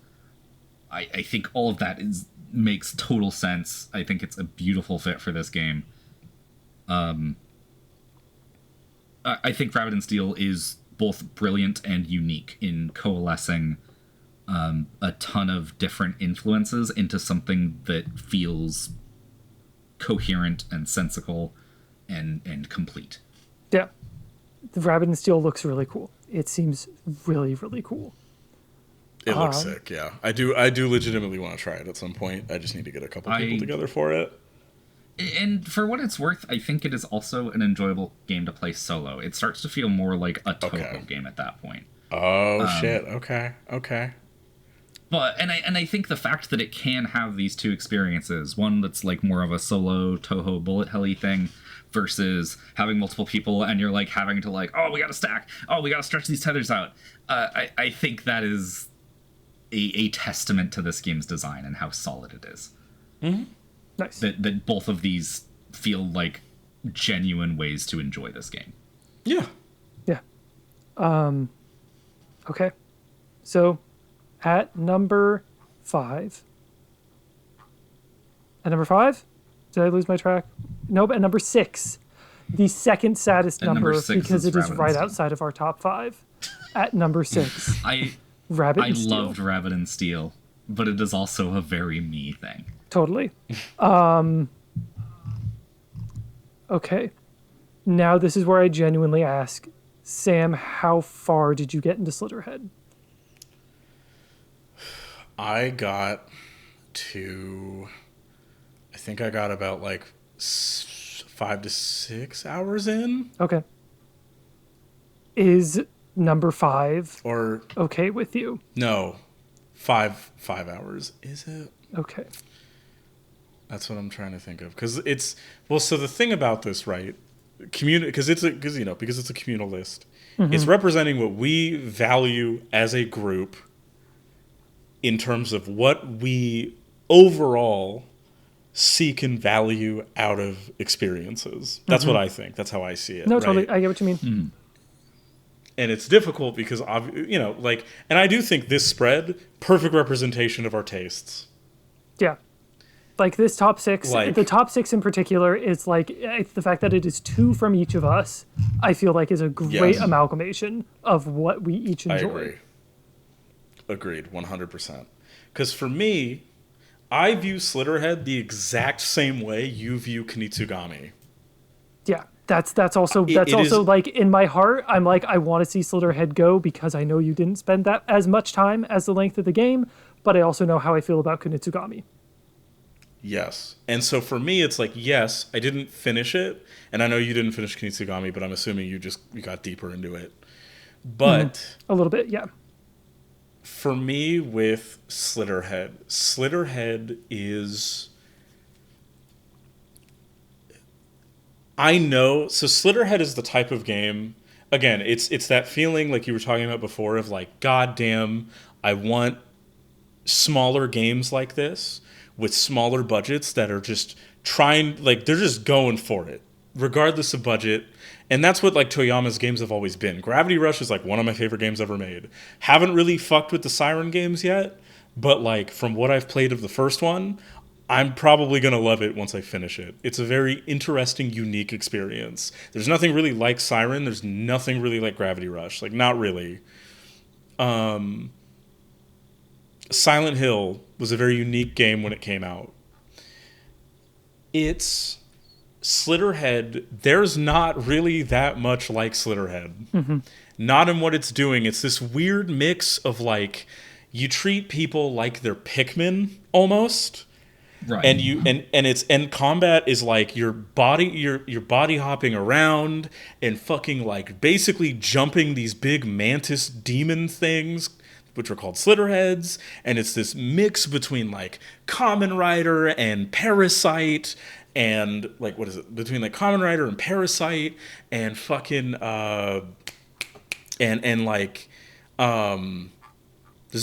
I think all of that makes total sense. I think it's a beautiful fit for this game. I think Rabbit and Steel is both brilliant and unique in coalescing a ton of different influences into something that feels coherent and sensical and complete. Yeah. The Rabbit and Steel looks really cool. It seems really, really cool. It looks sick. Yeah. I do legitimately want to try it at some point. I just need to get a couple people together for it. And for what it's worth, I think it is also an enjoyable game to play solo. It starts to feel more like a Toho game at that point. Oh shit. Okay. But and I think the fact that it can have these two experiences, one that's like more of a solo Toho bullet helly thing, versus having multiple people and you're like having to like, oh, we gotta stack, oh, we gotta stretch these tethers out. I think that is a testament to this game's design and how solid it is. Mm-hmm. Nice. That both of these feel like genuine ways to enjoy this game. Yeah. Yeah. Okay. So, at number 5. At number 5? Did I lose my track? Nope. At number 6. The second saddest At number number 6 because is it is Rabbit and right Steel. outside of our top 5. At number 6. Rabbit I and Steel. loved Rabbit and Steel, but it is also a very me thing. Totally. Okay. Now this is where I genuinely ask, Sam, how far did you get into Slitterhead? I got to, I think I got about like 5 to 6 hours in. Okay. Is number 5 Or okay with you? no, 5 hours. Is it? Okay. That's what I'm trying to think of. Because it's... Well, so the thing about this, right? Because it's a communal list. Mm-hmm. It's representing what we value as a group in terms of what we overall seek and value out of experiences. That's what I think. That's how I see it. No, right? totally. I get what you mean. Mm. And it's difficult because, and I do think this spread, perfect representation of our tastes. Yeah. Like this top six, the top six in particular is like, the fact that it is 2 from each of us, I feel like is a great amalgamation of what we each enjoy. I agree. Agreed, 100%. Because for me, I view Slitterhead the exact same way you view Kunitsu-Gami. Yeah, that's also like in my heart, I'm like, I want to see Slitterhead go because I know you didn't spend that as much time as the length of the game, but I also know how I feel about Kunitsu-Gami. Yes. And so for me, it's like, yes, I didn't finish it, and I know you didn't finish Kunitsu-Gami, but I'm assuming you got deeper into it. But... A little bit, yeah. For me, with Slitterhead is... I know... So Slitterhead is the type of game... Again, it's that feeling like you were talking about before of like, God damn, I want smaller games like this with smaller budgets that are just trying... Like, they're just going for it, regardless of budget. And that's what like Toyama's games have always been. Gravity Rush is like one of my favorite games ever made. Haven't really fucked with the Siren games yet, but like from what I've played of the first one, I'm probably going to love it once I finish it. It's a very interesting, unique experience. There's nothing really like Siren. There's nothing really like Gravity Rush. Like, not really. Silent Hill was a very unique game when it came out. It's... Slitterhead, there's not really that much like Slitterhead. Mm-hmm. Not in what it's doing. It's this weird mix of like, you treat people like they're Pikmin almost. Right. And combat is like your body hopping around and fucking like basically jumping these big mantis demon things, which are called Slitterheads, and it's this mix between like Kamen Rider and Parasite. And like, what is it? Between like Kamen Rider and Parasite and fucking there's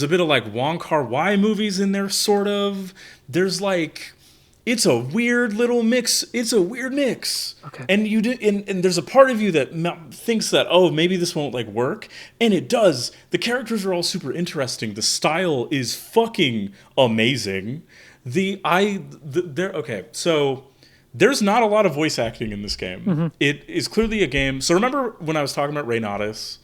a bit of like Wong Kar-wai movies in there, sort of. There's like, it's a weird little mix. It's a weird mix. Okay. And and there's a part of you that thinks that, oh, maybe this won't like work, and it does. The characters are all super interesting. The style is fucking amazing. Okay, so. There's not a lot of voice acting in this game. Mm-hmm. It is clearly a game. So remember when I was talking about Reynatus,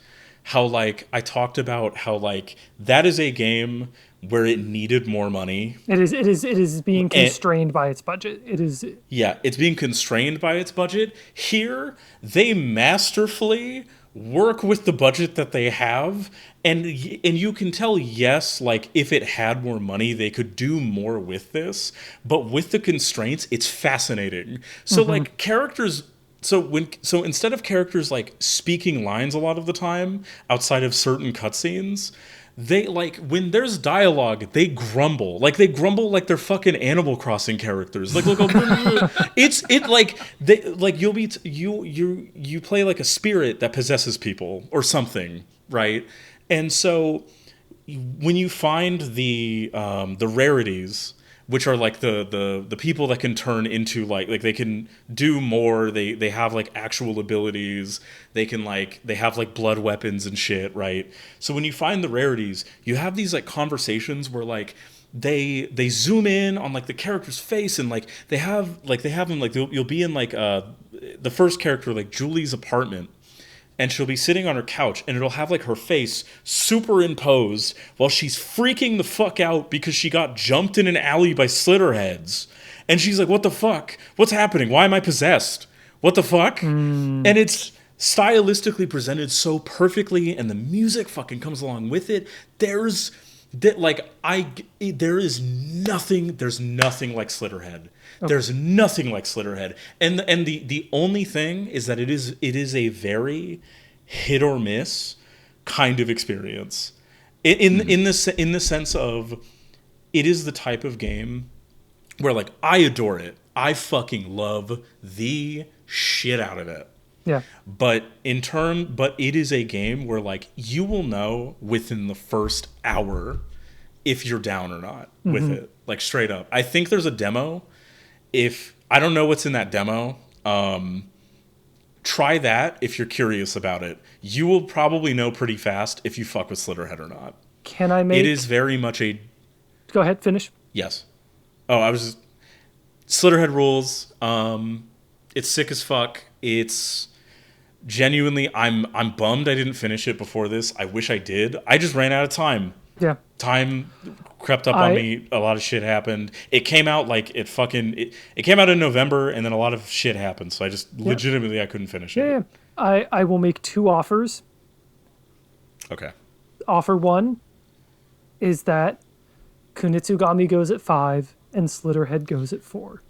how like I talked about how like that is a game where it needed more money. It is being constrained by its budget. It is. Yeah, it's being constrained by its budget. Here, they masterfully work with the budget that they have, and you can tell, yes, like if it had more money they could do more with this, but with the constraints it's fascinating. So like characters, so instead of characters like speaking lines a lot of the time outside of certain cutscenes, they like when there's dialogue they grumble like they're fucking Animal Crossing characters. Like look, you play like a spirit that possesses people or something, right? And so when you find the rarities, which are like the people that can turn into like they can do more, they have like actual abilities, they have like blood weapons and shit, right? So when you find the rarities, you have these like conversations where like they zoom in on like the character's face, and like they have them like you'll be in like the first character, like Julie's apartment, and she'll be sitting on her couch, and it'll have like her face superimposed while she's freaking the fuck out because she got jumped in an alley by Slitterheads. And she's like, what the fuck? What's happening? Why am I possessed? What the fuck? And it's stylistically presented so perfectly, and the music fucking comes along with it. There's nothing like Slitterhead. Okay. There's nothing like Slitterhead, and the only thing is that it is a very hit or miss kind of experience, in the sense of it is the type of game where, like, I adore it. I fucking love the shit out of it. Yeah. But it is a game where, like, you will know within the first hour if you're down or not with it. Like, straight up. I think there's a demo. I don't know what's in that demo. Try that if you're curious about it. You will probably know pretty fast if you fuck with Slitterhead or not. Can I make... It is very much a... Go ahead, finish. Yes. Oh, I was just... Slitterhead rules. It's sick as fuck. It's... Genuinely, I'm bummed I didn't finish it before this. I wish I did. I just ran out of time. Yeah. Time crept up on me. A lot of shit happened. It came out like it came out in November, and then a lot of shit happened. So I just legitimately I couldn't finish it. Yeah. I will make 2 offers. Okay. Offer 1 is that Kunitsu-Gami goes at 5 and Slitterhead goes at 4.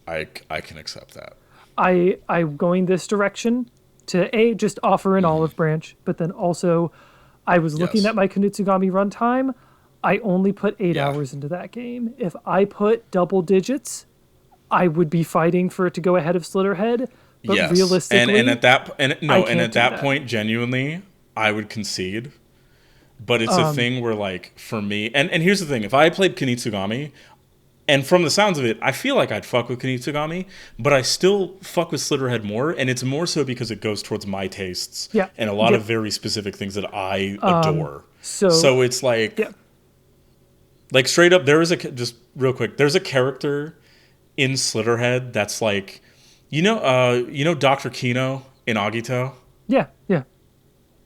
I can accept that. I'm going this direction to just offer an olive branch, but then also I was looking at my Kunitsu-Gami runtime. I only put 8 hours into that game. If I put double digits, I would be fighting for it to go ahead of Slitterhead. But realistically, and at that point, genuinely, I would concede. But it's a thing where, like, for me, and here's the thing: if I played Kunitsu-Gami, and from the sounds of it, I feel like I'd fuck with Kunitsu-Gami, but I still fuck with Slitterhead more, and it's more so because it goes towards my tastes and a lot of very specific things that I adore. So it's like, like straight up, just real quick, there's a character in Slitterhead that's like, you know Dr. Kino in Agito? Yeah.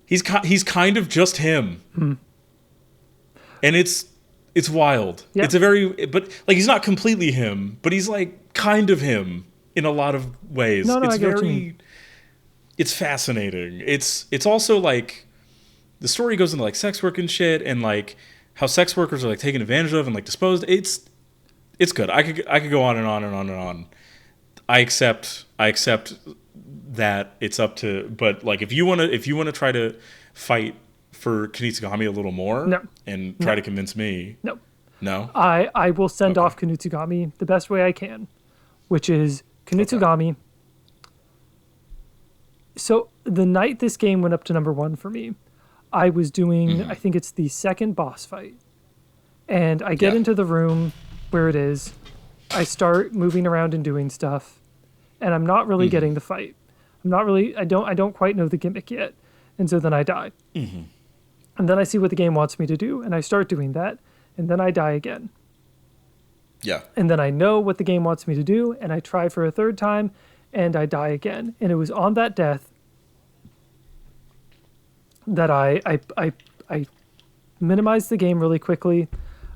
He's kind of just him, and it's wild. Yep. But like he's not completely him, but he's like kind of him in a lot of ways. It's fascinating. It's also like the story goes into like sex work and shit, and like how sex workers are like taken advantage of and like disposed. It's good. I could go on and on and on and on. I accept that it's up to, but like if you want to try to fight for Kunitsu-Gami a little more and try to convince me. No. I will send off Kunitsu-Gami the best way I can, which is Kunitsu-Gami. So the night this game went up to number 1 for me, I was doing, I think it's the second boss fight. And I get into the room where it is. I start moving around and doing stuff, and I'm not really getting the fight. I don't quite know the gimmick yet. And so then I die. And then I see what the game wants me to do, and I start doing that, and then I die again. Yeah. And then I know what the game wants me to do, and I try for a third time, and I die again. And it was on that death that I minimized the game really quickly.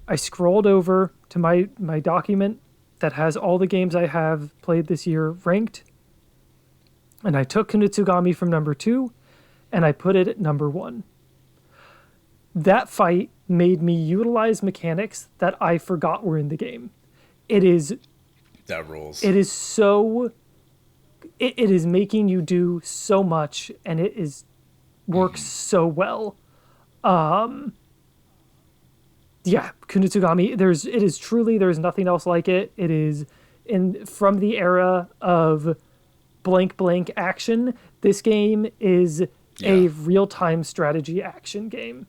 I scrolled over to my document that has all the games I have played this year ranked, and I took Kunitsu-Gami from number 2, and I put it at number 1. That fight made me utilize mechanics that I forgot were in the game. That rules. It is so... It is making you do so much, and it works so well. Kunitsu-Gami, there's nothing else like it. It is from the era of blank action. This game is a real-time strategy action game,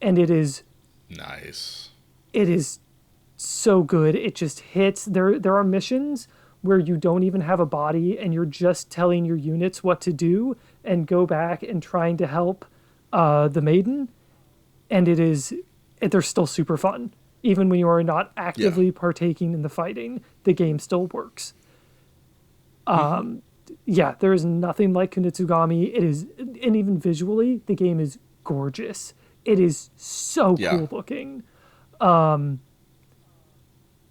and it is nice. It is so good. It just hits. There are missions where you don't even have a body, and you're just telling your units what to do and go back and trying to help the maiden, and they're still super fun. Even when you are not actively partaking in the fighting, the game still works. There is nothing like Kunitsu-Gami. It is, and even visually, the game is gorgeous. It is so cool looking.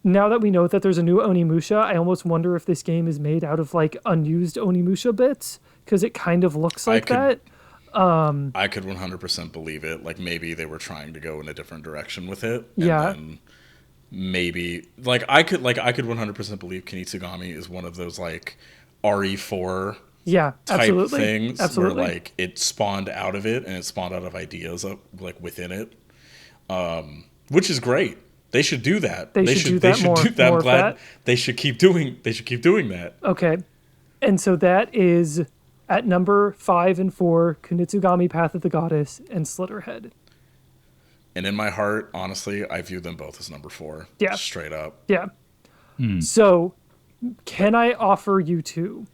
Now that we know that there's a new Onimusha, I almost wonder if this game is made out of like unused Onimusha bits, because it kind of looks like that. I could 100% believe it. Like maybe they were trying to go in a different direction with it. And then maybe like I could 100% believe Kunitsu-Gami is one of those like RE4 type things where like it spawned out of it, and it spawned out of ideas like within it. which is great. They should do that. They should do that more I'm of glad that. they should keep doing that. Okay. And so that is at number 5 and 4, Kunitsu-Gami, Path of the Goddess, and Slitterhead. And in my heart, honestly, I view them both as number 4. Yeah. Straight up. Yeah. So, can I offer you two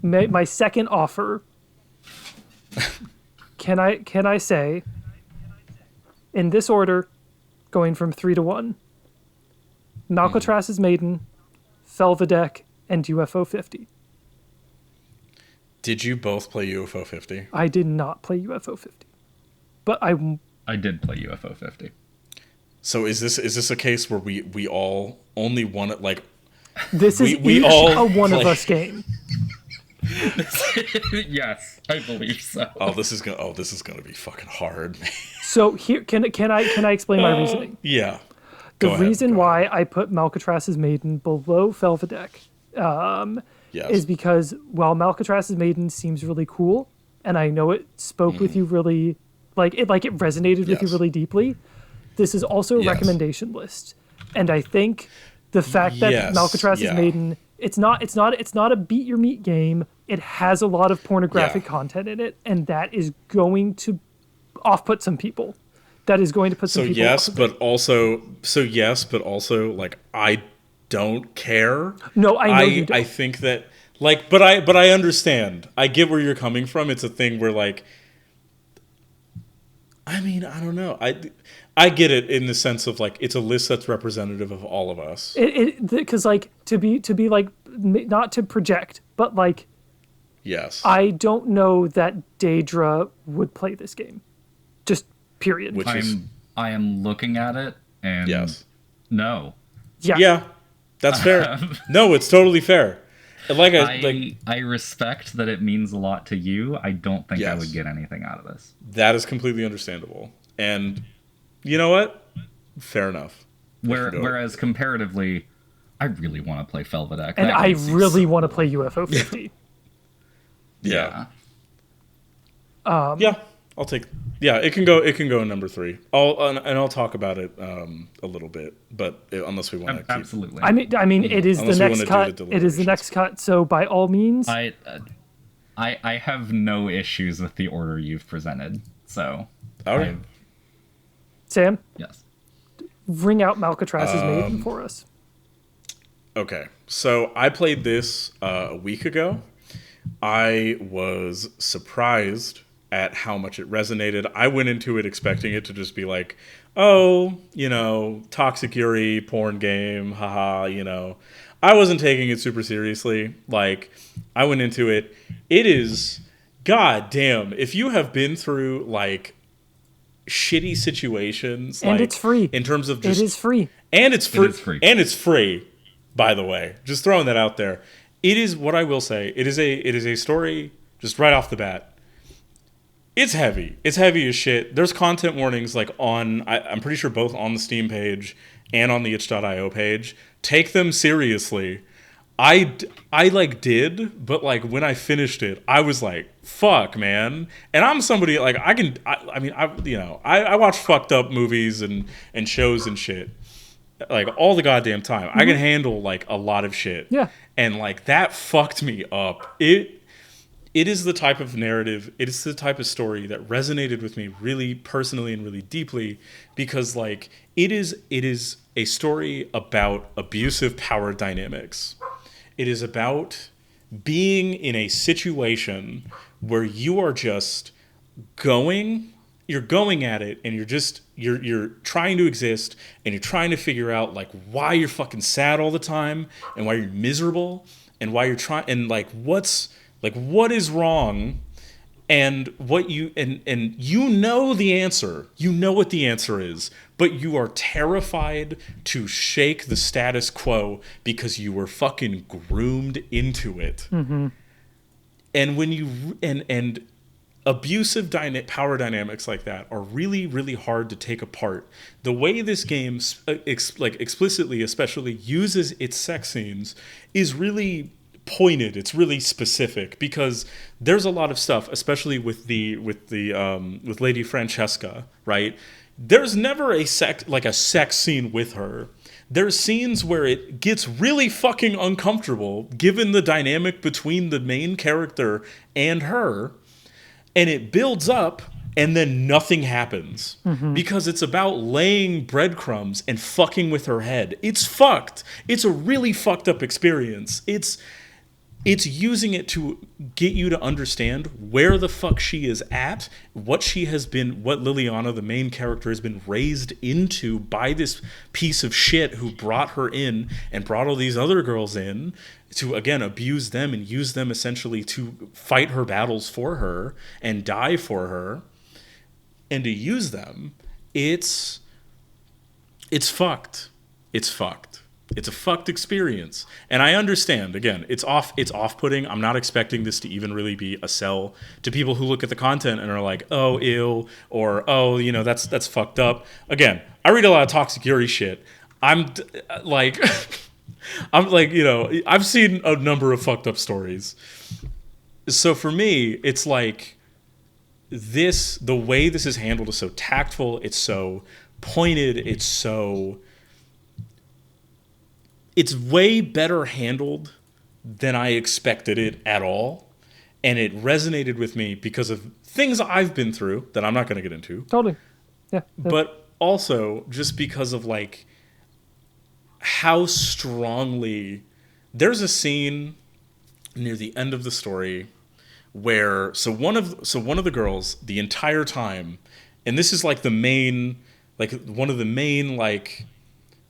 my second offer? Can I say, in this order, going from 3 to 1, Malcatras Maiden, Felvidek, and UFO 50? Did you both play UFO 50? I did not play UFO 50, but I did play UFO 50. So is this a case where we all only want it, like this is we each all a one of play- us game. Yes, I believe so. this is gonna be fucking hard, man. So here can I explain my reasoning? Yeah. The Go ahead, reason go why I put Malcatras Maiden below Felvidek Yes. is because while Malcatras Maiden seems really cool, and I know it spoke with you really, like it resonated with you Yes. really deeply, this is also a Yes. recommendation list, and I think the fact that Yes, Malcatras yeah. Maiden, it's not a beat your meat game. It has a lot of pornographic Yeah. content in it, and that is going to off-put some people. That is going to put some So people yes, off. but also like I don't care. No, I know you don't. I think that like but I understand. I get where you're coming from. It's a thing where like I mean, I don't know. I get it in the sense of like it's a list that's representative of all of us. Because like to be like not to project, but like Yes. I don't know that Deidra would play this game. Just period. Which is I am looking at it, and yes. no. Yeah. That's fair. No, it's totally fair. Like I respect that it means a lot to you. I don't think I Yes. would get anything out of this. that is completely understandable. And you know what? Fair enough. Whereas comparatively, I really want to play Felvidek. And That I game seems really so want to cool. play UFO 50. Yeah. Yeah. Yeah. I'll take. Yeah, it can go number 3. I'll talk about it a little bit, but unless we want to keep. Absolutely. I mean, it is the Unless we next wanna cut. do the It is the next cut. So by all means, I have no issues with the order you've presented. So, All right. Sam, yes. ring out Malcatras Maiden for us. Okay, so I played this a week ago. I was surprised at how much it resonated. I went into it expecting it to just be like, oh, Toxic Yuri, porn game, haha, I wasn't taking it super seriously. Like, I went into it. It is, god damn, if you have been through, like, shitty situations. And like, it's free. In terms of just... It is free. And it's free. is free. And it's free, by the way. Just throwing that out there. It is what I will say. It is a story, just right off the bat. It's heavy. It's heavy as shit. There's content warnings like I'm pretty sure both on the Steam page and on the itch.io page. Take them seriously. I like did, but like when I finished it, I was like, fuck, man. And I'm somebody like I watch fucked up movies and shows and shit. Like all the goddamn time. I can handle like a lot of shit. Yeah. And like that fucked me up. It is the type of narrative, it is the type of story that resonated with me really personally and really deeply because like it is a story about abusive power dynamics. It is about being in a situation where you are just you're going at it and you're trying to exist and you're trying to figure out like why you're fucking sad all the time and why you're miserable and why you're trying and like what is wrong and what you and you know the answer. You know what the answer is, but you are terrified to shake the status quo because you were fucking groomed into it. Mm-hmm. And when you and abusive power dynamics like that are really, really hard to take apart. The way this game explicitly, especially uses its sex scenes is really pointed. It's really specific because there's a lot of stuff, especially with Lady Francesca, right? there's never a sex scene with her. There's scenes where it gets really fucking uncomfortable given the dynamic between the main character and her, and it builds up and then nothing happens because it's about laying breadcrumbs and fucking with her head. It's fucked. It's a really fucked up experience. It's using it to get you to understand where the fuck she is at, what Liliana, the main character, has been raised into by this piece of shit who brought her in and brought all these other girls in to, again, abuse them and use them essentially to fight her battles for her and die for her and to use them. It's fucked. It's fucked. It's a fucked experience. And I understand, again, it's off-putting. I'm not expecting this to even really be a sell to people who look at the content and are like, oh, ew, or, oh, that's fucked up. Again, I read a lot of Toxic Yuri shit. I've seen a number of fucked up stories. So for me, it's like the way this is handled is so tactful. It's so pointed. It's way better handled than I expected it at all. And it resonated with me because of things I've been through that I'm not going to get into. Totally. Yeah. But also just because of like how strongly there's a scene near the end of the story where one of the girls the entire time, and this is like the main, like one of the main like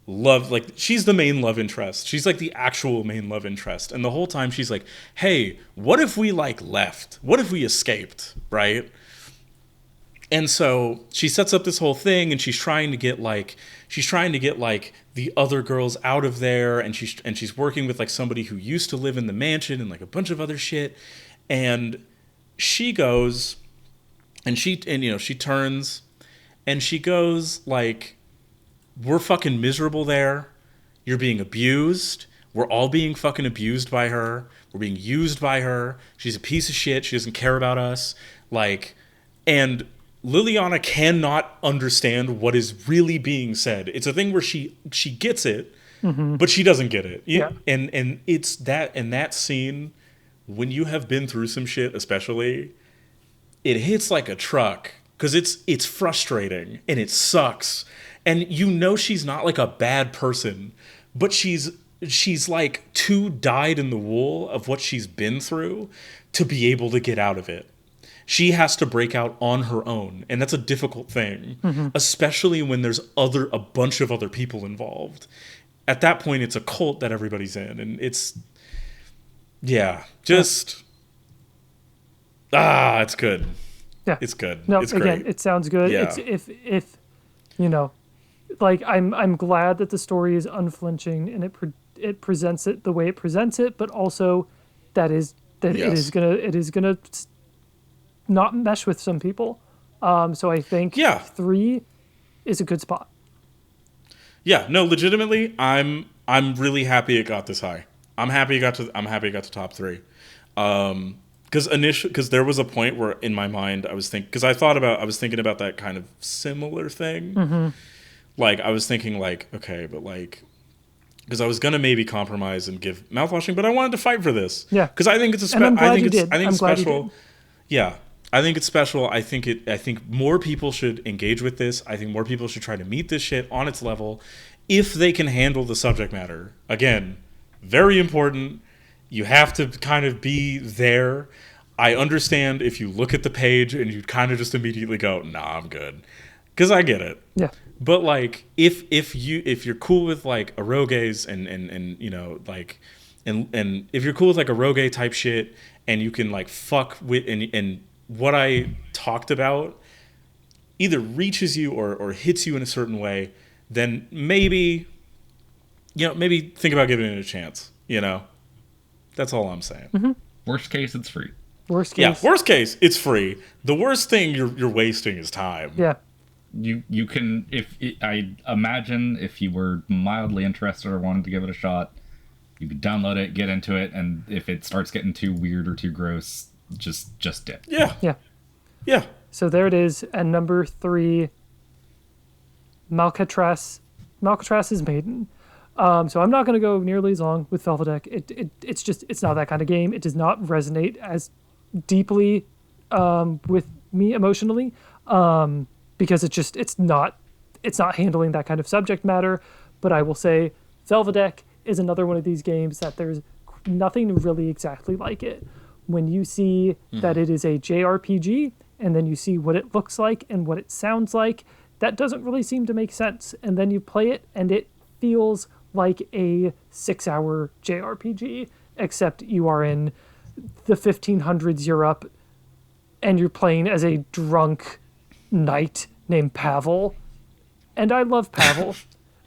love, like she's the main love interest. She's like the actual main love interest. And the whole time she's like, hey, what if we like left? What if we escaped? Right? And so she sets up this whole thing and she's trying to get like the other girls out of there. And she's working with like somebody who used to live in the mansion and like a bunch of other shit. And she goes and she turns and she goes like, we're fucking miserable there. You're being abused. We're all being fucking abused by her. We're being used by her. She's a piece of shit. She doesn't care about us. Like, and Liliana cannot understand what is really being said. It's a thing where she gets it, but she doesn't get it. Yeah. And it's that, in that scene, when you have been through some shit, especially, it hits like a truck because it's frustrating and it sucks. And she's not like a bad person, but she's like too dyed in the wool of what she's been through to be able to get out of it. She has to break out on her own, and that's a difficult thing, especially when there's a bunch of other people involved. At that point, it's a cult that everybody's in, and it's it's good. Yeah, it's good. No, it's again, great. It sounds good. Yeah. It's if like I'm glad that the story is unflinching and it presents it the way it presents it, but also it is gonna not mesh with some people. So I think 3 is a good spot. Yeah, no, legitimately, I'm really happy it got this high. I'm happy it got to top 3. Because there was a point where in my mind I was thinking about that kind of similar thing. Like I was thinking like, okay, but like, because I was gonna maybe compromise and give Mouthwashing, but I wanted to fight for this. Yeah, because I think it's I think it's special. Yeah, I think it's special. I think more people should engage with this. I think more people should try to meet this shit on its level if they can handle the subject matter. Again, very important. You have to kind of be there. I understand if you look at the page and you kind of just immediately go, nah, I'm good. Because I get it. Yeah. But like if you're cool with like eroges and you know like and if you're cool with like eroge type shit and you can like fuck with and what I talked about either reaches you or hits you in a certain way, then maybe think about giving it a chance, you know? That's all I'm saying. Worst case, it's free. Worst case, it's free. The worst thing you're wasting is time. Yeah. You can, I imagine if you were mildly interested or wanted to give it a shot, you could download it, get into it, and if it starts getting too weird or too gross, just dip. Yeah. So there it is. And number 3, Malcatras Maiden. So I'm not going to go nearly as long with Felvidek. It's not that kind of game. It does not resonate as deeply with me emotionally because it's not handling that kind of subject matter. But I will say Felvidek is another one of these games that there's nothing really exactly like it. When you see that it is a JRPG and then you see what it looks like and what it sounds like, that doesn't really seem to make sense. And then you play it and it feels like a 6-hour JRPG, except you are in the 1500s Europe and you're playing as a drunk knight named Pavel. And I love Pavel.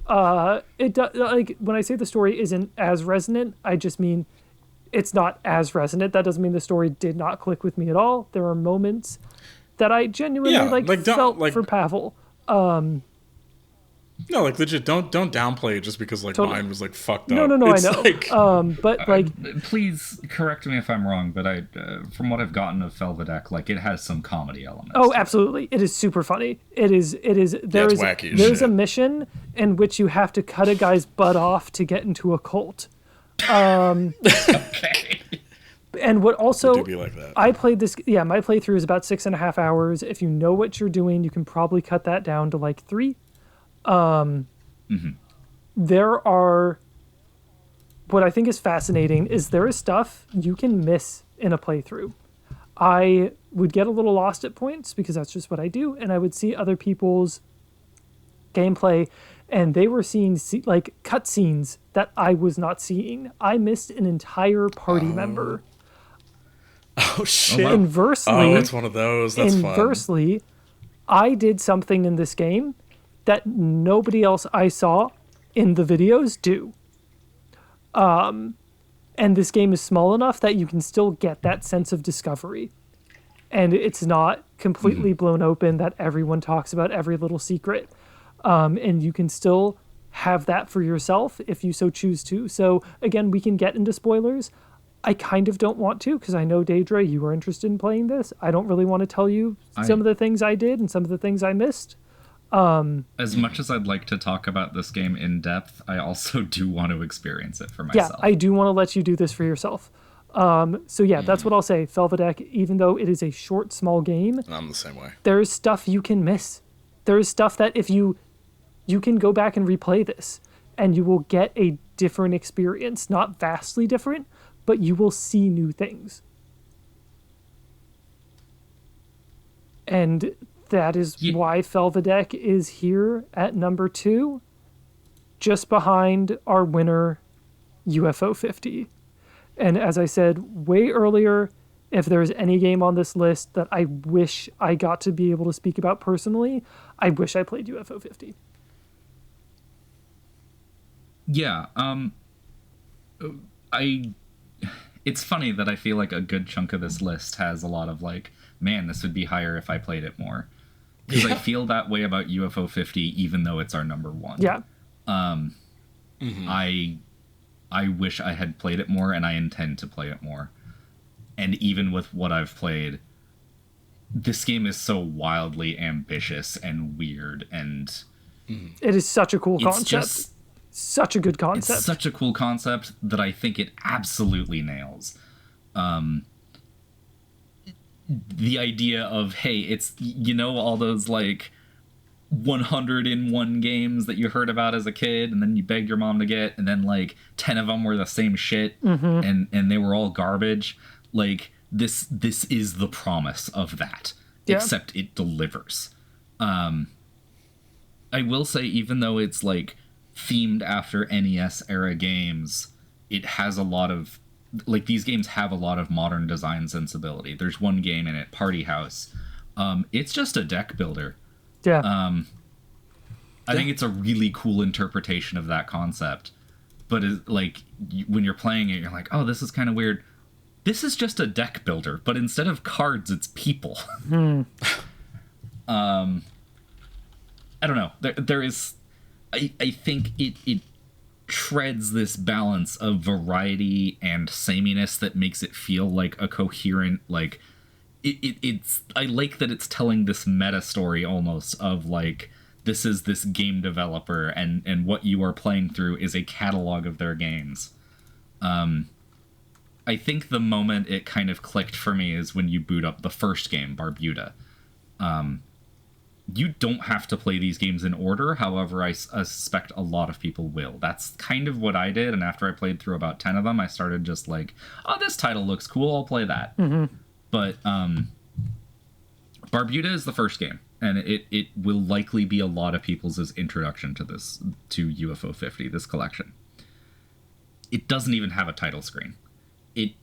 Like when I say the story isn't as resonant, I just mean it's not as resonant. That doesn't mean the story did not click with me at all. There are moments that I genuinely felt for Pavel. No, like legit, don't downplay it just because like Totally. mine was like fucked No, up. I It's know. like, But like, Please correct me if I'm wrong, but I, from what I've gotten of Felvidek, like it has some comedy elements. oh, absolutely, it is super funny. It is. There it's is wacky as there's shit. a mission in which you have to cut a guy's butt off to get into a cult. Okay. And what also do be like that. I played this. Yeah, my playthrough is about 6.5 hours. If you know what you're doing, you can probably cut that down to like 3. There are. What I think is fascinating is there is stuff you can miss in a playthrough. I would get a little lost at points because that's just what I do, and I would see other people's gameplay, and they were seeing like cutscenes that I was not seeing. I missed an entire party member. Oh shit! Inversely, it's one of those. That's fun. inversely, I did something in this game that nobody else I saw in the videos do. And this game is small enough that you can still get that sense of discovery. And it's not completely blown open that everyone talks about every little secret. And you can still have that for yourself if you so choose to. So again, we can get into spoilers. I kind of don't want to because I know, Deidra, you are interested in playing this. I don't really want to tell you some of the things I did and some of the things I missed. As much as I'd like to talk about this game in depth, I also do want to experience it for myself. Yeah, I do want to let you do this for yourself. So yeah, that's what I'll say. Felvidek, even though it is a short, small game, I'm the same way. there is stuff you can miss. There is stuff that if you can go back and replay this, and you will get a different experience. Not vastly different, but you will see new things. And that is why Felvidek is here at number 2, just behind our winner, UFO 50. And as I said way earlier, if there's any game on this list that I wish I got to be able to speak about personally, I wish I played UFO 50. Yeah, it's funny that I feel like a good chunk of this list has a lot of like, man, this would be higher if I played it more. Because I feel that way about UFO 50, even though it's our number 1. Yeah. I wish I had played it more, and I intend to play it more. And even with what I've played, this game is so wildly ambitious and weird, and It is such a cool concept. just Such a good concept. It's such a cool concept that I think it absolutely nails. The idea of, hey, it's, you know, all those like 101 games that you heard about as a kid and then you begged your mom to get, and then like 10 of them were the same shit and they were all garbage. Like this is the promise of that, except it delivers. I will say, even though it's like themed after NES era games, it has a lot of, like, these games have a lot of modern design sensibility. There's one game in it, Party House. It's just a deck builder. Yeah. I think it's a really cool interpretation of that concept. But like, when you're playing it, you're like, oh, this is kind of weird. This is just a deck builder, but instead of cards, it's people. I don't know. There is, I think it treads this balance of variety and sameness that makes it feel like a coherent, like, it's I like that it's telling this meta story almost of like, this is this game developer, and what you are playing through is a catalog of their games. I think the moment it kind of clicked for me is when you boot up the first game, Barbuda. You don't have to play these games in order, however, I suspect a lot of people will. That's kind of what I did, and after I played through about 10 of them, I started just like, oh, this title looks cool, I'll play that. Mm-hmm. But Barbuda is the first game, and it will likely be a lot of people's introduction to UFO 50, this collection. It doesn't even have a title screen. It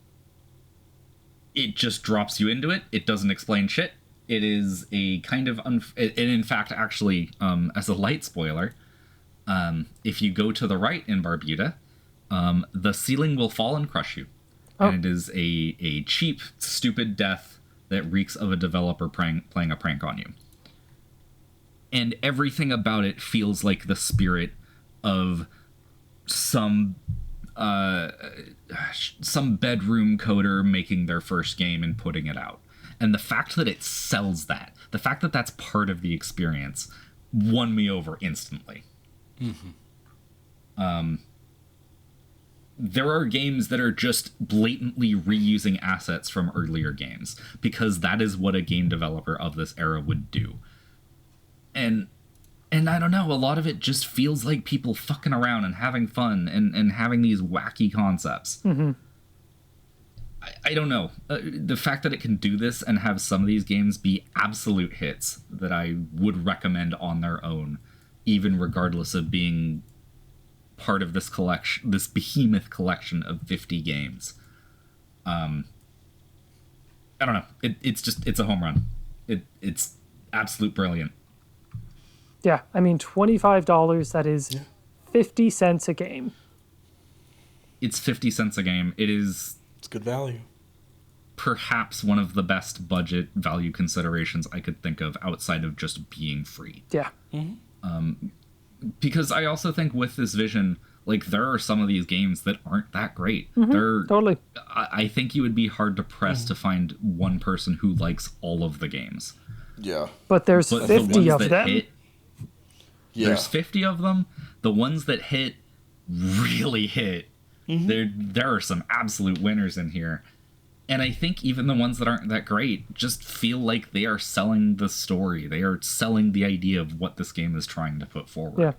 just drops you into it. It doesn't explain shit. It is a kind of... and in fact, actually, as a light spoiler, if you go to the right in Barbuda, the ceiling will fall and crush you. Oh. And it is a cheap, stupid death that reeks of a developer playing a prank on you. And everything about it feels like the spirit of some bedroom coder making their first game and putting it out. And the fact that it sells that, the fact that that's part of the experience, won me over instantly. Mm-hmm. There are games that are just blatantly reusing assets from earlier games, because that is what a game developer of this era would do. And I don't know, a lot of it just feels like people fucking around and having fun and having these wacky concepts. Mm-hmm. I don't know. The fact that it can do this and have some of these games be absolute hits that I would recommend on their own, even regardless of being part of this collection, this behemoth collection of 50 games. I don't know. It's a home run. It's absolute brilliant. Yeah, I mean, $25, that is 50 cents a game. It's 50 cents a game. It's good value. Perhaps one of the best budget value considerations I could think of outside of just being free. Yeah. Mm-hmm. Because I also think with this vision, like, there are some of these games that aren't that great. Mm-hmm. Totally. I think you would be hard to press to find one person who likes all of the games. Yeah. But there's 50 of them. There's 50 of them. The ones that hit really hit. Mm-hmm. There are some absolute winners in here. And I think even the ones that aren't that great just feel like they are selling the story. They are selling the idea of what this game is trying to put forward. Yeah.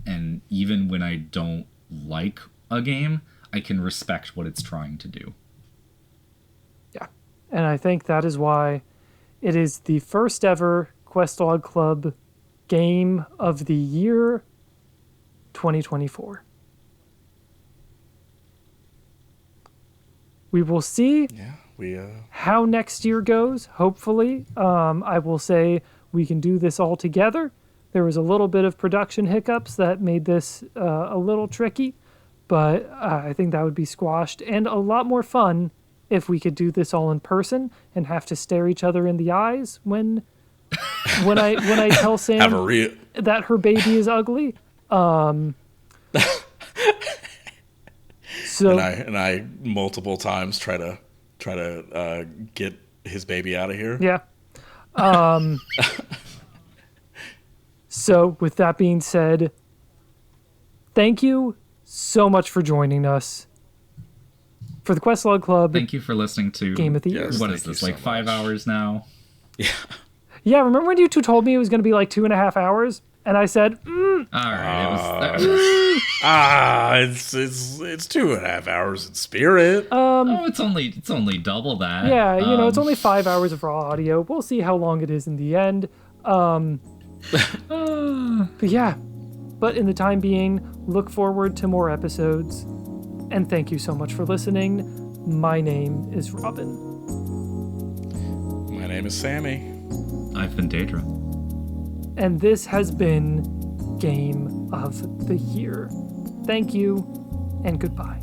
And even when I don't like a game, I can respect what it's trying to do. Yeah. And I think that is why it is the first ever Questlog Club Game of the Year 2024. We will see how next year goes, hopefully. I will say we can do this all together. There was a little bit of production hiccups that made this a little tricky, but I think that would be squashed, and a lot more fun if we could do this all in person and have to stare each other in the eyes when I tell Sam that her baby is ugly. So and I multiple times try to get his baby out of here. Yeah. So with that being said, thank you so much for joining us for the Questlog Club. Thank you for listening to Game of the Year. What is this, like 5 hours now? Yeah. Yeah, remember when you two told me it was going to be like 2.5 hours? And I said, All right, it's 2.5 hours in spirit. it's only double that. Yeah, it's only 5 hours of raw audio. We'll see how long it is in the end. But yeah, but in the time being, look forward to more episodes. And thank you so much for listening. My name is Robin. My name is Sammy. I've been Deidra. And this has been Game of the Year. Thank you, and goodbye.